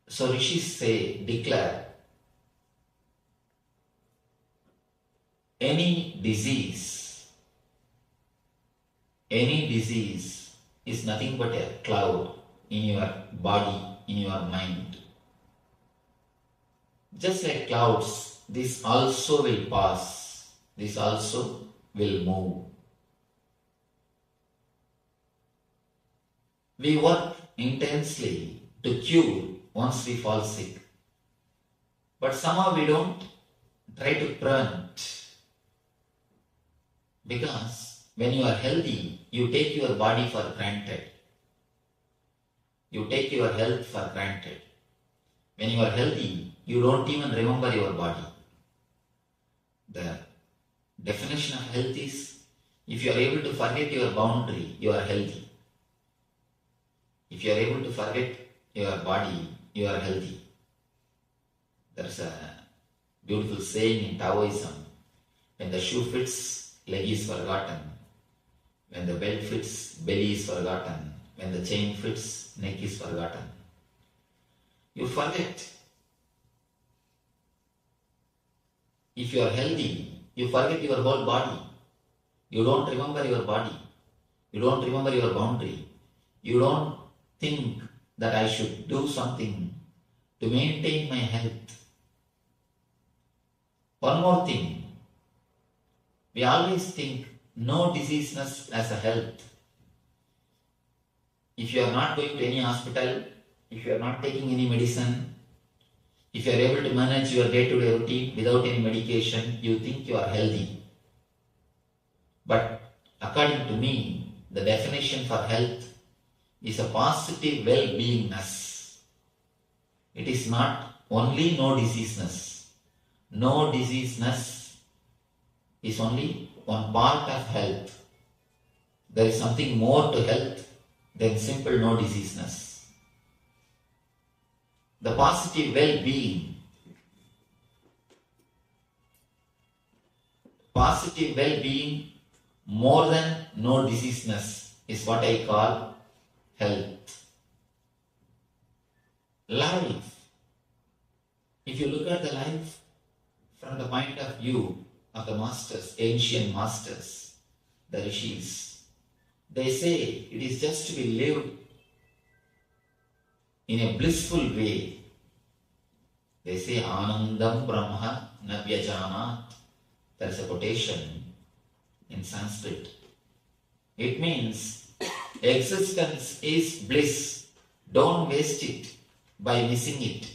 So rishis say, declare, any disease is nothing but a cloud in your body, in your mind. Just like clouds, this also will pass, this also will move. We work intensely to cure once we fall sick, but somehow we don't try to prevent, because when you are healthy, you take your body for granted. You take your health for granted. When you are healthy, you don't even remember your body. The definition of health is, if you are able to forget your boundary, you are healthy. If you are able to forget your body, you are healthy. There's a beautiful saying in Taoism, when the shoe fits, leg is forgotten. When the belt fits, belly is forgotten. When the chain fits, neck is forgotten. You forget. If you are healthy, you forget your whole body. You don't remember your body. You don't remember your boundary. You don't think that I should do something to maintain my health. One more thing. We always think no diseaseness as a health. If you are not going to any hospital, if you are not taking any medicine, if you are able to manage your day-to-day routine without any medication, you think you are healthy. But according to me, the definition for health is a positive well-beingness. It is not only no diseaseness. No diseaseness is only one part of health. There is something more to health than simple no diseaseness. The positive well-being. Positive well-being more than no diseaseness is what I call health. Life. If you look at the life from the point of view of the masters, ancient masters, the rishis, they say it is just to be lived in a blissful way. They say Anandam Brahma Navyajanat. There is a quotation in Sanskrit. It means existence is bliss. Don't waste it by missing it.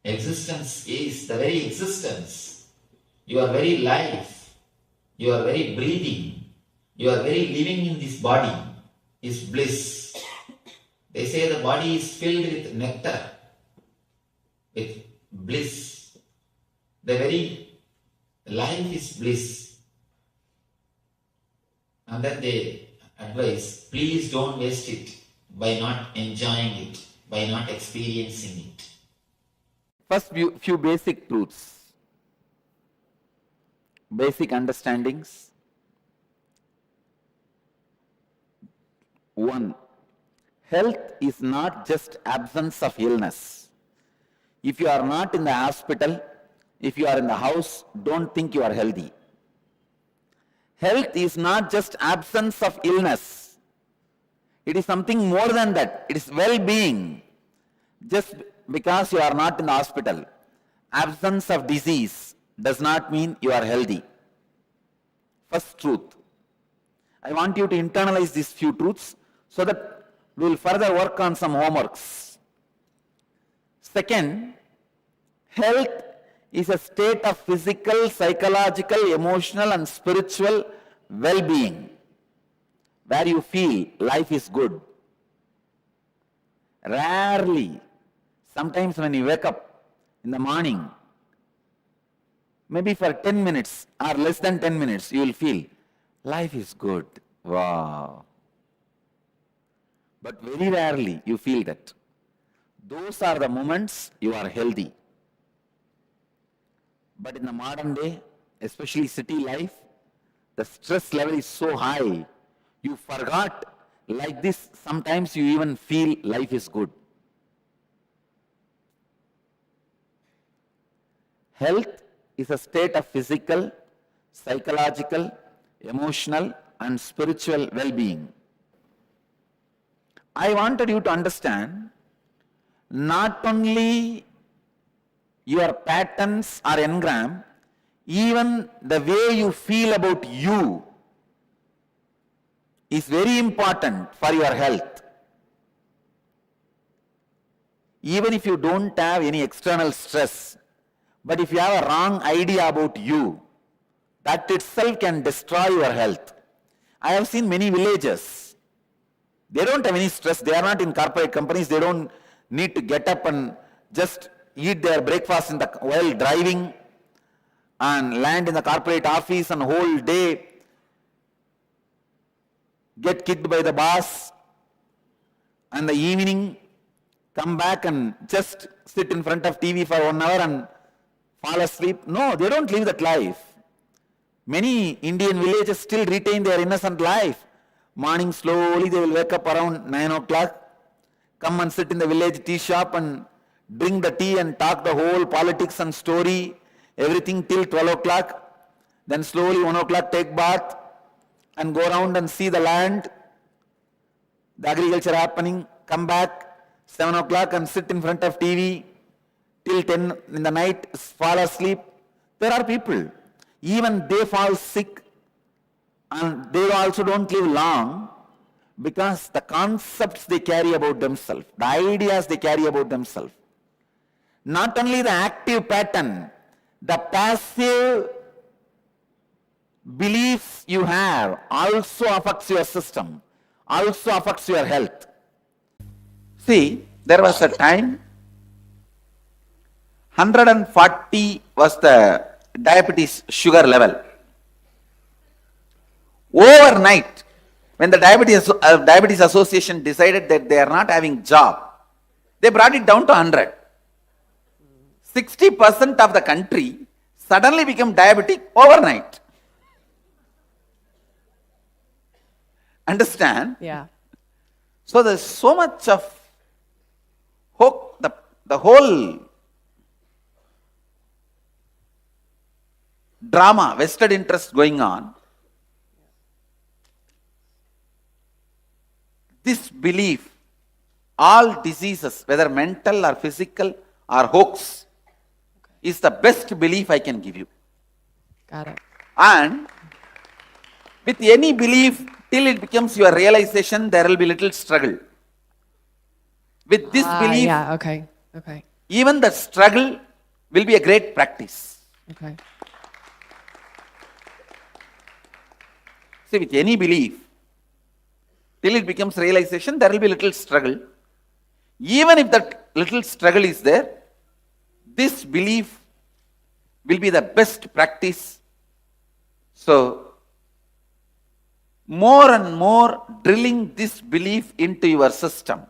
Existence is the very existence. Your very life, your very breathing, your very living in this body is bliss. They say the body is filled with nectar, with bliss. The very life is bliss. And then they advise, please don't waste it by not enjoying it, by not experiencing it. First, few basic truths, basic understandings. One, health is not just absence of illness. If you are not in the hospital, if you are in the house, don't think you are healthy. Health is not just absence of illness. It is something more than that. It is well-being. Just because you are not in the hospital, absence of disease does not mean you are healthy. First truth. I want you to internalize these few truths so that we will further work on some homeworks. Second, health is a state of physical, psychological, emotional and spiritual well-being where you feel life is good. Rarely, sometimes when you wake up in the morning, maybe for 10 minutes or less than 10 minutes, you will feel life is good. Wow. But very rarely you feel that. Those are the moments you are healthy. But in the modern day, especially city life, the stress level is so high, you forgot like this, sometimes you even feel life is good. Health is a state of physical, psychological, emotional, and spiritual well-being. I wanted you to understand not only your patterns are engram, even the way you feel about you is very important for your health. Even if you don't have any external stress, but if you have a wrong idea about you, that itself can destroy your health. I have seen many villages. They don't have any stress. They are not in corporate companies. They don't need to get up and just eat their breakfast while driving and land in the corporate office and whole day get kicked by the boss, and the evening come back and just sit in front of TV for 1 hour and fall asleep. No, they don't live that life. Many Indian villages still retain their innocent life. Morning slowly they will wake up around 9 o'clock, come and sit in the village tea shop and drink the tea and talk the whole politics and story, everything till 12 o'clock. Then slowly 1 o'clock take bath and go around and see the land, the agriculture happening, come back 7 o'clock and sit in front of TV till 10 in the night, fall asleep. There are people, even they fall sick and they also don't live long because the concepts they carry about themselves, the ideas they carry about themselves. Not only the active pattern, the passive beliefs you have also affects your system, also affects your health. See, there was a time 140 was the diabetes sugar level. Overnight, when the diabetes association decided that they are not having job, they brought it down to 100. 60% of the country suddenly became diabetic overnight. Understand? Yeah. So there's so much of hope, the whole drama, vested interest going on. This belief, all diseases, whether mental or physical or hoax, is the best belief I can give you. Got it. And with any belief, till it becomes your realization, there will be little struggle. With this belief, yeah, okay. even the struggle will be a great practice. Okay. See, with any belief, till it becomes realization, there will be little struggle. Even if that little struggle is there, this belief will be the best practice. So, more and more drilling this belief into your system.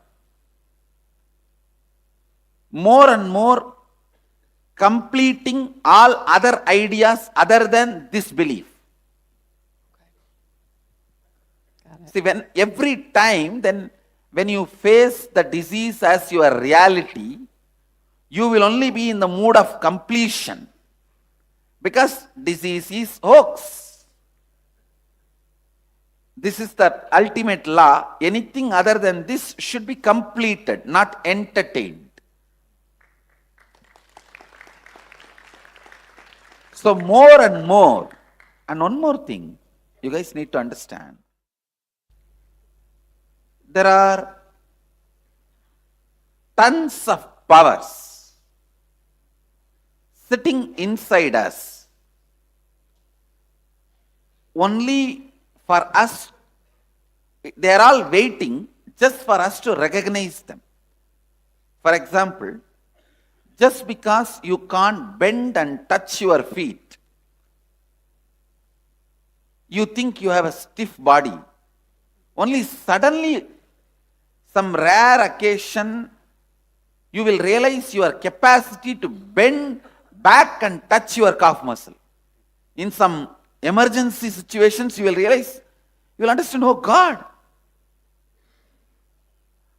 More and more completing all other ideas other than this belief. See, when every time, then when you face the disease as your reality, you will only be in the mood of completion, because disease is hoax. This is the ultimate law. Anything other than this should be completed, not entertained. So more and more, and one more thing you guys need to understand. There are tons of powers sitting inside us only for us. They are all waiting just for us to recognize them. For example, just because you can't bend and touch your feet, you think you have a stiff body. Only suddenly, some rare occasion, you will realize your capacity to bend back and touch your calf muscle. In some emergency situations, you will realize, you will understand, oh God,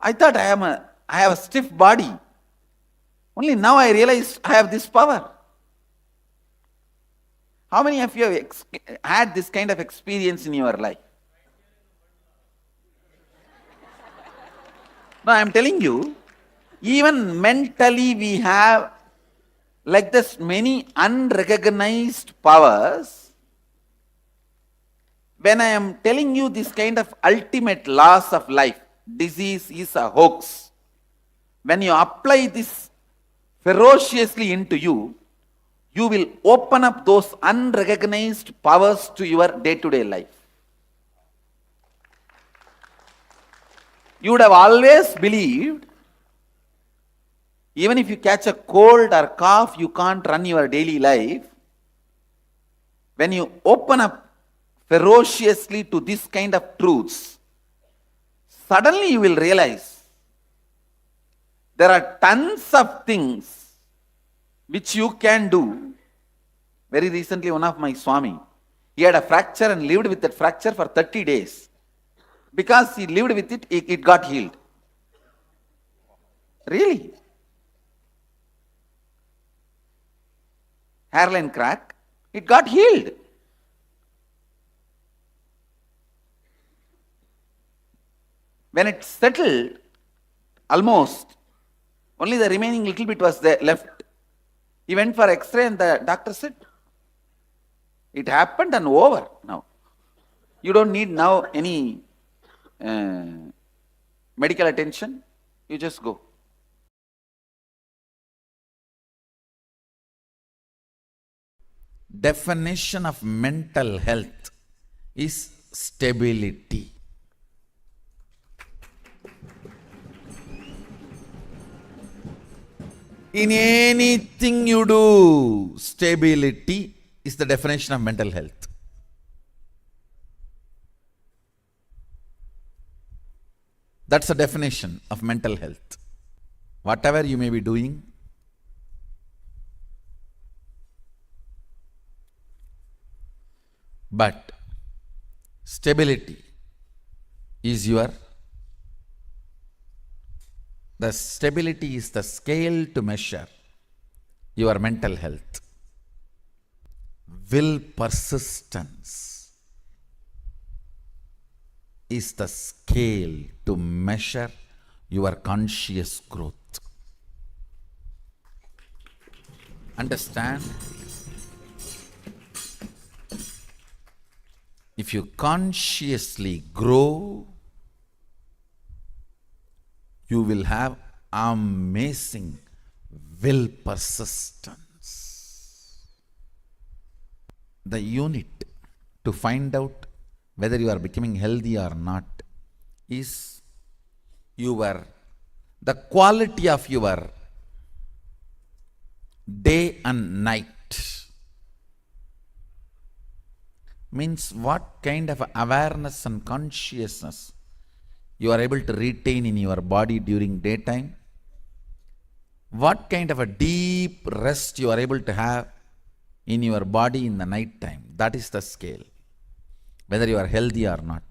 I thought I have a stiff body. Only now I realize I have this power. How many of you have had this kind of experience in your life? No, I am telling you, even mentally we have like this many unrecognized powers. When I am telling you this kind of ultimate laws of life, disease is a hoax. When you apply this ferociously into you, you will open up those unrecognized powers to your day-to-day life. You would have always believed, even if you catch a cold or cough, you can't run your daily life. When you open up ferociously to this kind of truths, suddenly you will realize there are tons of things which you can do. Very recently, one of my Swami, he had a fracture and lived with that fracture for 30 days. Because he lived with it, it got healed. Really? Hairline crack, it got healed. When it settled, almost, only the remaining little bit was there left. He went for X-ray and the doctor said, it happened and over now. You don't need now any medical attention. You just go. Definition of mental health is stability. In anything you do, stability is the definition of mental health. That's the definition of mental health. Whatever you may be doing, but stability is the stability is the scale to measure your mental health. Will persistence is the scale to measure your conscious growth. Understand? If you consciously grow, you will have amazing will persistence. The unit to find out whether you are becoming healthy or not is the quality of your day and night. Means what kind of awareness and consciousness you are able to retain in your body during daytime, what kind of a deep rest you are able to have in your body in the night time. That is the scale, whether you are healthy or not.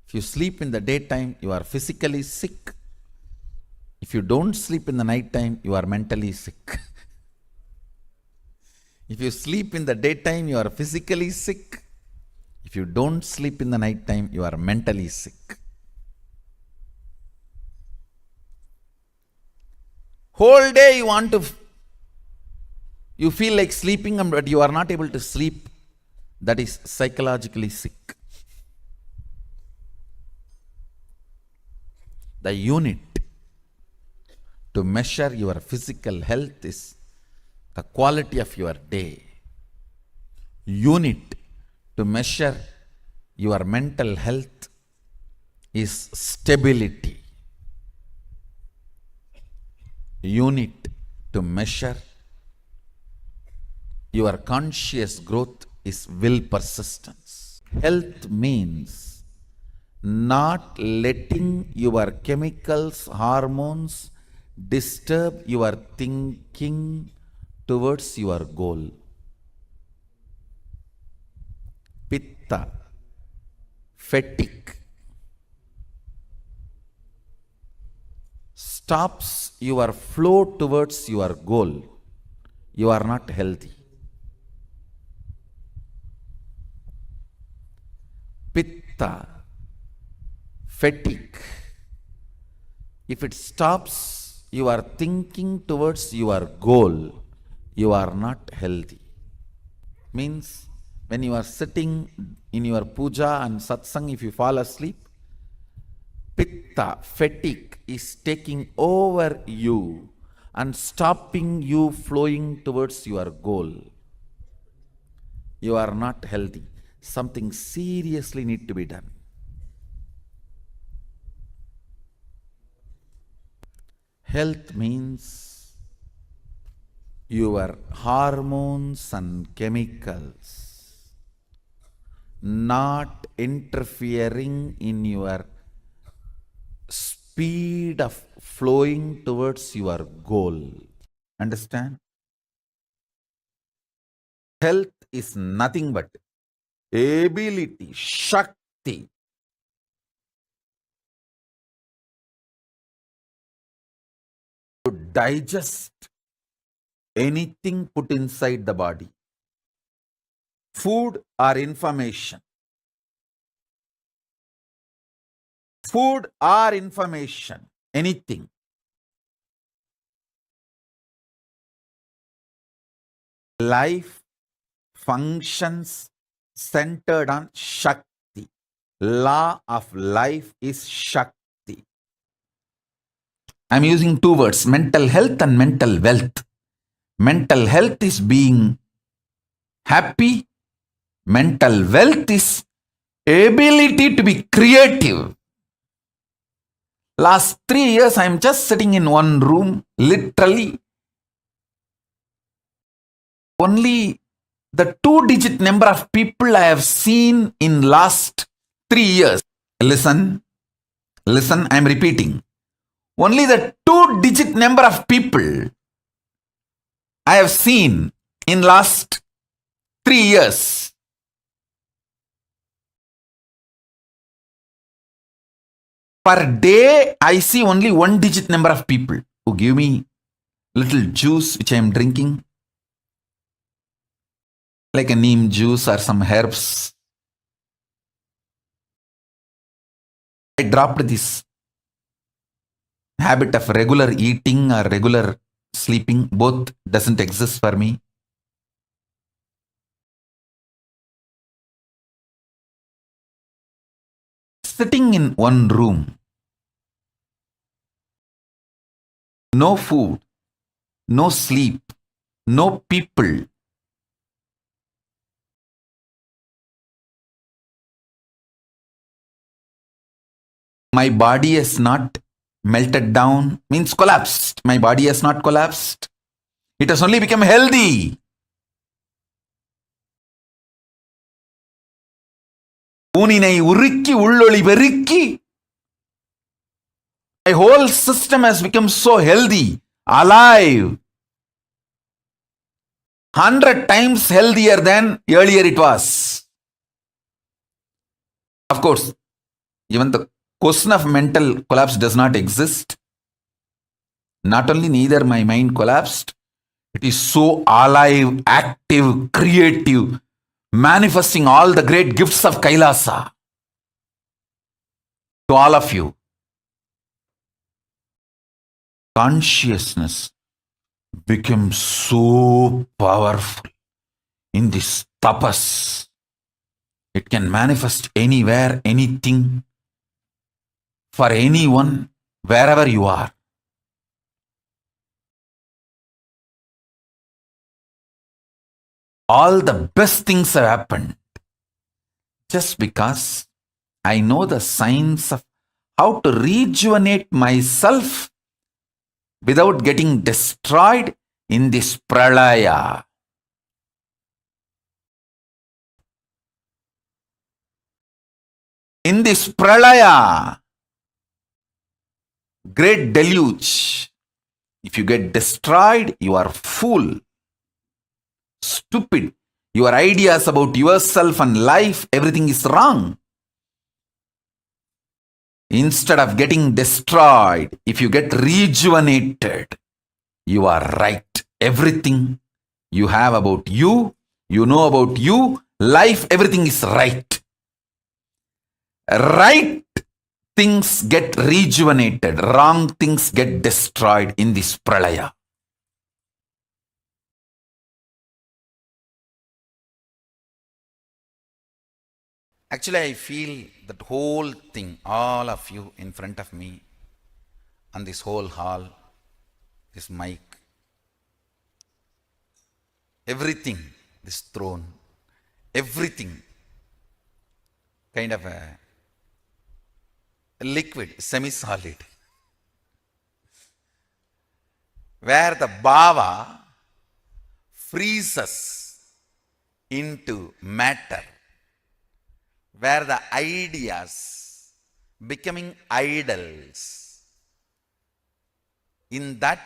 If you sleep in the daytime, you are physically sick. If you don't sleep in the night time, you are mentally sick. If you sleep in the daytime, you are physically sick. If you don't sleep in the night time, you are mentally sick. Whole day you feel like sleeping, but you are not able to sleep. That is psychologically sick. The unit to measure your physical health is the quality of your day. Unit to measure your mental health is stability. Unit to measure your conscious growth is will persistence. Health means not letting your chemicals, hormones disturb your thinking towards your goal. Pitta, fatigue, stops your flow towards your goal. You are not healthy. pitta, fatigue. If it stops, you are thinking towards your goal, you are not healthy. Means when you are sitting in your puja and satsang, if you fall asleep, pitta, fatigue is taking over you and stopping you flowing towards your goal. You are not healthy. Something seriously need to be done. Health means your hormones and chemicals not interfering in your speed of flowing towards your goal. Understand? Health is nothing but ability, shakti, to digest anything put inside the body. Food or information. Food or information, anything. Life functions centered on Shakti. Law of life is Shakti. I'm using two words, mental health and mental wealth. Mental health is being happy. Mental wealth is ability to be creative. Last 3 years, I'm just sitting in one room, literally. Only the 2-digit number of people I have seen in last 3 years. Listen, I'm repeating. Only the 2-digit number of people I have seen in last 3 years. Per day, I see only 1-digit number of people who give me little juice which I am drinking, like a neem juice or some herbs. I dropped this habit of regular eating or regular sleeping. Both doesn't exist for me. Sitting in one room, no food, no sleep, no people. My body has not melted down, means collapsed. My body has not collapsed. It has only become healthy. ஊனினை உருக்கி உள்ளொளி பெருக்கி. My whole system has become so healthy, alive. 100 times healthier than earlier it was. Of course, even the question of mental collapse does not exist. Not only neither my mind collapsed, it is so alive, active, creative, manifesting all the great gifts of Kailasa to all of you. Consciousness becomes so powerful in this tapas. It can manifest anywhere, anything, for anyone, wherever you are. All the best things have happened just because I know the science of how to rejuvenate myself without getting destroyed in this pralaya. In this pralaya, great deluge, if you get destroyed, you are fool, stupid. Your ideas about yourself and life, everything is wrong. Instead of getting destroyed, if you get rejuvenated, you are right. Everything you have about you, you know about you, life, everything is right. Right things get rejuvenated, wrong things get destroyed in this pralaya. Actually, I feel that whole thing, all of you in front of me, and this whole hall, this mic, everything, this throne, everything, kind of a liquid, semi-solid, where the bhava freezes into matter, where the ideas becoming idols. In that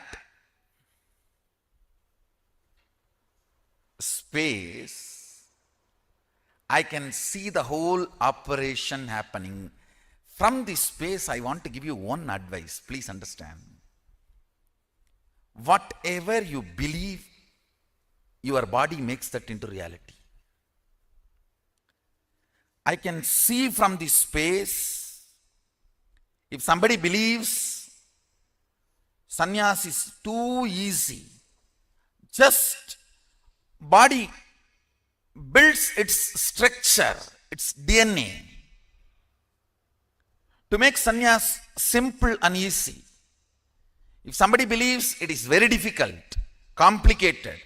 space, I can see the whole operation happening. From this space, I want to give you one advice. Please understand. Whatever you believe, your body makes that into reality. I can see from this space, if somebody believes sannyas is too easy, just body builds its structure, its DNA, to make sannyas simple and easy. If somebody believes it is very difficult, complicated,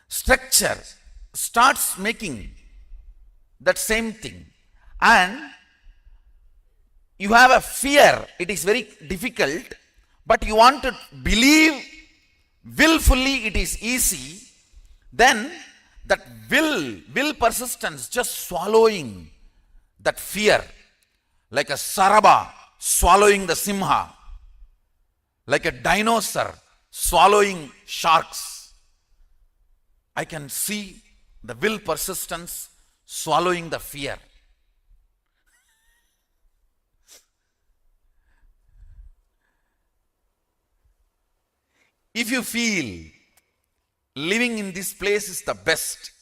structure starts making that same thing, and you have a fear, it is very difficult, but you want to believe willfully it is easy, then that will persistence just swallowing that fear, like a saraba swallowing the simha, like a dinosaur swallowing sharks. I can see the will persistence swallowing the fear. If you feel living in this place is the best,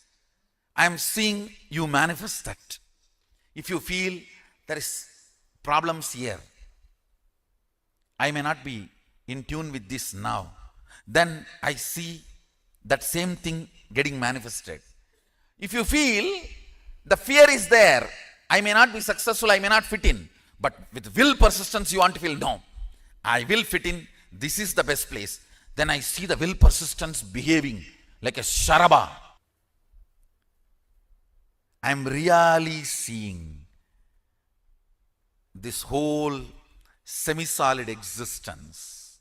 I am seeing you manifest that. If you feel there is problems here, I may not be in tune with this now, then I see that same thing getting manifested. If you feel the fear is there, I may not be successful, I may not fit in, but with will persistence you want to feel, no, I will fit in, this is the best place. Then I see the will persistence behaving like a sharaba. I am really seeing this whole semi-solid existence.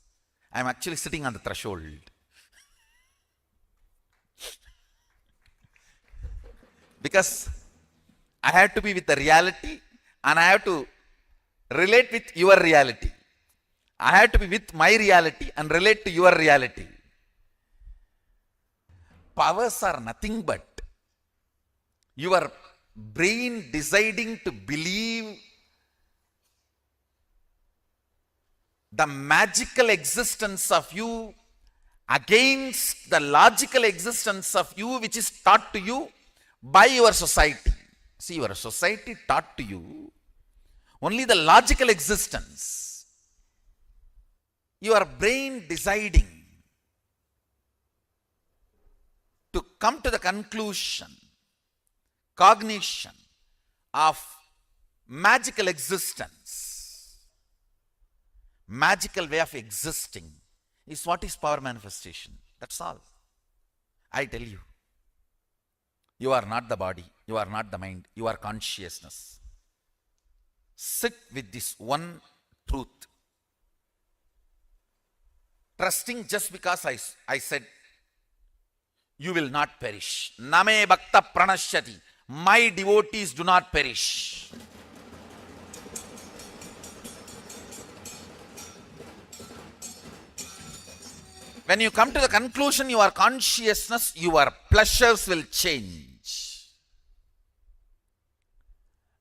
I am actually sitting on the threshold. Because I have to be with the reality and I have to relate with your reality. I have to be with my reality and relate to your reality. Powers are nothing but your brain deciding to believe the magical existence of you against the logical existence of you, which is taught to you by your society. See, your society taught to you only the logical existence. Your brain deciding to come to the conclusion, cognition of magical existence, magical way of existing is what is power manifestation. That's all. I tell you, you are not the body, you are not the mind, you are consciousness. Sit with this one truth. Trusting just because I said, you will not perish. Name bhakta pranashyati. My devotees do not perish. When you come to the conclusion, your consciousness, your pleasures will change.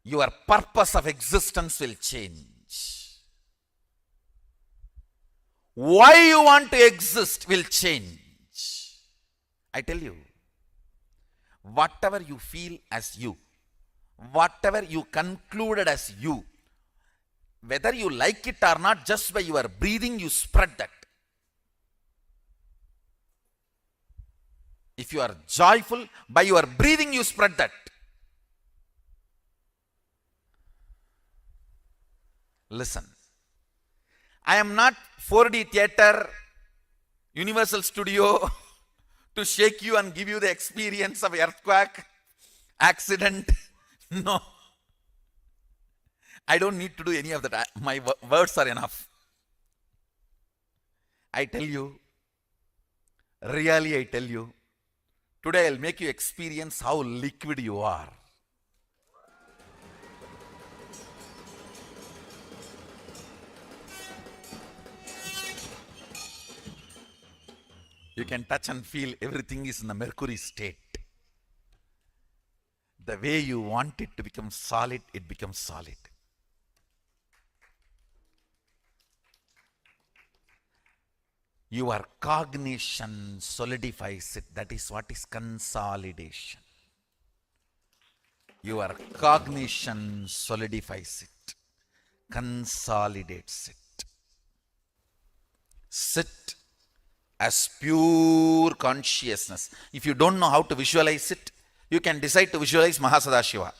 Your purpose of existence will change. Why you want to exist will change. I tell you, whatever you feel as you, whatever you concluded as you, whether you like it or not, just by your breathing you spread that. If you are joyful, by your breathing you spread that. Listen, I am not 4D theater, Universal Studio to shake you and give you the experience of earthquake, accident. No. I don't need to do any of that. My words are enough. I tell you, really I tell you, today I'll make you experience how liquid you are. You can touch and feel everything is in a mercury state. The way you want it to become solid, it becomes solid. Your cognition solidifies it. That is what is consolidation. Your cognition solidifies it, consolidates it. Sit as pure consciousness. If you don't know how to visualize it, you can decide to visualize Mahasadashiva.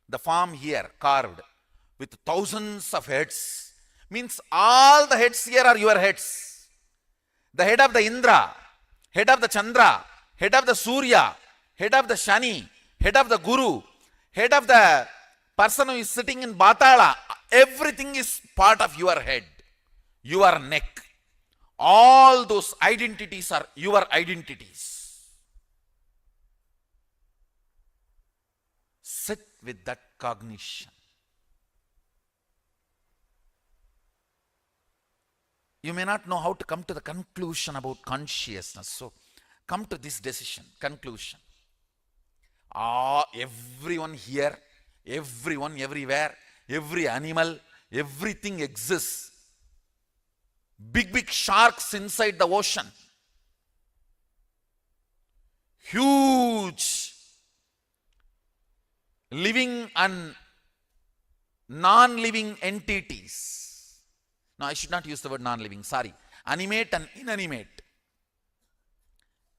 The form here carved with thousands of heads means all the heads here are your heads. The head of the Indra, head of the Chandra, head of the Surya, head of the Shani, head of the Guru, head of the person who is sitting in Batala, everything is part of your head, your neck. All those identities are your identities. Sit with that cognition. You may not know how to come to the conclusion about consciousness. So, come to this decision, conclusion. Everyone here, everyone everywhere, every animal, everything exists. Big sharks inside the ocean. Huge living and non-living entities. No, I should not use the word non-living, sorry. Animate and inanimate.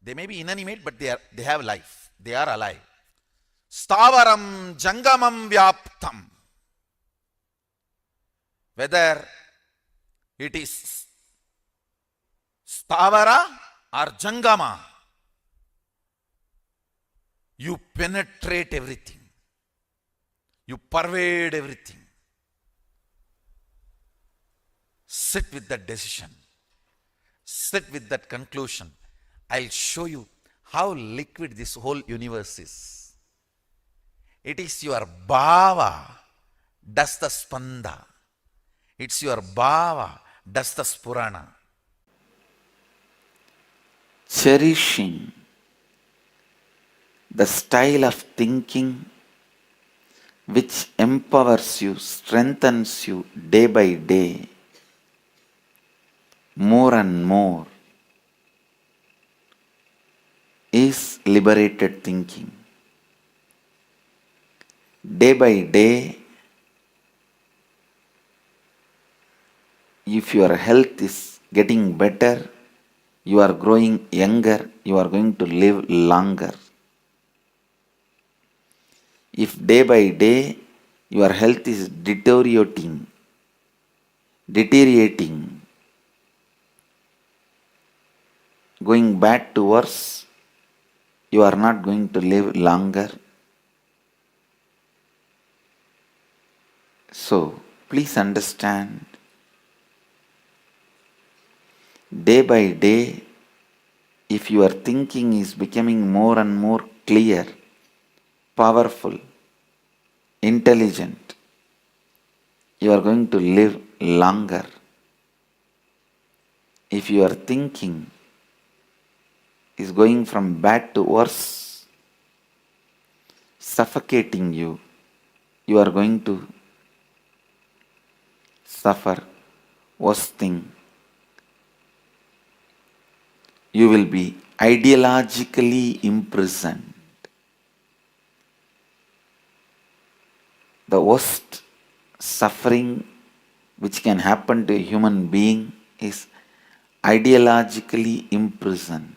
They may be inanimate, but they have life. They are alive. Stavaram jangamam vyaptam. Whether it is Stavara or Jangama, you penetrate everything. You pervade everything. Sit with that decision. Sit with that conclusion. I'll show you how liquid this whole universe is. It is your bhava does the spanda. It's your bhava does the spurana. Cherishing the style of thinking which empowers you, strengthens you day by day, more and more, is liberated thinking. Day by day, if your health is getting better, you are growing younger, you are going to live longer. If day by day your health is deteriorating, going bad to worse, you are not going to live longer. So, please understand, day by day, if your thinking is becoming more and more clear, powerful, intelligent, you are going to live longer. If your thinking is going from bad to worse, suffocating you, you are going to suffer worse thing. You will be ideologically imprisoned. The worst suffering which can happen to a human being is ideologically imprisoned.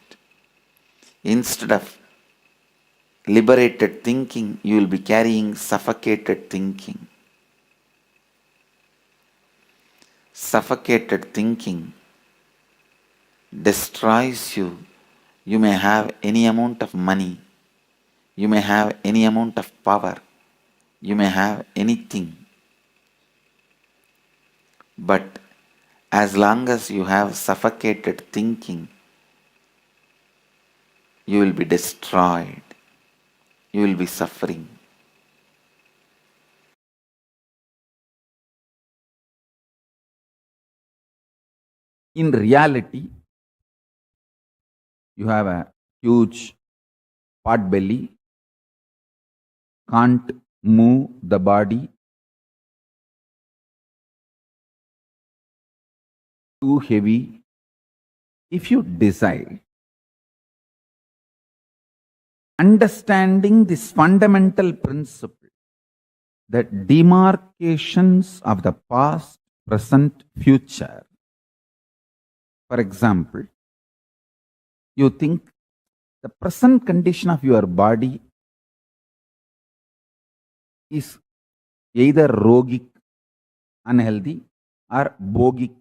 Instead of liberated thinking, you will be carrying suffocated thinking. Suffocated thinking destroys you. You may have any amount of money, you may have any amount of power, you may have anything. But as long as you have suffocated thinking, you will be destroyed. You will be suffering. In reality, you have a huge pot belly, can't move the body, too heavy. If you decide, understanding this fundamental principle, that demarcations of the past, present, future. For example, you think the present condition of your body is either yogic, unhealthy, or bogic,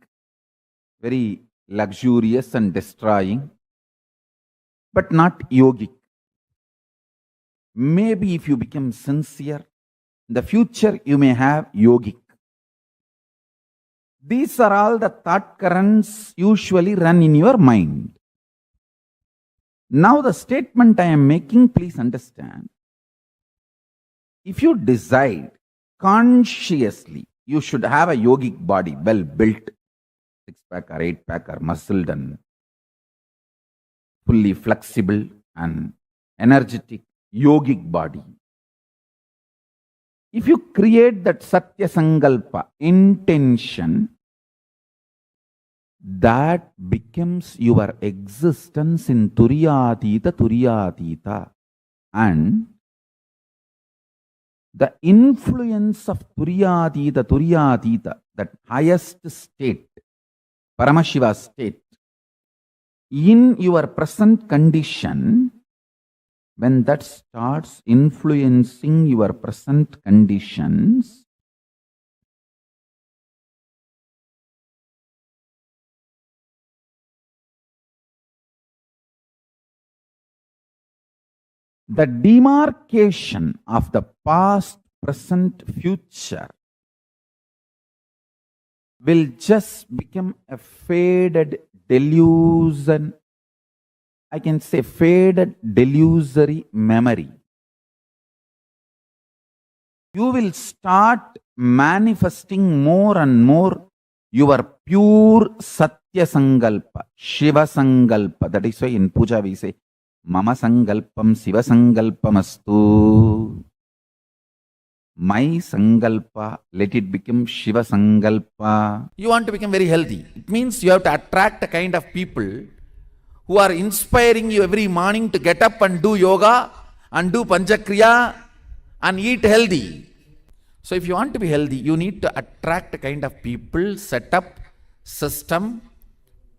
very luxurious and destroying, but not yogic. Maybe if you become sincere, in the future you may have yogic. These are all the thought currents usually run in your mind. Now the statement I am making, please understand. If you decide consciously you should have a yogic body, well built, 6-pack or 8-pack or muscled and fully flexible and energetic yogic body. If you create that Satya Sankalpa, intention, that becomes your existence in Turiyatita. And the influence of Turiyatita, that highest state, Paramashiva state, in your present condition, when that starts influencing your present conditions, the demarcation of the past, present, future will just become a faded delusion. I can say faded delusory memory. You will start manifesting more and more your pure Satya Sankalpa, Shiva Sankalpa. That is why in puja we say, Mama Sankalpam Shiva Sankalpamastu. My Sankalpa, let it become Shiva Sankalpa. You want to become very healthy. It means you have to attract a kind of people who are inspiring you every morning to get up and do yoga and do panchakriya and eat healthy. So if you want to be healthy, you need to attract a kind of people, setup, system,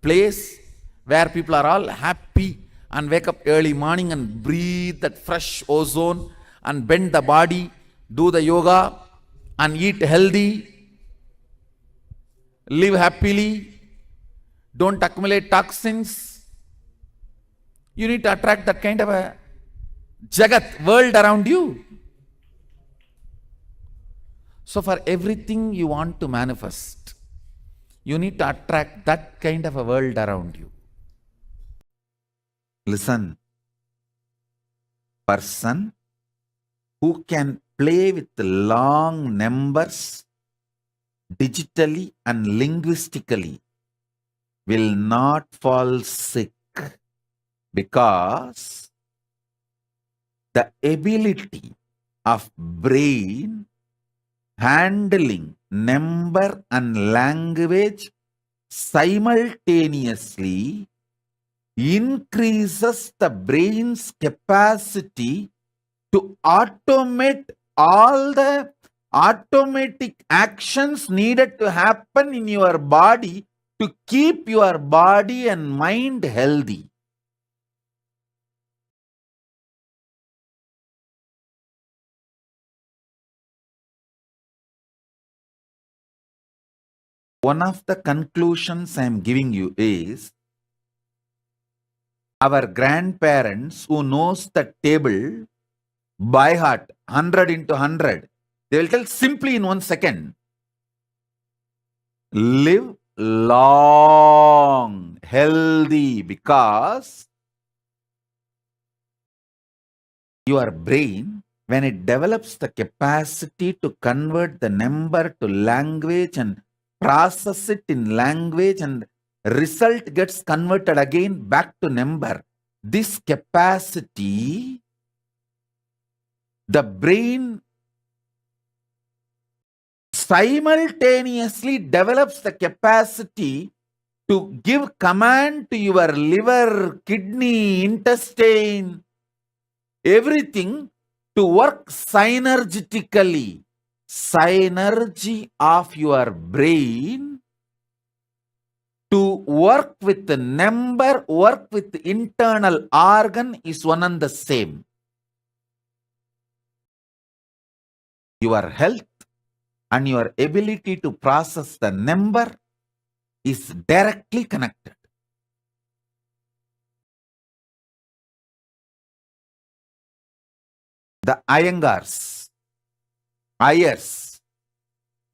place where people are all happy and wake up early morning and breathe that fresh ozone and bend the body, do the yoga and eat healthy, live happily, don't accumulate toxins. You need to attract that kind of a jagat, world around you. So for everything you want to manifest, you need to attract that kind of a world around you. Listen, person who can play with long numbers digitally and linguistically will not fall sick, because the ability of brain handling number and language simultaneously increases the brain's capacity to automate all the automatic actions needed to happen in your body to keep your body and mind healthy. One of the conclusions I am giving you is our grandparents who knows the table by heart 100 into 100, they will tell simply in 1 second, live long, healthy, because your brain, when it develops the capacity to convert the number to language and process it in language, and result gets converted again back to number, this capacity, the brain simultaneously develops the capacity to give command to your liver, kidney, intestine, everything to work synergetically. Synergy of your brain to work with the number, work with the internal organ is one and the same. Your health and your ability to process the number is directly connected. The Iyengars, Ayers,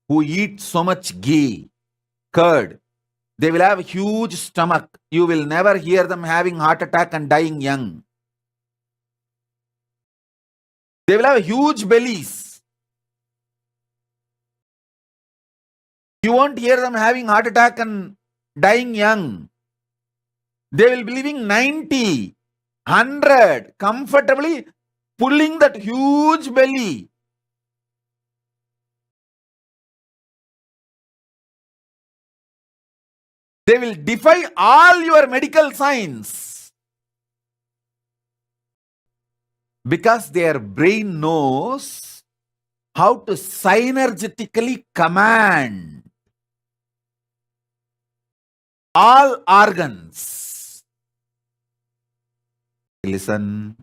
who eat so much ghee, curd, they will have huge stomach. You will never hear them having heart attack and dying young. They will have huge bellies. You won't hear them having heart attack and dying young. They will be living 90, 100, comfortably pulling that huge belly. They will defy all your medical science because their brain knows how to synergetically command all organs. Listen.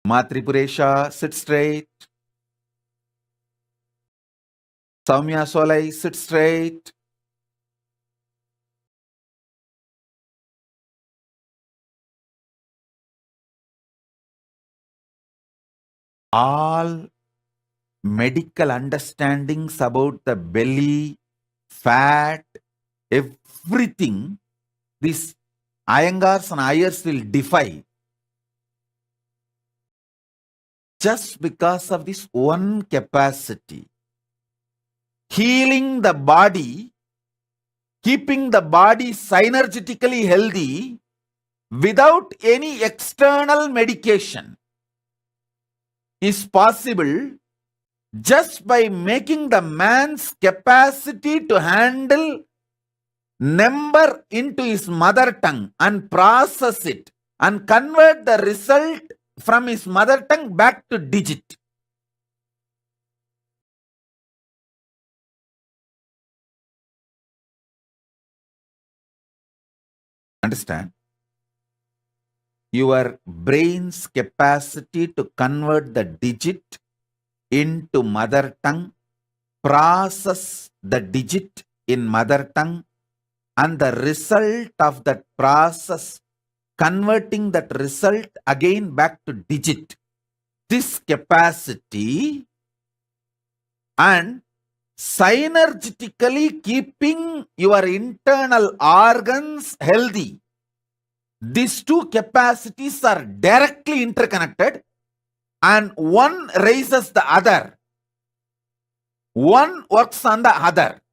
Matripuresha, sit straight. Saumya Solai, sit straight. All medical understandings about the belly, fat, everything, these Iyengars and Ayers will defy just because of this one capacity. Healing the body, keeping the body synergetically healthy without any external medication is possible just by making the man's capacity to handle number into his mother tongue and process it and convert the result from his mother tongue back to digit. Understand? Your brain's capacity to convert the digit into mother tongue, process the digit in mother tongue, and the result of that process, converting that result again back to digit. This capacity and synergetically keeping your internal organs healthy. These two capacities are directly interconnected and one raises the other. One works on the other.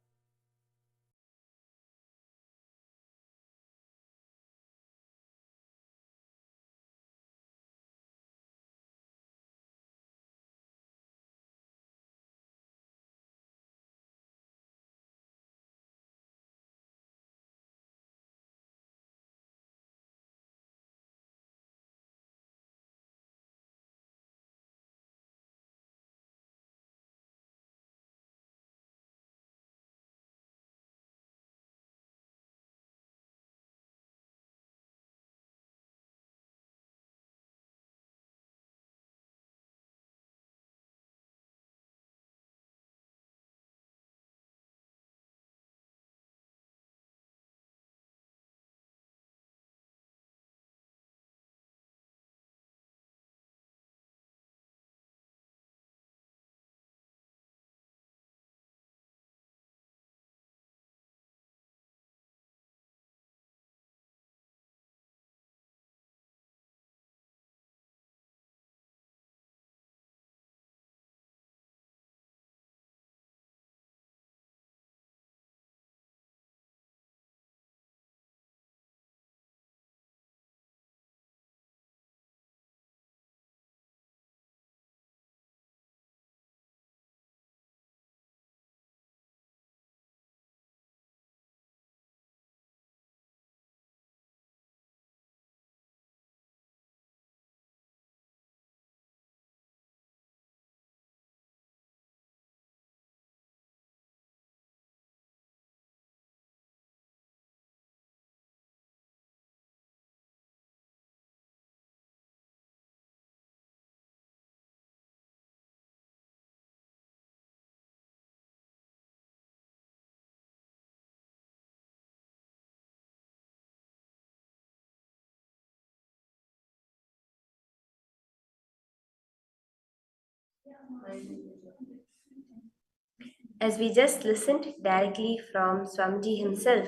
As we just listened directly from Swamiji himself,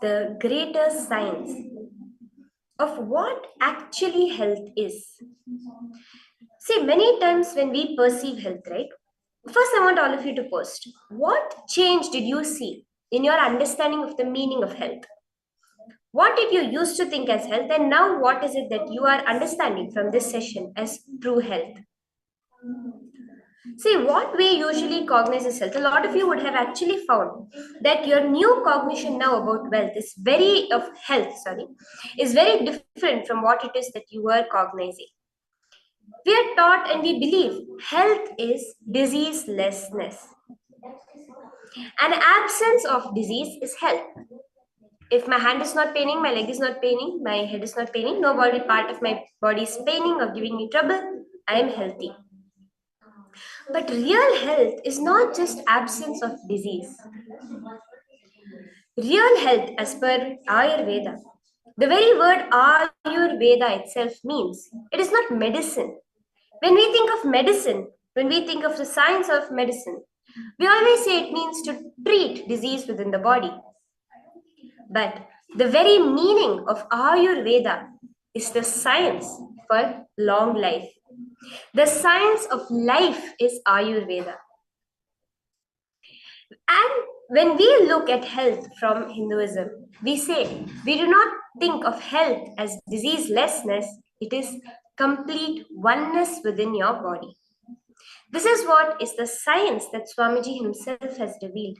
the greater science of what actually health is. See, many times when we perceive health, right? First, I want all of you to post. What change did you see in your understanding of the meaning of health? What did you used to think as health, and now what is it that you are understanding from this session as true health? See, what we usually cognize as health, a lot of you would have actually found that your new cognition now about wealth is is very different from what it is that you were cognizing. We are taught and we believe health is diseaselessness. An absence of disease is health. If my hand is not paining, my leg is not paining, my head is not paining, no body part of my body is paining or giving me trouble, I am healthy. But real health is not just absence of disease. Real health, as per Ayurveda, the very word Ayurveda itself means it is not medicine. When we think of medicine, when we think of the science of medicine, we always say it means to treat disease within the body. But the very meaning of Ayurveda is the science for long life. The science of life is Ayurveda. And when we look at health from Hinduism, we say we do not think of health as diseaselessness, it is complete oneness within your body. This is what is the science that Swamiji himself has revealed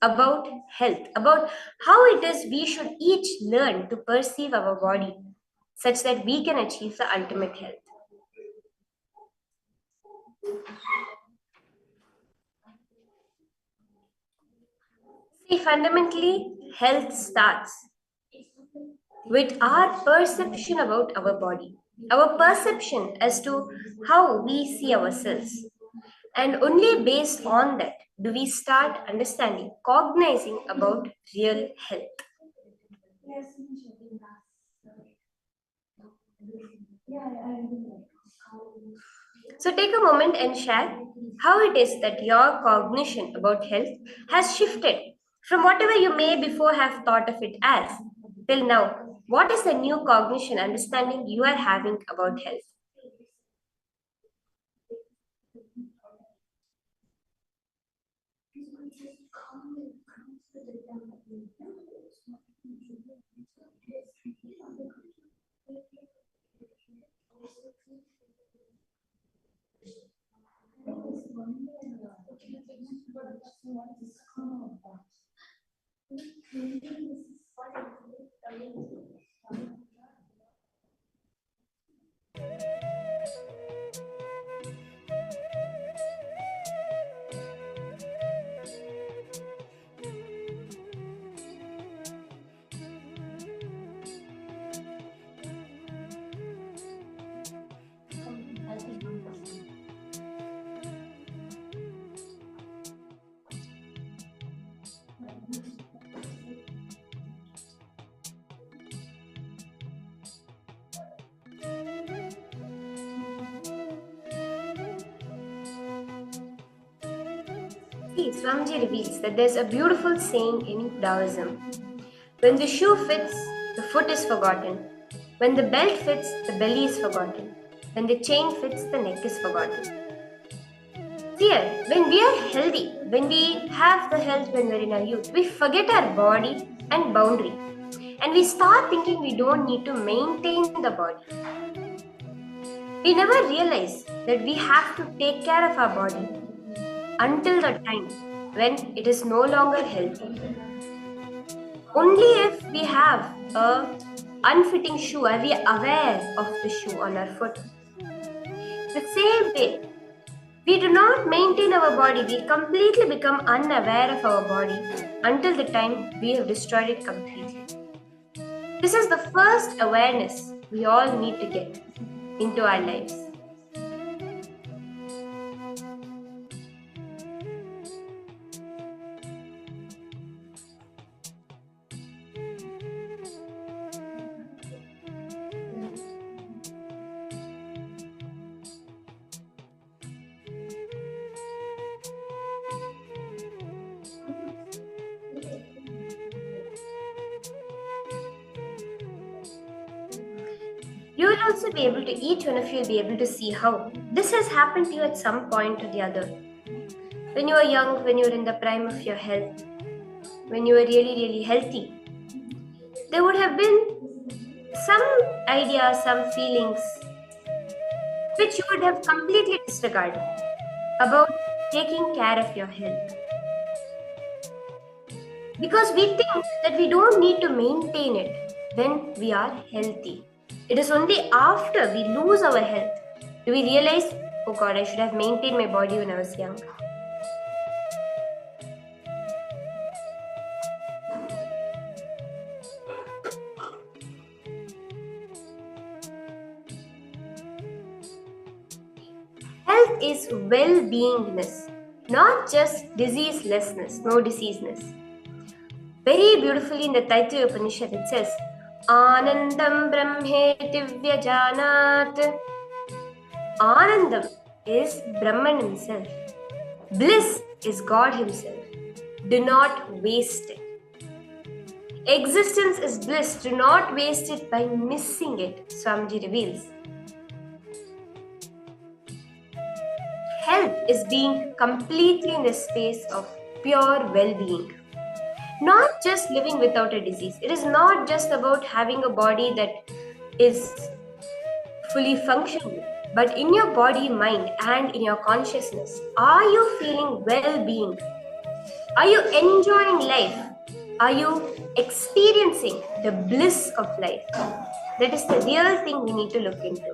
about health, about how it is we should each learn to perceive our body such that we can achieve the ultimate health. See, fundamentally, health starts with our perception about our body, our perception as to how we see ourselves. And only based on that do we start understanding, cognizing about real health. So take a moment and share how it is that your cognition about health has shifted from whatever you may before have thought of it as till now. What is the new cognition understanding you are having about health? See, Swamiji reveals that there's a beautiful saying in Taoism. When the shoe fits, the foot is forgotten. When the belt fits, the belly is forgotten. When the chain fits, the neck is forgotten. Here, when we are healthy, when we have the health when we're in our youth, we forget our body and boundary. And we start thinking we don't need to maintain the body. We never realize that we have to take care of our body until the time when it is no longer healthy. Only if we have a unfitting shoe are we aware of the shoe on our foot. The same way, we do not maintain our body, we completely become unaware of our body until the time we have destroyed it completely. This is the first awareness we all need to get into our lives. You will also be able to, each one of you will be able to see how this has happened to you at some point or the other. When you were young, when you were in the prime of your health, when you were really, really healthy, there would have been some ideas, some feelings which you would have completely disregarded about taking care of your health. Because we think that we don't need to maintain it when we are healthy. It is only after we lose our health do we realize, oh God, I should have maintained my body when I was young. Health is well-beingness, not just diseaselessness, no diseaseness. Very beautifully in the Taittiriya Upanishad it says, Anandam Brahmeti Vyajanat. Anandam is Brahman himself. Bliss is God himself. Do not waste it. Existence is bliss. Do not waste it by missing it, Swamiji reveals. Health is being completely in the space of pure well-being. Not just living without a disease. It is not just about having a body that is fully functional, but in your body, mind, and in your consciousness, are you feeling well-being? Are you enjoying life? Are you experiencing the bliss of life? That is the real thing we need to look into.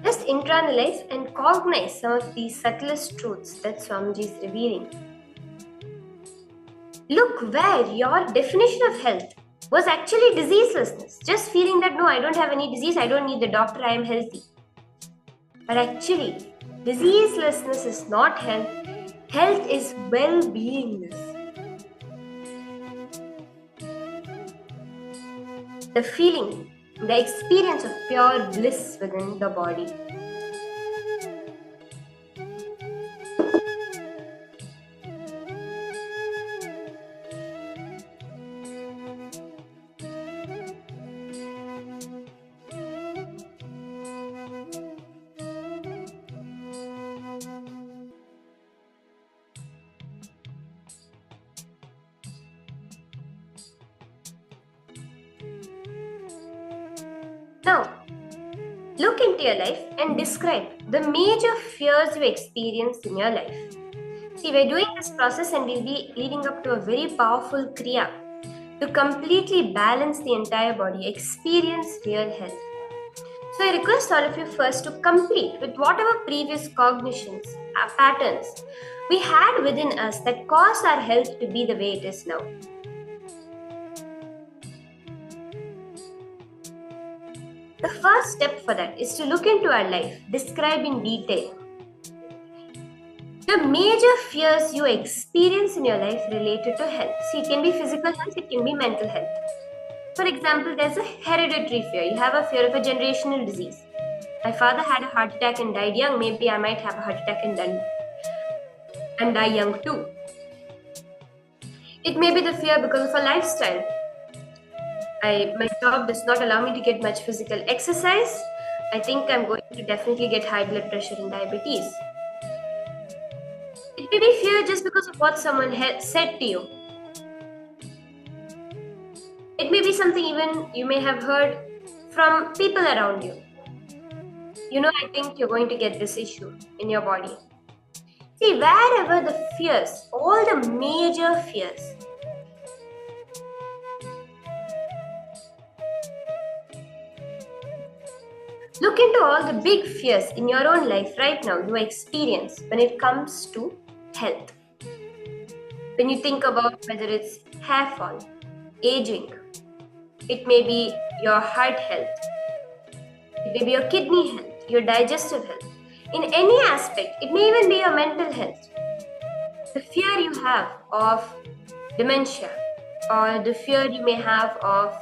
Just internalize and cognize some of these subtlest truths that Swamiji is revealing. Look where your definition of health was actually diseaselessness. Just feeling that no, I don't have any disease, I don't need the doctor, I am healthy. But actually, diseaselessness is not health. Health is well-beingness. The feeling, the experience of pure bliss within the body. Now, look into your life and describe the major fears you experienced in your life. See, we're doing this process and we'll be leading up to a very powerful Kriya to completely balance the entire body, experience real health. So I request all of you first to complete with whatever previous cognitions, patterns we had within us that caused our health to be the way it is now. The first step for that is to look into our life, describe in detail the major fears you experience in your life related to health. See, it can be physical health, it can be mental health. For example, there's a hereditary fear. You have a fear of a generational disease. My father had a heart attack and died young. Maybe I might have a heart attack and die young too. It may be the fear because of a lifestyle. My job does not allow me to get much physical exercise. I think I'm going to definitely get high blood pressure and diabetes. It may be fear just because of what someone said to you. It may be something even you may have heard from people around you. I think you're going to get this issue in your body. See, wherever the fears, all the major fears, look into all the big fears in your own life right now you experience when it comes to health. When you think about whether it's hair fall, aging, it may be your heart health, it may be your kidney health, your digestive health. In any aspect, it may even be your mental health. The fear you have of dementia, or the fear you may have of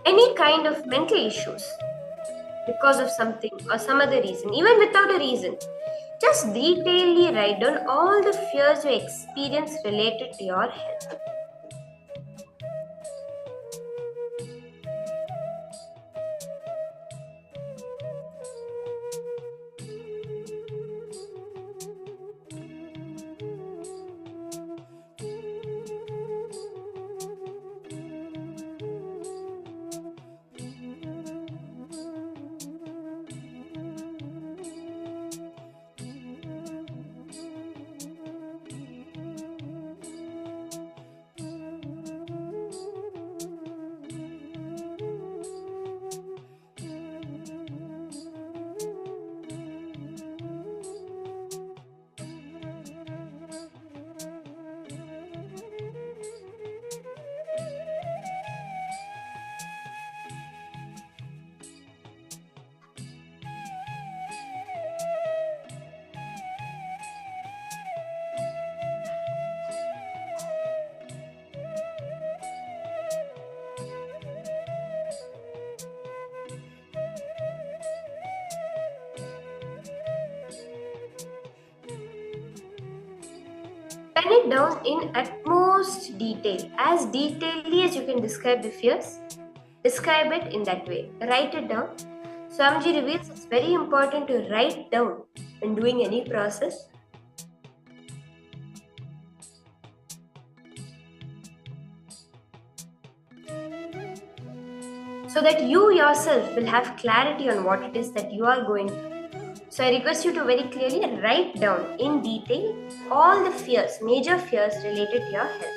any kind of mental issues because of something or some other reason, even without a reason, just detailedly write down all the fears you experience related to your health. Pen it down in utmost detail, as detailedly as you can describe the fears. Describe it in that way. Write it down. Swamiji reveals it's very important to write down when doing any process. So that you yourself will have clarity on what it is that you are going through. So I request you to very clearly write down in detail all the fears, major fears related to your health.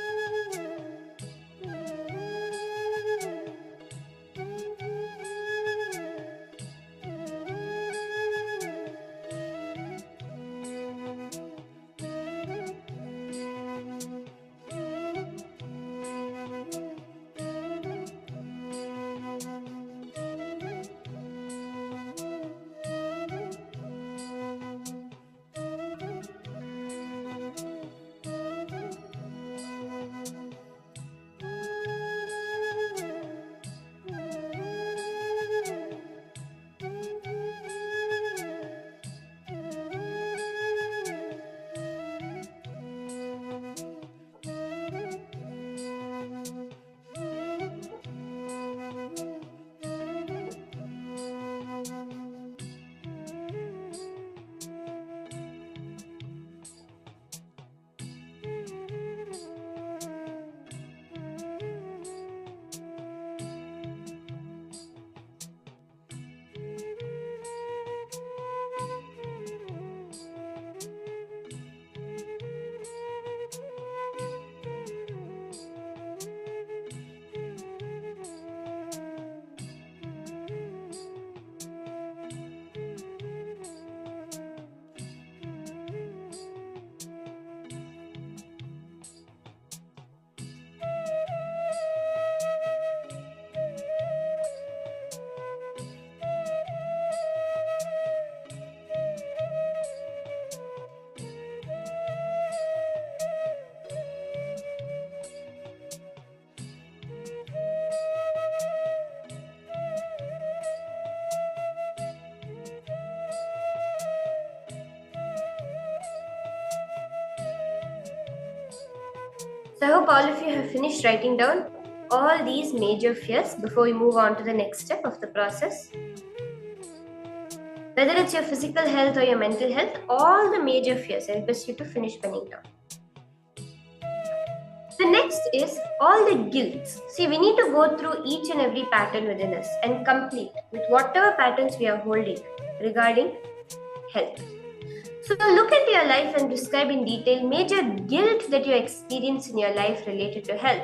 So I hope all of you have finished writing down all these major fears before we move on to the next step of the process. Whether it's your physical health or your mental health, all the major fears, I request you to finish penning down. The next is all the guilts. See, we need to go through each and every pattern within us and complete with whatever patterns we are holding regarding health. So look at your life and describe in detail major guilt that you experience in your life related to health,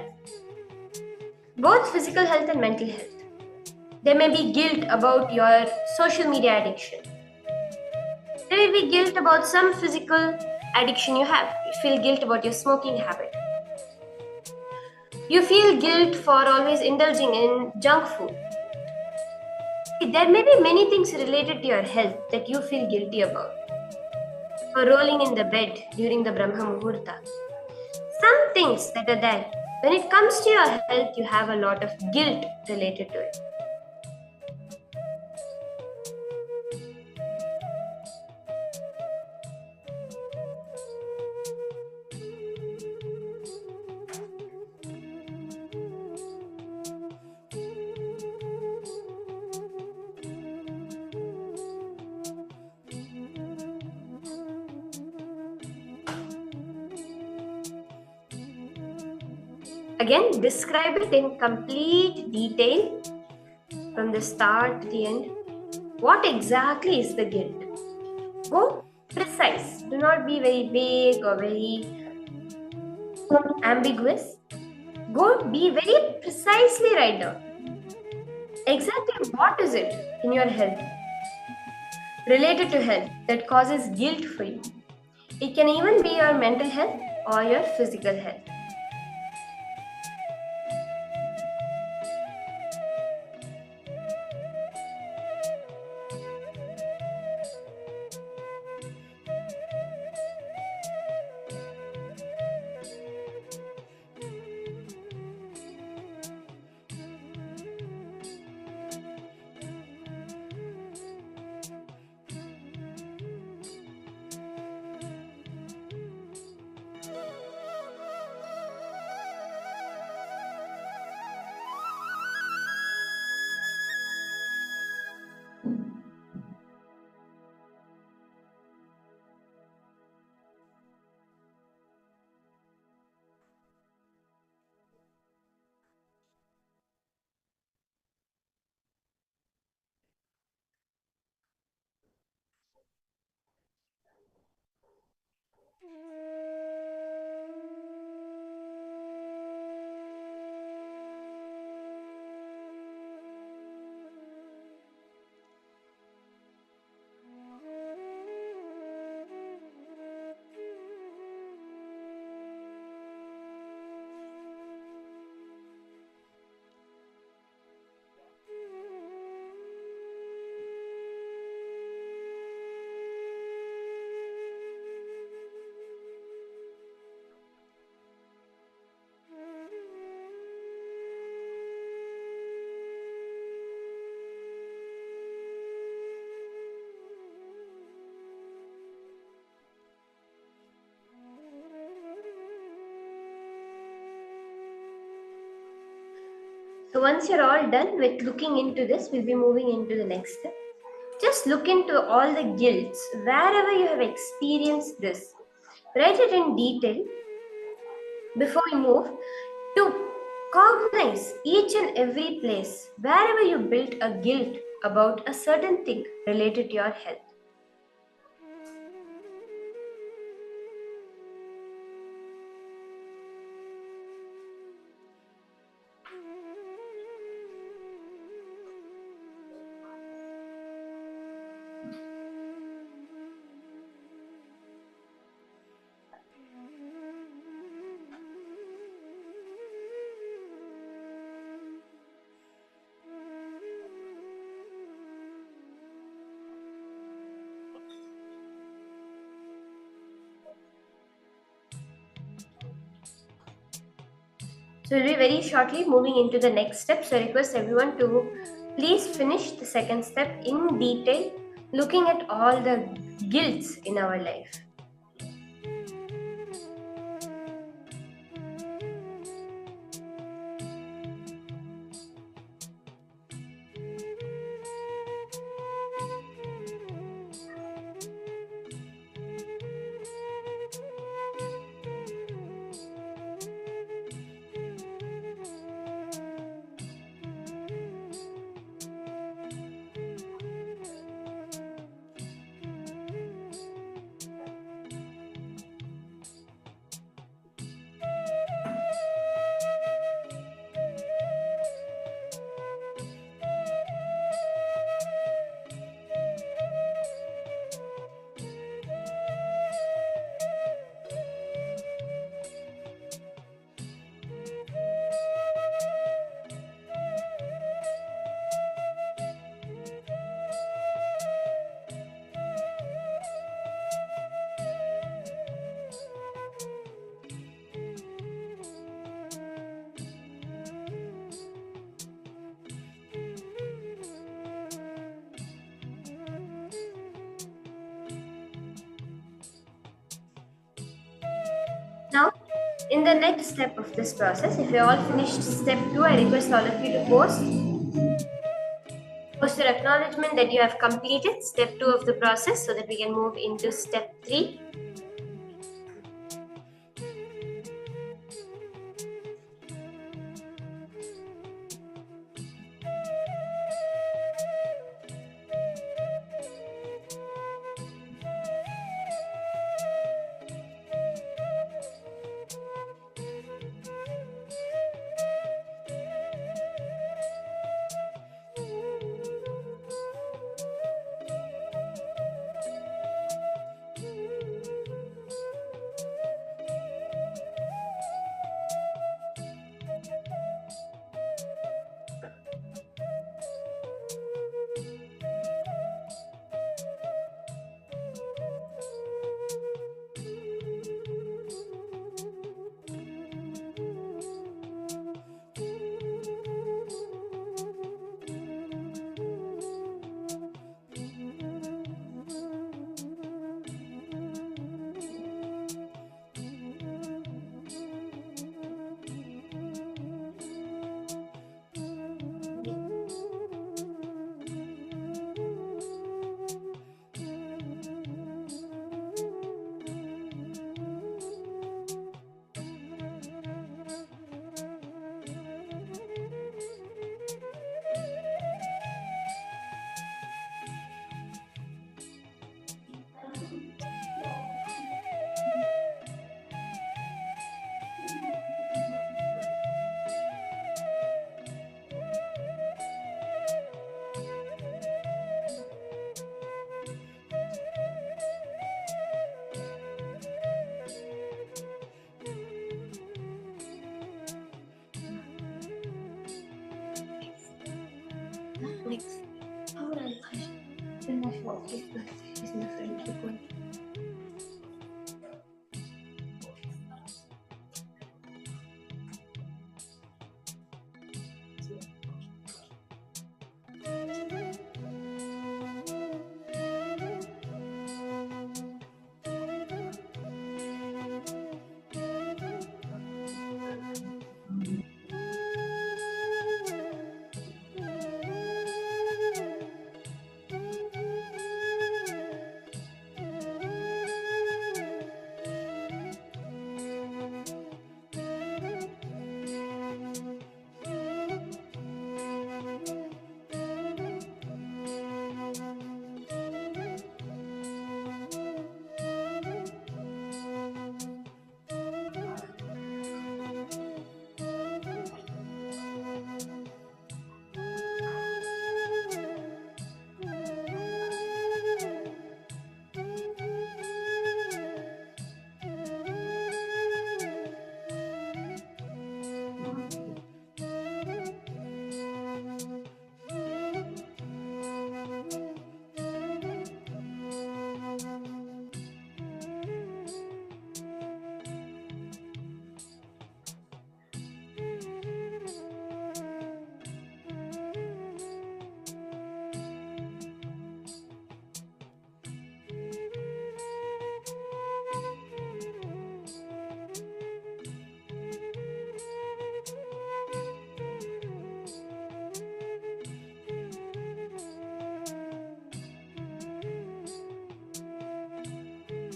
both physical health and mental health. There may be guilt about your social media addiction. There may be guilt about some physical addiction you have. You feel guilt about your smoking habit. You feel guilt for always indulging in junk food. There may be many things related to your health that you feel guilty about. For rolling in the bed during the Brahma Muhurta. Some things that are there. When it comes to your health, you have a lot of guilt related to it. Again, describe it in complete detail from the start to the end. What exactly is the guilt? Go precise. Do not be very vague or very ambiguous. Go be very precisely write down. Exactly what is it in your health, related to health, that causes guilt for you? It can even be your mental health or your physical health. So once you're all done with looking into this, we'll be moving into the next step. Just look into all the guilts, wherever you have experienced this. Write it in detail before we move to cognize each and every place, wherever you built a guilt about a certain thing related to your health. So we'll be very shortly moving into the next step. So I request everyone to please finish the second step in detail, looking at all the guilts in our life. In the next step of this process, if you all finished step 2, I request all of you to post your acknowledgement that you have completed step 2 of the process so that we can move into step 3. Next.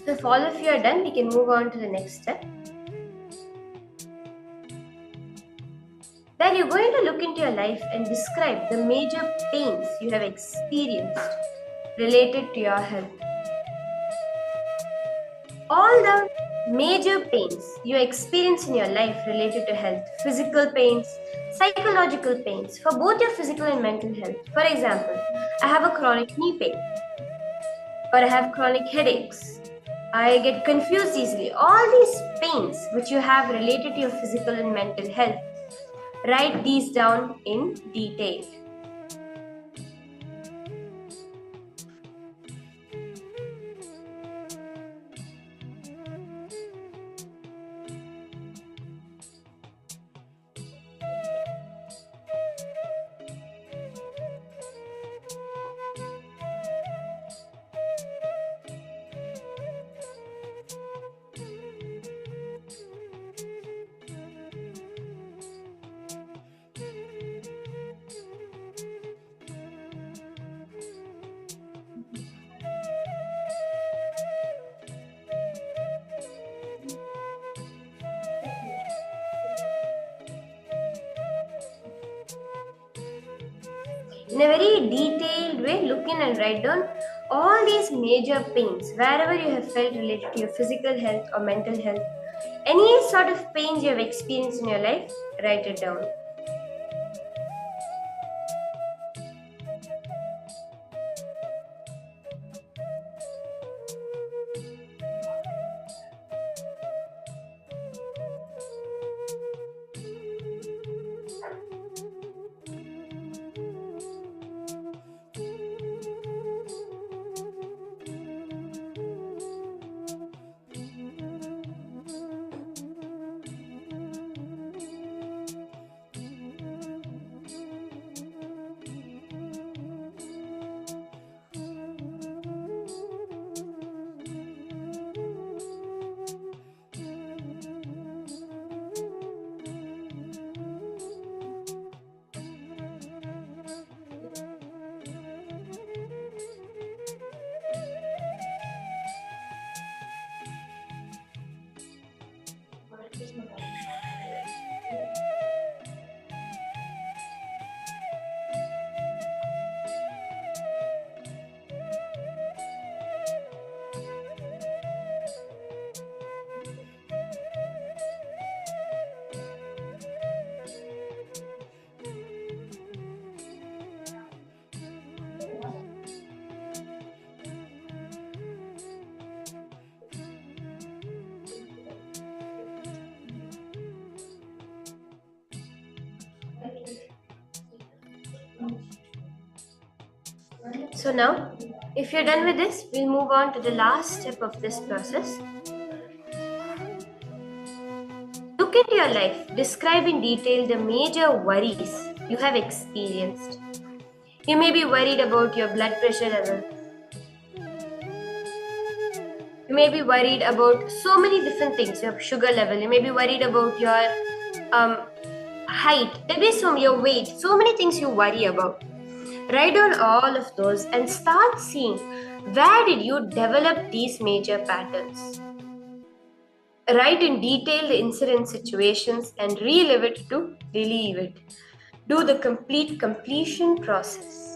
So if all of you are done, we can move on to the next step. Where you're going to look into your life and describe the major pains you have experienced related to your health. All the major pains you experience in your life related to health, physical pains, psychological pains, for both your physical and mental health. For example, I have a chronic knee pain, or I have chronic headaches. I get confused easily. All these pains which you have related to your physical and mental health, write these down in detail. in a very detailed way, look in and write down all these major pains, wherever you have felt related to your physical health or mental health, any sort of pains you have experienced in your life, write it down. So now, if you're done with this, we'll move on to the last step of this process. Look into your life, describe in detail the major worries you have experienced. You may be worried about your blood pressure level. You may be worried about so many different things, your sugar level. You may be worried about your height. There may be your weight. So many things you worry about. Write down all of those and start seeing where did you develop these major patterns. Write in detail the incident situations and relive it to relieve it. Do the completion process.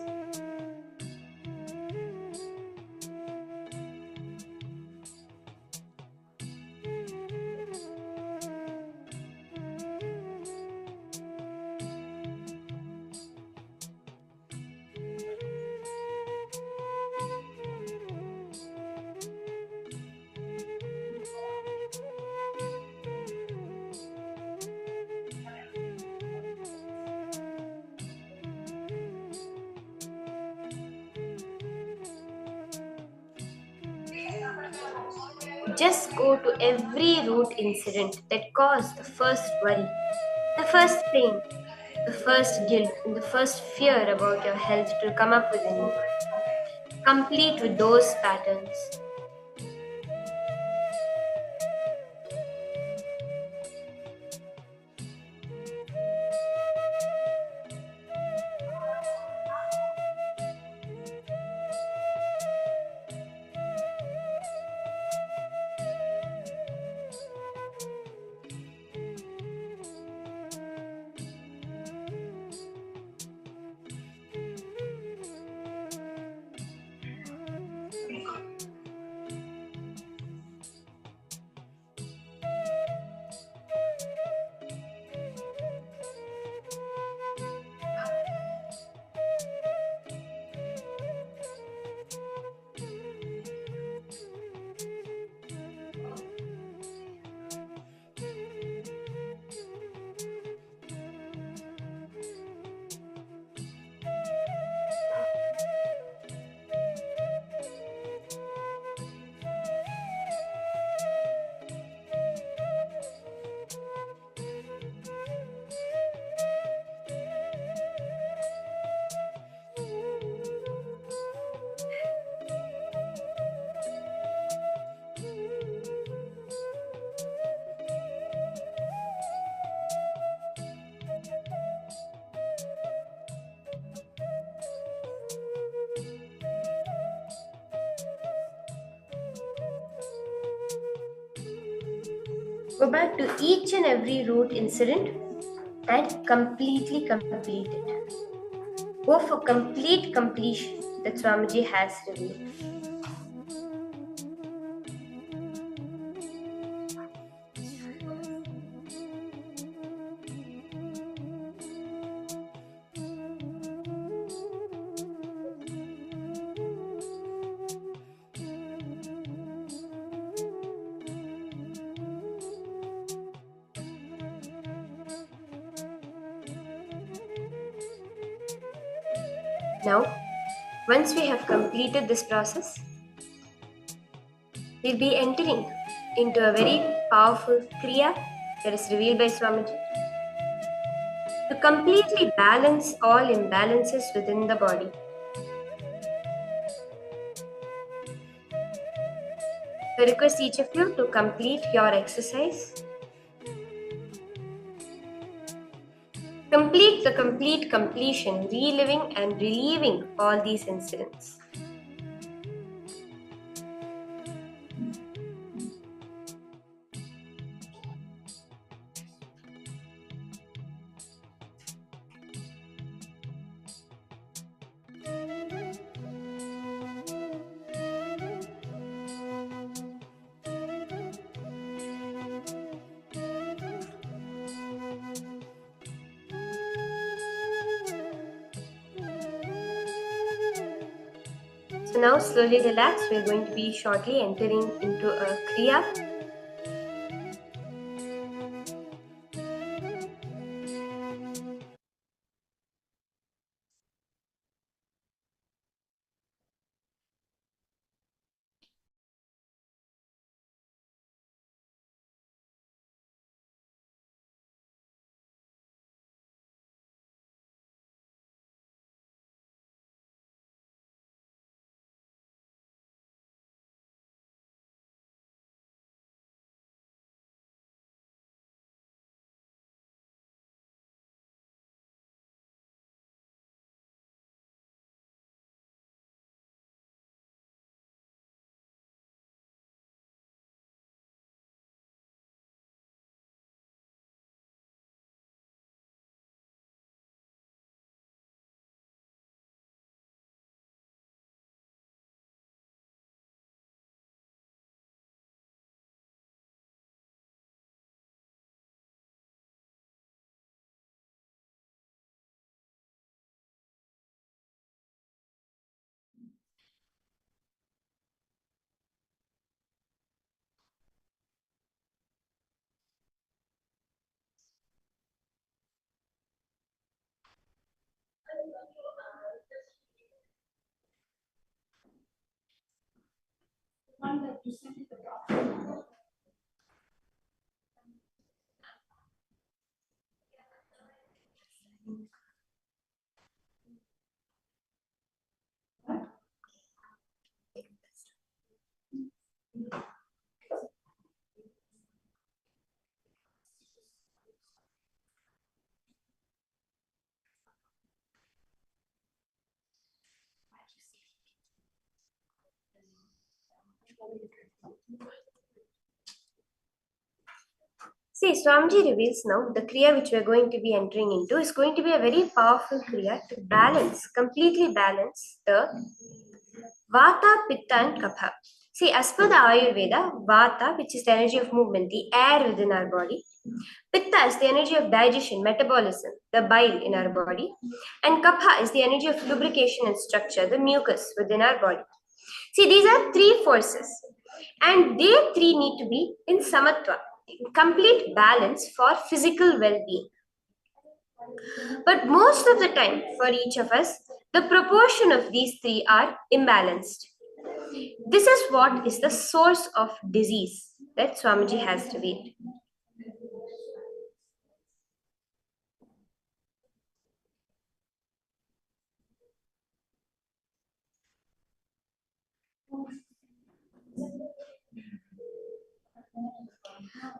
Just go to every root incident that caused the first worry, the first pain, the first guilt, and the first fear about your health to come up within you. Complete with those patterns. Go back to each and every root incident and completely complete it. Go for complete completion that Swamiji has revealed. Now, once we have completed this process, we'll be entering into a very powerful Kriya that is revealed by Swamiji to completely balance all imbalances within the body. I request each of you to complete your exercise. Complete the complete completion, reliving and relieving all these incidents. So now slowly relax. We are going to be shortly entering into a Kriya. See, Swamiji reveals now the Kriya which we are going to be entering into is going to be a very powerful Kriya to balance, completely balance the Vata, Pitta and Kapha. See, as per the Ayurveda, Vata, which is the energy of movement, the air within our body, Pitta is the energy of digestion, metabolism, the bile in our body, and Kapha is the energy of lubrication and structure, the mucus within our body. See, these are three forces, and they three need to be in samatva, in complete balance for physical well-being. But most of the time, for each of us, the proportion of these three are imbalanced. This is what is the source of disease that Swamiji has revealed.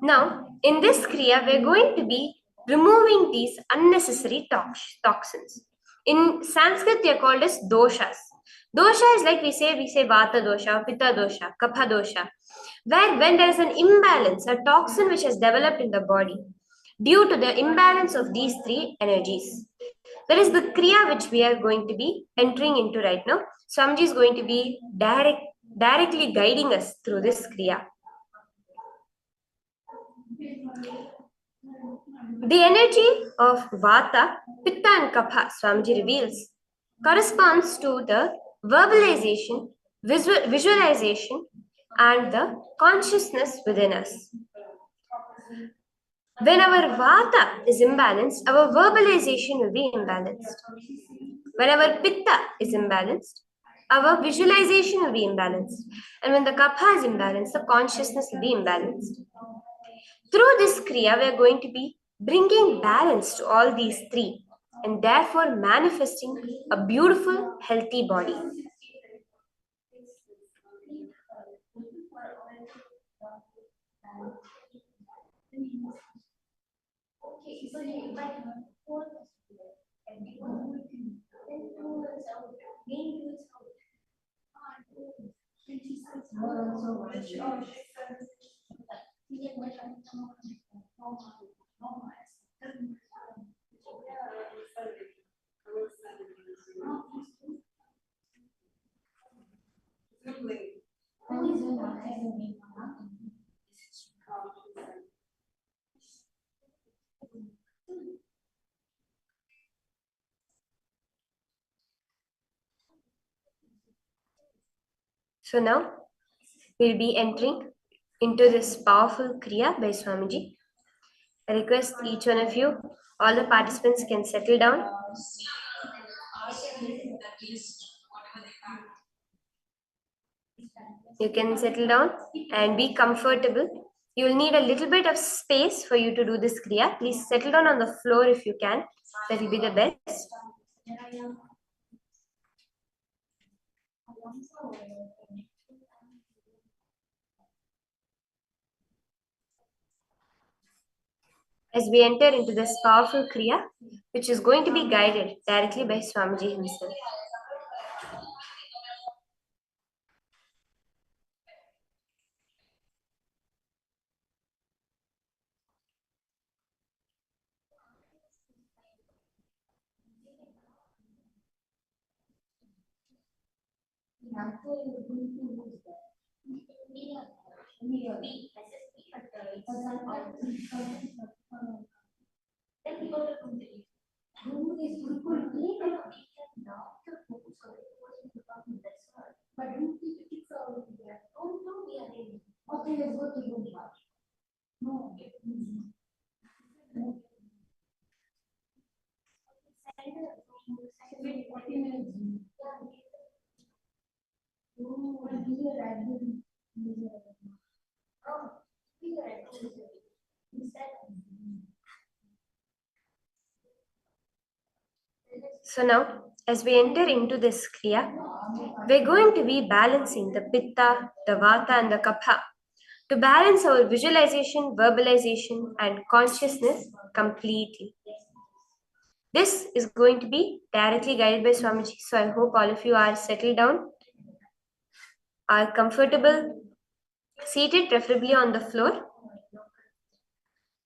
Now, in this Kriya, we're going to be removing these unnecessary toxins. In Sanskrit, they are called as doshas. Dosha is like we say Vata dosha, Pitta dosha, Kapha dosha, where when there is an imbalance, a toxin which has developed in the body due to the imbalance of these three energies, That is the Kriya which we are going to be entering into right now. Swamiji is going to be directly guiding us through this Kriya. The energy of Vata, Pitta and Kapha, Swamiji reveals, corresponds to the verbalization, visualization and the consciousness within us. When our Vata is imbalanced, our verbalization will be imbalanced. When our Pitta is imbalanced, our visualization will be imbalanced. And when the Kapha is imbalanced, the consciousness will be imbalanced. Through this Kriya, we are going to be bringing balance to all these three and therefore manifesting a beautiful, healthy body. So now we'll be entering into this powerful Kriya by Swamiji. I request each one of you, all the participants can settle down. You can settle down and be comfortable. You will need a little bit of space for you to do this Kriya. Please settle down on the floor if you can. That will be the best. As we enter into this powerful Kriya, which is going to be guided directly by Swamiji himself. So now, as we enter into this Kriya, we're going to be balancing the Pitta, the Vata and the Kapha to balance our visualization, verbalization and consciousness completely. This is going to be directly guided by Swamiji. So I hope all of you are settled down, are comfortable, seated preferably on the floor.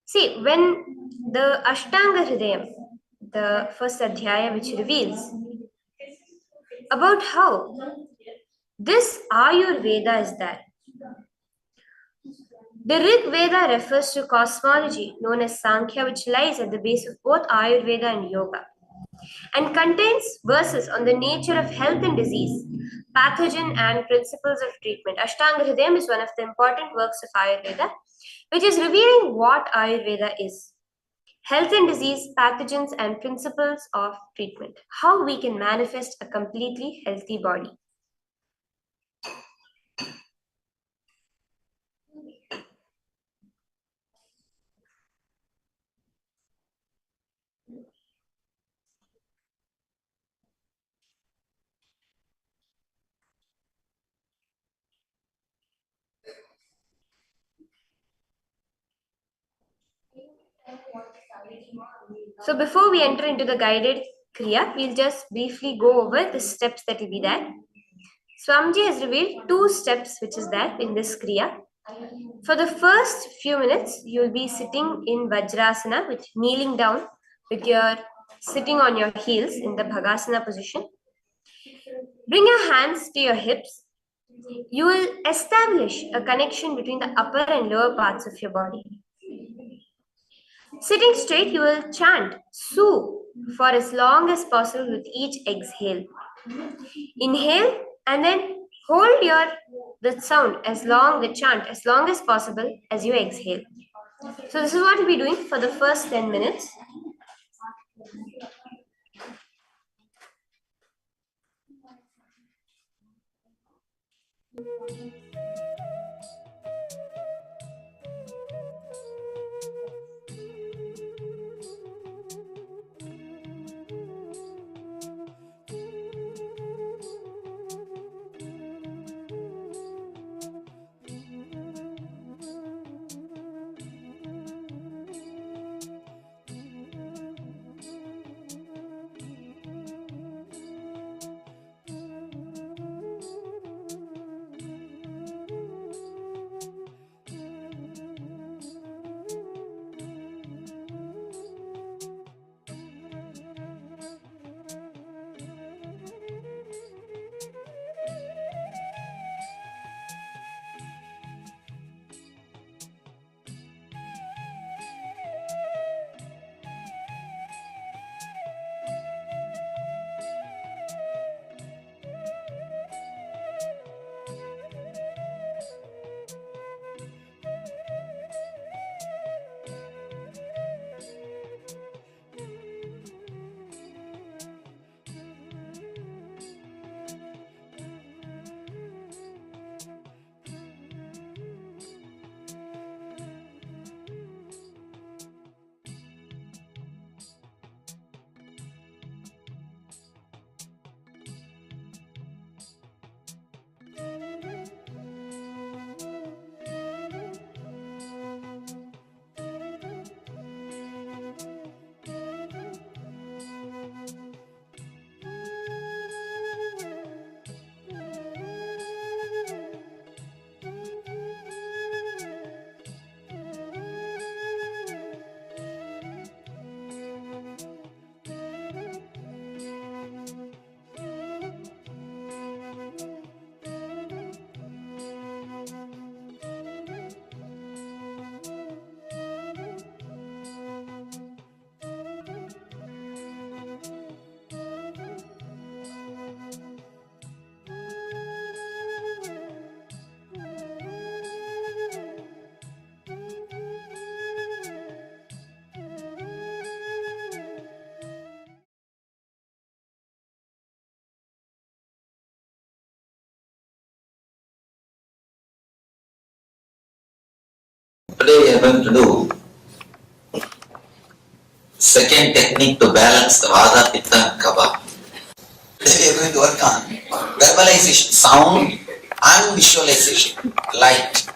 See, when the Ashtanga Hridayam, the first adhyaya which reveals about how this Ayurveda is there. The Rig Veda refers to cosmology known as Sankhya, which lies at the base of both Ayurveda and Yoga, and contains verses on the nature of health and disease, pathogen and principles of treatment. Ashtanga Hridayam is one of the important works of Ayurveda, which is revealing what Ayurveda is. Health and disease, pathogens and principles of treatment. How we can manifest a completely healthy body. So before we enter into the guided Kriya, we'll just briefly go over the steps that will be there. Swamiji has revealed 2 steps which is there in this Kriya. For the first few minutes, you'll be sitting in Vajrasana, with kneeling down with your sitting on your heels in the Bhagasana position. Bring your hands to your hips. You will establish a connection between the upper and lower parts of your body. Sitting straight, you will chant Su for as long as possible with each exhale. Inhale and then hold the sound the chant as long as possible as you exhale. So this is what we'll be doing for the first 10 minutes. Today we are going to do second technique to balance the Vata, Pitta and Kapha. Today we are going to work on verbalization, sound and visualization, light.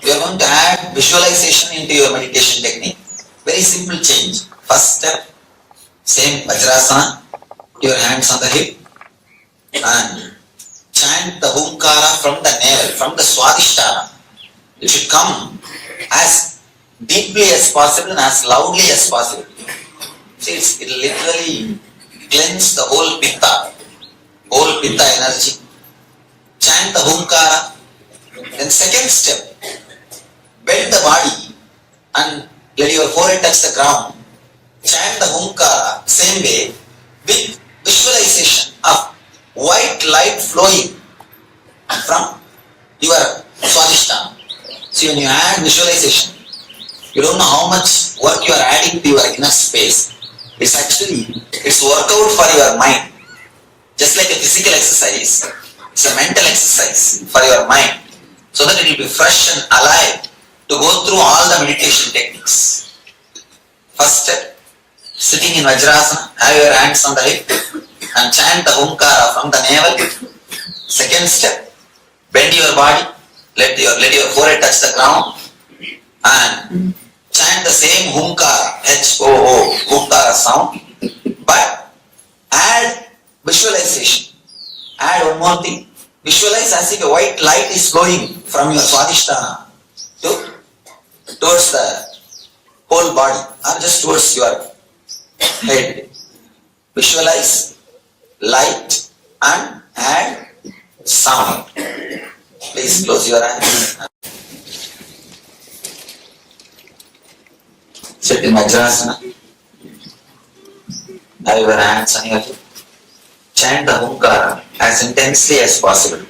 We are going to add visualization into your meditation technique. Very simple change. First step, same Vajrasana, your hands on the hip and chant the Humkara from the navel, from the Swadhisthana. You should come as deeply as possible and as loudly as possible. See, it literally cleanse the whole pitta energy. Chant the Humkara. Then second step, bend the body and let your forehead touch the ground. Chant the Humkara same way with visualization of white light flowing from your Swadhisthana. See, when you add visualization, you don't know how much work you are adding to your inner space. It's workout for your mind. Just like a physical exercise, it's a mental exercise for your mind. So that it will be fresh and alive to go through all the meditation techniques. First step, sitting in Vajrasana, have your hands on the hip and chant the Humkara from the navel. Second step, bend your body. Let your forehead touch the ground and chant the same Humkara, H-O-O, Humkara sound, but add visualization. Add one more thing. Visualize as if a white light is flowing from your Swadhisthana towards the whole body or just towards your head. Visualize light and add sound. Please close your eyes. Sit in Vajrasana. Have your hands on your hip. Chant the Omkara as intensely as possible.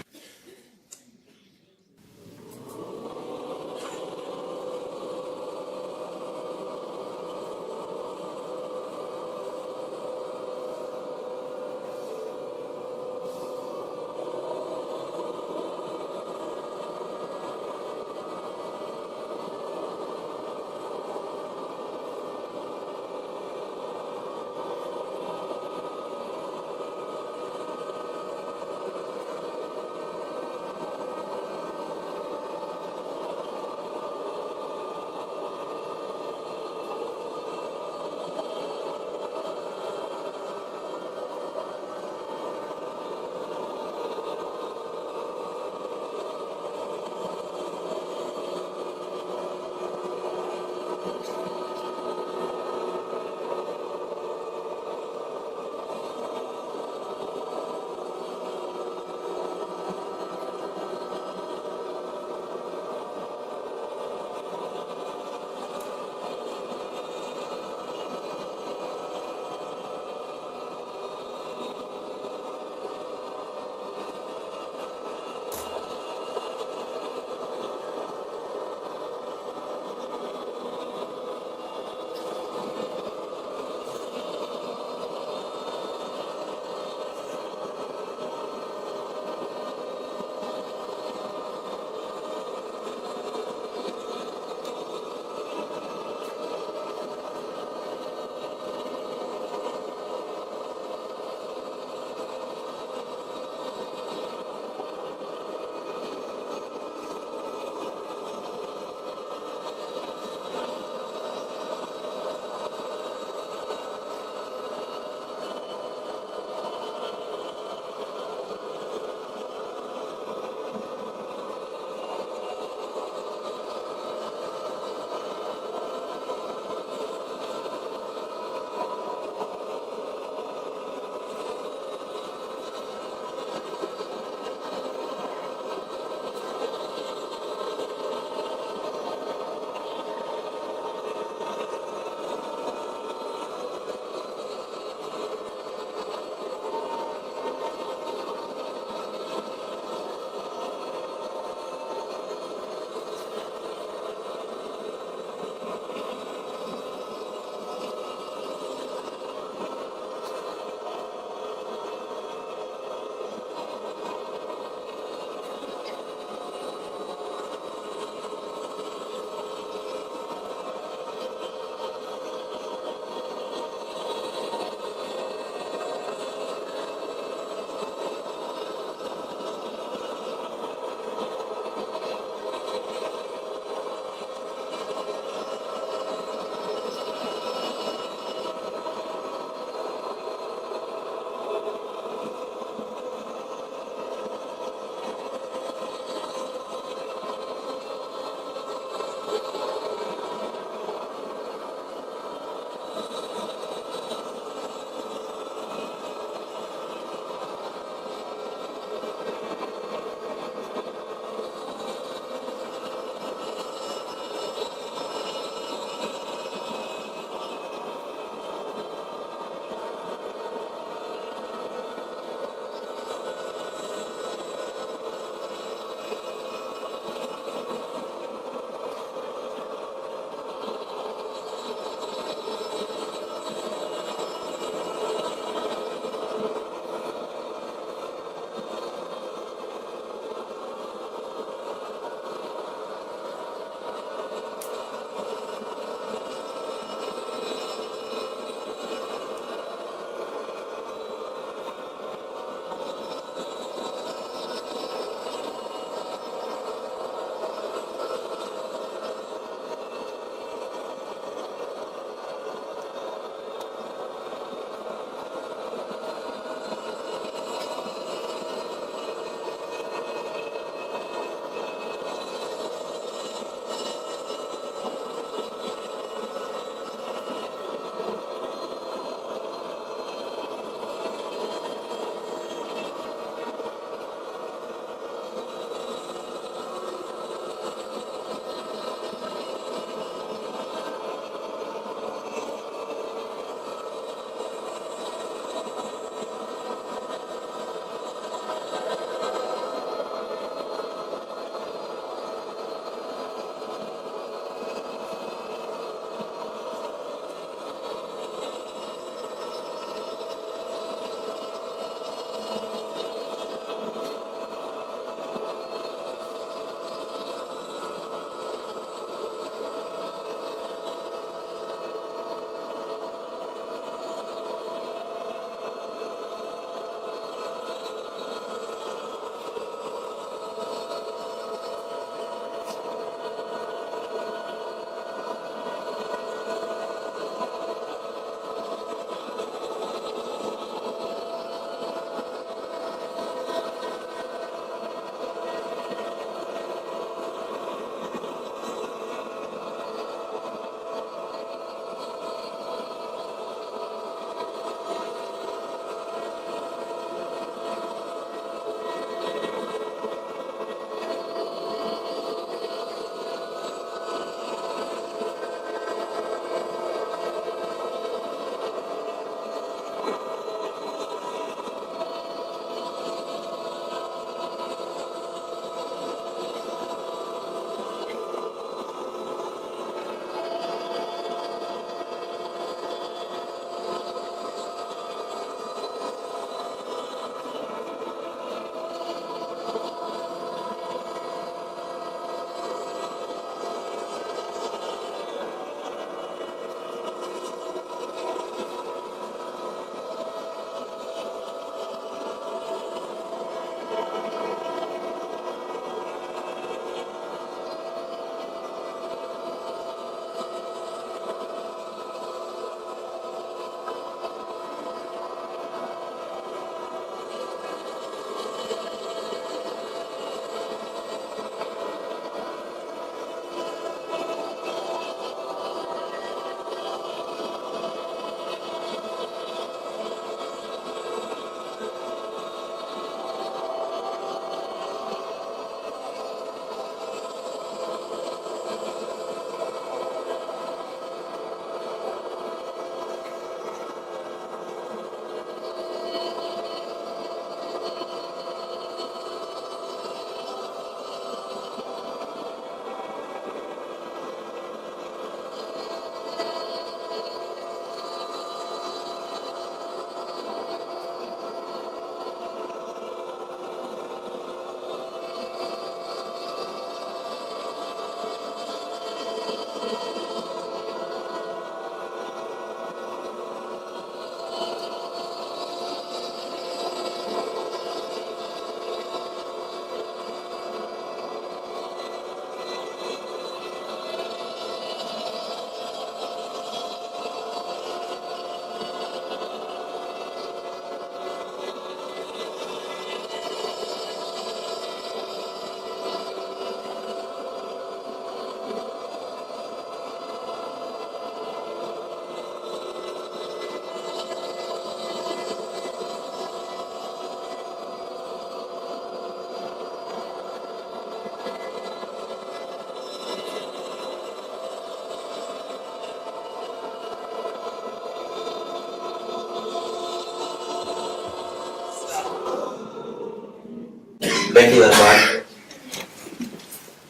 bend your body,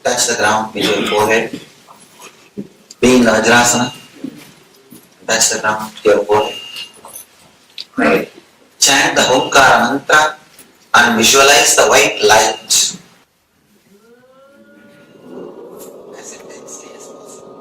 touch the ground with your forehead, be in the Vajrasana, touch the ground with your forehead. Right. Chant the Omkara mantra and visualize the white light as intensely as possible.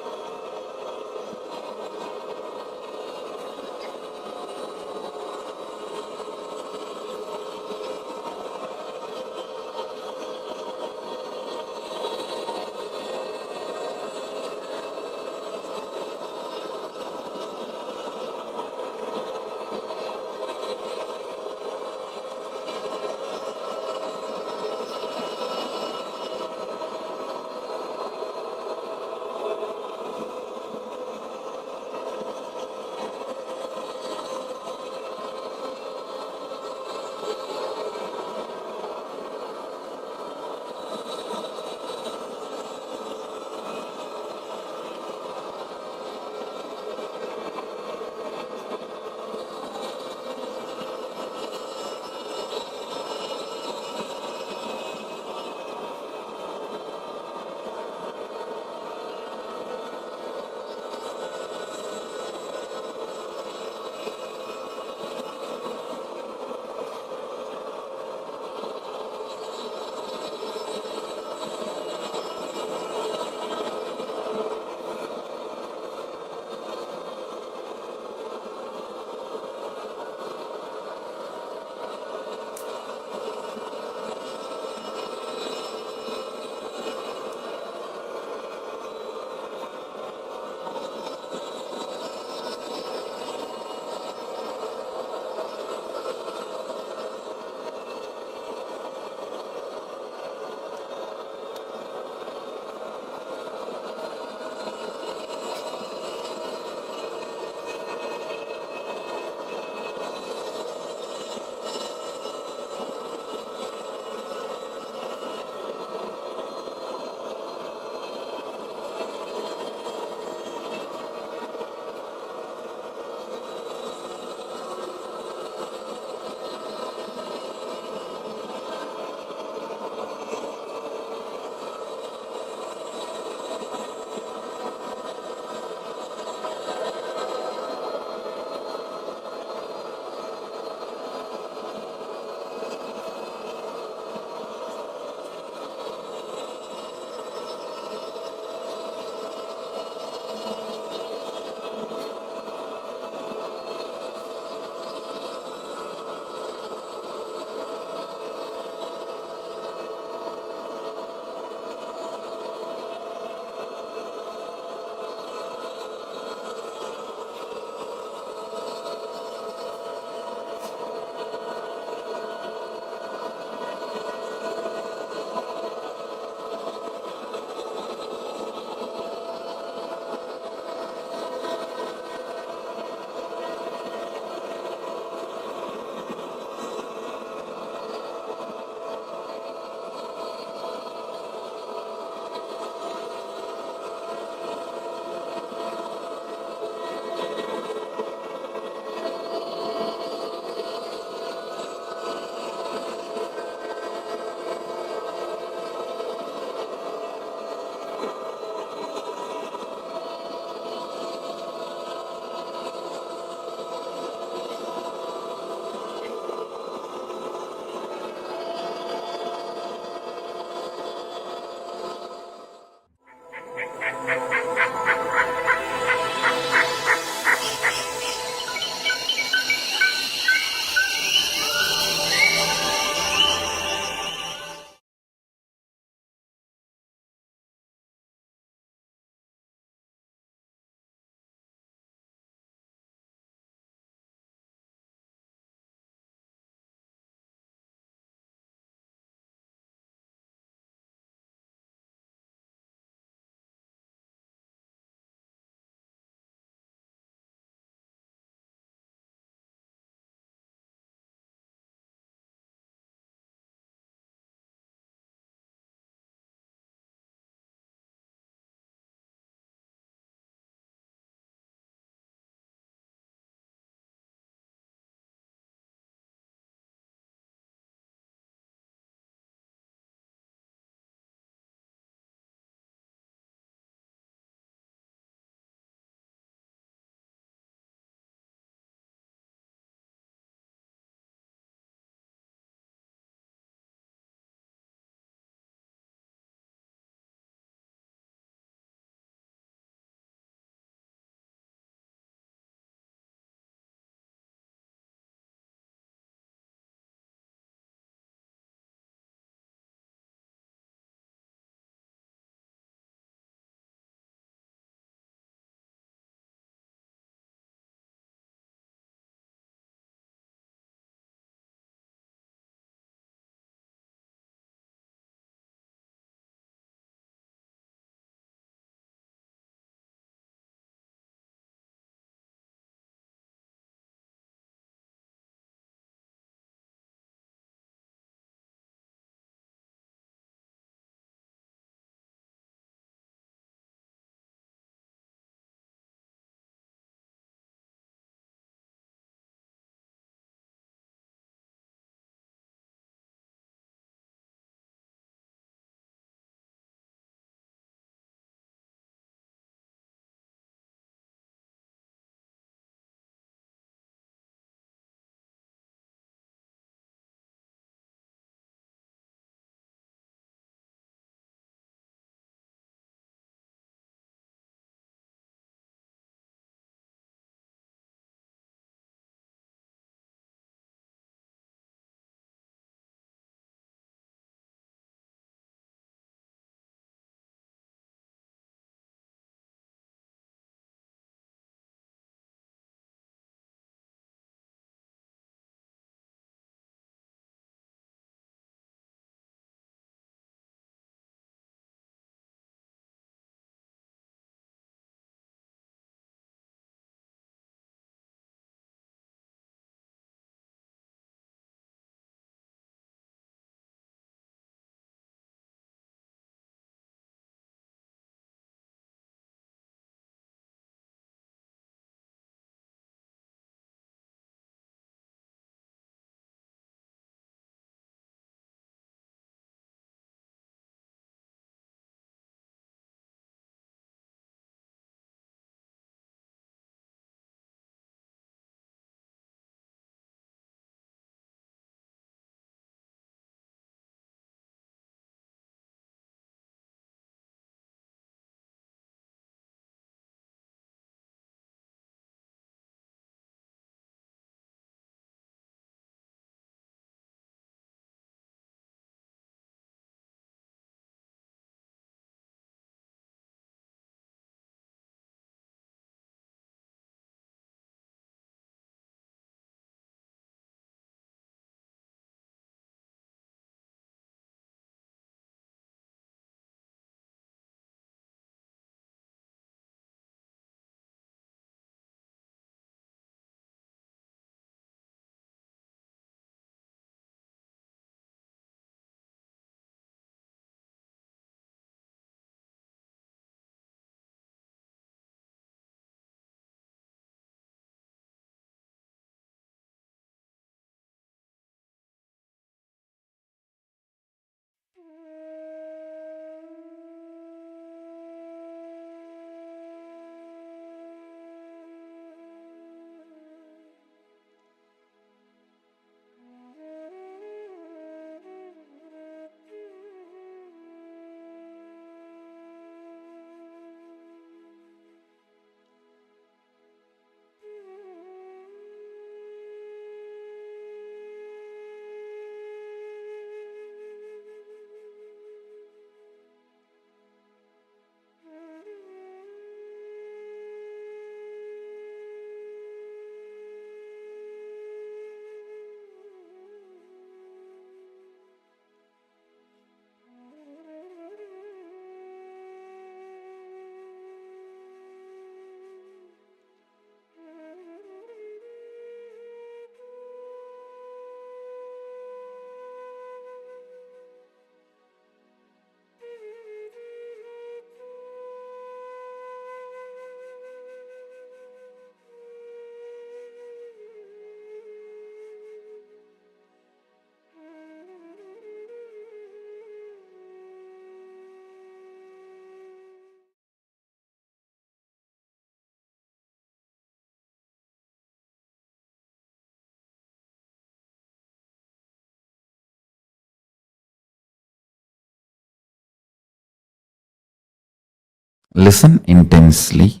Listen intensely.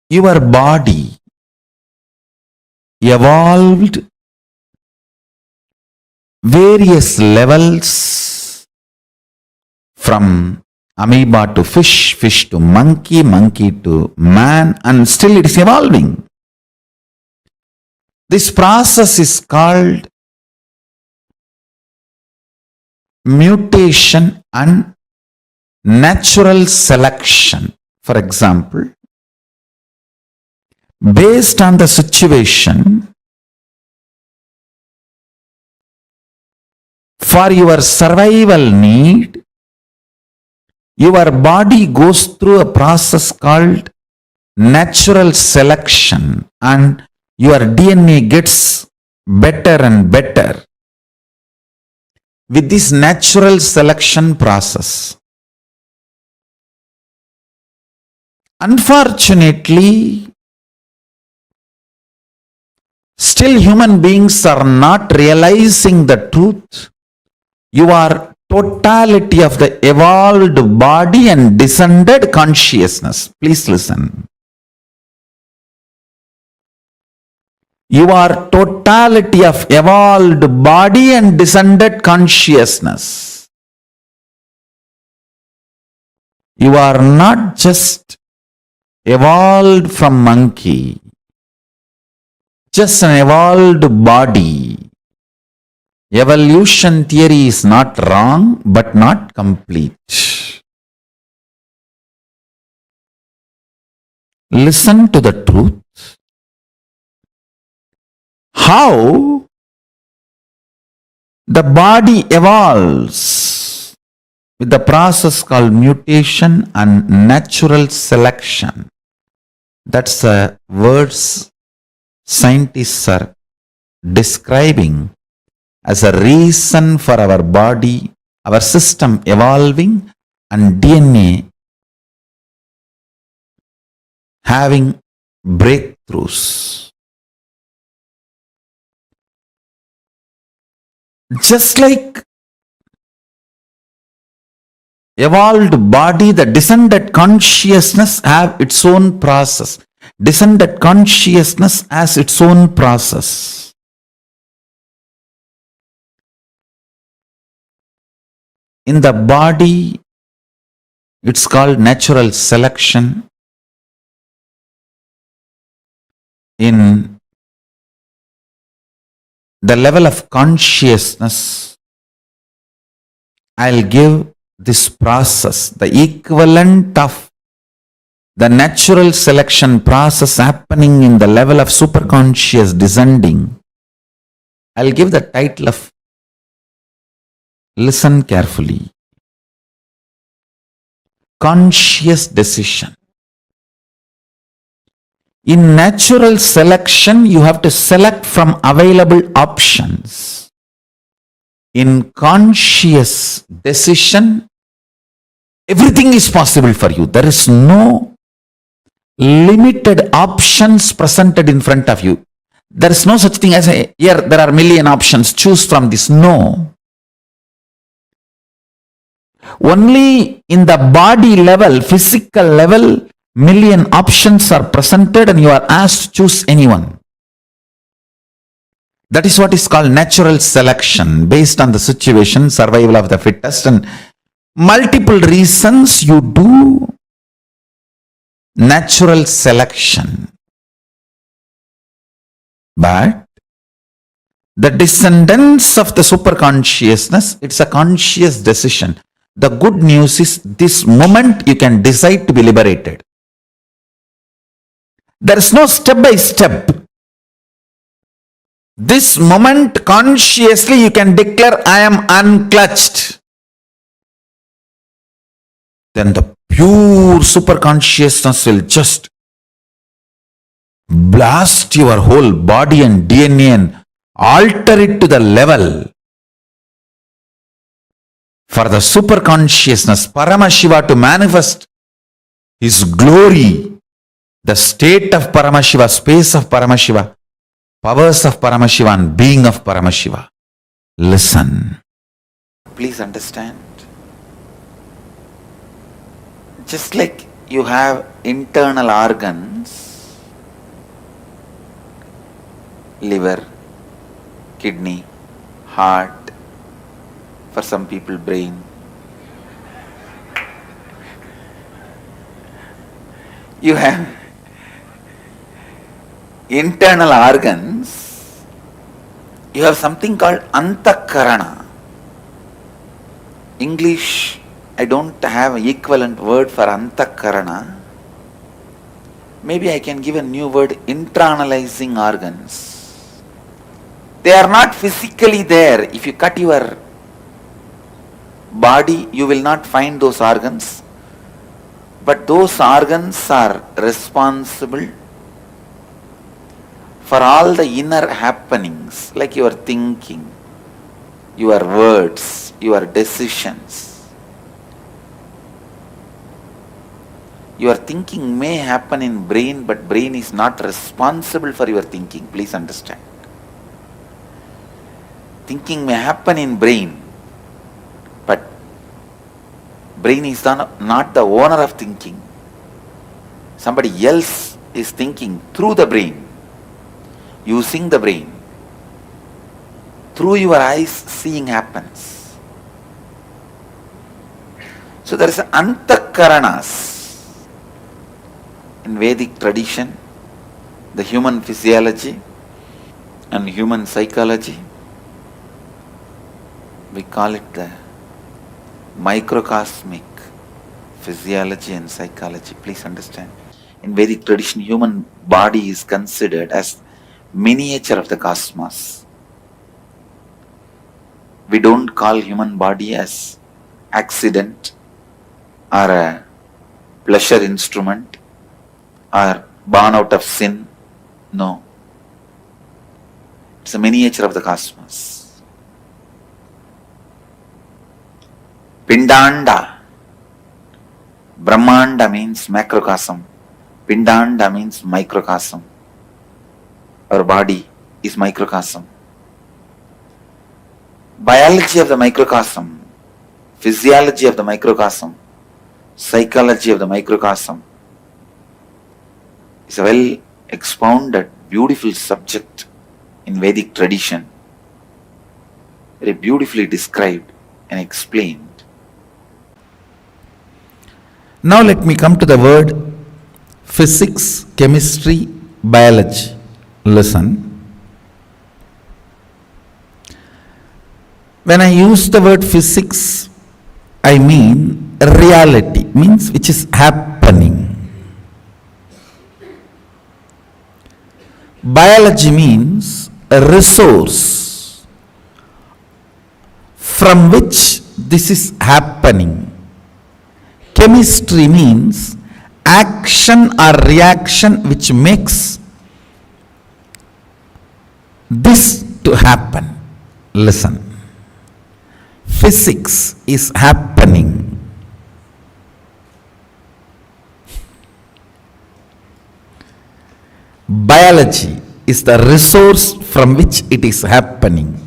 Your body evolved various levels from amoeba to fish, fish to monkey, monkey to man, and still it is evolving. This process is called mutation and natural selection. For example, based on the situation, for your survival need, your body goes through a process called natural selection, and your DNA gets better and better with this natural selection process. Unfortunately, still human beings are not realizing the truth. You are totality of the evolved body and descended consciousness. Please listen. You are totality of evolved body and descended consciousness. You are not just evolved from monkey, just an evolved body. Evolution theory is not wrong, but not complete. Listen to the truth. How the body evolves with the process called mutation and natural selection. That's the words scientists are describing as a reason for our body, our system evolving, and DNA having breakthroughs. Just like evolved body, the descended consciousness have its own process. Descended consciousness has its own process. In the body, it's called natural selection. In the level of consciousness, I'll give this process, the equivalent of the natural selection process happening in the level of superconscious descending. I'll give the title of, listen carefully, conscious decision. In natural selection, you have to select from available options. In conscious decision, everything is possible for you. There is no limited options presented in front of you. There is no such thing as here there are million options, choose from this. No. Only in the body level, physical level, million options are presented and you are asked to choose anyone. That is what is called natural selection, based on the situation, survival of the fittest, and multiple reasons you do natural selection. But the descendants of the superconsciousness, it's a conscious decision. The good news is this moment you can decide to be liberated. There is no step by step. This moment consciously you can declare, I am unclutched. Then the pure superconsciousness will just blast your whole body and DNA and alter it to the level for the superconsciousness, Paramashiva, to manifest his glory, the state of Paramashiva, space of Paramashiva, powers of Paramashiva and being of Paramashiva. Listen. Please understand. Just like you have internal organs, liver, kidney, heart, for some people brain. You have internal organs, you have something called antakarana. English, I don't have an equivalent word for antakarana. Maybe I can give a new word, internalizing organs. They are not physically there. If you cut your body, you will not find those organs. But those organs are responsible for all the inner happenings, like your thinking, your words, your decisions. Your thinking may happen in brain, but brain is not responsible for your thinking. Please understand. Thinking may happen in brain, but brain is not the owner of thinking. Somebody else is thinking through the brain, using the brain. Through your eyes, seeing happens. So there is antakaranas. In Vedic tradition, the human physiology and human psychology, we call it the microcosmic physiology and psychology. Please understand. In Vedic tradition, human body is considered as miniature of the cosmos. We don't call human body as accident or a pleasure instrument or born out of sin. No. It's a miniature of the cosmos. Pindanda. Brahmanda means macrocosm. Pindanda means microcosm. Our body is microcosm. Biology of the microcosm, physiology of the microcosm, psychology of the microcosm is a well expounded, beautiful subject in Vedic tradition. Very beautifully described and explained. Now let me come to the word physics, chemistry, biology. Listen. When I use the word physics, I mean reality, means which is happening. Biology means a resource from which this is happening. Chemistry means action or reaction which makes this to happen. Listen. Physics is happening. Biology is the resource from which it is happening.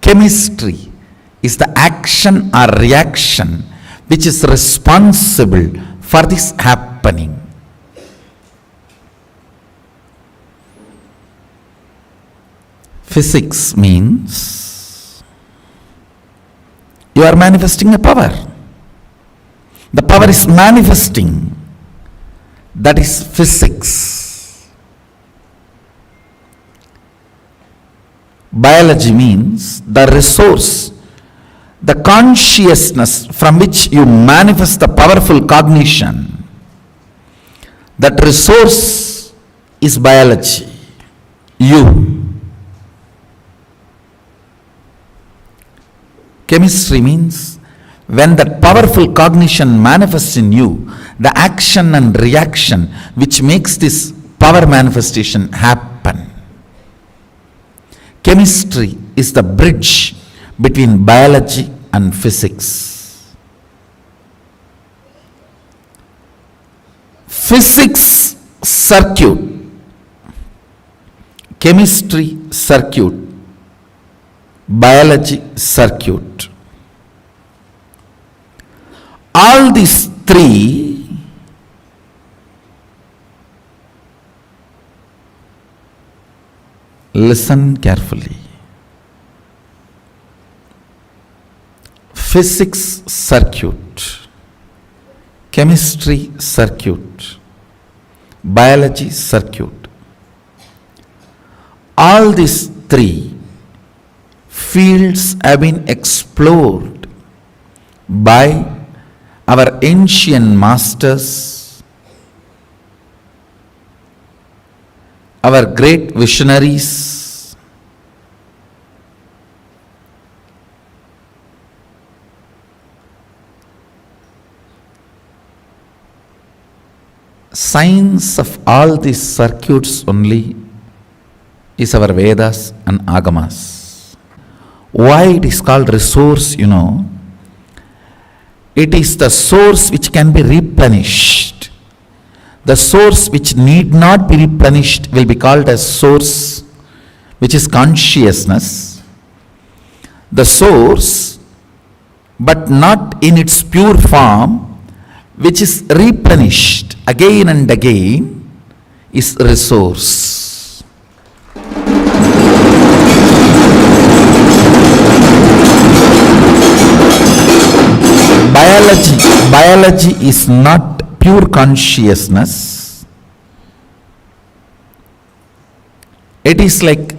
Chemistry is the action or reaction which is responsible for this happening. Physics means you are manifesting a power. The power is manifesting. That is physics. Biology means the resource, the consciousness from which you manifest the powerful cognition. That resource is biology. You. Chemistry means when that powerful cognition manifests in you, the action and reaction which makes this power manifestation happen. Chemistry is the bridge between biology and physics. Physics circuit, chemistry circuit biology, circuit. All these three listen carefully. Physics circuit, chemistry circuit, biology circuit. All these three fields have been explored by our ancient masters, our great visionaries, science of all these circuits only is our Vedas and Agamas. Why it is called resource, it is the source which can be replenished. The source which need not be replenished will be called as source, which is consciousness. The source, but not in its pure form, which is replenished again and again, is resource. Biology is not pure consciousness. It is like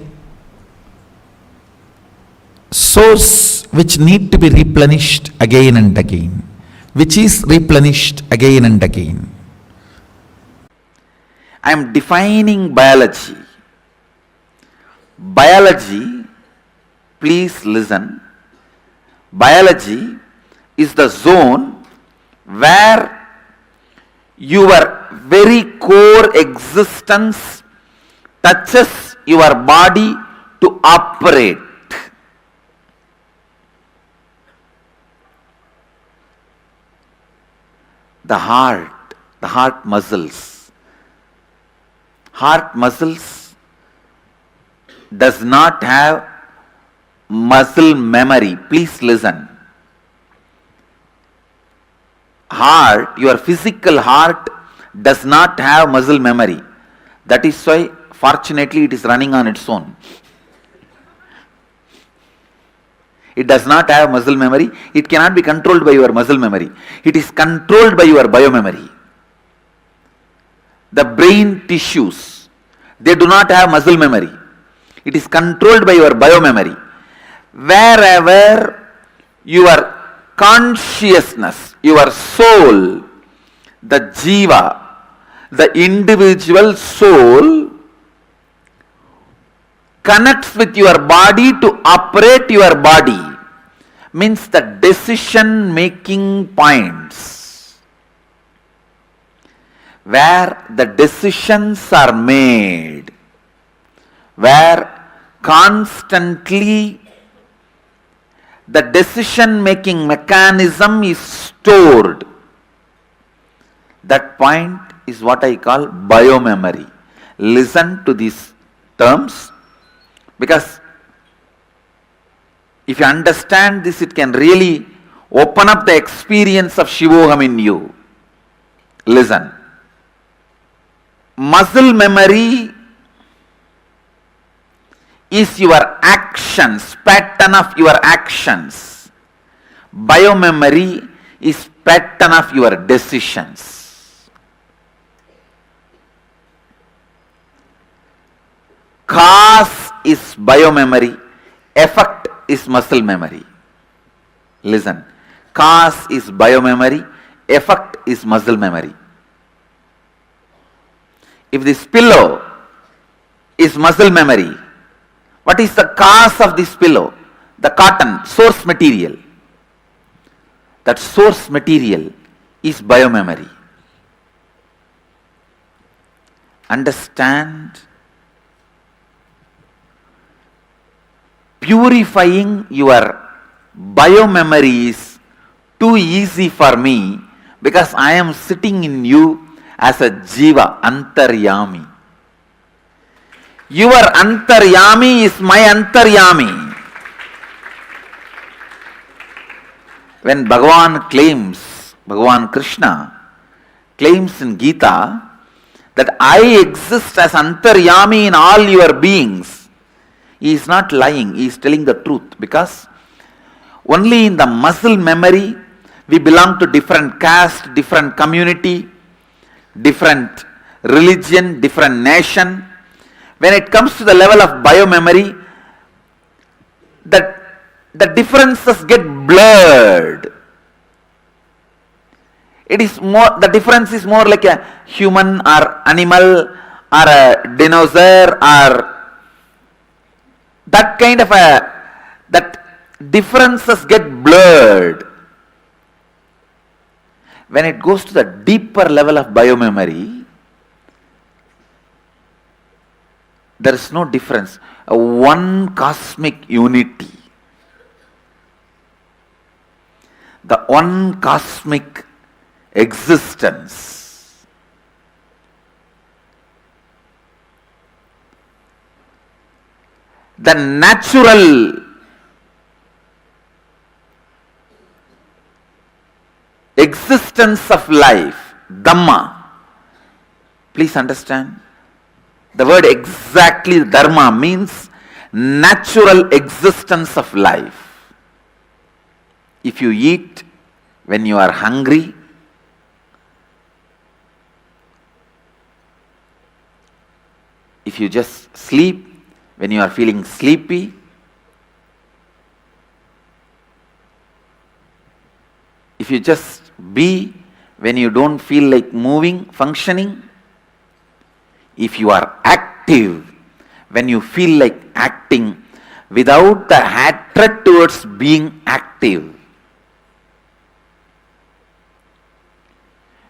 source which need to be replenished again and again, which is replenished again and again. I am defining biology. Biology, please listen. Biology is the zone where your very core existence touches your body to operate. The heart muscles. Heart muscles does not have muscle memory. Please listen. Heart, your physical heart does not have muscle memory. That is why, fortunately, it is running on its own. It does not have muscle memory. It cannot be controlled by your muscle memory. It is controlled by your biomemory. The brain tissues, they do not have muscle memory. It is controlled by your biomemory. Wherever your consciousness, your soul, the jiva, the individual soul connects with your body to operate your body, means the decision making points where the decisions are made, where constantly the decision making mechanism is stored. That point is what I call biomemory. Listen to these terms, because if you understand this, it can really open up the experience of Shivoham in you. Listen. Muscle memory is your actions, pattern of your actions. Biomemory is pattern of your decisions. Cause is biomemory, effect is muscle memory. Listen. Cause is biomemory, effect is muscle memory. If this pillow is muscle memory, what is the cause of this pillow? The cotton, source material. That source material is biomemory. Understand? Purifying your biomemory is too easy for me because I am sitting in you as a jiva, antaryami. Your antaryami is my antaryami. When Bhagavan Krishna claims in Gita that I exist as Antaryami in all your beings, he is not lying, he is telling the truth, because only in the muscle memory we belong to different caste, different community, different religion, different nation. When it comes to the level of biomemory, the differences get blurred. The difference is more like a human or animal or a dinosaur or that kind of that differences get blurred. When it goes to the deeper level of biomemory, there is no difference. One cosmic unity. The one cosmic existence. The natural existence of life, Dhamma. Please understand. The word exactly Dharma means natural existence of life. If you eat when you are hungry, if you just sleep when you are feeling sleepy, if you just be when you don't feel like moving, functioning, if you are active when you feel like acting without the hatred towards being active,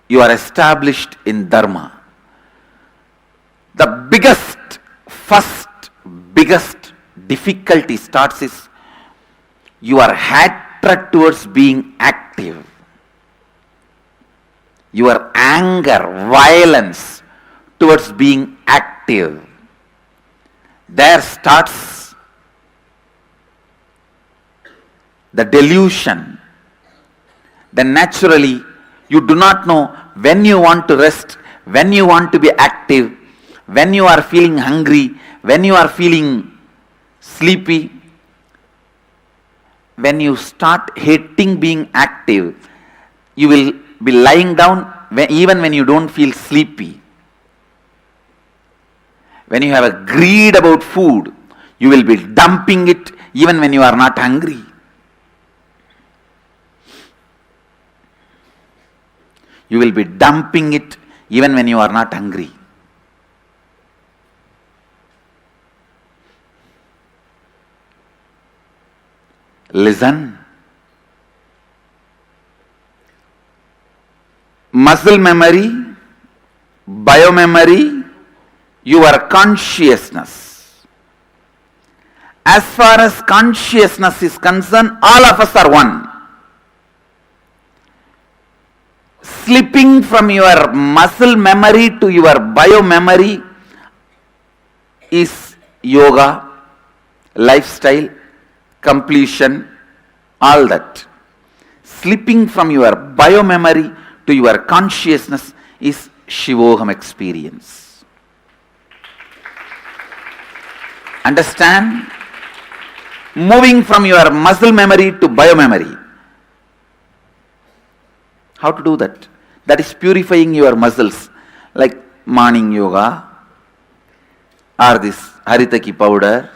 you are established in Dharma. The biggest difficulty starts is your hatred towards being active. Your anger, violence towards being active. There starts the delusion. Then naturally, you do not know when you want to rest, when you want to be active, when you are feeling hungry, when you are feeling sleepy. When you start hating being active, you will be lying down even when you don't feel sleepy. When you have a greed about food, you will be dumping it even when you are not hungry. You will be dumping it even when you are not hungry. Listen. Muscle memory, biomemory, your consciousness. As far as consciousness is concerned, all of us are one. Slipping from your muscle memory to your biomemory is yoga, lifestyle, completion, all that. Slipping from your biomemory to your consciousness is Shivoham experience. Understand? Moving from your muscle memory to biomemory. How to do that? That is purifying your muscles, like morning yoga or this haritaki powder,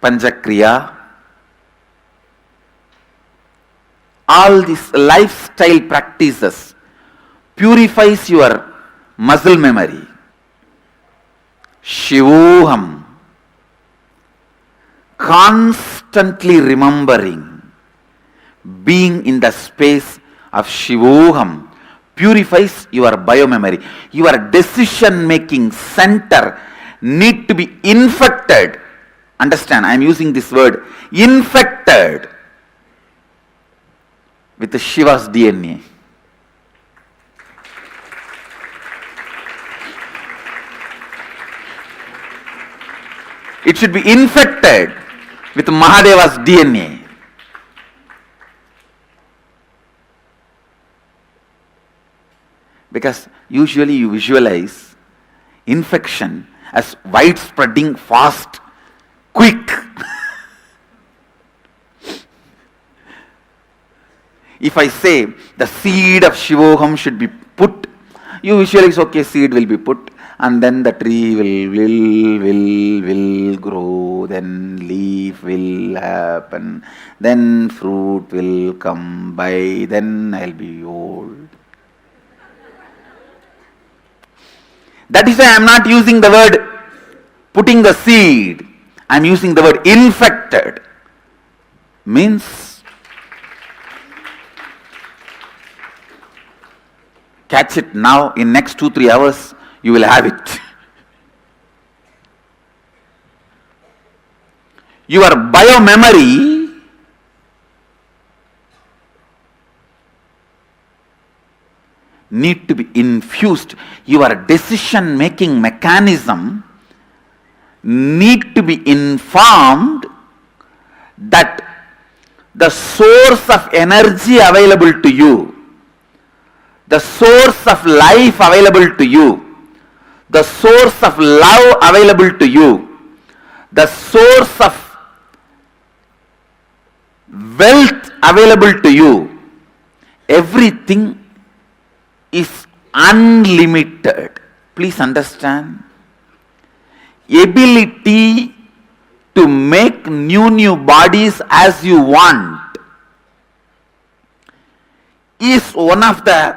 panchakriya. All these lifestyle practices purifies your muscle memory. Shivoham, constantly remembering, being in the space of Shivoham purifies your biomemory. Your decision making center need to be infected. Understand, I am using this word, infected with the Shiva's DNA. It should be infected with Mahadeva's DNA. Because usually you visualize infection as widespreading, fast, quick. If I say the seed of Shivoham should be put, you visualize, okay, seed will be put, and then the tree will grow, then leaf will happen, then fruit will come by, then I'll be old. That is why I am not using the word putting the seed. I am using the word infected. Means catch it now, in next 2-3 hours you will have it. Your bio-memory need to be infused. Your decision-making mechanism need to be informed that the source of energy available to you, the source of life available to you, the source of love available to you, the source of wealth available to you, everything is unlimited. Please understand. Ability to make new bodies as you want is one of the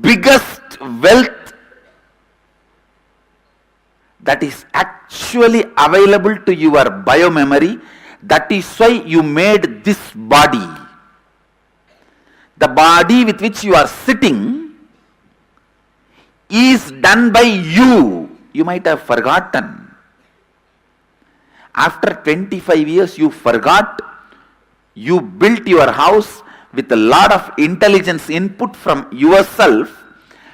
biggest wealth that is actually available to your biomemory. That is why you made this body. The body with which you are sitting is done by you. You might have forgotten. After 25 years you forgot. You built your house with a lot of intelligence input from yourself.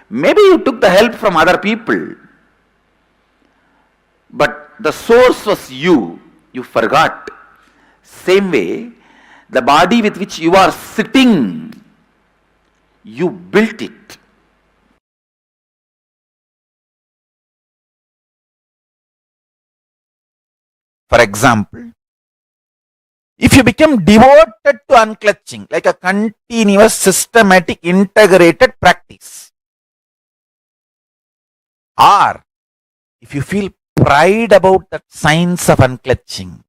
Maybe you took the help from other people. But the source was you. You forgot. Same way, the body with which you are sitting, you built it. For example, if you become devoted to unclutching, like a continuous, systematic, integrated practice, or if you feel pride about that science of unclutching,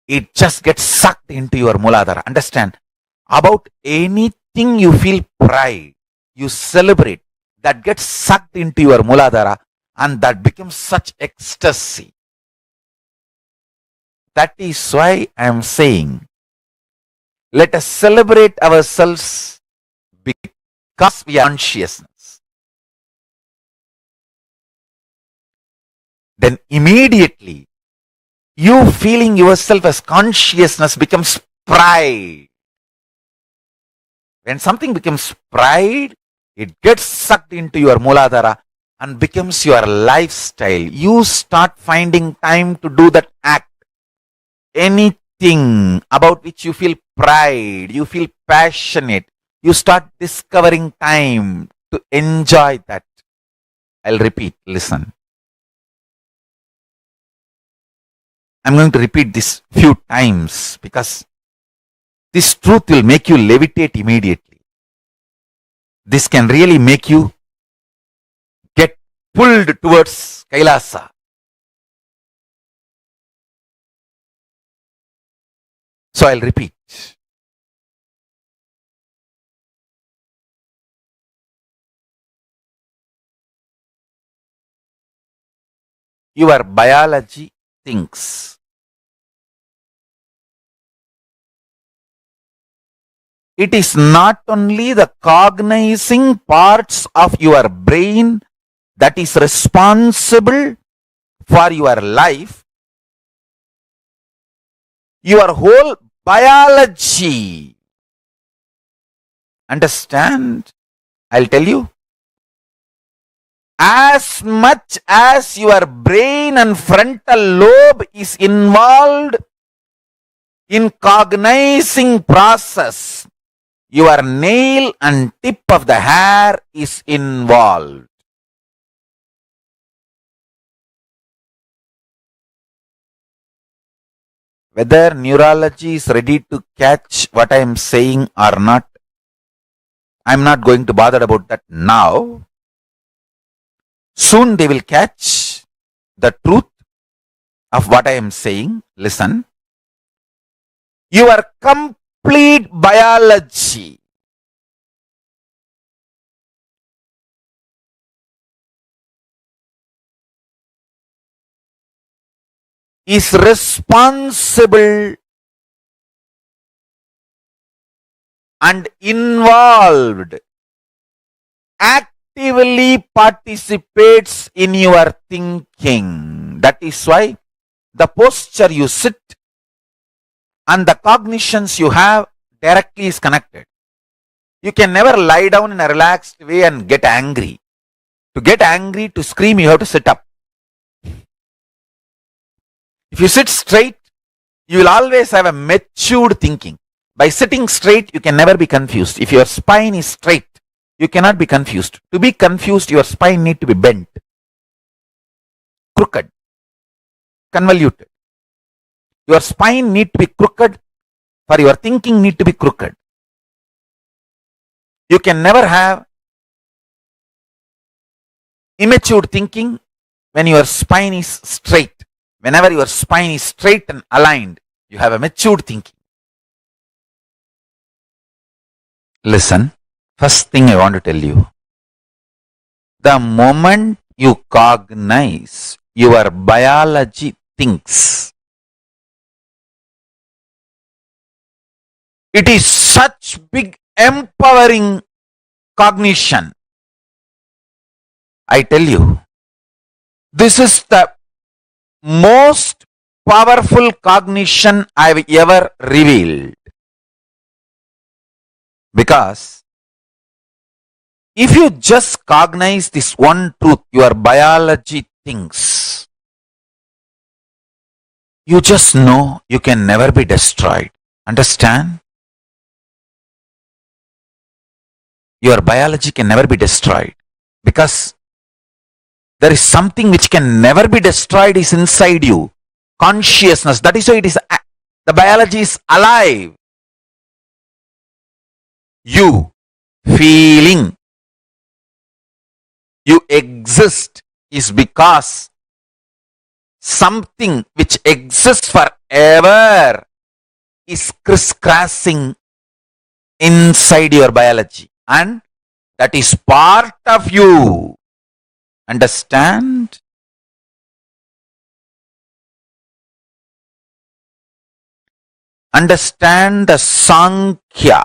it just gets sucked into your Muladhara. Understand? About anything you feel pride, you celebrate, that gets sucked into your Muladhara, and that becomes such ecstasy. That is why I am saying, let us celebrate ourselves because we are consciousness. Then immediately, you feeling yourself as consciousness becomes pride. When something becomes pride, it gets sucked into your Muladhara and becomes your lifestyle. You start finding time to do that act. Anything about which you feel pride, you feel passionate, you start discovering time to enjoy that. I'll repeat, listen. I'm going to repeat this few times because this truth will make you levitate immediately. This can really make you get pulled towards Kailasa. So I'll repeat. Your biology thinks. It is not only the cognizing parts of your brain that is responsible for your life. Your whole biology. Understand? I'll tell you. As much as your brain and frontal lobe is involved In cognizing process, your nail and tip of the hair is involved. Whether neurology is ready to catch what I am saying or not, I am not going to bother about that now. Soon they will catch the truth of what I am saying. Listen. Your complete biology is responsible and involved, actively participates in your thinking. That is why the posture you sit and the cognitions you have directly is connected. You can never lie down in a relaxed way and get angry. To get angry, to scream, you have to sit up. If you sit straight, you will always have a matured thinking. By sitting straight, you can never be confused. If your spine is straight, you cannot be confused. To be confused, your spine need to be bent, crooked, convoluted. Your spine need to be crooked, for your thinking need to be crooked. You can never have immature thinking when your spine is straight. Whenever your spine is straight and aligned, you have a matured thinking. Listen, first thing I want to tell you. The moment you cognize, your biology thinks. It is such big empowering cognition. I tell you, this is the most powerful cognition I've ever revealed. Because if you just cognize this one truth, your biology thinks, you just know you can never be destroyed. Understand? Your biology can never be destroyed because there is something which can never be destroyed is inside you. Consciousness. That is why it is the biology is alive. You feeling you exist is because something which exists forever is crisscrossing inside your biology, and that is part of you. Understand? Understand the Sankhya.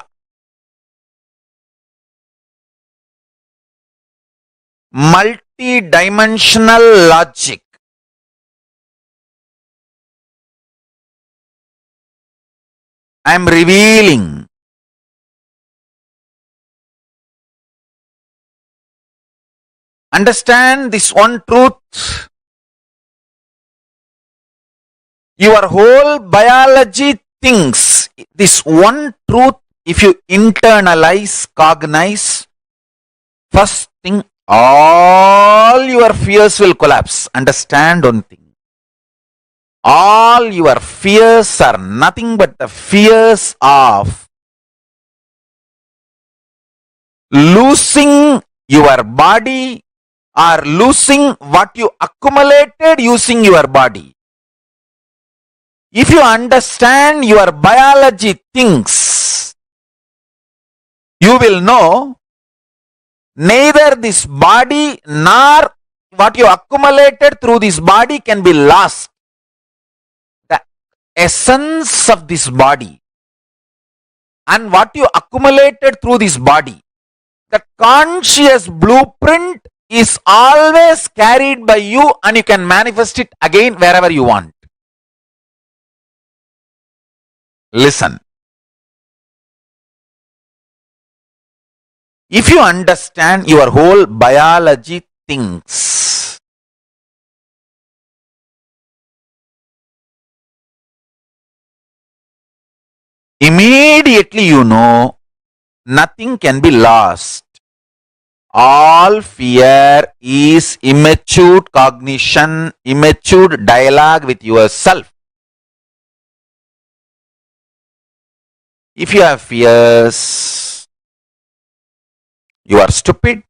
Multi-dimensional logic. I am revealing. Understand this one truth. Your whole biology thinks this one truth. If you internalize, cognize, first thing, all your fears will collapse. Understand one thing. All your fears are nothing but the fears of losing your body or losing what you accumulated using your body. If you understand your biology thinks, you will know neither this body nor what you accumulated through this body can be lost. The essence of this body and what you accumulated through this body, the conscious blueprint is always carried by you, and you can manifest it again wherever you want. Listen. If you understand your whole biology thinks, immediately you know nothing can be lost. All fear is immature cognition, immature dialogue with yourself. If you have fears, you are stupid,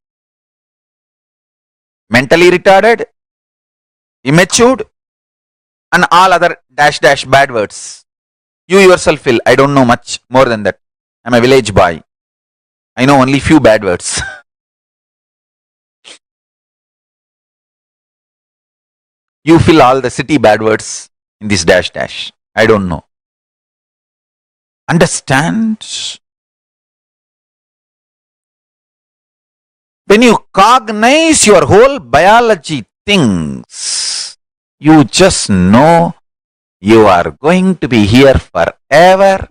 mentally retarded, immature, and all other dash dash bad words. You yourself feel, I don't know much more than that. I'm a village boy. I know only few bad words. You fill all the city bad words in this dash dash. I don't know. Understand? When you cognize your whole biology things, you just know you are going to be here forever,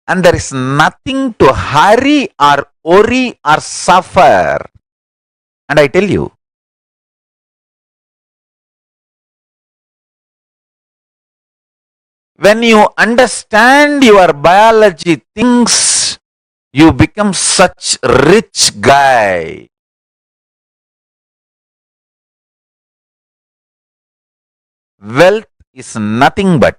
and there is nothing to hurry or worry or suffer. And I tell you, when you understand your biology things, you become such rich guy. Wealth is nothing but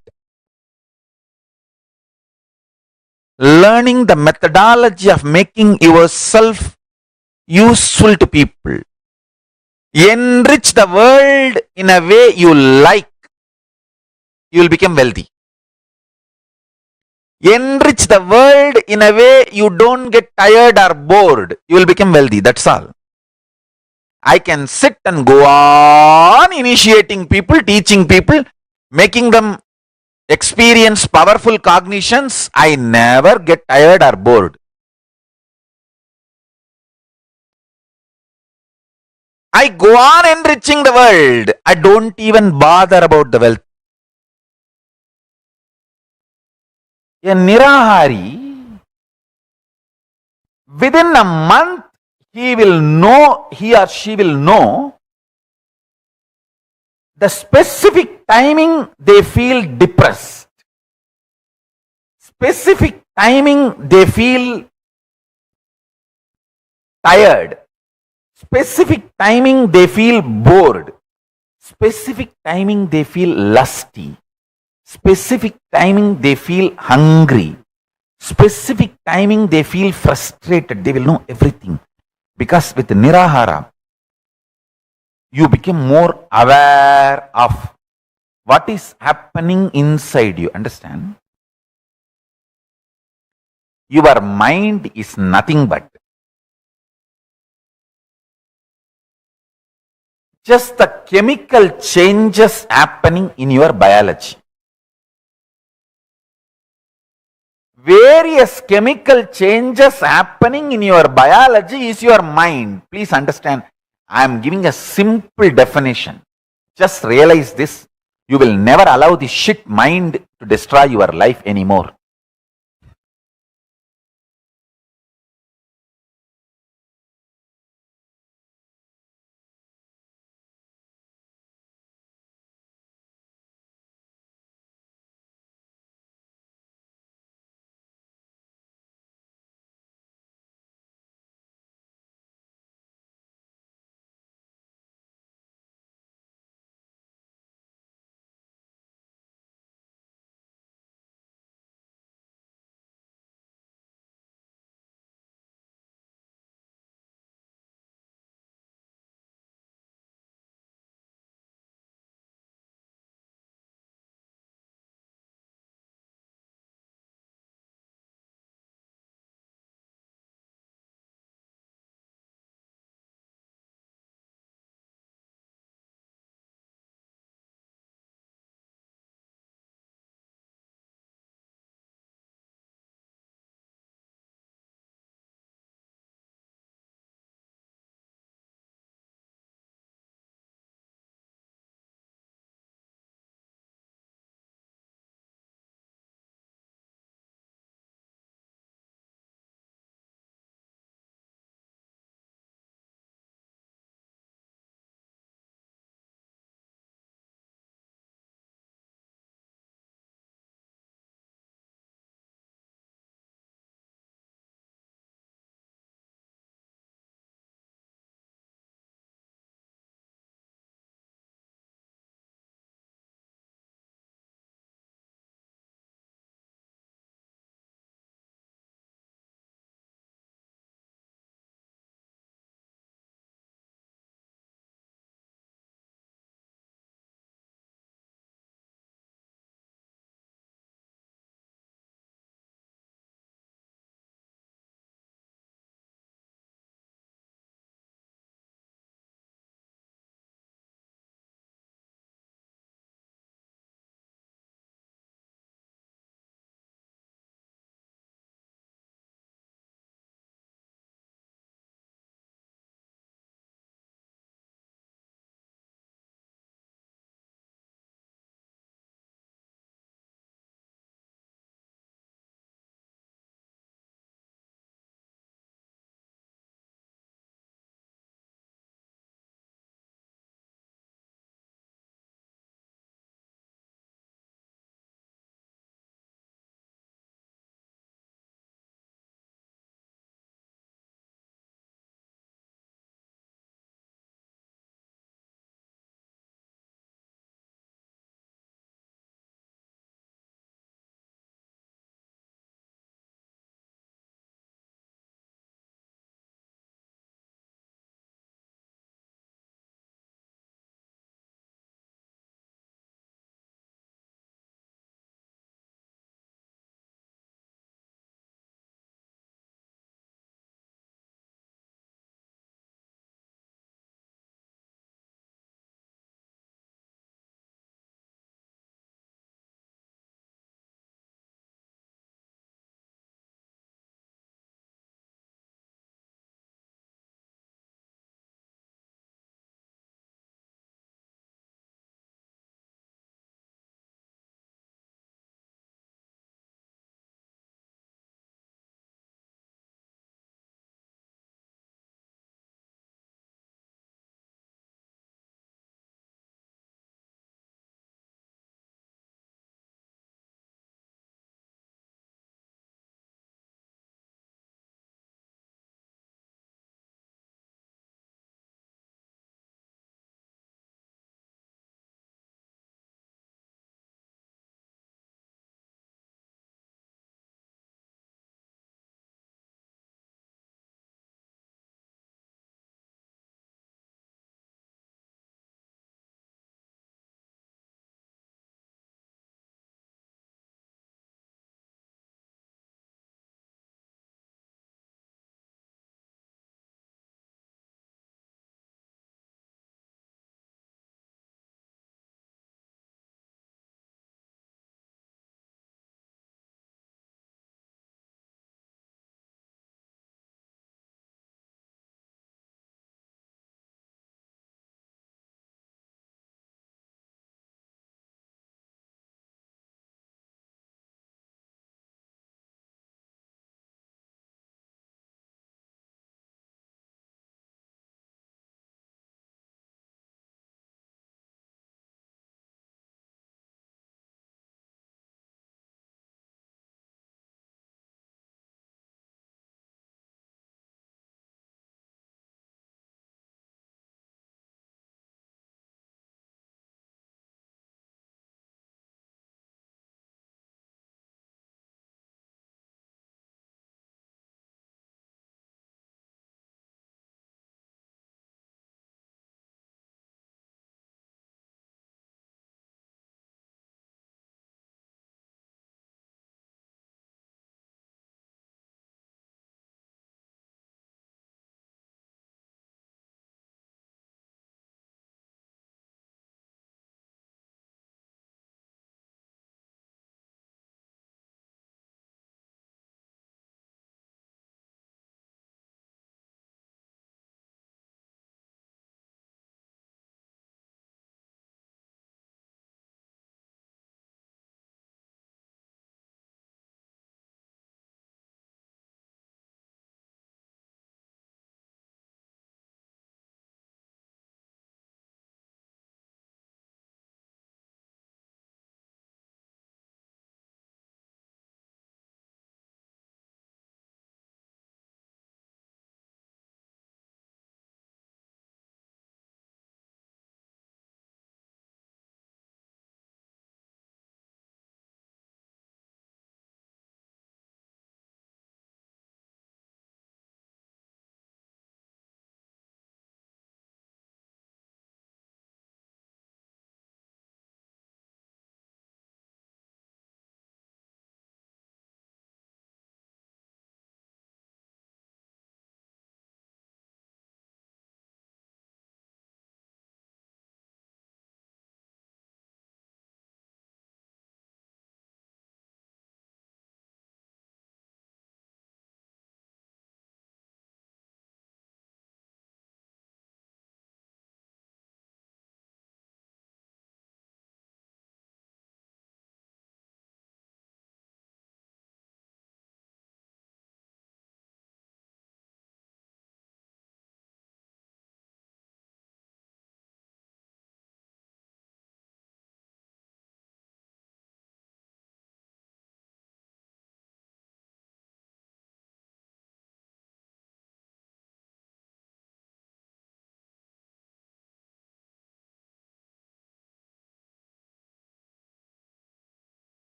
learning the methodology of making yourself useful to people. Enrich the world in a way you like, you will become wealthy. Enrich the world in a way you don't get tired or bored, you will become wealthy. That's all. I can sit and go on initiating people, teaching people, making them experience powerful cognitions. I never get tired or bored. I go on enriching the world. I don't even bother about the wealth. A Nirahari, within a month, he or she will know the specific timing they feel depressed, specific timing they feel tired, specific timing they feel bored, specific timing they feel lusty, specific timing they feel hungry, specific timing they feel frustrated. They will know everything. Because with Nirahara, you become more aware of what is happening inside you. Understand? Your mind is nothing but just the chemical changes happening in your biology. Various chemical changes happening in your biology is your mind. Please understand, I am giving a simple definition. Just realize this. You will never allow the shit mind to destroy your life anymore.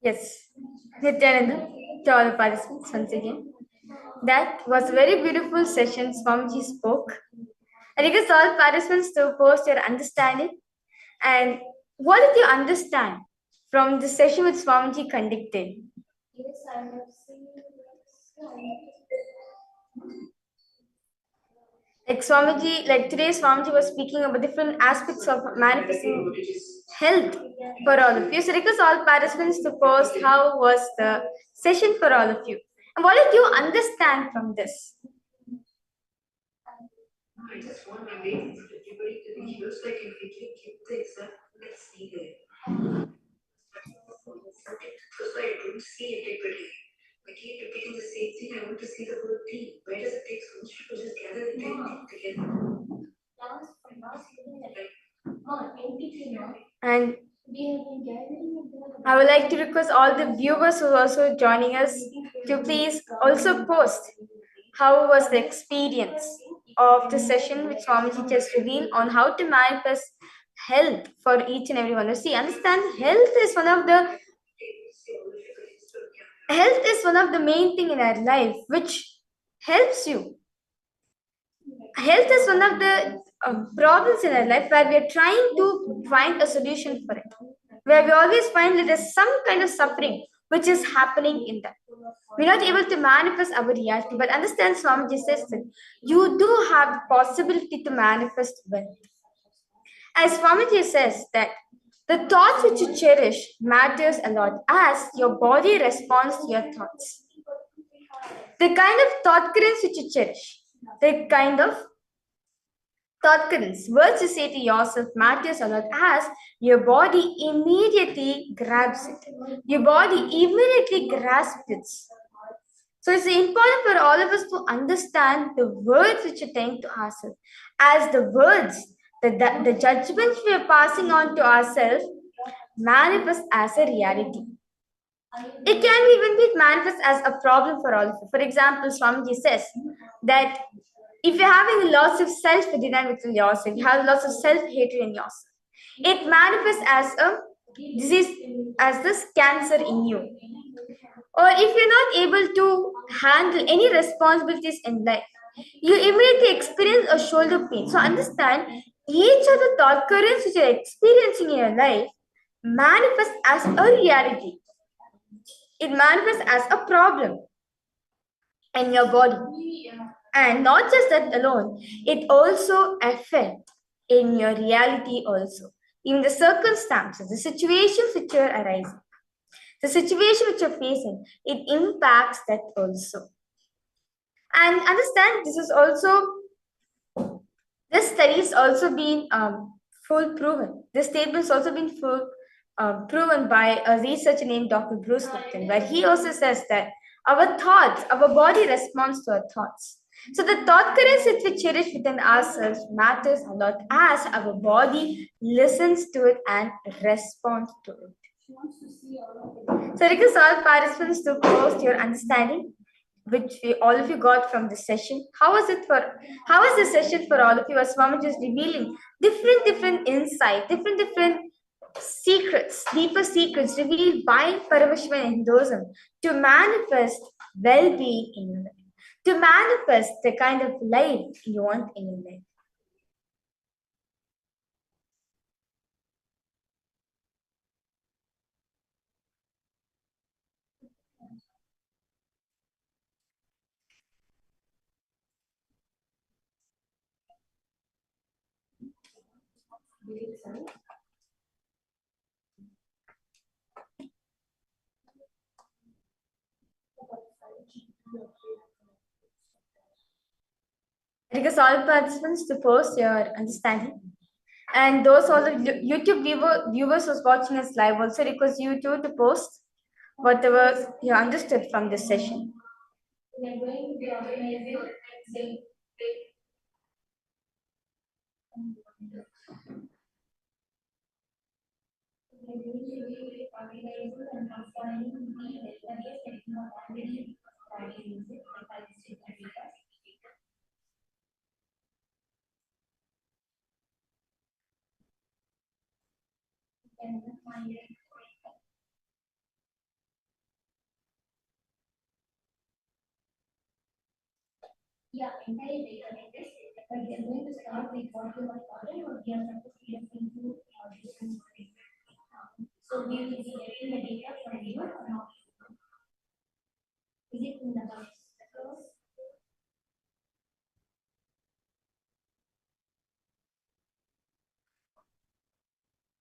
Yes, Nityananda, to all the participants once again. That was a very beautiful session Swamiji spoke. I request all participants to post your understanding and what did you understand from the session which Swamiji conducted? Yes, I have seen Like Swamiji, like today Swamiji was speaking about different aspects of manifesting health for all of you. So request all participants to post how was the session for all of you. And what did you understand from this? I just want to wait for everybody to be used like if we can keep the exam, let's see there. That's why I don't see everybody. I keep repeating the same thing. I want to see the whole team. Why does it take so much to just gather the team together? And I would like to request all the viewers who are also joining us to please also post how was the experience of the session which Swamiji just revealed on how to manifest health for each and every one. You see, understand health is one of the main thing in our life which helps you. Health is one of the problems in our life where we are trying to find a solution for it, where we always find that there's some kind of suffering which is happening in that. We're not able to manifest our reality, but understand Swamiji says that you do have the possibility to manifest wealth. As Swamiji says that the thoughts which you cherish matters a lot as your body responds to your thoughts. The kind of thought currents which you cherish, the kind of thought currents, words you say to yourself matters a lot as your body immediately grabs it. Your body immediately grasps it. So it's important for all of us to understand the words which are telling to ourselves. As the words, the judgments we are passing on to ourselves manifest as a reality. It can even be manifest as a problem for all of you. For example, Swamiji says that if you're having lots of self-denial within yourself, you have lots of self-hatred in yourself, it manifests as a disease, as this cancer in you. Or if you're not able to handle any responsibilities in life, you immediately experience a shoulder pain. So understand each of the thought currents which you're experiencing in your life manifest as a reality. It manifests as a problem in your body. And not just that alone, it also affects in your reality also. In the circumstances, the situations which are arising, the situation which you're facing, it impacts that also. And understand this study's also been full proven. This statement's also been full proven by a researcher named Dr. Bruce Lipton, where he also says that our thoughts, our body responds to our thoughts. So the thought currents that we cherish within ourselves matters a lot as our body listens to it and responds to it. So request all participants to post your understanding, which all of you got from the session. How was the session for all of you? As Swamiji is revealing different insight, different secrets, deeper secrets revealed by Paramashivoham Hinduism to manifest well-being in your life, to manifest the kind of life you want in your life. I request all participants to post your understanding. And those all the YouTube viewers who's watching us live also request you too to post whatever you understood from this session. Yeah, entire data like this. But we are going to start with what you have gotten, or we are supposed to get into different things. So we will be getting the data from you or not? Is it in the box?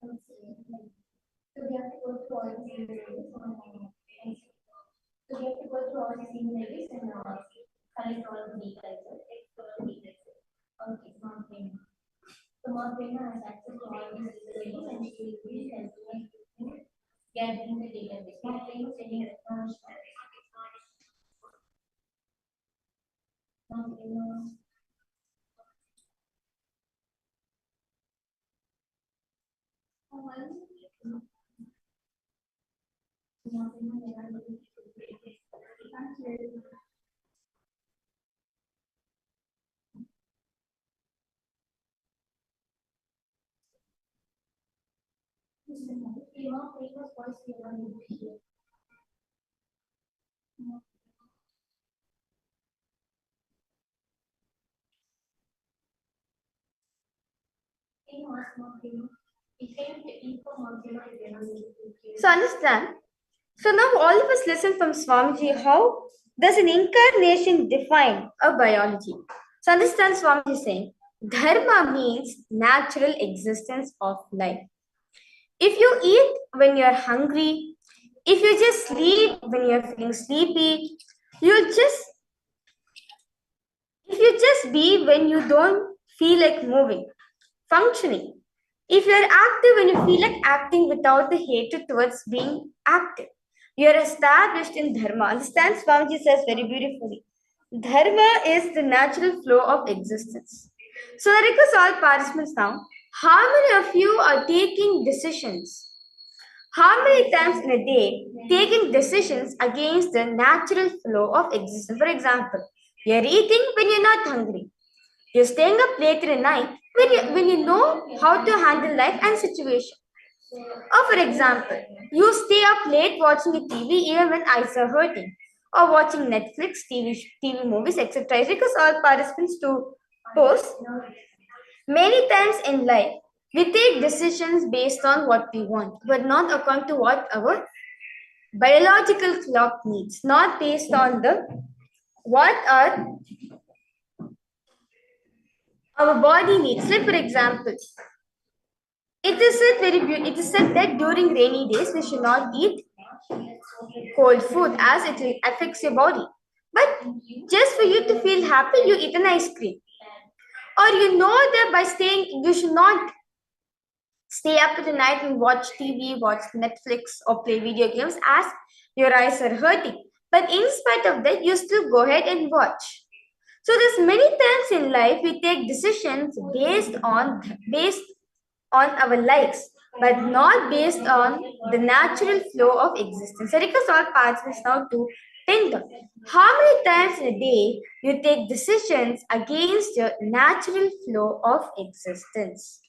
So we have to go through all these images. So we have to go through all these images and collect all the data. Okay, smart brain. So smart brain has access to all these images and she will be helping gathering the database. Smart brain is sending response. Smart brain. So understand. So now all of us listen from Swamiji. How does an incarnation define a biology? So understand Swamiji saying, Dharma means natural existence of life. If you eat when you're hungry, if you just sleep when you're feeling sleepy, you'll just if you just be when you don't feel like moving, functioning. If you're active when you feel like acting without the hatred towards being active, you're established in dharma. Understand? Swamiji says very beautifully. Dharma is the natural flow of existence. So I request all participants now, how many of you are taking decisions? How many times in a day taking decisions against the natural flow of existence? For example, you're eating when you're not hungry. You're staying up late in the night when you know how to handle life and situation. Or for example, you stay up late watching a TV even when eyes are hurting. Or watching Netflix, TV movies, etc. I request all participants to post. Many times in life, we take decisions based on what we want, but not according to what our biological clock needs, not based on the what our body needs. Like for example, it is said that during rainy days we should not eat cold food as it affects your body. But just for you to feel happy, you eat an ice cream. Or you know that by staying, you should not stay up at the night and watch TV, watch Netflix, or play video games as your eyes are hurting. But in spite of that, you still go ahead and watch. So there's many times in life we take decisions based on our likes, but not based on the natural flow of existence. I request all participants now to think of how many times in a day you take decisions against your natural flow of existence.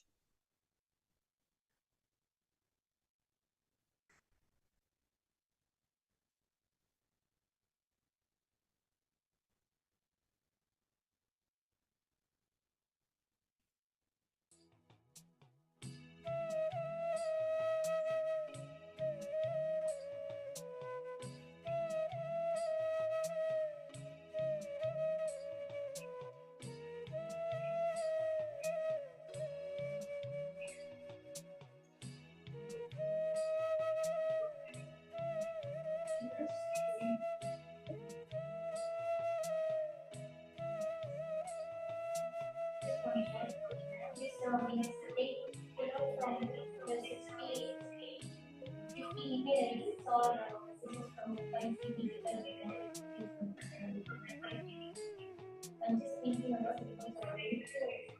I'm just thinking about it because I read 60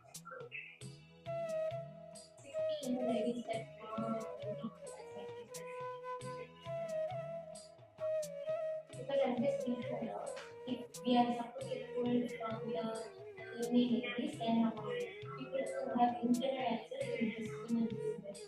emails that because I'm just thinking about if we are supposed to pull from the email list, then people who have internet access will just email this.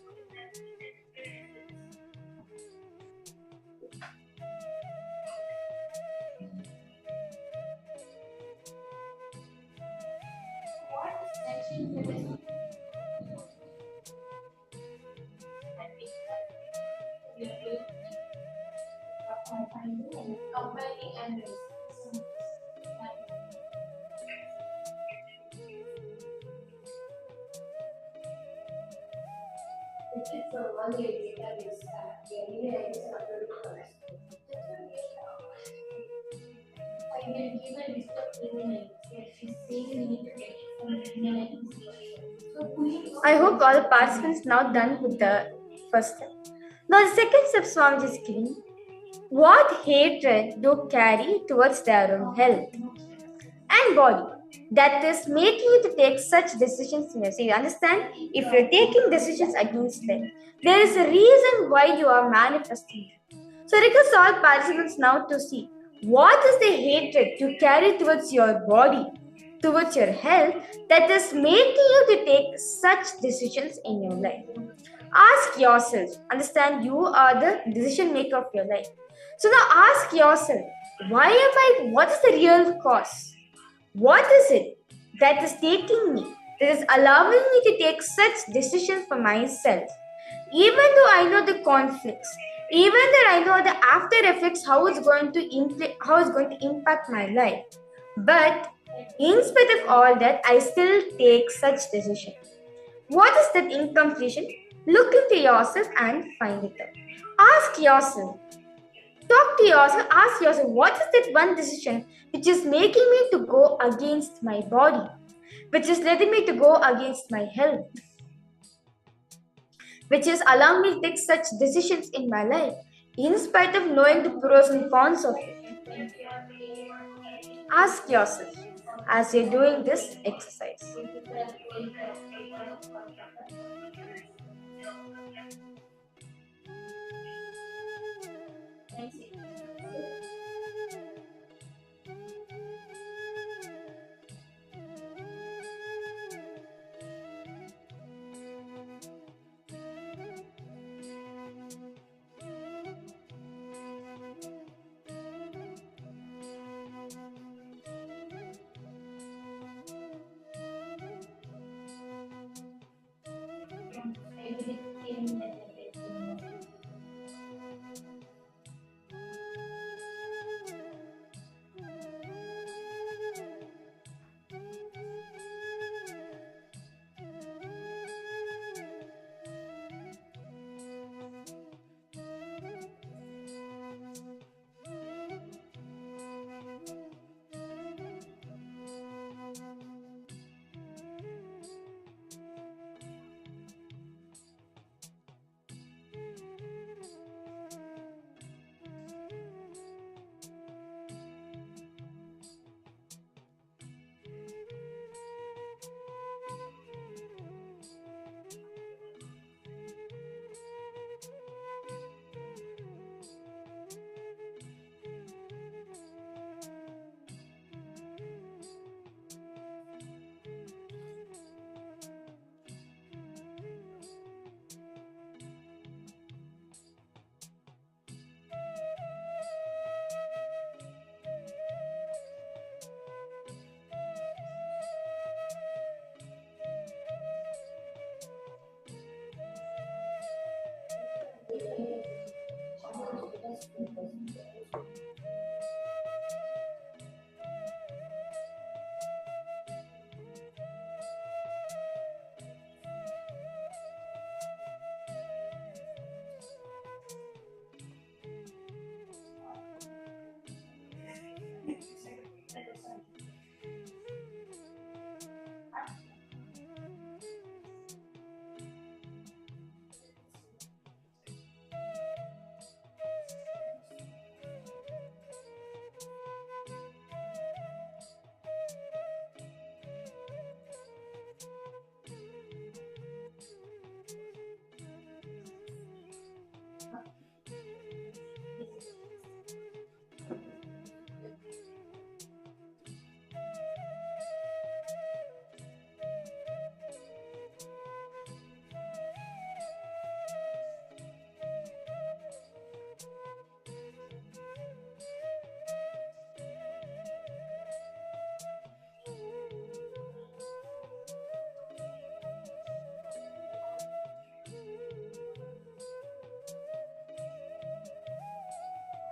I hope all participants now done with the first step. Now the second step Swamiji is giving. What hatred do carry towards their own health and body that is making you to take such decisions in your. So you understand, if you're taking decisions against them, there is a reason why you are manifesting them. So request all participants now to see what is the hatred you carry towards your body, towards your health, that is making you to take such decisions in your life. Ask yourself, understand you are the decision maker of your life. So now ask yourself, what is the real cause? What is it that is taking me, that is allowing me to take such decisions for myself? Even though I know the conflicts, even though I know the after effects, how it's going to impact my life, but in spite of all that, I still take such decisions. What is that incompletion? Look into yourself and find it out. Ask yourself, talk to yourself, ask yourself, what is that one decision which is making me to go against my body, which is letting me to go against my health, which is allowing me to take such decisions in my life, in spite of knowing the pros and cons of it. Ask yourself as you're doing this exercise.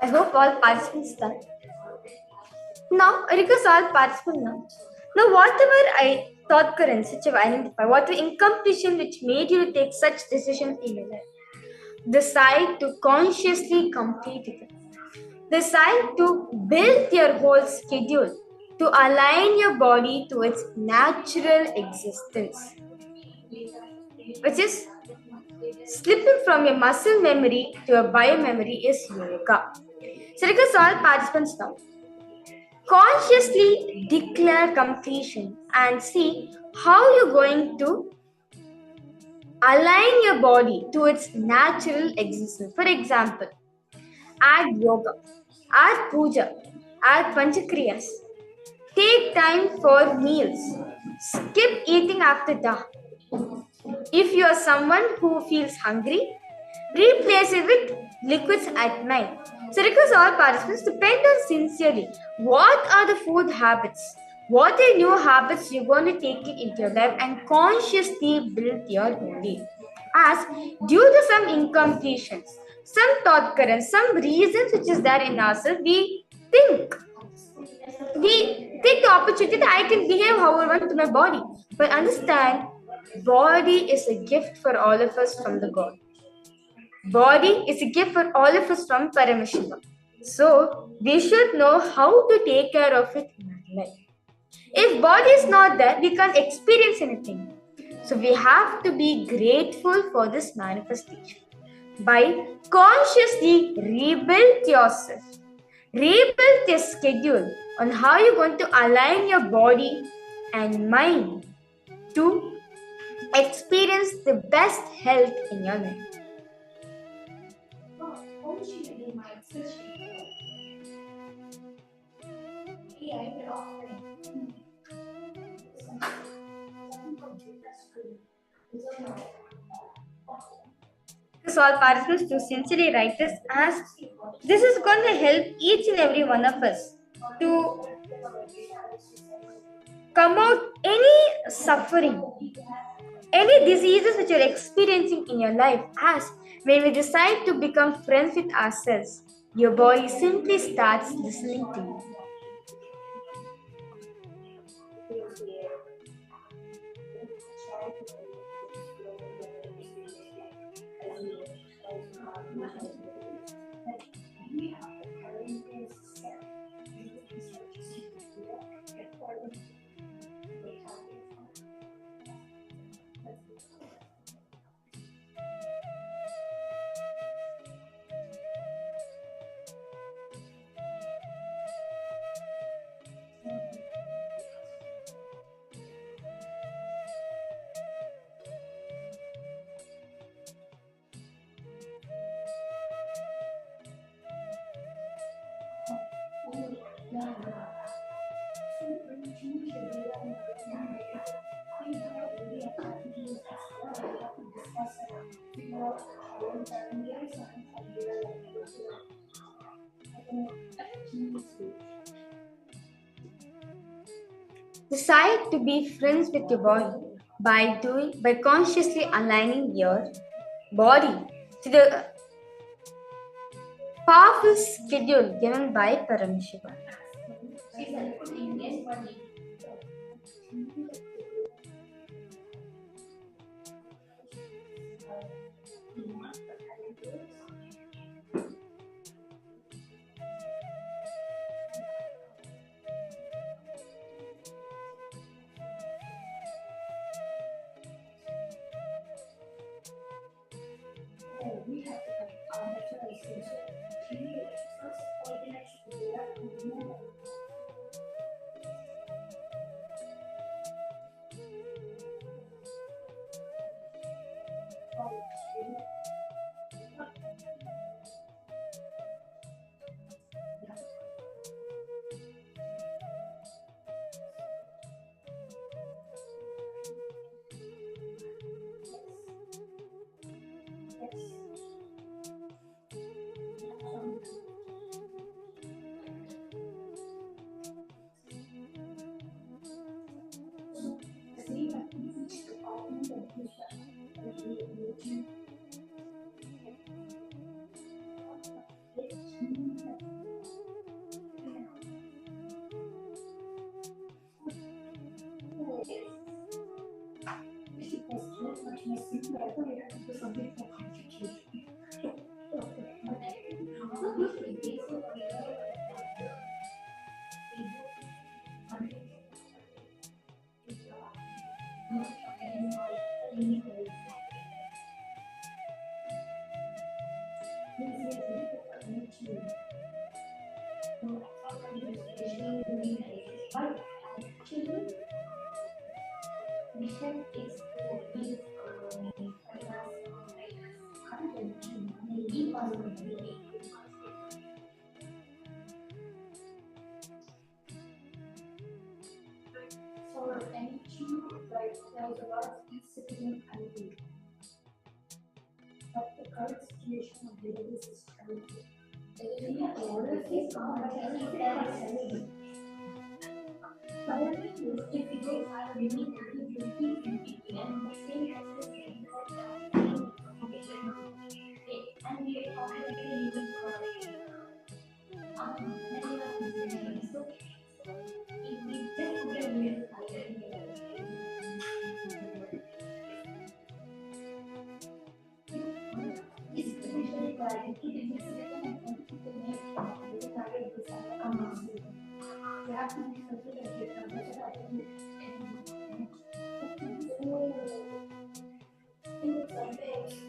I hope all participants done. Now, I request all participants now. Now, whatever I thought currents which have identified, whatever incompletion which made you take such decisions in your life, decide to consciously complete it. Decide to build your whole schedule to align your body to its natural existence, which is slipping from your muscle memory to a bio memory is yoga. So, request all participants now. Consciously declare completion and see how you're going to align your body to its natural existence. For example, add yoga, add puja, add panchakriyas, take time for meals, skip eating after dark. If you are someone who feels hungry, replace it with liquids at night. So request all participants to pen down sincerely what are the food habits, what are new habits you're going to take it into your life and consciously build your body. As due to some incompletions, some thought currents, some reasons which is there in ourselves, we take the opportunity that I can behave how I want to my body. But understand, body is a gift for all of us from the God. Body is a gift for all of us from Paramashiva. So we should know how to take care of it in our life. If body is not there, we can't experience anything. So we have to be grateful for this manifestation. By consciously rebuild yourself, rebuild your schedule on how you're going to align your body and mind to experience the best health in your life. So all participants to sincerely write this as this is going to help each and every one of us to come out any suffering, any diseases which you're experiencing in your life. As when we decide to become friends with ourselves, your body simply starts listening to you. Decide to be friends with your body by consciously aligning your body to the powerful schedule given by Paramashiva.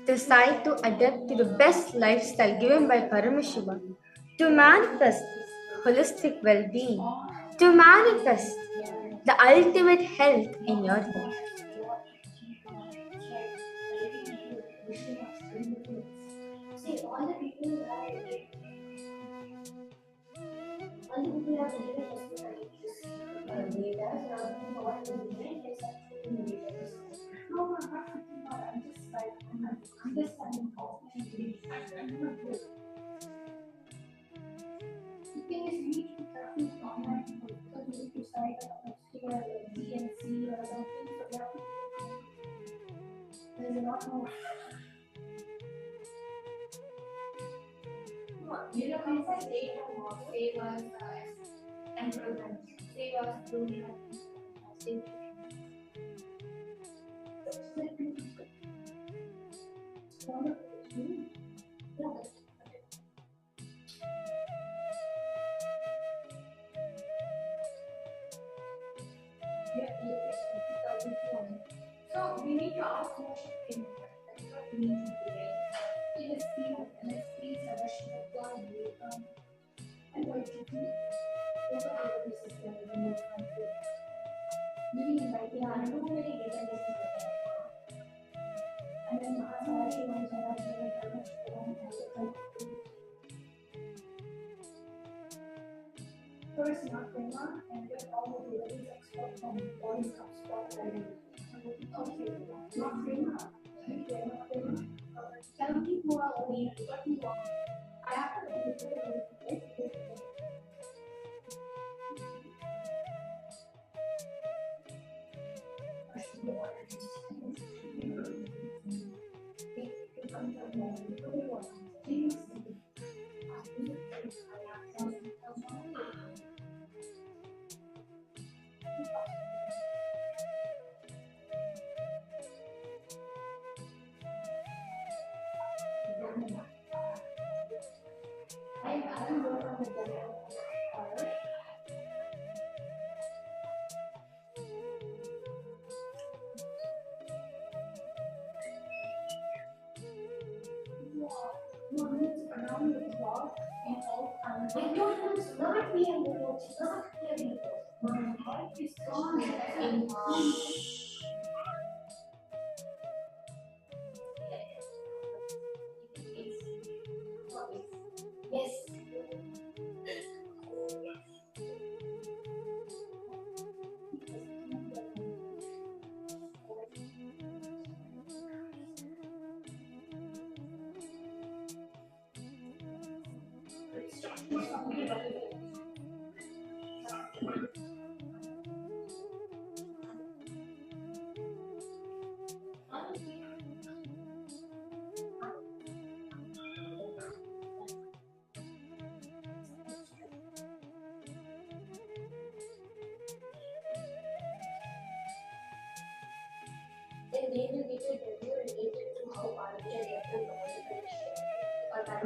Decide to adapt to the best lifestyle given by Paramashiva, to manifest holistic well-being, to manifest the ultimate health in your life.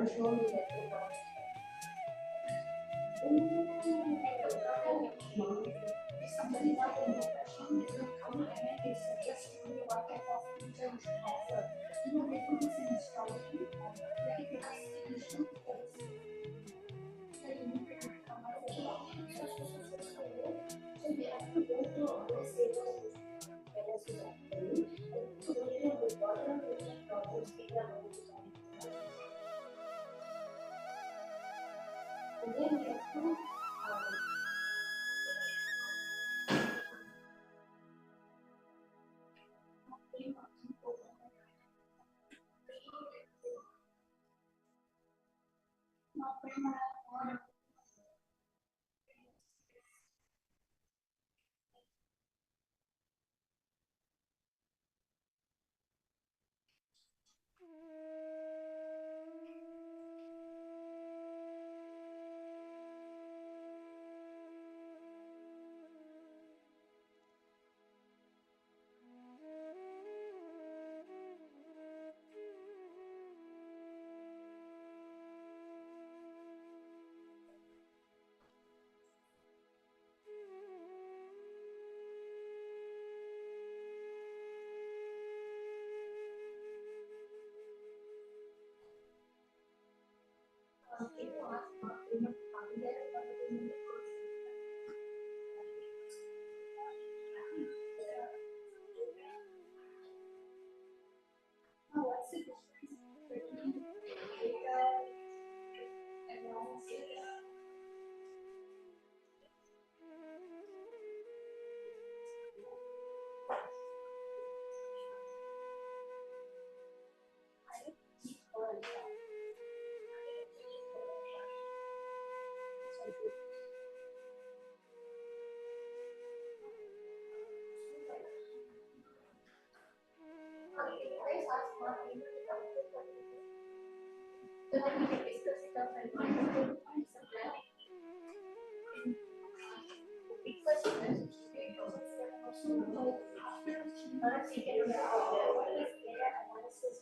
Somebody not in depression, they don't come and they suggest to you what type of future you should offer. They put this in astrology, like if you have skin issues, that you need to come out of it. So you have to go to all the stages and to go to the bottom of the problems people are going to find. And then you have to what's the difference between data and analysis?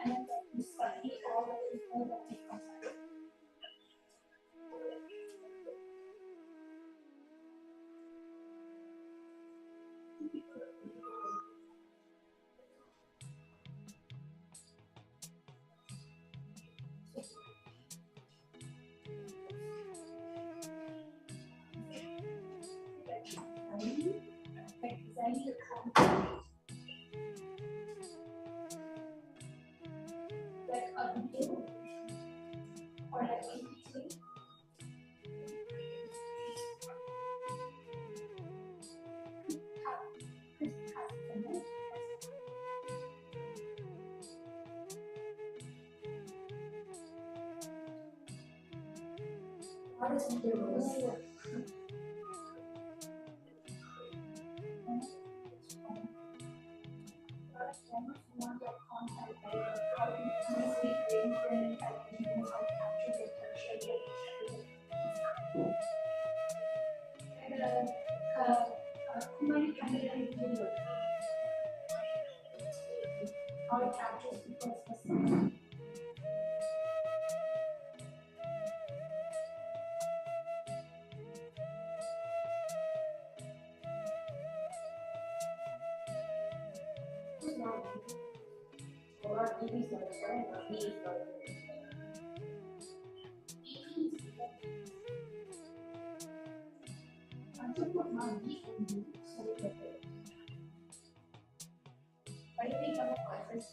And then you study all the people that take contact. Like a video or like anything. What is it? How it captures people's perception. What do you think of the process?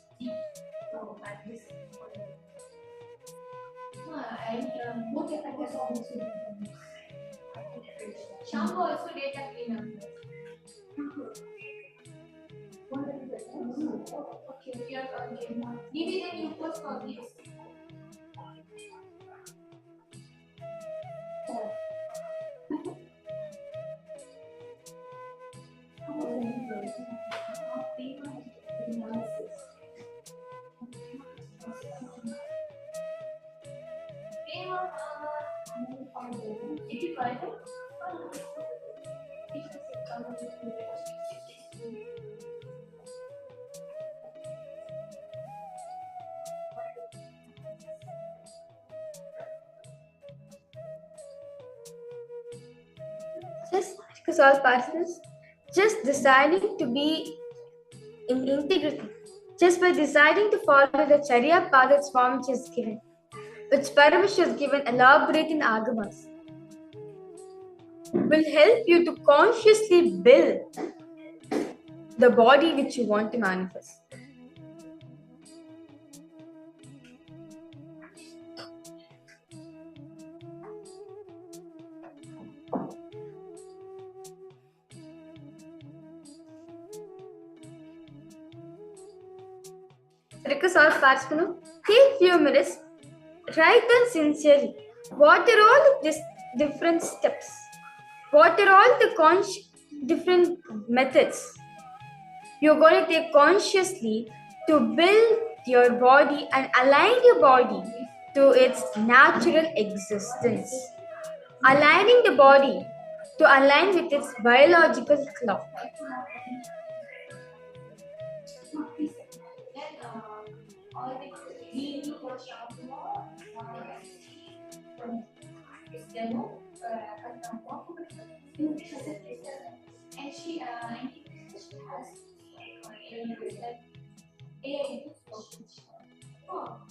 I look at this also. Shampoo also data cleaner. Okay, we are okay. Maybe then you post for this. Just because all participants, just deciding to be in integrity, just by deciding to follow the Charya path that Swamiji is given, which Paramash has given elaborate in Agamas, will help you to consciously build the body which you want to manifest. Request all participants, take few minutes, write down sincerely what are all these different steps, what are all the different methods you're going to take consciously to build your body and align your body to its natural existence, aligning the body to align with its biological clock. And she has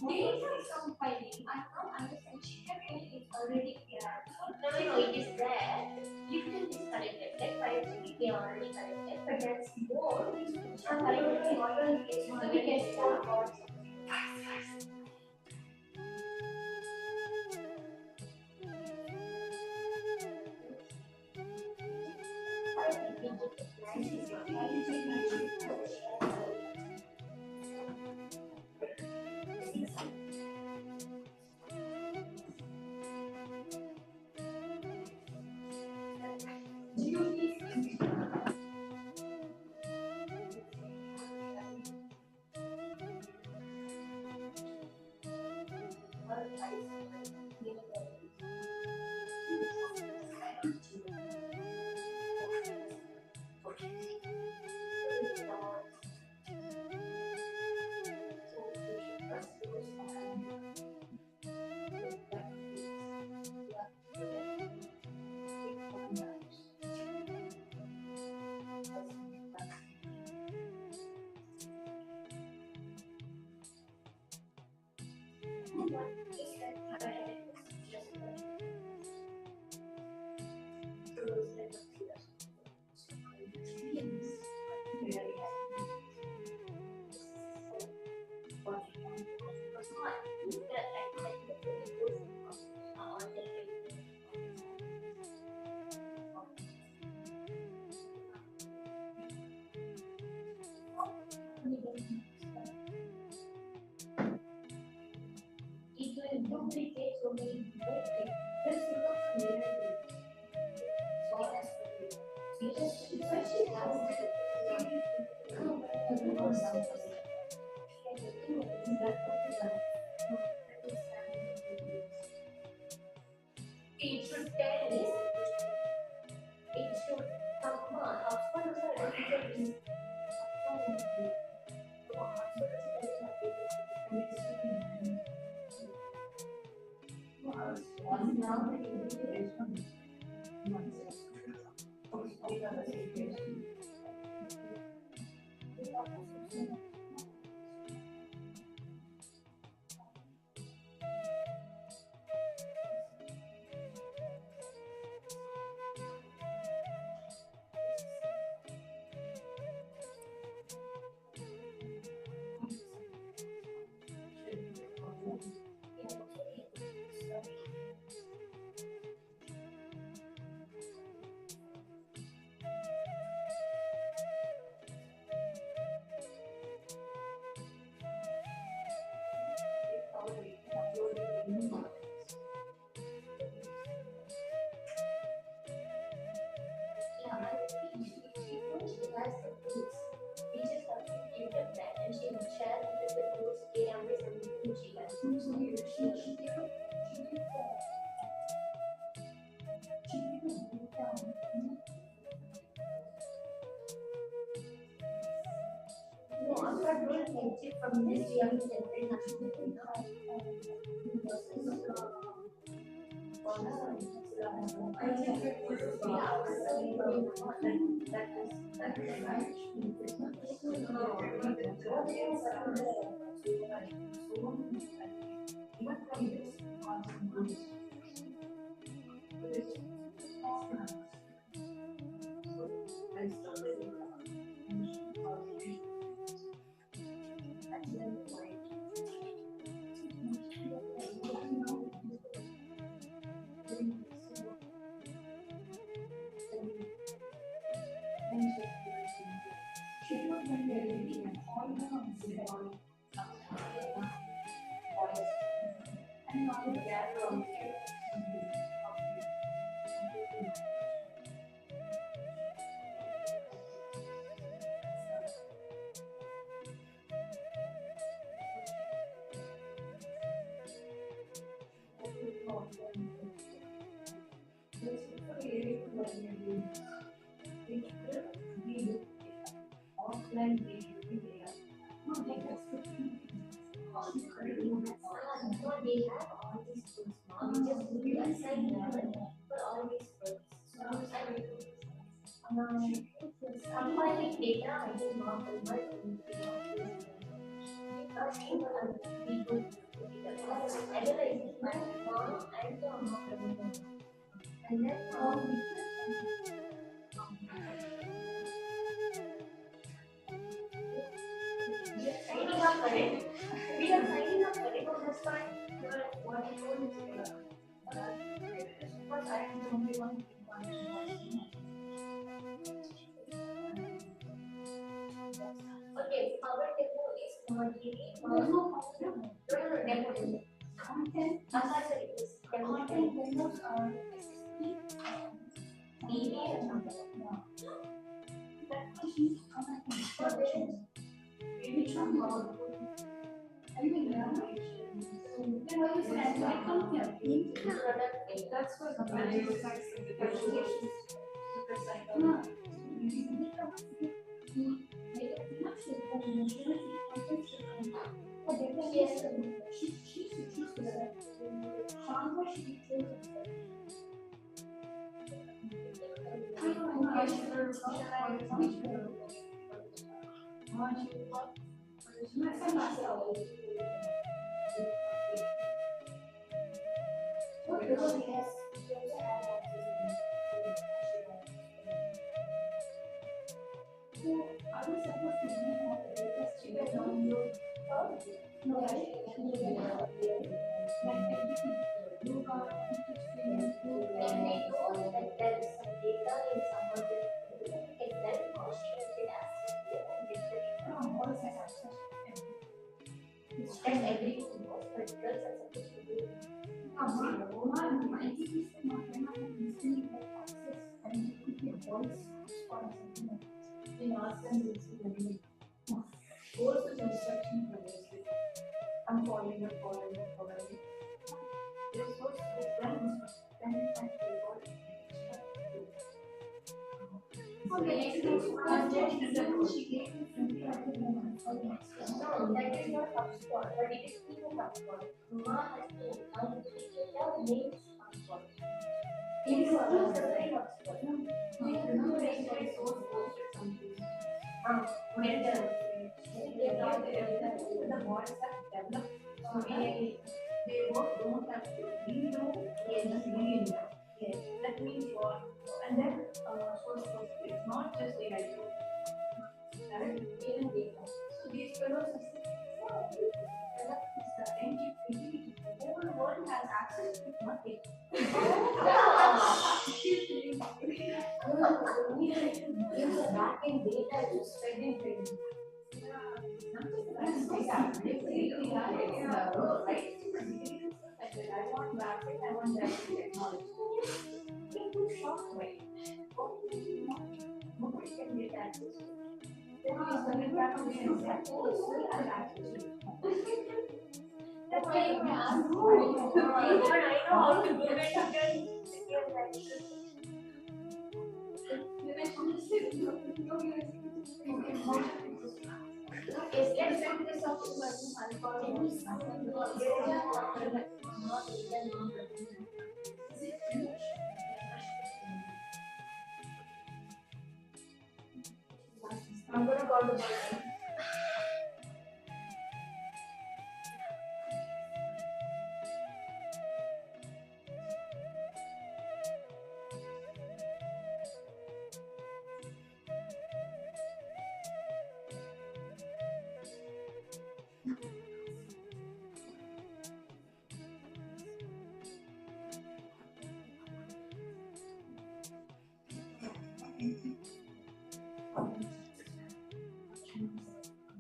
they have some filing. I don't understand. She have it's already there. No, it is there. You can disconnect it. Like filing, they are already connected, but there's more. So we can start about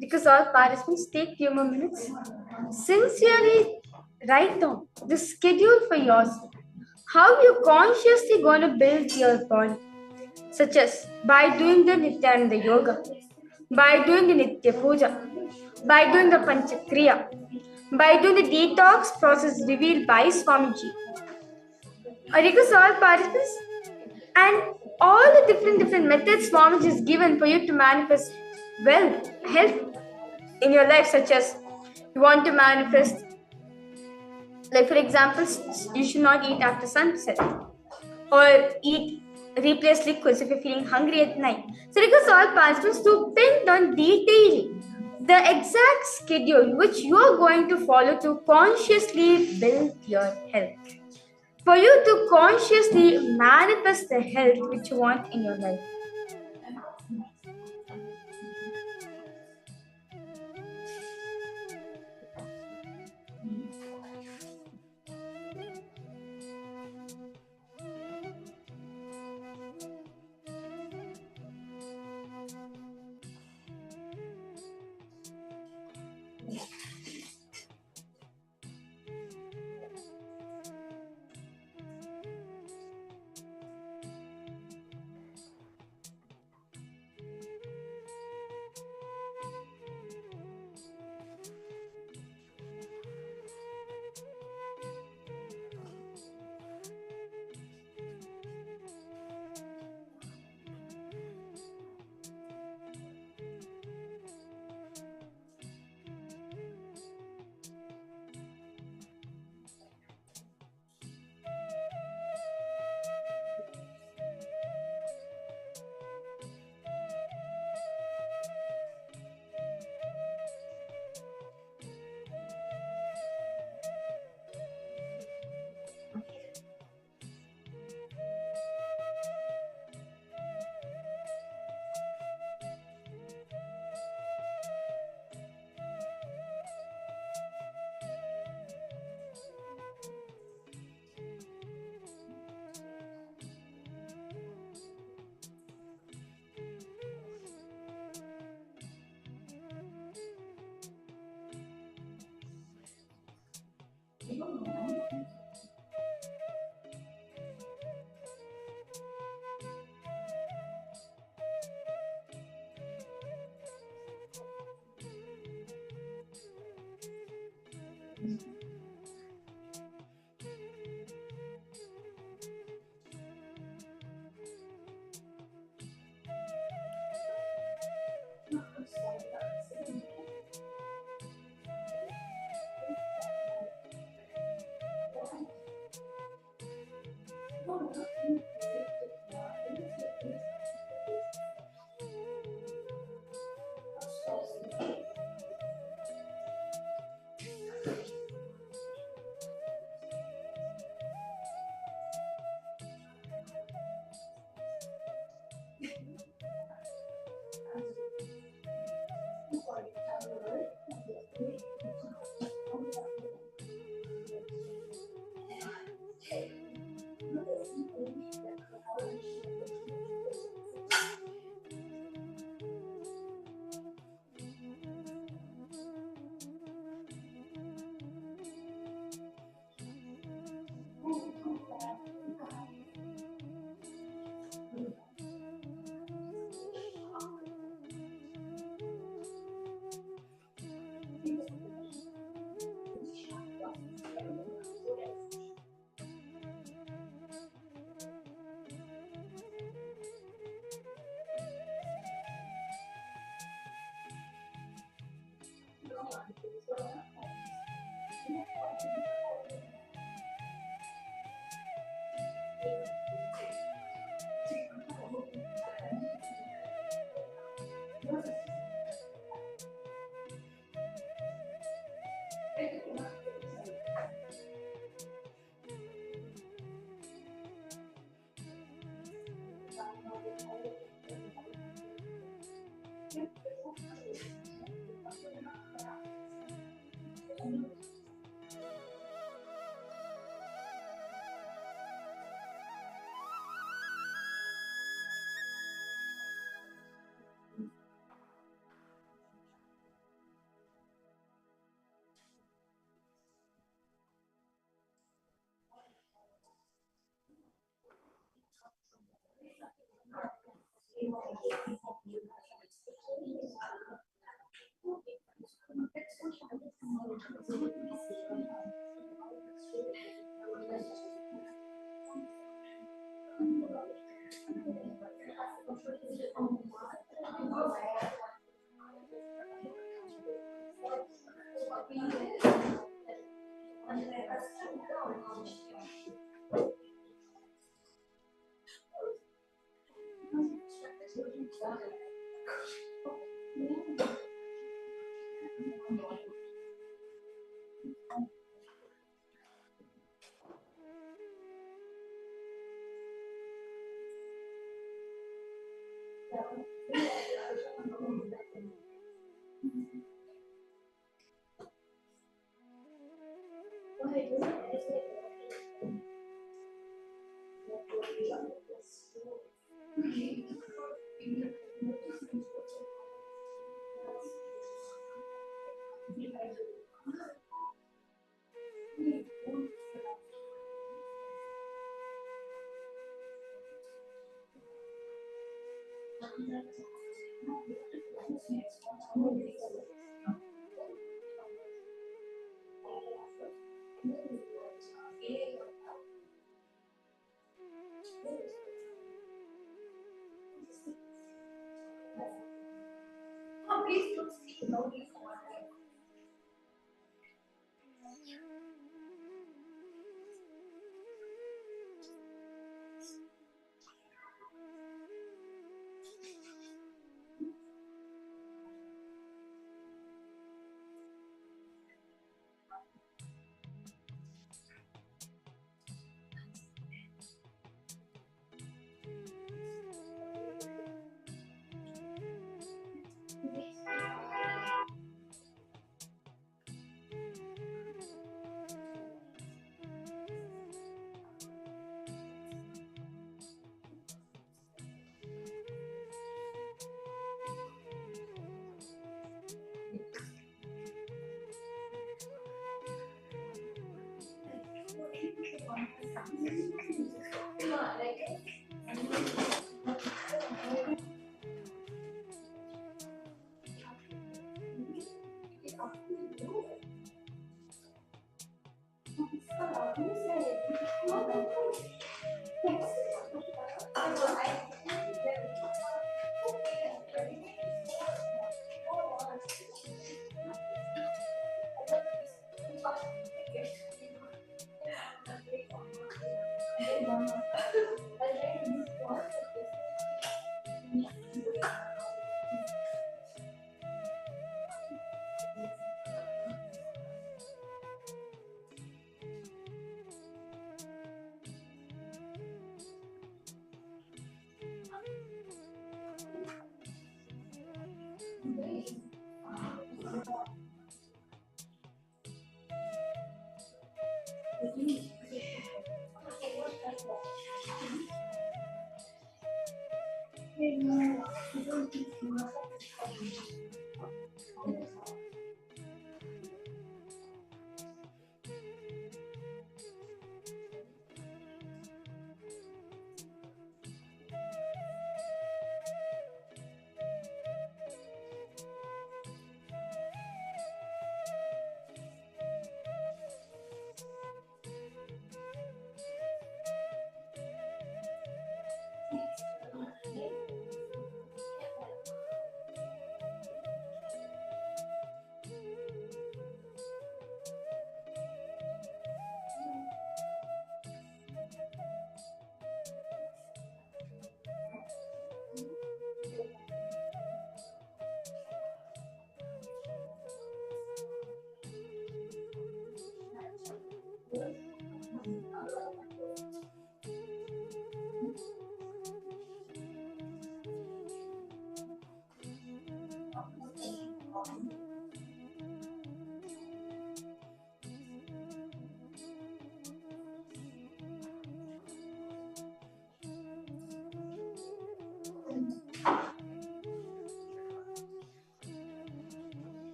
Because all participants take few more minutes. Sincerely write down the schedule for yourself. How you consciously going to build your body, such as by doing the Nityananda Yoga, by doing the Nitya Puja, by doing the Panchakriya, by doing the detox process revealed by Swamiji. I request all participants and all the different methods Swamiji is given for you to manifest wealth, health in your life, such as you want to manifest, like for example, you should not eat after sunset or replace liquids if you're feeling hungry at night. So request all participants to pin down detailing the exact schedule which you are going to follow to consciously build your health. For you to consciously manifest the health which you want in your life.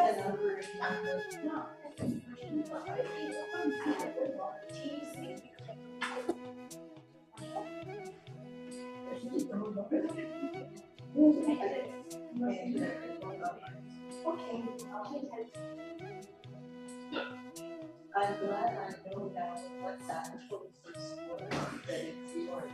I'm glad I know now what sacrifices were, that it's yours.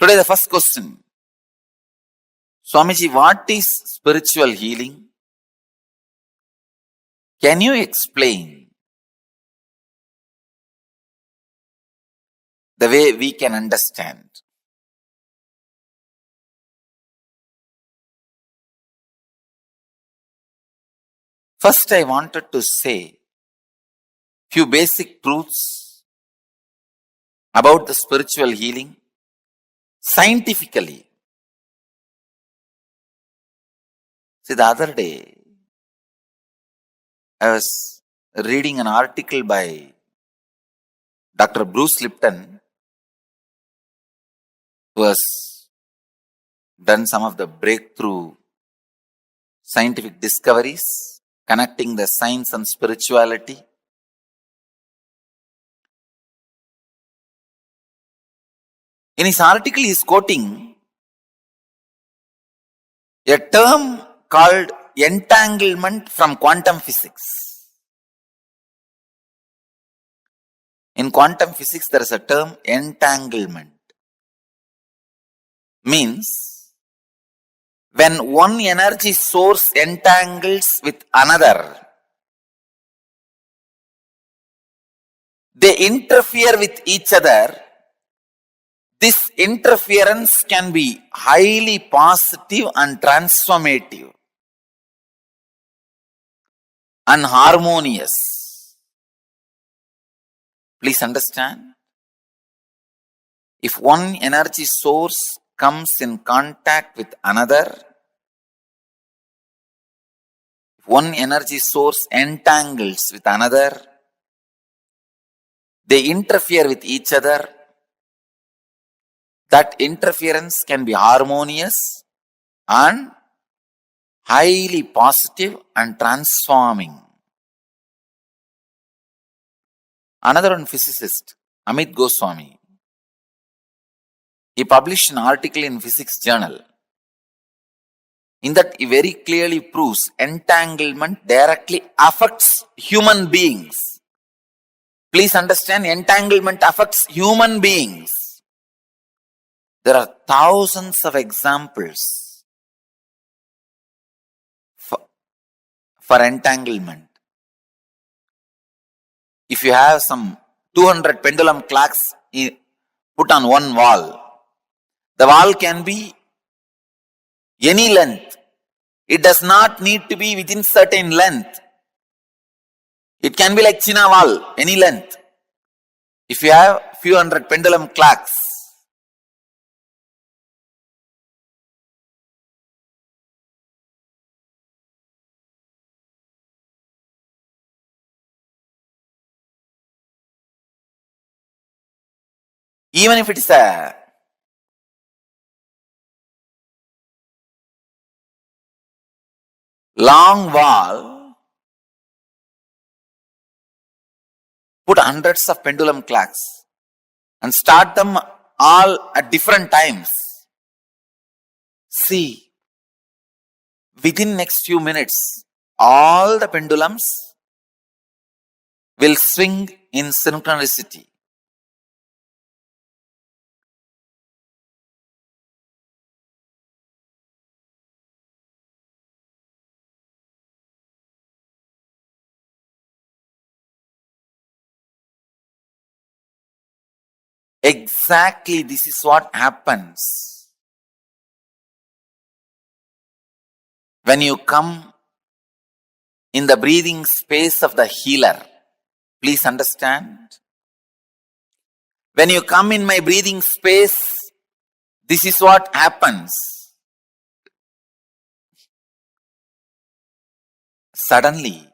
Today the first question. Swamiji, what is spiritual healing? Can you explain the way we can understand. First, I wanted to say few basic truths about the spiritual healing scientifically. See, the other day, I was reading an article by Dr. Bruce Lipton, who has done some of the breakthrough scientific discoveries connecting the science and spirituality. In his article, he is quoting a term called entanglement from quantum physics. In quantum physics, there is a term entanglement. Means, when one energy source entangles with another, they interfere with each other. This interference can be highly positive and transformative and harmonious. Please understand. If one energy source comes in contact with another, if one energy source entangles with another, they interfere with each other. That interference can be harmonious and highly positive and transforming. Another one physicist, Amit Goswami, he published an article in Physics Journal. In that, he very clearly proves entanglement directly affects human beings. Please understand, entanglement affects human beings. There are thousands of examples for entanglement. If you have some 200 pendulum clocks put on one wall, the wall can be any length. It does not need to be within certain length. It can be like China wall, any length. If you have few hundred pendulum clocks, even if it is a long wall, put hundreds of pendulum clocks and start them all at different times. See, within next few minutes, all the pendulums will swing in synchronicity. Exactly, this is what happens when you come in the breathing space of the healer. Please understand. When you come in my breathing space, this is what happens. Suddenly,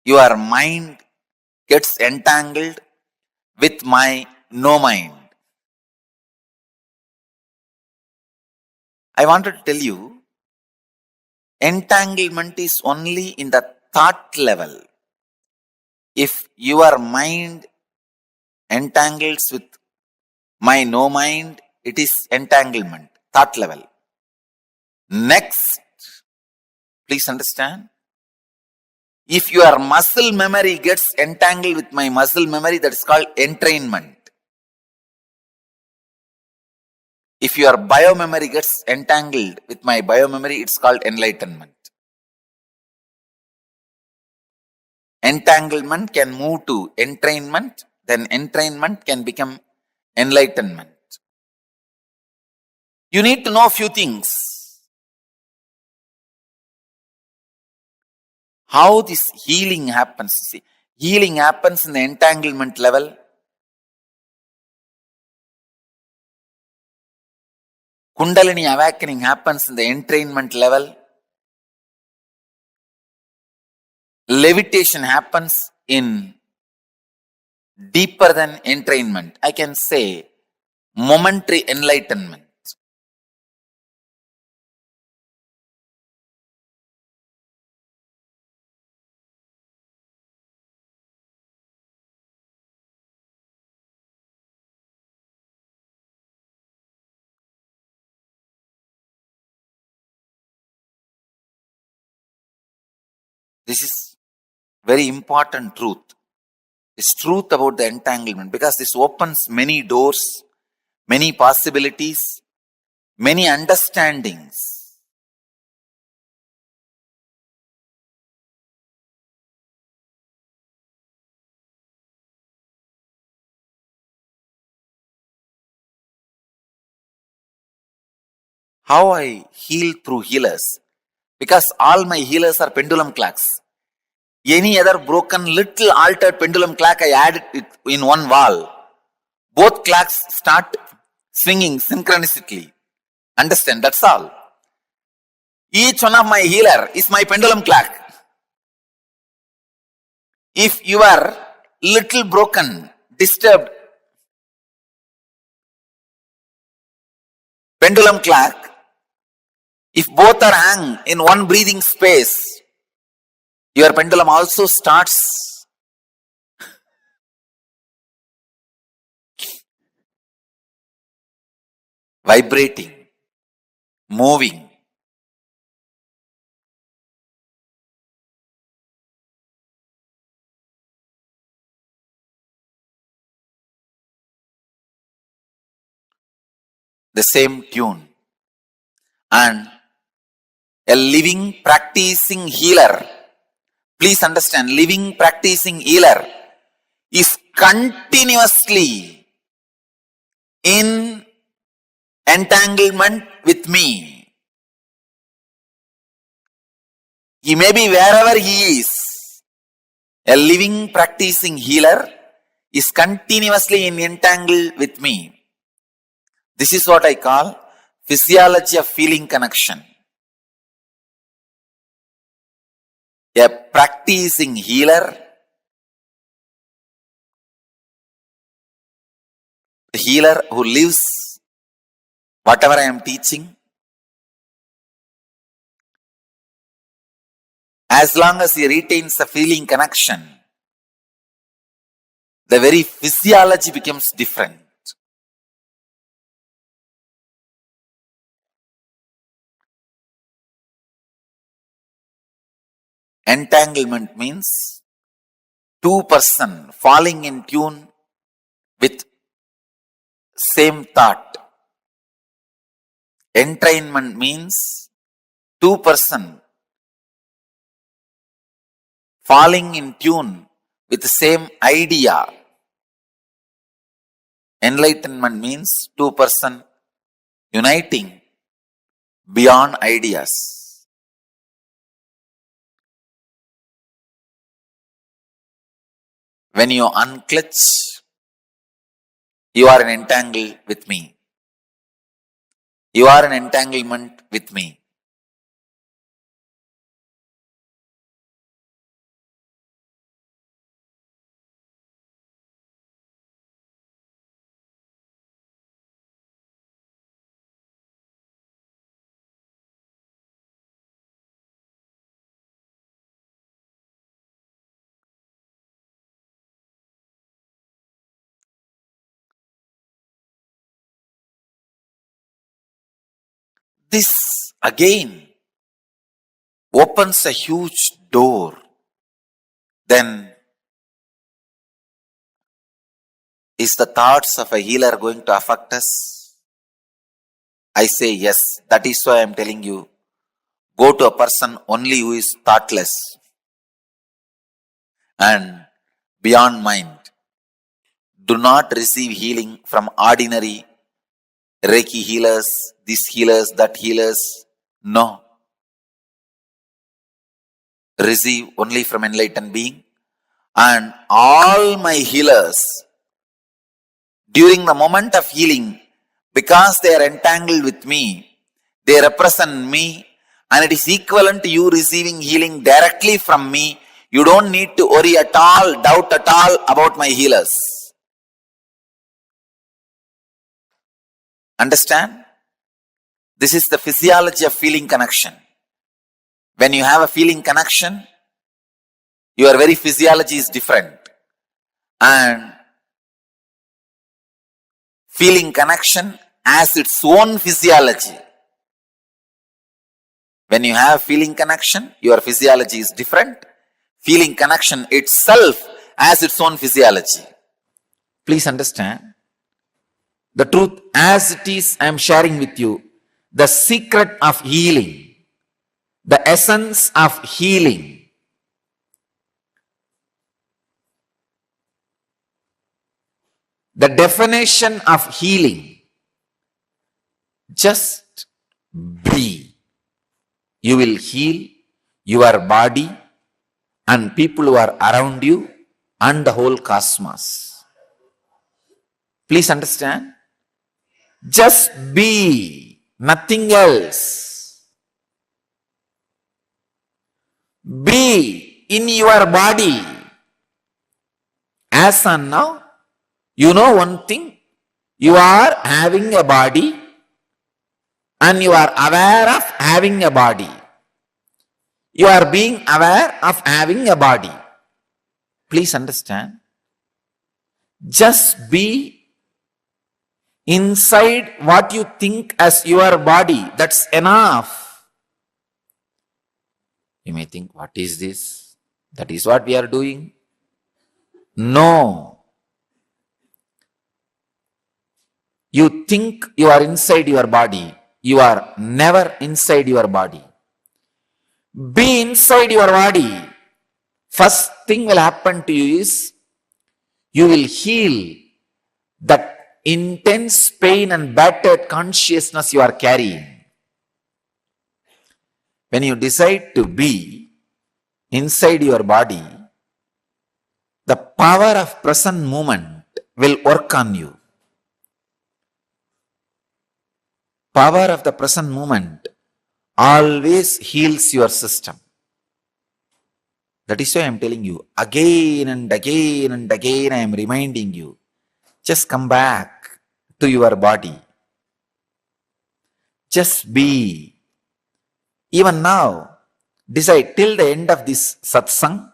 your mind gets entangled with my no mind. I wanted to tell you, entanglement is only in the thought level. If your mind entangles with my no mind, it is entanglement, thought level. Next, please understand, if your muscle memory gets entangled with my muscle memory, that is called entrainment. If your biomemory gets entangled with my biomemory, it's called enlightenment. Entanglement can move to entrainment, then entrainment can become enlightenment. You need to know a few things. How this healing happens. See, healing happens in the entanglement level. Kundalini awakening happens in the entrainment level. Levitation happens in deeper than entrainment. I can say momentary enlightenment. This is very important truth. This truth about the entanglement, because this opens many doors, many possibilities, many understandings. How I heal through healers? Because all my healers are pendulum clocks. Any other broken, little altered pendulum clock, I add it in one wall. Both clocks start swinging synchronistically. Understand? That's all. Each one of my healer is my pendulum clock. If you are little broken, disturbed pendulum clock, if both are hung in one breathing space, your pendulum also starts vibrating, moving. The same tune. And a living practicing healer, please understand, living practicing healer is continuously in entanglement with me. He may be wherever he is. A living practicing healer is continuously in entangle with me. This is what I call physiology of feeling connection. A practicing healer, a healer who lives whatever I am teaching, as long as he retains the feeling connection, the very physiology becomes different. Entanglement means two-person falling in tune with same thought. Entrainment means two-person falling in tune with the same idea. Enlightenment means two-person uniting beyond ideas. When you unclutch, you are in entangle with me. You are in entanglement with me. This again opens a huge door. Then is the thoughts of a healer going to affect us? I say yes. That is why I am telling you, go to a person only who is thoughtless. and beyond mind. Do not receive healing from ordinary Reiki healers, this healers, that healers. No. Receive only from enlightened being. And all my healers, during the moment of healing, because they are entangled with me, they represent me, and it is equivalent to you receiving healing directly from me. You don't need to worry at all, doubt at all about my healers. Understand? This is the physiology of feeling connection. When you have a feeling connection, your very physiology is different. And feeling connection has its own physiology. When you have feeling connection, your physiology is different. Feeling connection itself has its own physiology. Please understand. The truth as it is, I am sharing with you the secret of healing, the essence of healing. The definition of healing. Just be. You will heal your body and people who are around you and the whole cosmos. Please understand. Just be, nothing else. Be in your body. As on now, you know one thing, you are having a body and you are aware of having a body. You are being aware of having a body. Please understand. Just be inside what you think as your body. That's enough. You may think, what is this? That is what we are doing. No. You think you are inside your body. You are never inside your body. Be inside your body. First thing will happen to you is, you will heal that intense pain and battered consciousness you are carrying. When you decide to be inside your body, the power of present moment will work on you. Power of the present moment always heals your system. That is why I am telling you again and again and again, I am reminding you, just come back to your body. Just be. Even now, decide till the end of this satsang,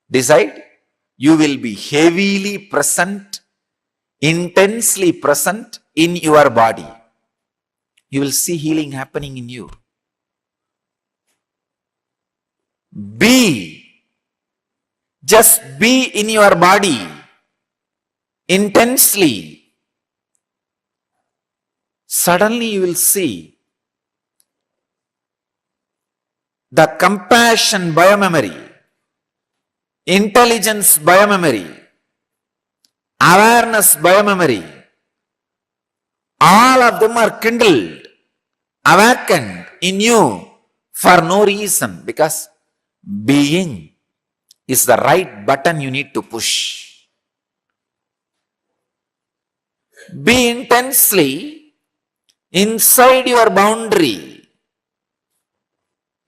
decide you will be heavily present, intensely present in your body. You will see healing happening in you. Be. Just be in your body intensely. Suddenly you will see the compassion biomemory, intelligence biomemory, awareness biomemory, all of them are kindled, awakened in you for no reason, because being is the right button you need to push. Be intensely inside your boundary,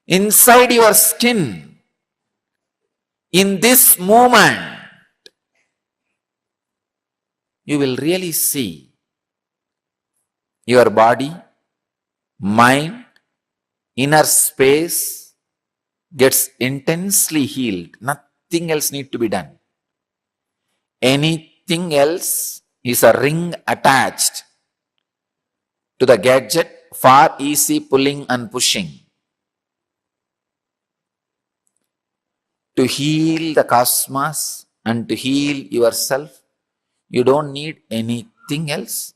inside your skin, in this moment. You will really see your body, mind, inner space gets intensely healed. Nothing else needs to be done. Anything else is a ring attached to the gadget for easy pulling and pushing. To heal the cosmos and to heal yourself, you don't need anything else.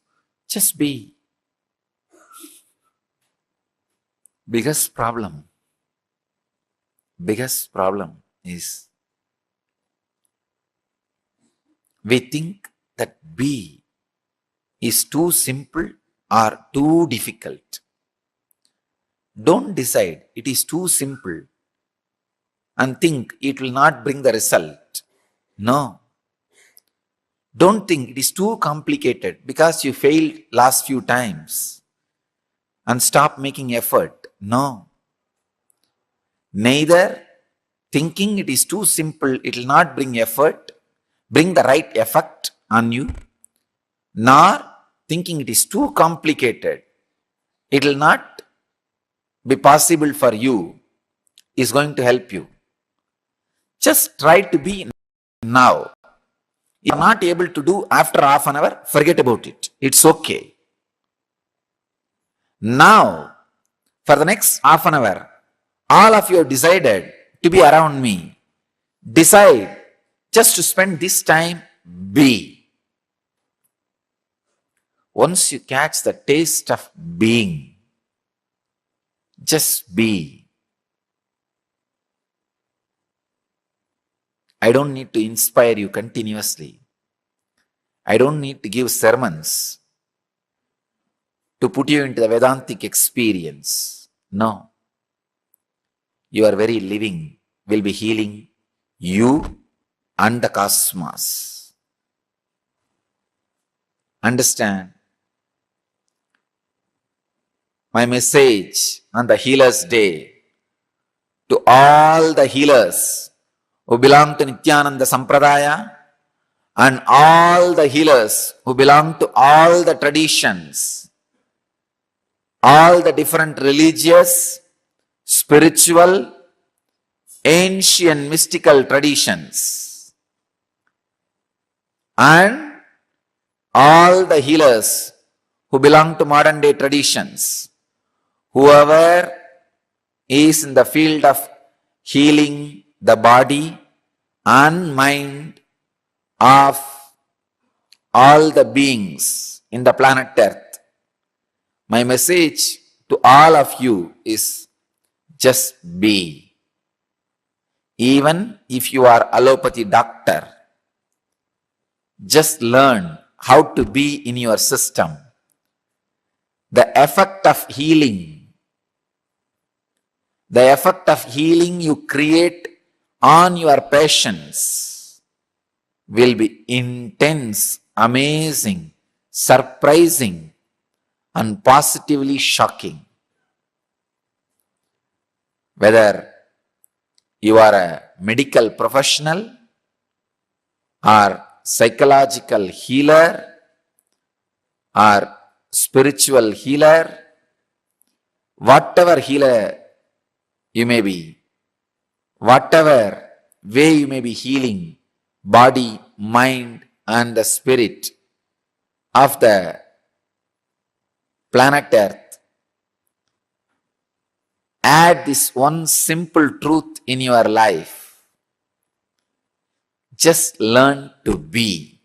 Just be. Biggest problem is we think that be is too simple or too difficult. Don't decide it is too simple and think it will not bring the result. No. Don't think it is too complicated because you failed last few times and stop making effort. No. Neither thinking it is too simple, it will not bring effort, bring the right effect on you, nor thinking it is too complicated, it will not be possible for you, is going to help you. Just try to be now. If you are not able to do after half an hour, forget about it. It's okay. Now, for the next half an hour, all of you have decided to be around me. Decide just to spend this time be. Once you catch the taste of being, just be. I don't need to inspire you continuously. I don't need to give sermons to put you into the Vedantic experience. No. Your very living will be healing you and the cosmos. Understand? My message on the Healer's Day to all the healers who belong to Nityananda Sampradaya and all the healers who belong to all the traditions, all the different religious, spiritual, ancient mystical traditions, and all the healers who belong to modern day traditions, whoever is in the field of healing the body and mind of all the beings in the planet Earth, my message to all of you is just be. Even if you are allopathy doctor, just learn how to be in your system. The effect of healing you create on your patients will be intense, amazing, surprising, and positively shocking. Whether you are a medical professional or psychological healer or spiritual healer, whatever healer you may be, whatever way you may be healing body, mind, and the spirit of the planet Earth, add this one simple truth in your life. Just learn to be.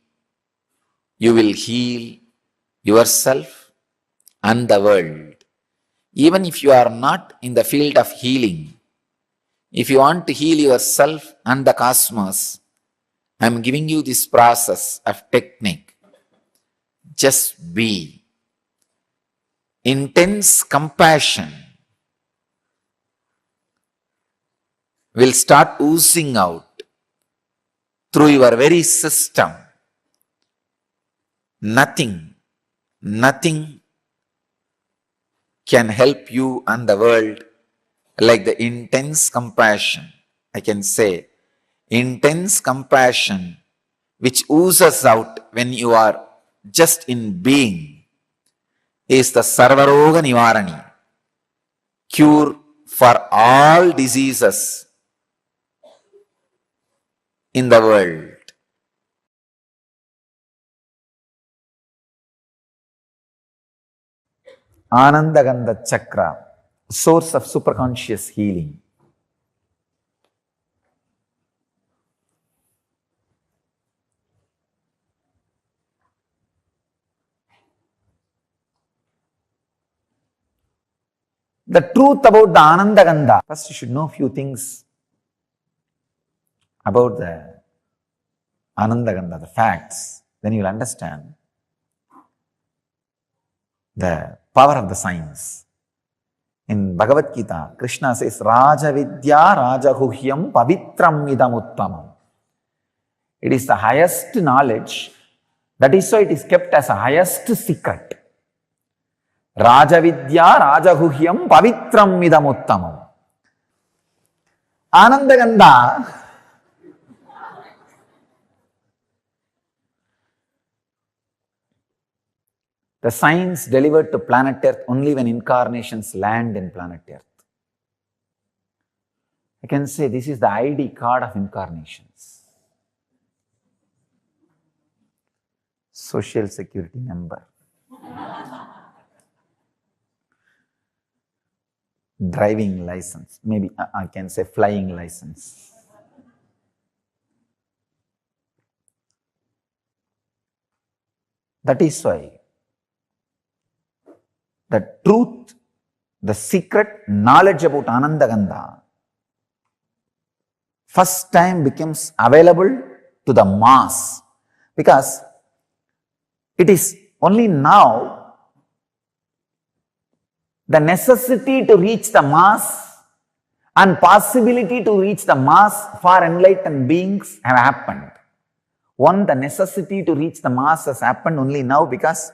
You will heal yourself and the world. Even if you are not in the field of healing, if you want to heal yourself and the cosmos, I am giving you this process of technique. Just be. Intense compassion will start oozing out through your very system. Nothing can help you and the world like the intense compassion. I can say intense compassion which oozes out when you are just in being is the Sarvaroga Nivarani, cure for all diseases in the world. Anandagandha Chakra, source of superconscious healing. The truth about the Anandagandha, first you should know a few things about the Anandagandha, the facts, then you will understand the power of the science. In Bhagavad Gita, Krishna says, Raja Vidya Rajaguhyam Pavitram Idam Uttamam. It is the highest knowledge. That is why it is kept as a highest secret. Raja Vidya Rajaguhyam Pavitram Idam Uttamam. Anandagandha, the science delivered to planet Earth only when incarnations land in planet Earth. I can say this is the ID card of incarnations. Social security number. Driving license. Maybe I can say flying license. That is why the truth, the secret knowledge about Anandagandha first time becomes available to the mass, because it is only now the necessity to reach the mass and possibility to reach the mass for enlightened beings have happened. One, the necessity to reach the mass has happened only now because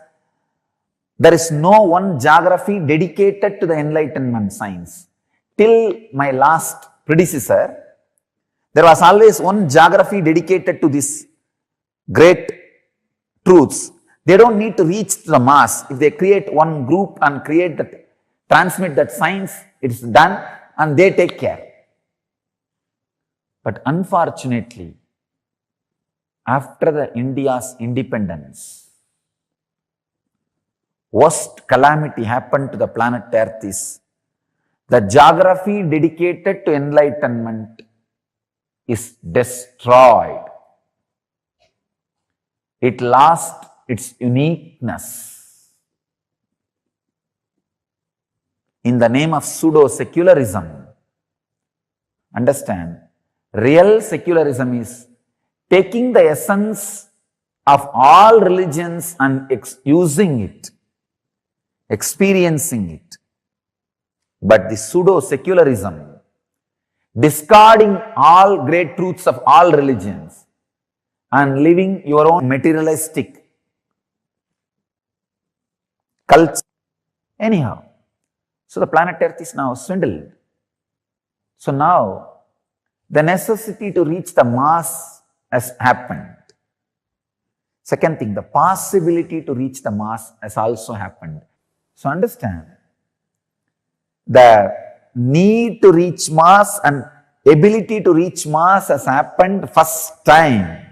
there is no one geography dedicated to the enlightenment science. Till my last predecessor, there was always one geography dedicated to these great truths. They don't need to reach the mass. If they create one group and create that, transmit that science, it's done and they take care. But unfortunately, after the India's independence, worst calamity happened to the planet Earth is the geography dedicated to enlightenment is destroyed. It lost its uniqueness. In the name of pseudo-secularism, understand, real secularism is taking the essence of all religions and using it, experiencing it. But the pseudo-secularism, discarding all great truths of all religions and living your own materialistic culture. Anyhow, so the planet Earth is now swindled. So now, the necessity to reach the mass has happened. Second thing, the possibility to reach the mass has also happened. So understand, the need to reach mass and ability to reach mass has happened first time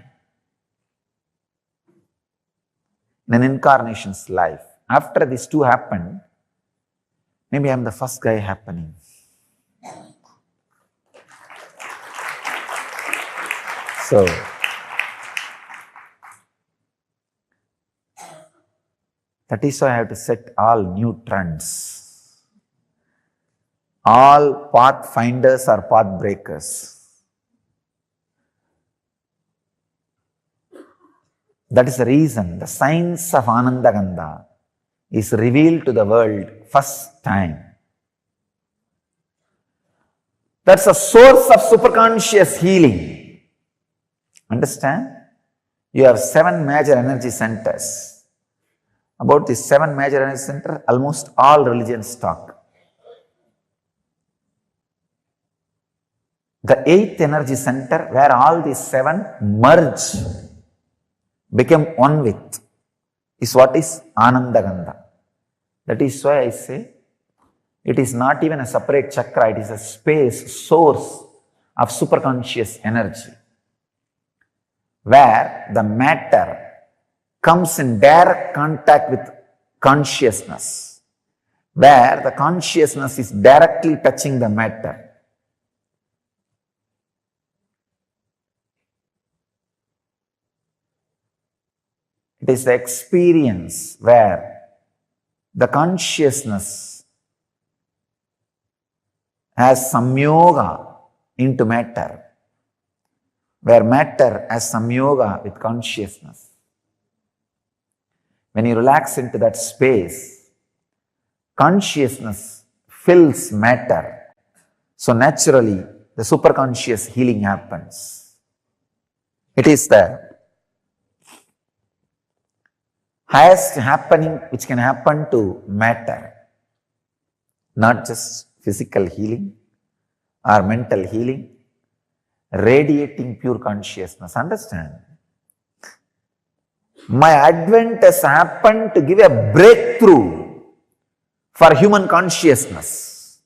in an incarnation's life. After these two happened, maybe I am the first guy happening. So, that is why I have to set all new trends. All pathfinders are path breakers. That is the reason the science of Anandagandha is revealed to the world first time. That's a source of superconscious healing. Understand? You have 7 major energy centers. About these 7 major energy centers, almost all religions talk. The 8th energy center, where all these 7 merge, become one with, is what is Anandagandha. That is why I say, it is not even a separate chakra, it is a space, source of superconscious energy, where the matter comes in direct contact with consciousness, where the consciousness is directly touching the matter. It is the experience where the consciousness has samyoga into matter. where matter has some yoga with consciousness. When you relax into that space, consciousness fills matter. So naturally, the superconscious healing happens. It is the highest happening which can happen to matter, not just physical healing or mental healing, radiating pure consciousness. Understand? My advent has happened to give a breakthrough for human consciousness,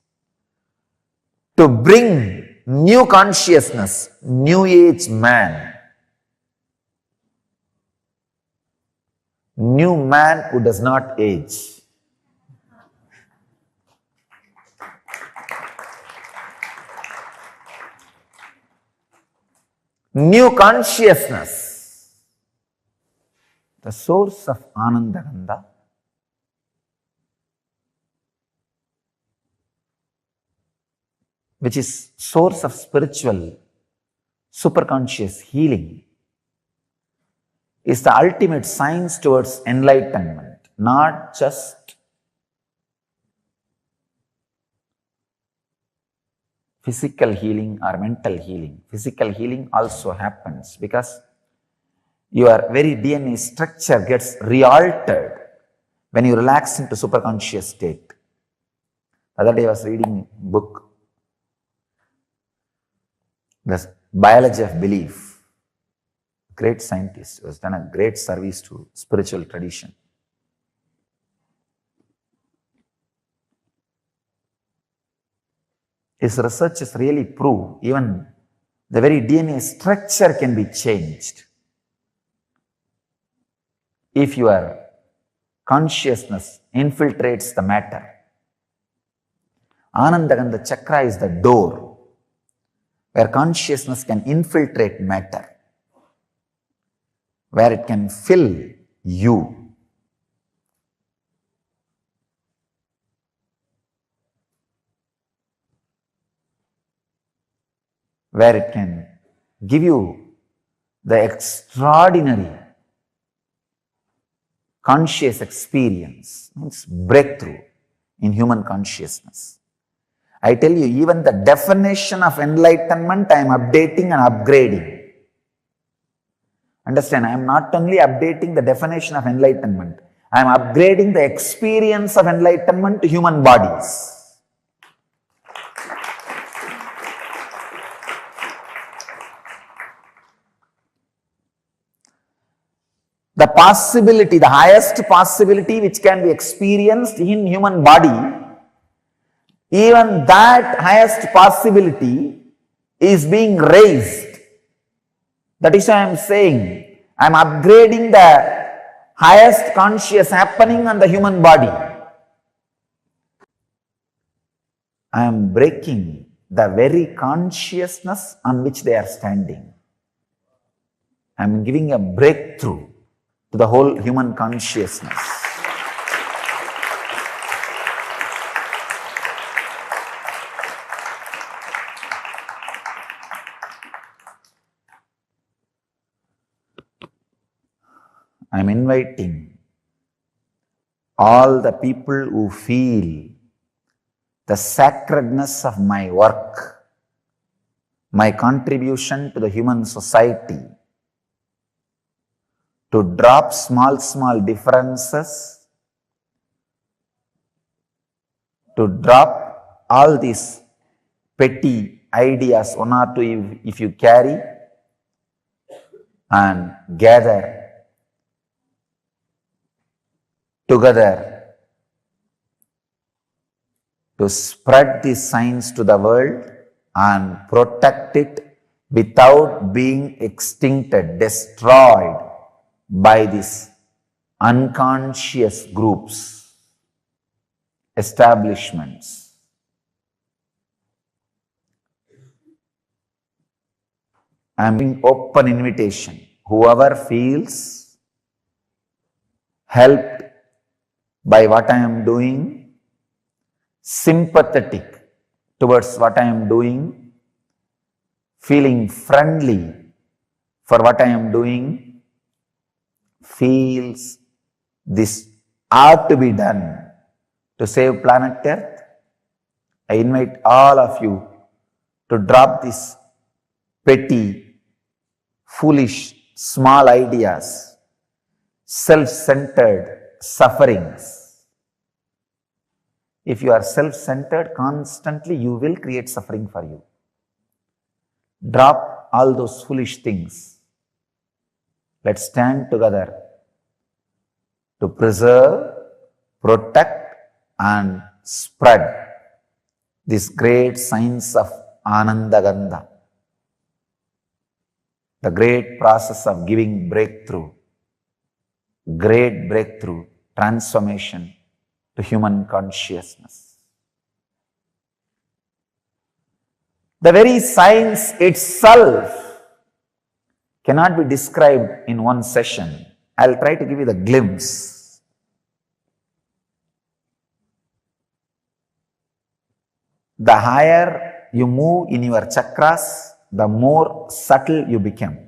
to bring new consciousness, new age man, new man who does not age. New consciousness, the source of Anandaganda, which is source of spiritual superconscious healing, is the ultimate science towards enlightenment, not just physical healing or mental healing. Physical healing also happens because your very DNA structure gets re-altered when you relax into superconscious state. The other day I was reading a book, The Biology of Belief. Great scientist who has done a great service to spiritual tradition. His researches really prove even the very DNA structure can be changed if your consciousness infiltrates the matter. Anandaganda chakra is the door where consciousness can infiltrate matter, where it can fill you. Where it can give you the extraordinary conscious experience, means breakthrough in human consciousness. I tell you, even the definition of enlightenment I am updating and upgrading. Understand, I am not only updating the definition of enlightenment, I am upgrading the experience of enlightenment to human bodies. The possibility, the highest possibility which can be experienced in human body, even that highest possibility is being raised. That is why I am saying, I am upgrading the highest conscious happening on the human body. I am breaking the very consciousness on which they are standing. I am giving a breakthrough to the whole human consciousness. I am inviting all the people who feel the sacredness of my work, my contribution to the human society, to drop small differences, to drop all these petty ideas, one or two if you carry, and gather together to spread these signs to the world and protect it without being extincted, destroyed by these unconscious groups, establishments. I am giving open invitation. Whoever feels helped by what I am doing, sympathetic towards what I am doing, feeling friendly for what I am doing feels this ought to be done to save planet Earth, I invite all of you to drop these petty, foolish, small ideas, self-centered sufferings. If you are self-centered constantly, you will create suffering for you. Drop all those foolish things. Let's stand together to preserve, protect, and spread this great science of Anandagandha, the great process of giving breakthrough, great breakthrough, transformation to human consciousness. The very science itself cannot be described in one session. I'll try to give you the glimpse. The higher you move in your chakras, the more subtle you become.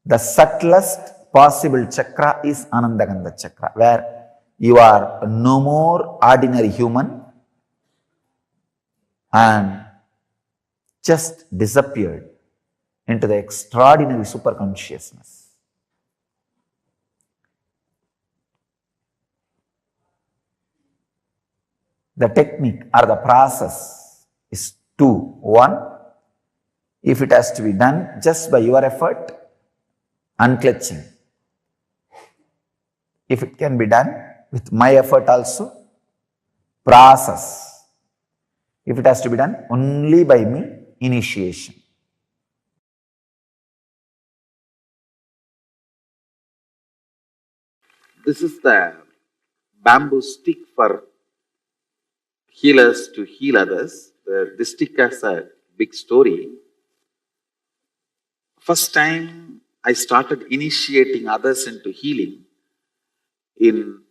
The subtlest possible chakra is Anandagandha chakra, where you are no more ordinary human and just disappeared into the extraordinary superconsciousness. The technique or the process is two. One, if it has to be done just by your effort, unclutching. If it can be done with my effort also, process. If it has to be done only by me, initiation. This is the bamboo stick for healers to heal others. This stick has a big story. First time I started initiating others into healing in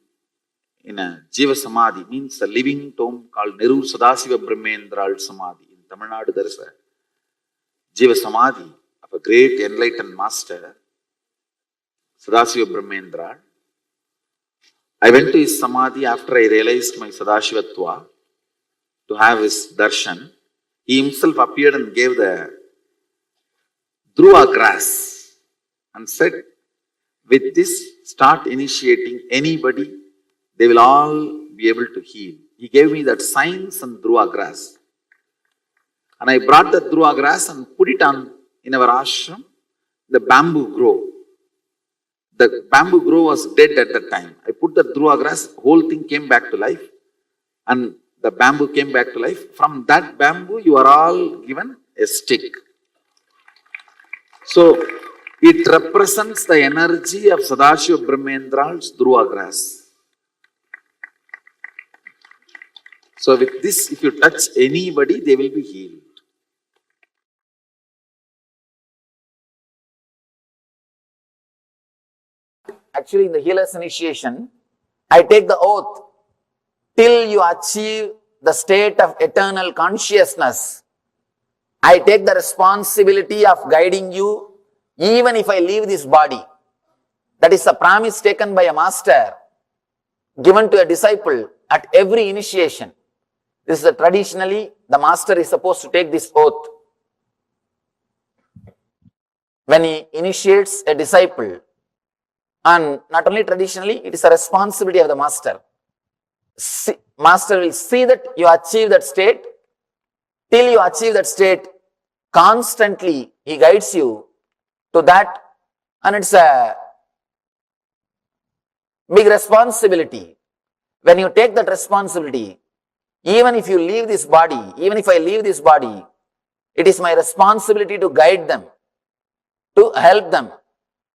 a Jiva Samadhi, means a living tomb called Neru Sadasiva Brahmendral Samadhi. In Tamil Nadu there is a Jiva Samadhi of a great enlightened master, Sadasiva Brahmendral. I went to his Samadhi after I realized my Sadashivatva to have his darshan. He himself appeared and gave the Dhruva grass and said, with this, start initiating anybody, they will all be able to heal. He gave me that science and Dhruva grass. And I brought the Dhruva grass and put it on in our ashram, the bamboo grove. The bamboo grove was dead at that time. I put the Dhruva grass, whole thing came back to life. And the bamboo came back to life. From that bamboo, you are all given a stick. So, it represents the energy of Sadashiva Brahmendral's Dhruva grass. So, with this, if you touch anybody, they will be healed. Actually, in the healer's initiation, I take the oath till you achieve the state of eternal consciousness. I take the responsibility of guiding you even if I leave this body. That is a promise taken by a master, given to a disciple at every initiation. This is traditionally, the master is supposed to take this oath. When he initiates a disciple, and not only traditionally, it is a responsibility of the master. Master will see that you achieve that state. Till you achieve that state, constantly he guides you to that, and it's a big responsibility. When you take that responsibility, even if you leave this body, even if I leave this body, it is my responsibility to guide them, to help them,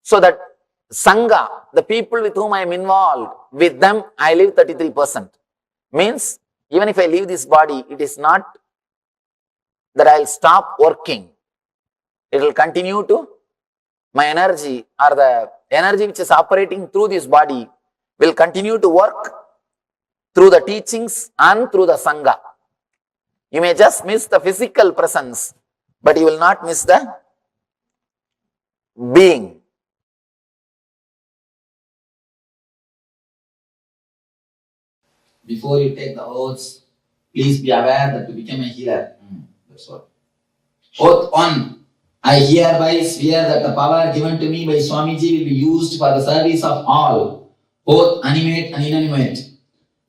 so that Sangha, the people with whom I am involved, with them I live 33%. Means, even if I leave this body, it is not that I will stop working. It will continue to, my energy or the energy which is operating through this body will continue to work through the teachings and through the Sangha. You may just miss the physical presence, but you will not miss the being. Before you take the oaths, please be aware that to become a healer. That's what. Oath 1. I hereby swear that the power given to me by Swamiji will be used for the service of all, both animate and inanimate.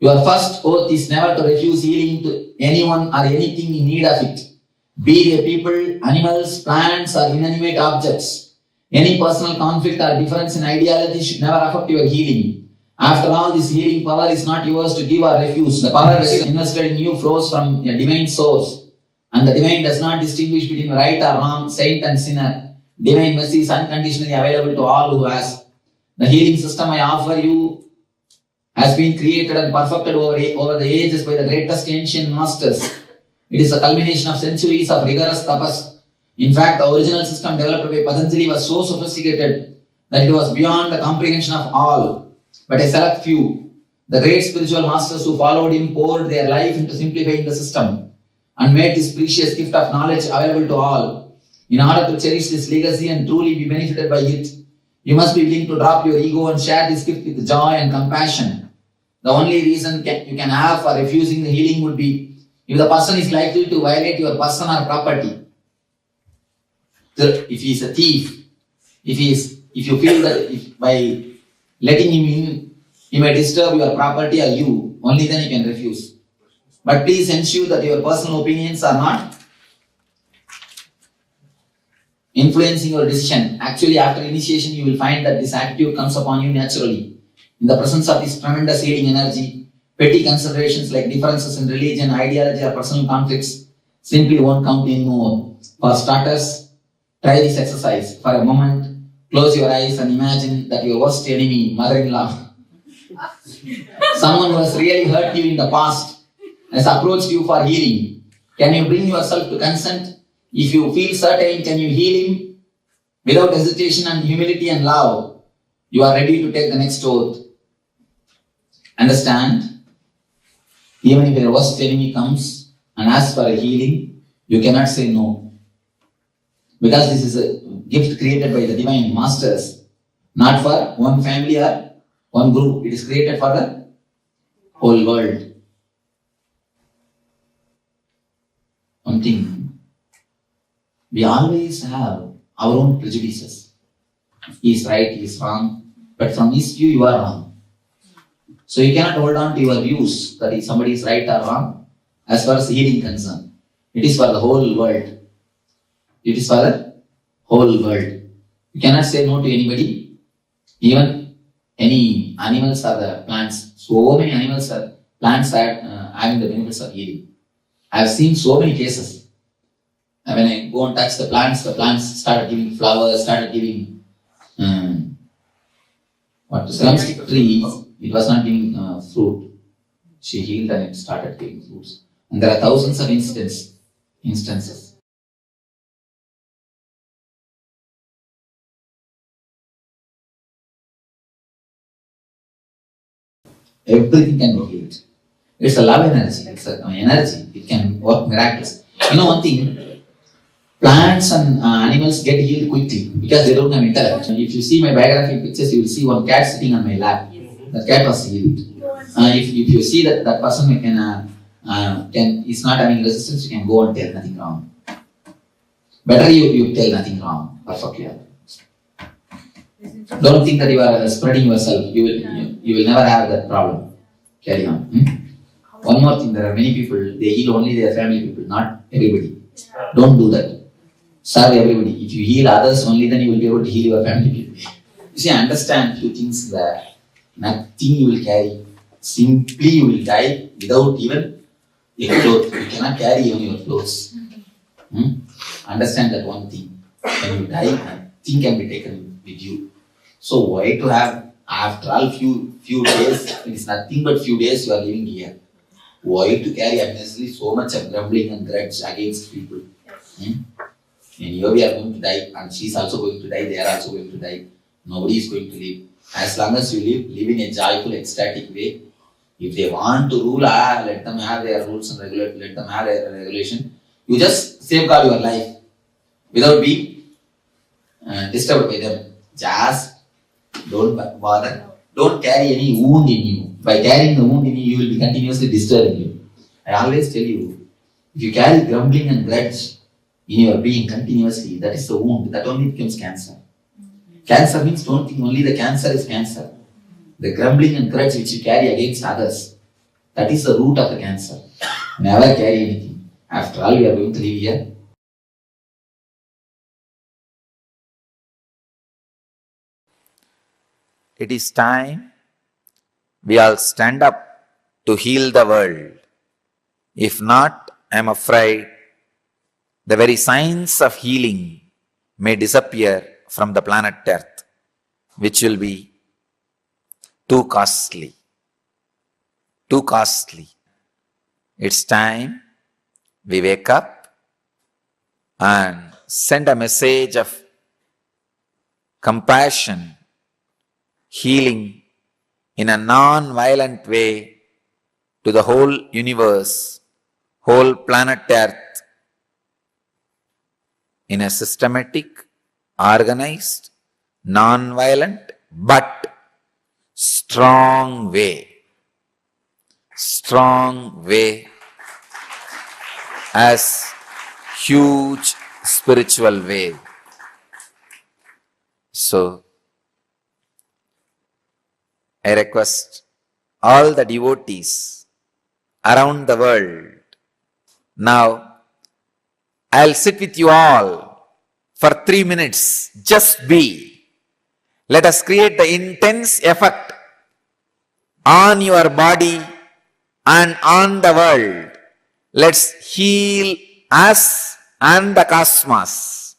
Your first oath is never to refuse healing to anyone or anything in need of it, be they people, animals, plants, or inanimate objects. Any personal conflict or difference in ideology should never affect your healing. After all, this healing power is not yours to give or refuse. The power that is invested in you flows from a divine source. And the divine does not distinguish between right or wrong, saint and sinner. Divine mercy is unconditionally available to all who ask. The healing system I offer you has been created and perfected over the ages by the greatest ancient masters. It is a culmination of centuries of rigorous tapas. In fact, the original system developed by Patanjali was so sophisticated that it was beyond the comprehension of all. But a select few, the great spiritual masters who followed him, poured their life into simplifying the system and made this precious gift of knowledge available to all. In order to cherish this legacy and truly be benefited by it, you must be willing to drop your ego and share this gift with joy and compassion. The only reason you can have for refusing the healing would be if the person is likely to violate your person or property. If he is a thief, if you feel that by letting him in, he may disturb your property or you, only then you can refuse. But please ensure that your personal opinions are not influencing your decision. Actually, after initiation, you will find that this attitude comes upon you naturally. In the presence of this tremendous healing energy, petty considerations like differences in religion, ideology, or personal conflicts simply won't count anymore. For starters, try this exercise. For a moment, close your eyes and imagine that your worst enemy, mother-in-law, someone who has really hurt you in the past, has approached you for healing. Can you bring yourself to consent? If you feel certain, can you heal him? Without hesitation and humility and love, you are ready to take the next oath. Understand? Even if your worst enemy comes and asks for a healing, you cannot say no. Because this is a gift created by the divine masters, not for one family or one group. It is created for the whole world. One thing, we always have our own prejudices. He is right, he is wrong, but from his view you are wrong. So you cannot hold on to your views that if somebody is right or wrong as far as healing concerned. It is for the whole world. It is for the whole world. You cannot say no to anybody, even any animals or the plants. So many animals or plants are having the benefits of healing. I have seen so many cases. And when I go and touch the plants started giving flowers, started giving drumstick trees. It was not giving fruit. She healed and it started giving fruits. And there are thousands of instances. Everything can be healed. It's a love energy. It's an energy. It can work miracles. You know one thing, plants and animals get healed quickly because they don't have intellect. If you see my biography pictures, you will see one cat sitting on my lap. That cat was healed. If you see that person is not having resistance, you can go and tell nothing wrong. Better you tell nothing wrong. Perfectly. Don't think that you are spreading yourself. You will never have that problem. Carry on. One more thing, there are many people, they heal only their family people, not everybody. Don't do that. Serve everybody. If you heal others, only then you will be able to heal your family people. You see, understand few things there. Nothing you will carry. Simply you will die without even a cloth. You cannot carry even your clothes. Understand that one thing. When you die, nothing can be taken with you. So why to have, after all few days, it is nothing but few days you are living here. Why to carry unnecessarily so much of grumbling and grudge against people? And here we are going to die, and she is also going to die, they are also going to die. Nobody is going to live. As long as you live in a joyful, ecstatic way. If they want to rule, let them have their rules and let them have their regulation. You just safeguard your life without being disturbed by them. Just don't bother. Don't carry any wound in you. By carrying the wound in you, you will be continuously disturbing you. I always tell you, if you carry grumbling and grudge in your being continuously, that is the wound. That only becomes cancer. Cancer means don't think only the cancer is cancer. The grumbling and grudge which you carry against others, that is the root of the cancer. Never carry anything. After all, we are going to live here. It is time we all stand up to heal the world. If not, I am afraid the very signs of healing may disappear from the planet Earth, which will be too costly. Too costly. It's time we wake up and send a message of compassion, healing in a non-violent way to the whole universe, whole planet Earth, in a systematic, organized, non-violent, but strong way. Strong way as huge spiritual wave. So, I request all the devotees around the world. Now, I'll sit with you all for 3 minutes. Just be. Let us create the intense effect on your body and on the world. Let's heal us and the cosmos.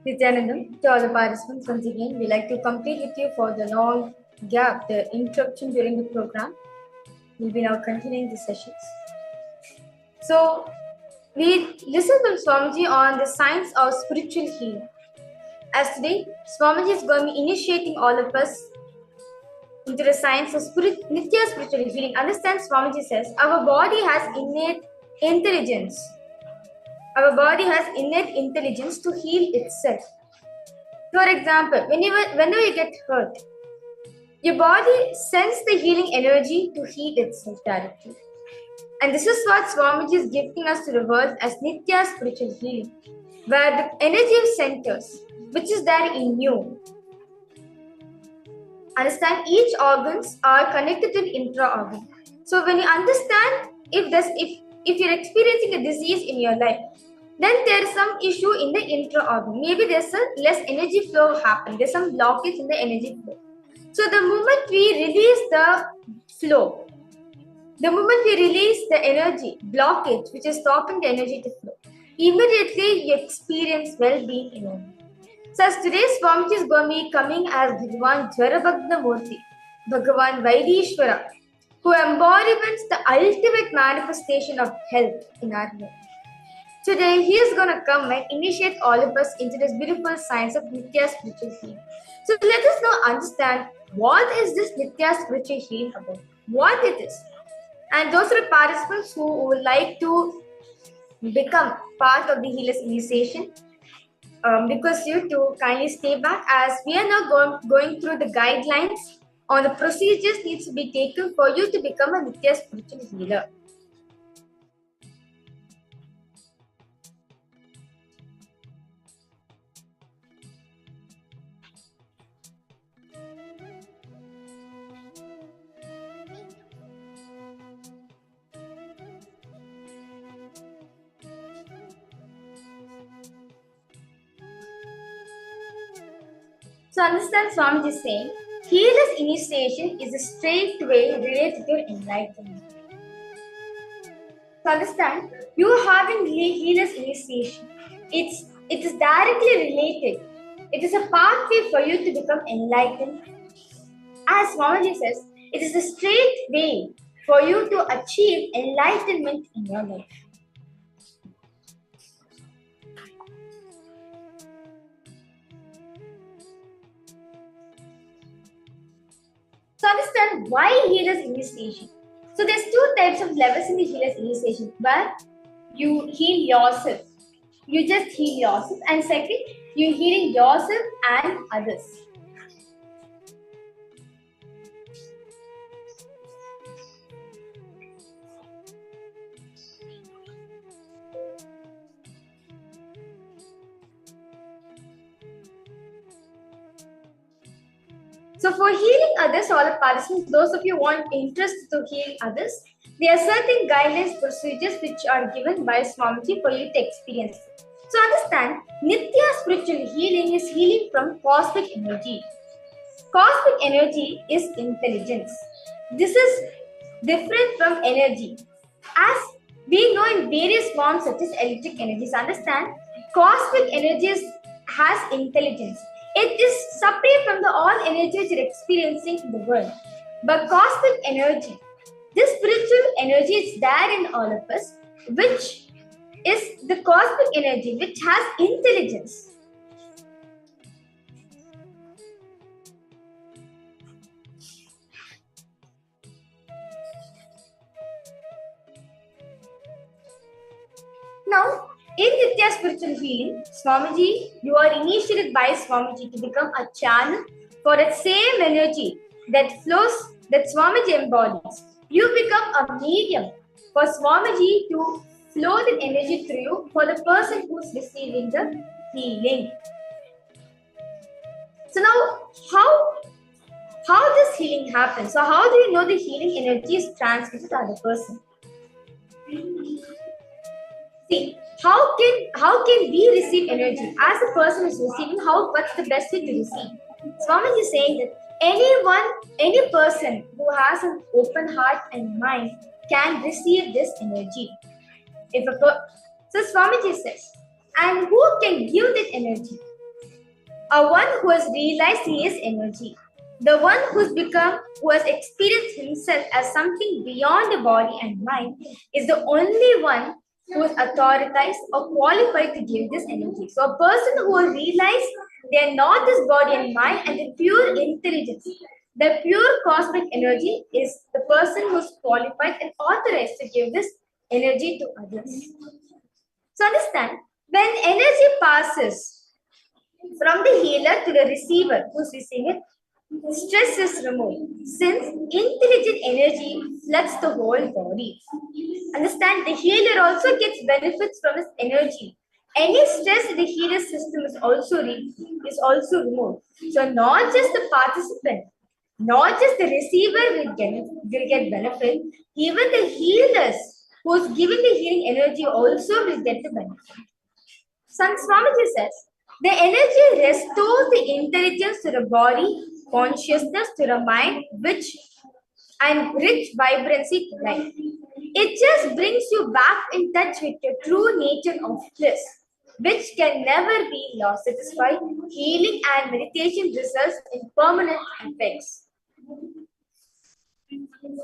Nityanandam, to all the participants, once again, we like to complete with you for the long gap, the interruption during the program. We'll be now continuing the sessions. So, we listened from Swamiji on the science of spiritual healing. As today, Swamiji is going to be initiating all of us into the science of Nitya spiritual healing. Understand, Swamiji says, our body has innate intelligence. Our body has innate intelligence to heal itself. For example, whenever you get hurt, your body sends the healing energy to heal itself directly. And this is what Swamiji is gifting us to the world as Nitya spiritual healing, where the energy centers, which is there in you. Understand, each organs are connected to an intra-organ. So when you understand if you're experiencing a disease in your life, then there is some issue in the intra-organ. Maybe there's a less energy flow happening. There's some blockage in the energy flow. So the moment we release the flow, the moment we release the energy blockage, which is stopping the energy to flow, immediately you experience well-being in you. So as today's Swamiji is going to be coming as Bhagavan Jwarabhagna Murti, Bhagavan Vaidishwara, who embodiments the ultimate manifestation of health in our life. Today, he is going to come and initiate all of us into this beautiful science of Nitya spiritual healing. So let us now understand what is this Nitya spiritual healing about, what it is. And those are the participants who would like to become part of the Healers Initiation. Request you to kindly stay back as we are now going through the guidelines on the procedures needs to be taken for you to become a Nitya spiritual healer. So understand, Swamiji is saying, Healer's Initiation is a straight way related to enlightenment. So understand, you having Healer's Initiation, it is directly related. It is a pathway for you to become enlightened. As Swamiji says, it is a straight way for you to achieve enlightenment in your life. So understand why Healer's Initiation. So there's two types of levels in the Healer's Initiation, where you heal yourself. You just heal yourself, and second, you healing yourself and others. So for healing others, all the participants, those of you who want interest to heal others, there are certain guidelines, procedures which are given by Swamiji for you to experience. So understand, Nitya spiritual healing is healing from cosmic energy. Cosmic energy is intelligence. This is different from energy. As we know in various forms such as electric energies, understand, cosmic energy has intelligence. It is separate from the all energies you're experiencing in the world. But cosmic energy, this spiritual energy is there in all of us, which is the cosmic energy which has intelligence. Now, in Nitya spiritual healing, Swamiji, you are initiated by Swamiji to become a channel for that same energy that flows, that Swamiji embodies. You become a medium for Swamiji to flow the energy through you for the person who is receiving the healing. So now, how this healing happens? So how do you know the healing energy is transmitted to the other person? See, how can we receive energy? As a person is receiving, what's the best way to receive? Swamiji is saying that any person who has an open heart and mind can receive this energy. So Swamiji says, and who can give that energy? one who has realized he is energy, the one who has experienced himself as something beyond the body and mind, is the only one who is authorized or qualified to give this energy. So a person who has realized they are not this body and mind and the pure intelligence, the pure cosmic energy, is the person who is qualified and authorized to give this energy to others. So understand, when energy passes from the healer to the receiver who's receiving it, stress is removed since intelligent energy floods the whole body. Understand, the healer also gets benefits from his energy. Any stress in the healer system is also removed. So not just the participant, not just the receiver will get benefit, even the healers who's giving the healing energy also will get the benefit. Sant Swamiji says, the energy restores the intelligence to the body, consciousness to the mind, and rich vibrancy to life. It just brings you back in touch with your true nature of bliss, which can never be lost. It is why healing and meditation results in permanent effects.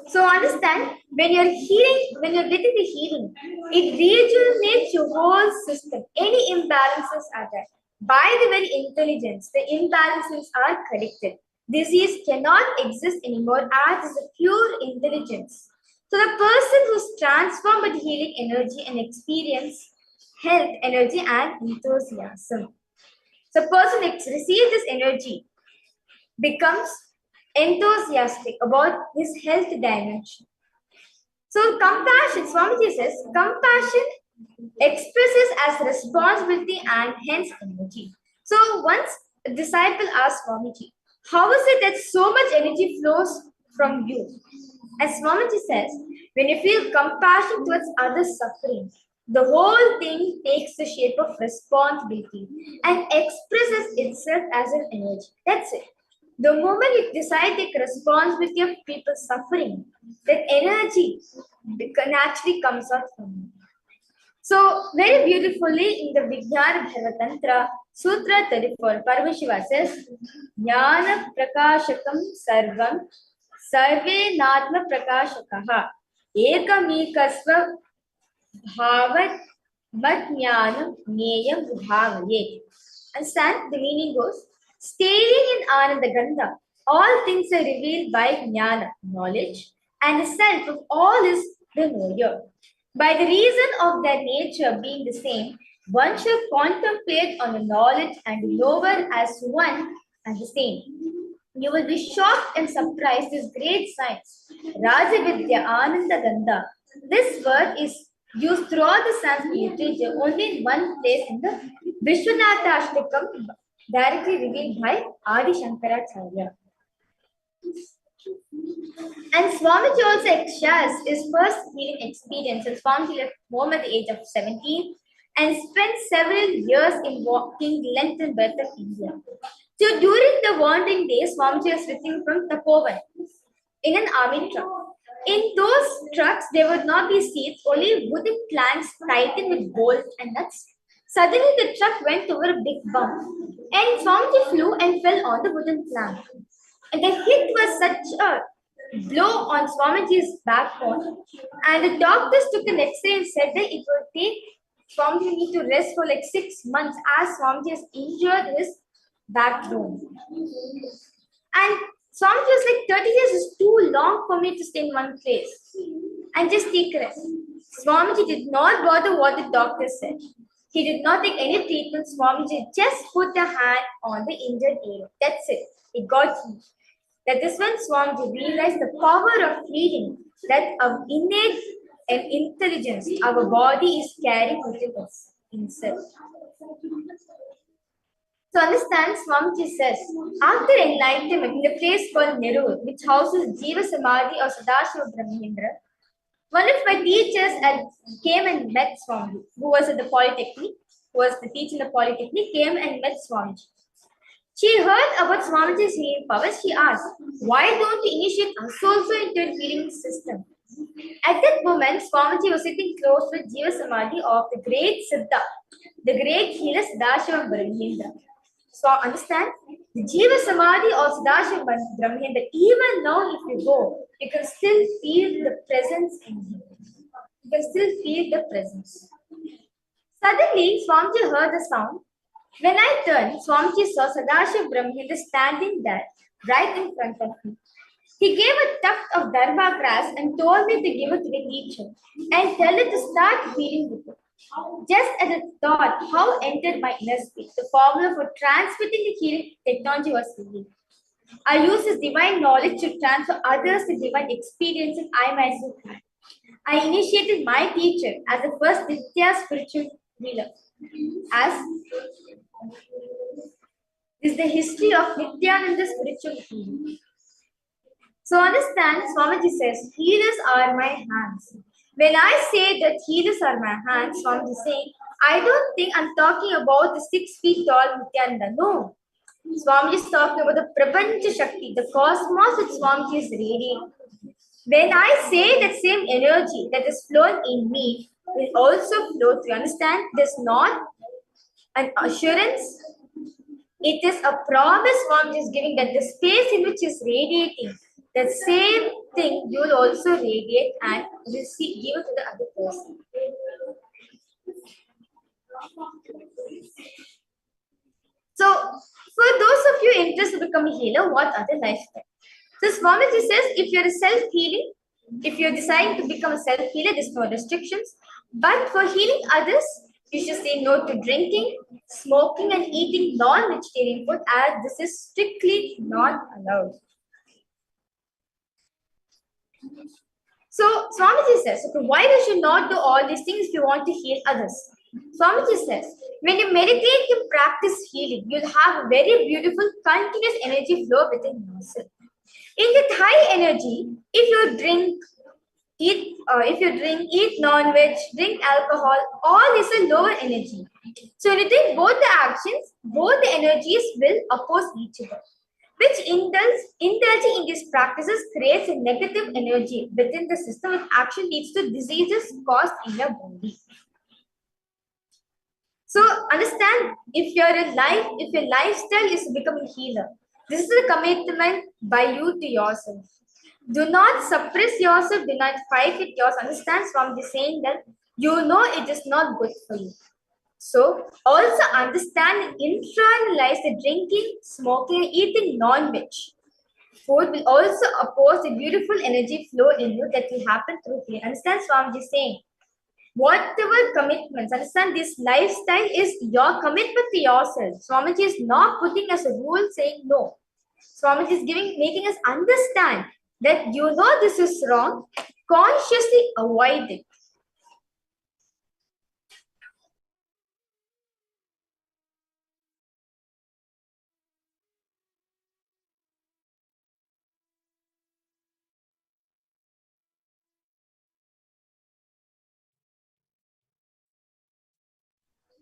So understand, when you're getting the healing, it rejuvenates your whole system. Any imbalances are there. By the very intelligence, the imbalances are corrected. Disease cannot exist anymore as is a pure intelligence. So the person who's transformed with healing energy and experience health, energy, and enthusiasm. So person receives this energy, becomes enthusiastic about his health dimension. So compassion, Swamiji says, compassion expresses as responsibility and hence energy. So once a disciple asked Swamiji, how is it that so much energy flows from you? As Swamiji says, when you feel compassion towards others' suffering, the whole thing takes the shape of responsibility and expresses itself as an energy. That's it. The moment you decide to take responsibility of people's suffering, that energy naturally comes out from you. So, very beautifully in the Vijnana Bhaiva Tantra, Sutra 34, Paramashiva says, Jnana Prakashakam Sarvam Sarve Natma Prakashakaha Ekamikasva Bhavat Matjnanam Neyam Bhavayet. Understand? The meaning goes, staying in Ananda Gandha, all things are revealed by Jnana, knowledge, and the self of all is the knower. By the reason of their nature being the same, one should contemplate on the knowledge and the knower as one and the same. You will be shocked and surprised this great science, Rajavidya Ananda Gandha. This word is used throughout the Sanskrit literature only in one place in the Vishwanatha Ashtakam, directly revealed by Adi Shankaracharya. And Swamiji also shares his first healing experience. And Swamiji left home at the age of 17 and spent several years in walking length and breadth of India. So during the wandering days, Swamiji was returning from Tapovan in an army truck. In those trucks, there would not be seats, only wooden planks tightened with bolts and nuts. Suddenly, the truck went over a big bump, and Swamiji flew and fell on the wooden plank. And the hit was such a blow on Swamiji's backbone, and the doctors took an X-ray and said that it would take Swamiji need to rest for like 6 months as Swamiji has injured his backbone. And Swamiji was like, 30 years is too long for me to stay in one place and just take rest. Swamiji did not bother what the doctor said. He did not take any treatment. Swamiji just put a hand on the injured area. That's it. It got healed. That is when Swamiji realized the power of healing, that our innate and intelligence our body is carrying within us himself. So understand, Swamiji says, after enlightenment in a place called Nerur, which houses Jiva Samadhi or Sadashiva Brahmendra, one of my teachers came and met Swamiji, who was at the Polytechnic, who was the teacher in the Polytechnic, came and met Swamiji. She heard about Swamiji's healing powers. She asked, why don't you initiate us also into a healing system? At that moment, Swamiji was sitting close with Jiva Samadhi of the great Siddha, the great healer Sadashiva Brahmendra. So understand the Jiva Samadhi or Sadashiv Brahmin that even now if you go, you can still feel the presence in him. You can still feel the presence. Suddenly, Swamiji heard the sound. When I turned, Swamiji saw Sadashiv Brahmin standing there, right in front of me. He gave a tuft of darba grass and told me to give it to the teacher and tell it to start feeding with it. Just as a thought, how entered my inner space, the formula for transmitting the healing technology was revealed. I use this divine knowledge to transfer others the divine experiences I myself had. I initiated my teacher as the first Nitya spiritual healer. As this is the history of Nityananda spiritual healing. So understand, Swamiji says, healers are my hands. When I say that healers are my hands, Swamiji is saying, I don't think I'm talking about the 6 feet tall Nityananda. No. Swamiji is talking about the Prapancha Shakti, the cosmos that Swamiji is radiating. When I say that same energy that is flowing in me will also flow through. Understand? It is not an assurance. It is a promise Swamiji is giving that the space in which is radiating, the same thing you will also radiate and receive, give it to the other person. So, for those of you interested to become a healer, what are the lifestyle? So, Swamiji says if you're a self-healing, if you're deciding to become a self-healer, there's no restrictions. But for healing others, you should say no to drinking, smoking, and eating non-vegetarian food, as this is strictly not allowed. So Swamiji says, okay, why you should not do all these things if you want to heal others? Swamiji says, when you meditate and practice healing, you'll have a very beautiful continuous energy flow within yourself. In that high energy, if you drink, eat non-veg, drink alcohol, all is a lower energy. So when you take both the actions, both the energies will oppose each other. Which indulging in these practices creates a negative energy within the system, which actually leads to diseases caused in your body. So understand, if your lifestyle is to become a healer, this is a commitment by you to yourself. Do not suppress yourself, do not fight with yourself. Understand from the saying that you know it is not good for you. So also understand and internalize the drinking, smoking, eating non-veg food will also oppose the beautiful energy flow in you that will happen through healing. Understand Swamiji saying, whatever commitments, understand this lifestyle is your commitment to yourself. Swamiji is not putting as a rule saying no. Swamiji is making us understand that you know this is wrong, consciously avoid it.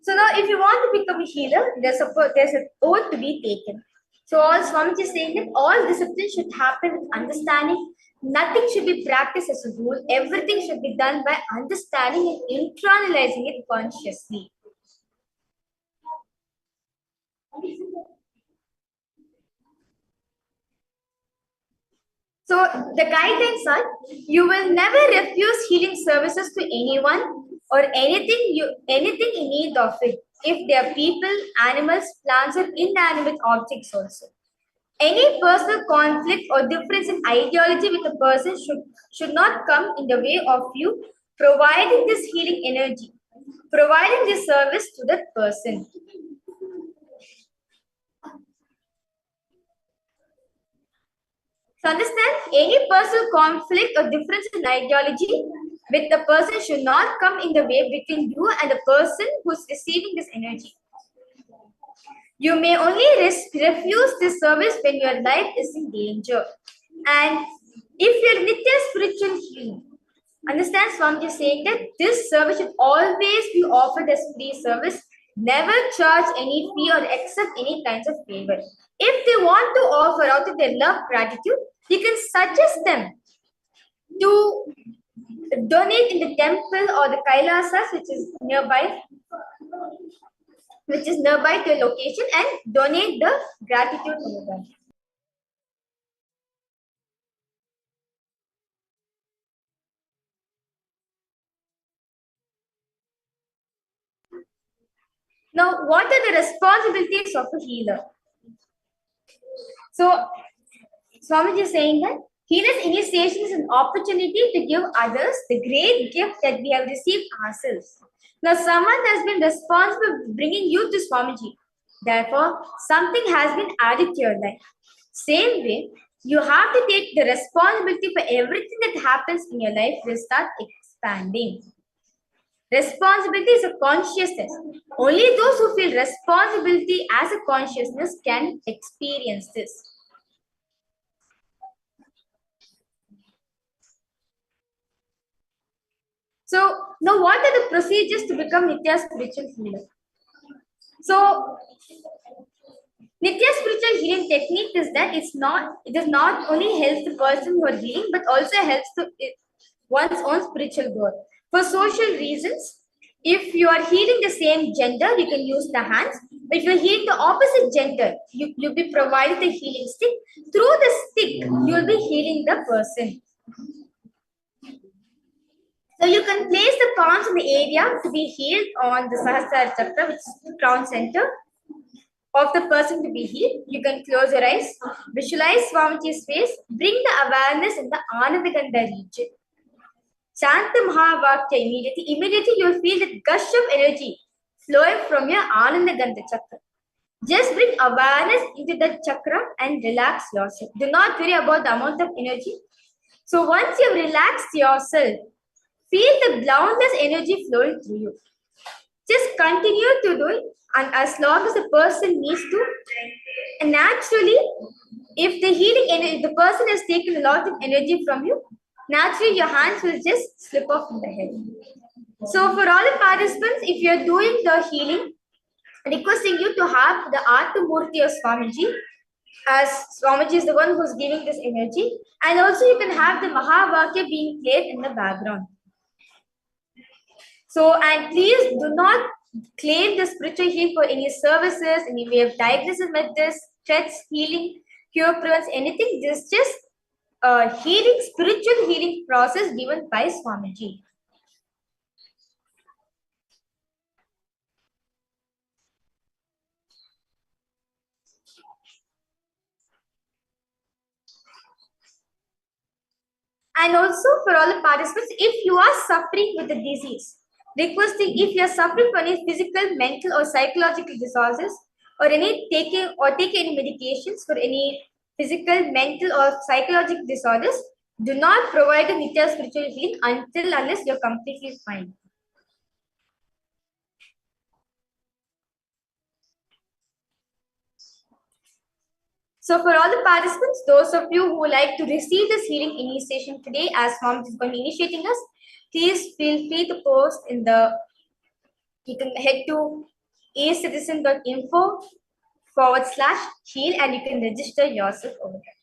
So now if you want to become a healer, there's an oath to be taken. So all Swamiji is saying that all discipline should happen with understanding. Nothing should be practiced as a rule. Everything should be done by understanding and internalizing it consciously. So the guidelines are, you will never refuse healing services to anyone or anything in need of it, if they are people, animals, plants, or inanimate objects also. Any personal conflict or difference in ideology with a person should not come in the way of you providing this healing energy, providing this service to that person. So understand, any personal conflict or difference in ideology with the person should not come in the way between you and the person who is receiving this energy. You may only refuse this service when your life is in danger. And if you're Nitya spiritual healing, understand Swamiji is saying that this service should always be offered as free service. Never charge any fee or accept any kinds of favor. If they want to offer out of their love, gratitude, you can suggest them to donate in the temple or the Kailasas, which is nearby. which is nearby to a location, and donate the gratitude to them. Now, what are the responsibilities of a healer? So, Swamiji is saying that healer's initiation is an opportunity to give others the great gift that we have received ourselves. Now, someone has been responsible for bringing you to Swamiji. Therefore, something has been added to your life. Same way, you have to take the responsibility for everything that happens in your life will start expanding. Responsibility is a consciousness. Only those who feel responsibility as a consciousness can experience this. So, now what are the procedures to become Nitya spiritual healer? So, Nitya spiritual healing technique is that it does not only helps the person who are healing, but also helps to one's own spiritual growth. For social reasons, if you are healing the same gender, you can use the hands. But if you're healing the opposite gender, you'll be provided the healing stick. Through the stick, you'll be healing the person. So you can place the palms in the area to be healed on the Sahasrara Chakra, which is the crown center of the person to be healed. You can close your eyes, visualize Swamiji's face, bring the awareness in the Anandagandha region. Chant the Mahavakya immediately you will feel that gush of energy flowing from your Anandagandha Chakra. Just bring awareness into that chakra and relax yourself. Do not worry about the amount of energy. So once you have relaxed yourself, feel the boundless energy flowing through you. Just continue to do it, and as long as the person needs to. And naturally, if the healing energy, the person has taken a lot of energy from you, naturally your hands will just slip off from the head. So for all the participants, if you are doing the healing, requesting you to have the Iccha Mrityu of Swamiji, as Swamiji is the one who is giving this energy, and also you can have the Mahavakya being played in the background. So, and please do not claim the spiritual healing for any services, any way of diagnosis methods, threats, healing, cure, prevents, anything. This is just a healing, spiritual healing process given by Swamiji. And also for all the participants, if you are suffering with a disease, requesting if you are suffering from any physical, mental, or psychological disorders, or take any medications for any physical, mental, or psychological disorders, do not provide a Nitya spiritual healing unless you're completely fine. So for all the participants, those of you who would like to receive this healing initiation today, as Mom is going to be initiating us, please feel free to post in the, you can head to acitizen.info/heal and you can register yourself over there.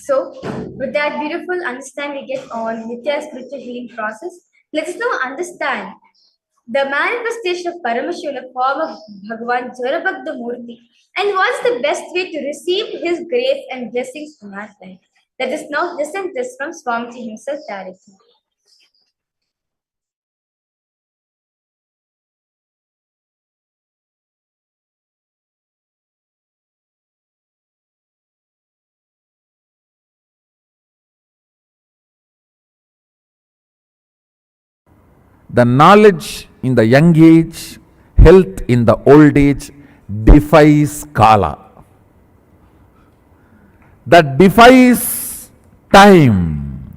So, with that beautiful understanding we get on Nitya's spiritual healing process, let us now understand the manifestation of Paramashiva in the form of Bhagavan Jvarabhagda Murti, and what's the best way to receive his grace and blessings in our life. Let us now listen this from Swamiji himself directly. The knowledge in the young age, health in the old age defies Kala. That defies time.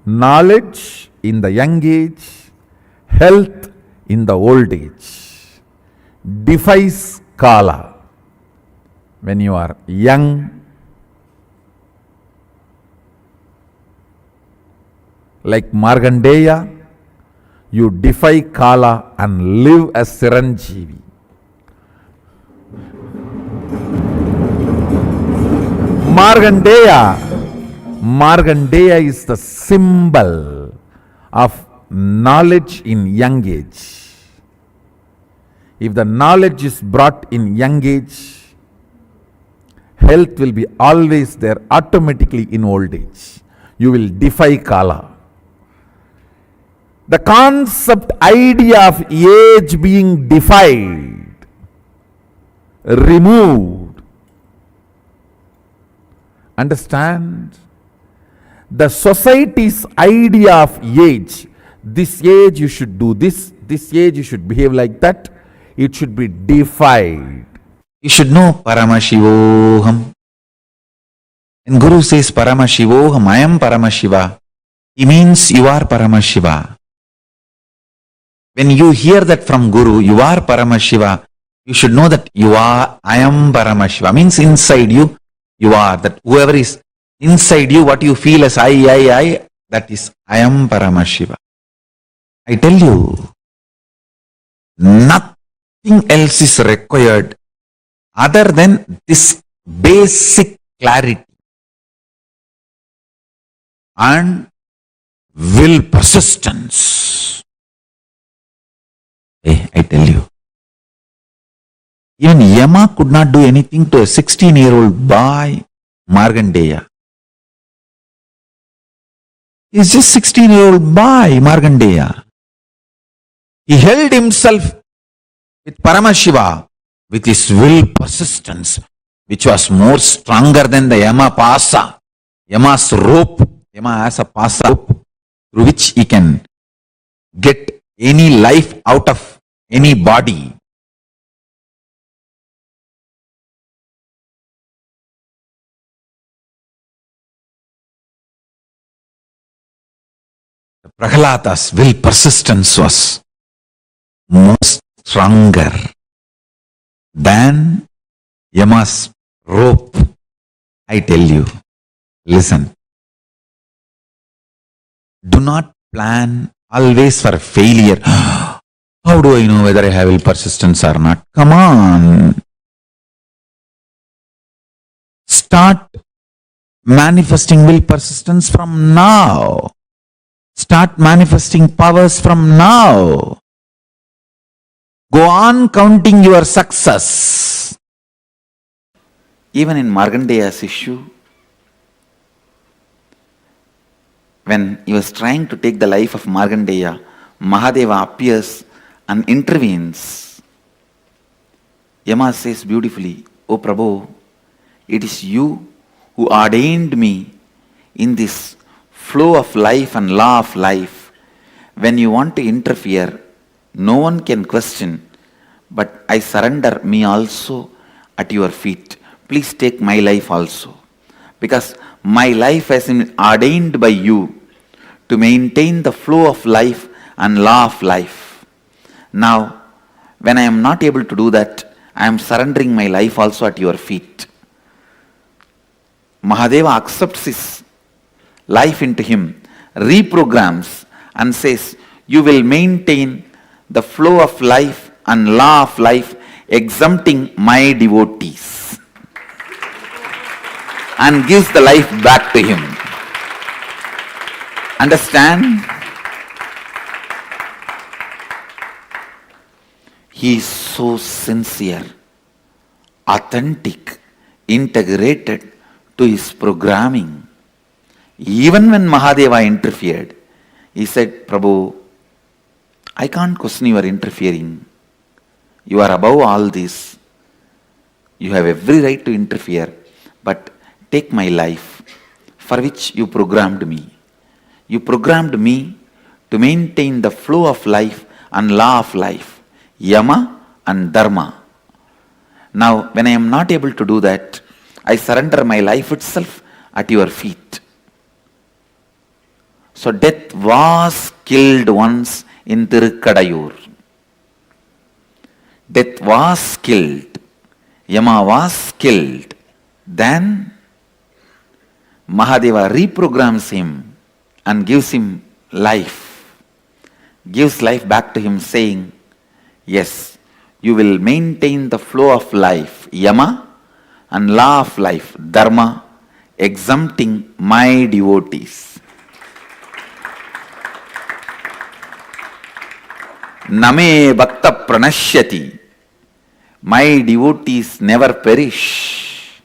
Knowledge in the young age, health in the old age defies Kala. When you are young, like Markandeya, you defy Kala and live as Siranjeevi. Markandeya is the symbol of knowledge in young age. If the knowledge is brought in young age, health will be always there automatically in old age. You will defy Kala. The concept, idea of age being defied, removed. Understand? The society's idea of age, this age you should do this age you should behave like that, it should be defied. You should know Paramashivoham. When Guru says Paramashivoham, I am Paramashiva, he means you are Paramashiva. When you hear that from Guru, you are Paramashiva, you should know that you are, I am Paramashiva. Means inside you, you are. That whoever is inside you, what you feel as I, that is I am Paramashiva. I tell you, nothing else is required other than this basic clarity and will persistence. I tell you, even Yama could not do anything to a 16-year-old boy, Markandeya. He's just 16-year-old boy, Markandeya. He held himself with Paramashiva, with his will persistence, which was more stronger than the Yama Pasa, Yama's rope. Yama has a Pasa rope through which he can get any life out of any body. Prahlada's will persistence was most stronger than Yama's rope. I tell you, listen. Do not plan always for failure. How do I know whether I have will persistence or not? Come on. Start manifesting will persistence from now. Start manifesting powers from now. Go on counting your success. Even in Markandeya's issue, when he was trying to take the life of Markandeya, Mahadeva appears and intervenes. Yama says beautifully, "O Prabhu, it is you who ordained me in this flow of life and law of life. When you want to interfere, no one can question, but I surrender me also at your feet. Please take my life also, because my life has been ordained by you to maintain the flow of life and law of life. Now, when I am not able to do that, I am surrendering my life also at your feet." Mahadeva accepts his life into him, reprograms and says, "You will maintain the flow of life and law of life, exempting my devotees," and gives the life back to him. Understand? He is so sincere. authentic, integrated to his programming. Even when Mahadeva interfered, he said, Prabhu, I can't question your interfering. You are above all this. You have every right to interfere, but take my life, for which you programmed me. You programmed me to maintain the flow of life and law of life, yama and dharma. Now, when I am not able to do that, I surrender my life itself at your feet. So death was killed once in Tirukadayur. Death was killed. Yama was killed. Then Mahadeva reprograms him and gives him life. Gives life back to him, saying, yes, you will maintain the flow of life, yama, and law of life, dharma, exempting my devotees. Name bhakta pranashyati. My devotees never perish.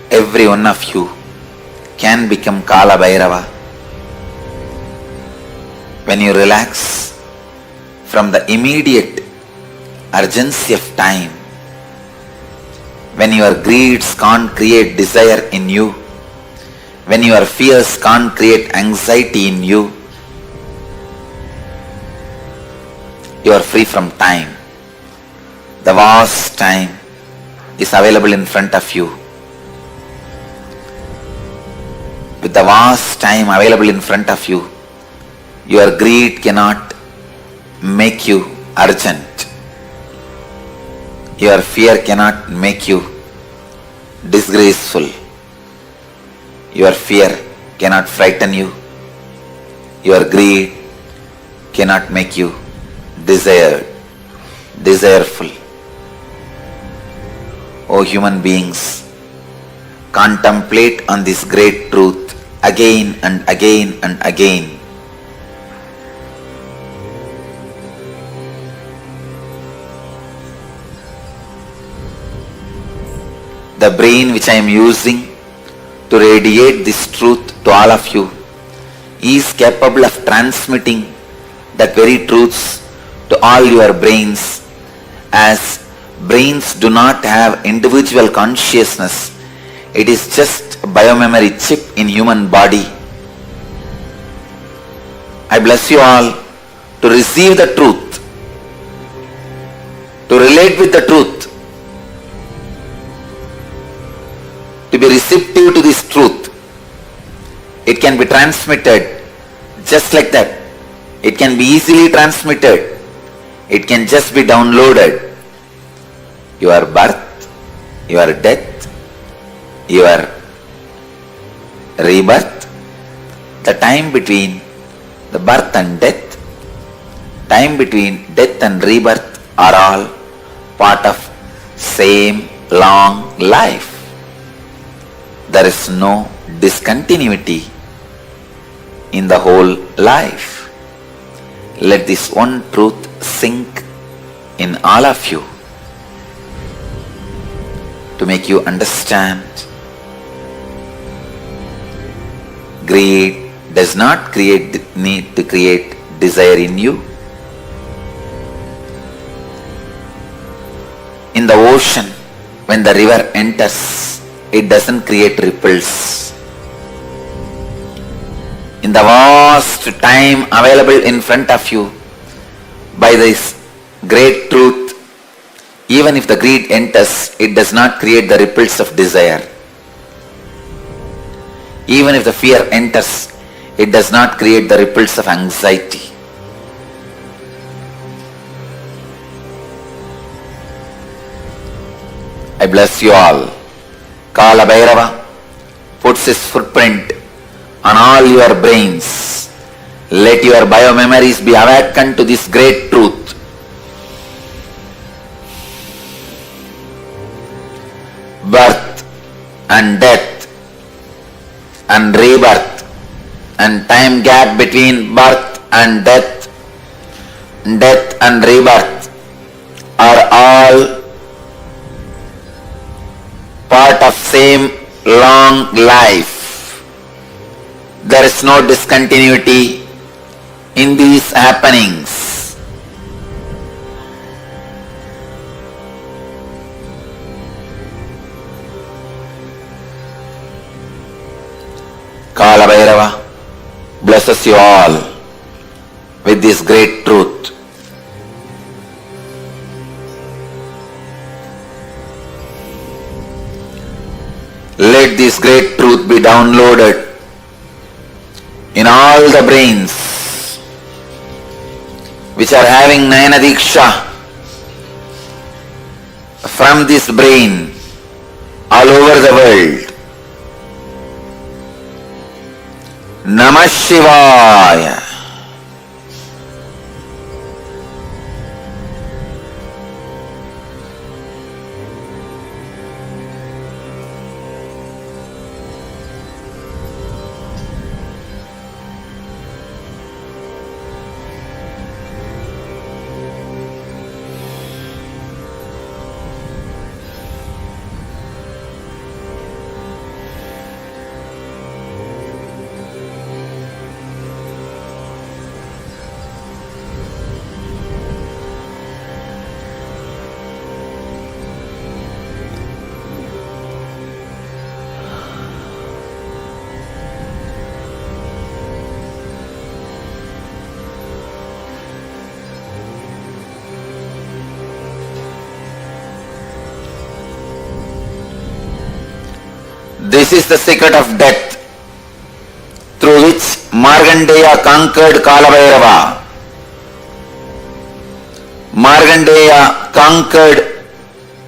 Every one of you can become Kala Bhairava when you relax from the immediate urgency of time, when your greeds can't create desire in you, when your fears can't create anxiety in you, you are free from time. The vast time is available in front of you. With the vast time available in front of you, your greed cannot make you urgent. Your fear cannot make you disgraceful. Your fear cannot frighten you. Your greed cannot make you desireful. O human beings, contemplate on this great truth again and again and again. The brain which I am using to radiate this truth to all of you is capable of transmitting that very truths to all your brains, as brains do not have individual consciousness. It is just a biomemory chip in human body. I bless you all to receive the truth, to relate with the truth, to be receptive to this truth. It can be transmitted just like that. It can be easily transmitted. It can just be downloaded. Your birth, your death, your rebirth, the time between the birth and death, time between death and rebirth are all part of same long life. There is no discontinuity in the whole life. Let this one truth sink in all of you to make you understand. Greed does not need to create desire in you. In the ocean, when the river enters, it doesn't create ripples. In the vast time available in front of you, by this great truth, even if the greed enters, it does not create the ripples of desire. Even if the fear enters, it does not create the ripples of anxiety. I bless you all. Kala Bhairava puts his footprint on all your brains. Let your biomemories be awakened to this great truth. Birth and death and rebirth and time gap between birth and death and rebirth are all part of same long life. There is no discontinuity in these happenings. Kala Bhairava blesses you all with this great truth. Let this great truth be downloaded in all the brains which are having Nayana Diksha from this brain all over the world. Namah Shivaya. This is the secret of death through which Markandeya conquered Kalabhairava. Markandeya conquered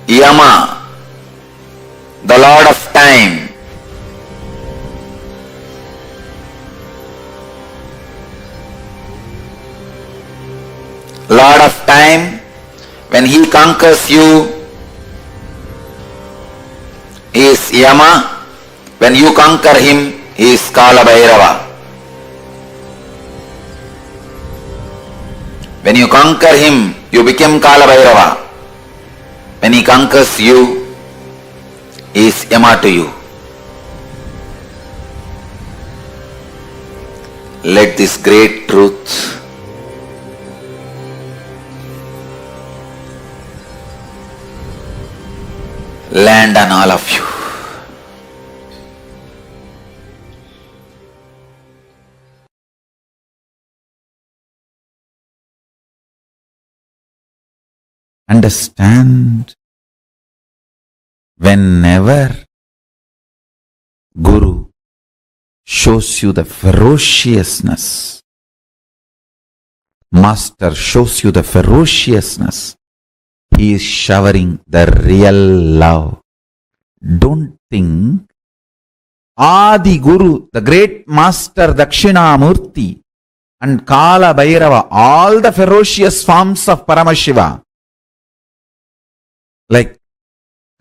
Yama, the Lord of Time. Lord of Time, when he conquers you, he is Yama. When you conquer him, he is Kala Bhairava. When you conquer him, you become Kala Bhairava. When he conquers you, he is Yama to you. Let this great truth land on all of you. Understand, whenever Guru shows you the ferociousness, Master shows you the ferociousness, he is showering the real love. Don't think Adi Guru, the great Master Dakshinamurti and Kala Bhairava, all the ferocious forms of Paramashiva, like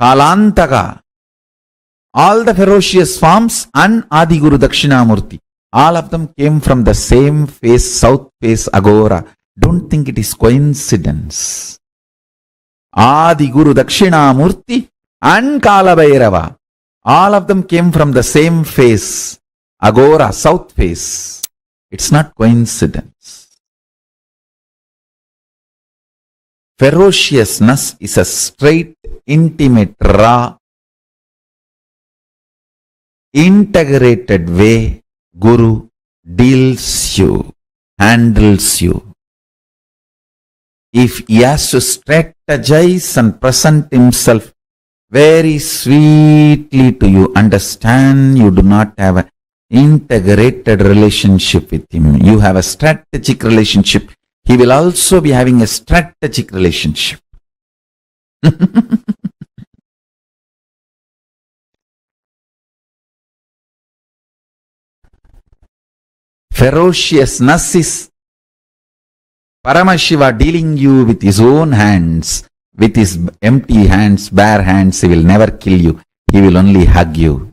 Kalantaka, all the ferocious forms and Adi Guru Dakshinamurti, all of them came from the same face, south face Agora. Don't think it is coincidence. Adi Guru Dakshinamurti and Kala Bhairava, all of them came from the same face, Agora, south face. It's not coincidence. Ferociousness is a straight, intimate, raw, integrated way Guru deals you, handles you. If he has to strategize and present himself very sweetly to you, understand you do not have an integrated relationship with him. You have a strategic relationship. He will also be having a strategic relationship. Ferociousness is Paramashiva dealing you with his own hands, with his empty hands, bare hands. He will never kill you. He will only hug you.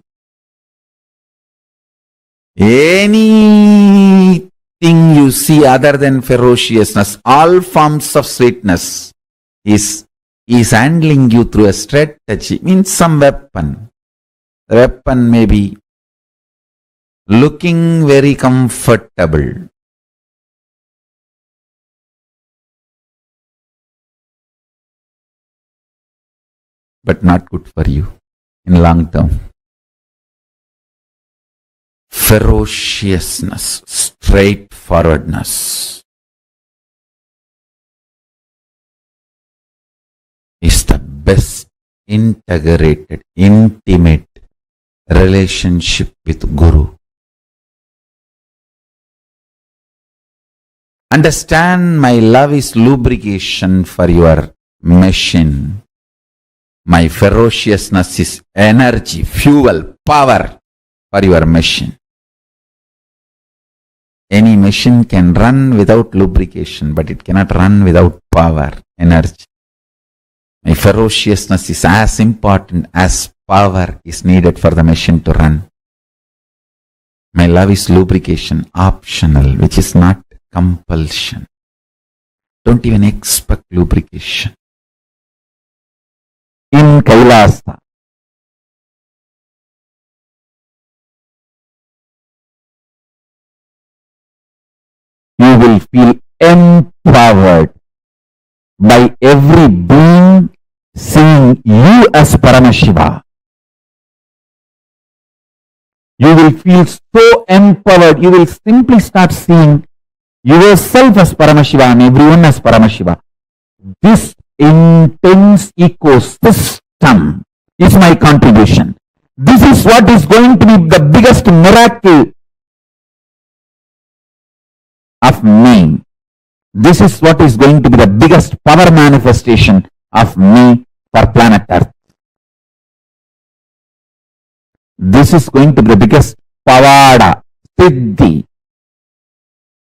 Anything you see other than ferociousness, all forms of sweetness, is He is handling you through a strategy, means some weapon. The weapon may be looking very comfortable. But not good for you in long term. Ferociousness, straightforwardness is the best integrated, intimate relationship with Guru. Understand, my love is lubrication for your machine. My ferociousness is energy, fuel, power for your machine. Any machine can run without lubrication, but it cannot run without power, energy. My ferociousness is as important as power is needed for the machine to run. My love is lubrication, optional, which is not compulsion. Don't even expect lubrication. In Kailasa, you will feel empowered by every being seeing you as Paramashiva. You will feel so empowered, you will simply start seeing yourself as Paramashiva and everyone as Paramashiva. This intense ecosystem is my contribution. This is what is going to be the biggest miracle of me. This is what is going to be the biggest power manifestation of me for planet Earth. This is going to be the biggest pavada, siddhi,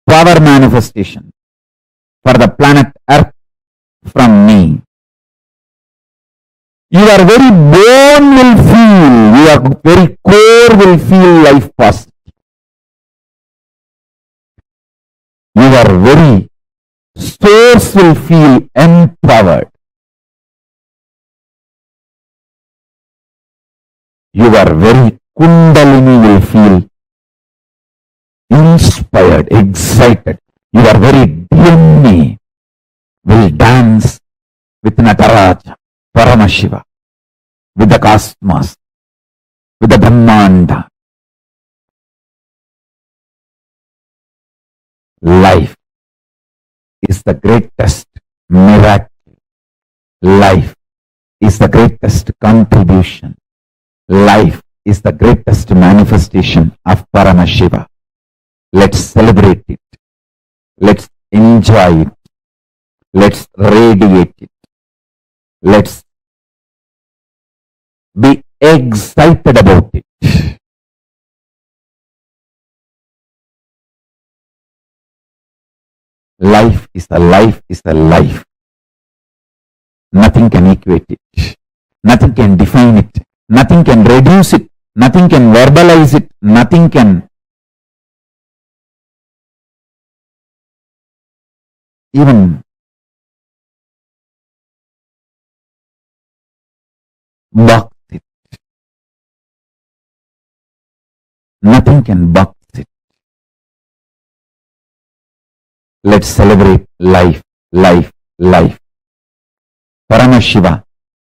power manifestation for the planet Earth from me. Your very bone will feel, your very core will feel life positive. Your very source will feel empowered. Your very kundalini will feel inspired, excited. Your very DNA will dance with Nataraja, Paramashiva, with the cosmos, with the Brahmanda. Life is the greatest miracle. Life is the greatest contribution. Life is the greatest manifestation of Paramashiva. Let's celebrate it. Let's enjoy it. Let's radiate it. Let's be excited about it. Life is a life is a life. Nothing can equate it. Nothing can define it. Nothing can reduce it. Nothing can verbalize it. Nothing can even box it. Nothing can box it. Let's celebrate life, life, life. Paramashiva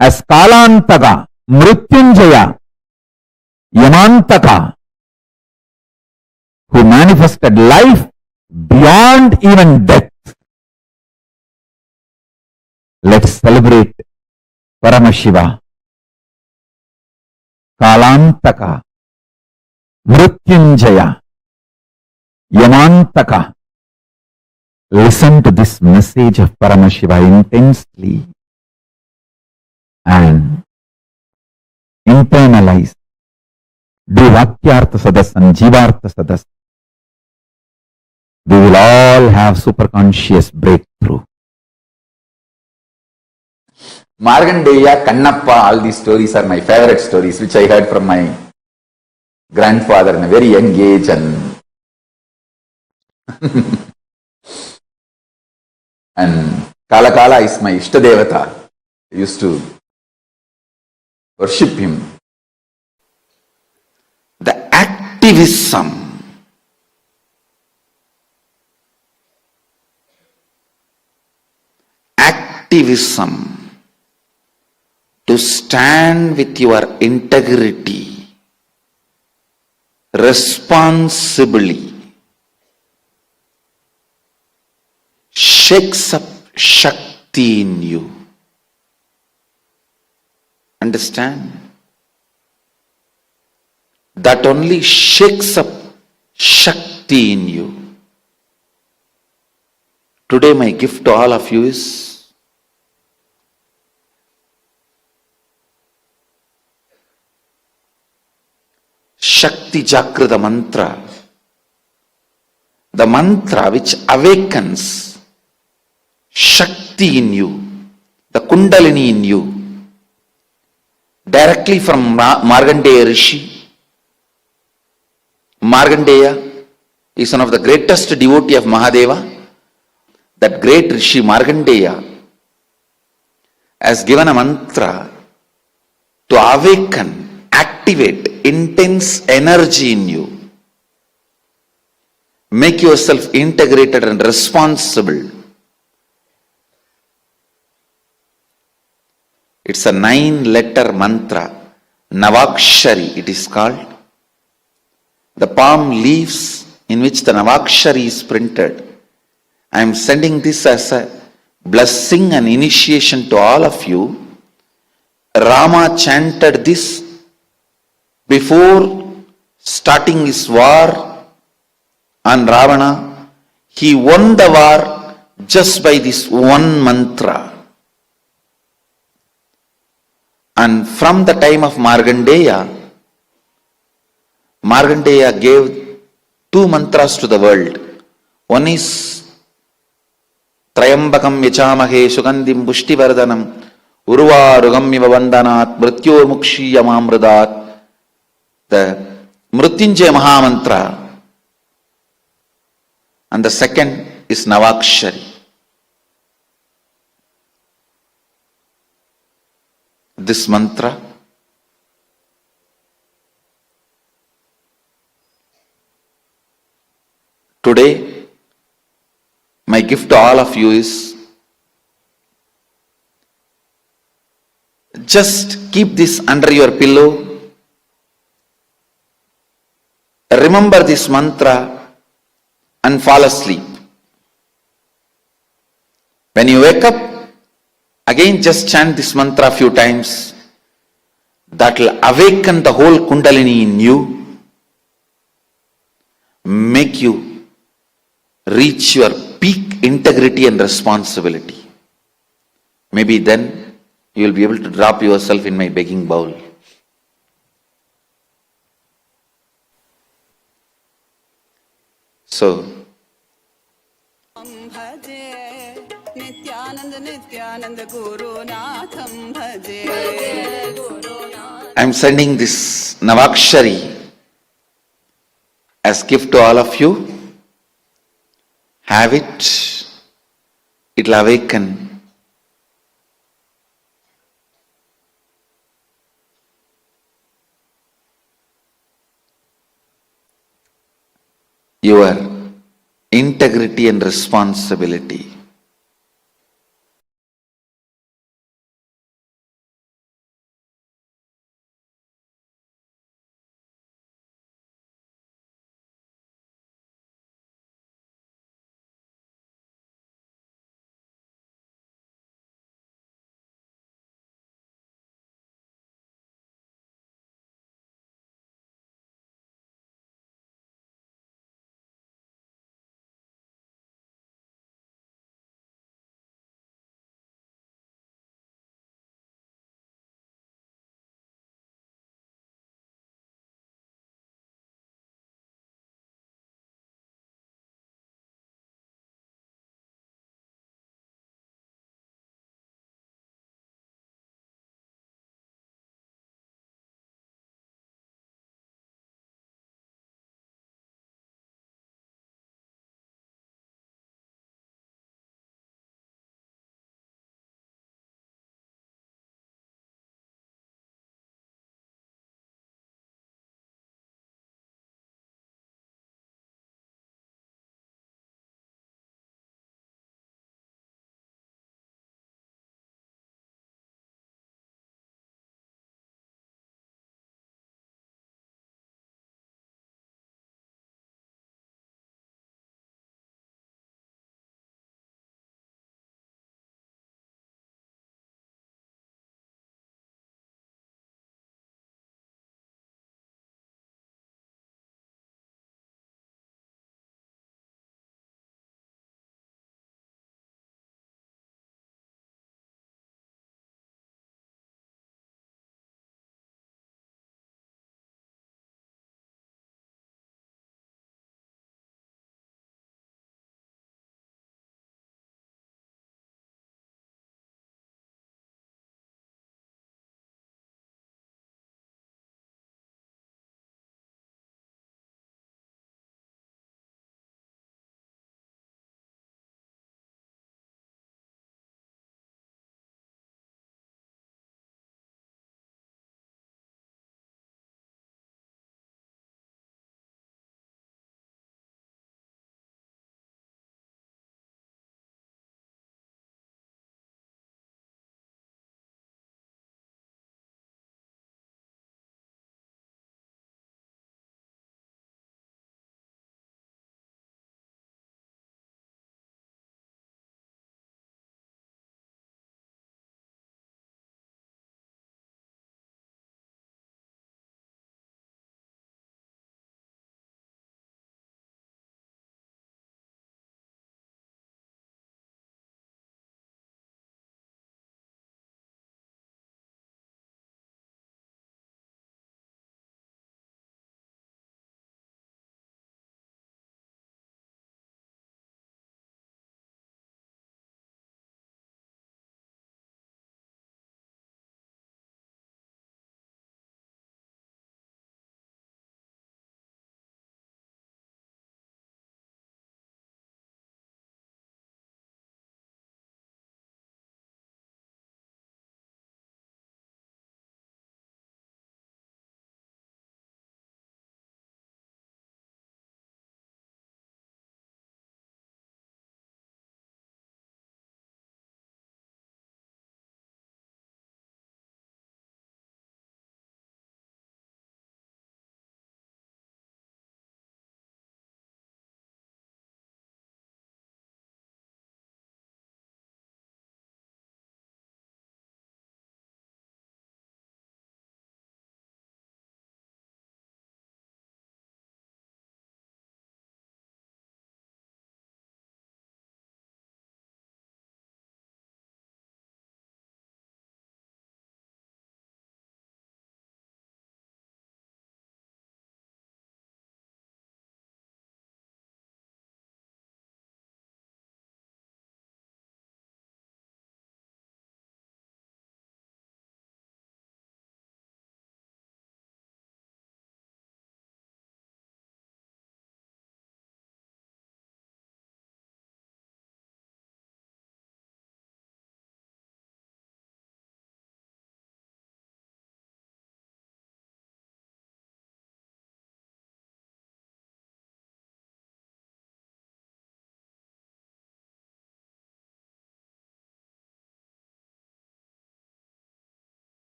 as Kalantaka, Mrityunjaya, Yamantaka, who manifested life beyond even death. Let's celebrate Paramashiva, Kalantaka, Mrityunjaya, Yamantaka. Listen to this message of Paramashiva intensely and internalize. Do Vakyartha Sadas and Jivartha Sadas. We will all have superconscious breakthrough. Margandeya, Kannappa, all these stories are my favorite stories, which I heard from my grandfather in a very young age, and and Kala Kala is my Ishtadevata. used to worship him. The activism to stand with your integrity responsibly shakes up Shakti in you. Understand? That only shakes up Shakti in you. Today my gift to all of you is Shakti Jagrata mantra. The mantra which awakens Shakti in you, the Kundalini in you, directly from Markandeya Rishi. Markandeya is one of the greatest devotee of Mahadeva. That great Rishi Markandeya has given a mantra to awaken, activate intense energy in you. Make yourself integrated and responsible. It's a 9-letter mantra, Navakshari it is called. The palm leaves in which the Navakshari is printed. I am sending this as a blessing and initiation to all of you. Rama chanted this before starting his war on Ravana. He won the war just by this one mantra. And from the time of Markandeya gave 2 mantras to the world. One is Trayambakam Yachamahe Sugandhim Pushtivardhanam Urvarugamiva Vandanat Mrityo Mukshiyamamrudat. The Mrityunjaya Mahamantra. And the second is Navakshari. This mantra today, my gift to all of you is just keep this under your pillow. Remember this mantra and fall asleep. When you wake up, again just chant this mantra a few times. That will awaken the whole Kundalini in you. Make you reach your peak integrity and responsibility. Maybe then you will be able to drop yourself in my begging bowl. So, I am sending this Navakshari as gift to all of you. Have it. It will awaken your integrity and responsibility.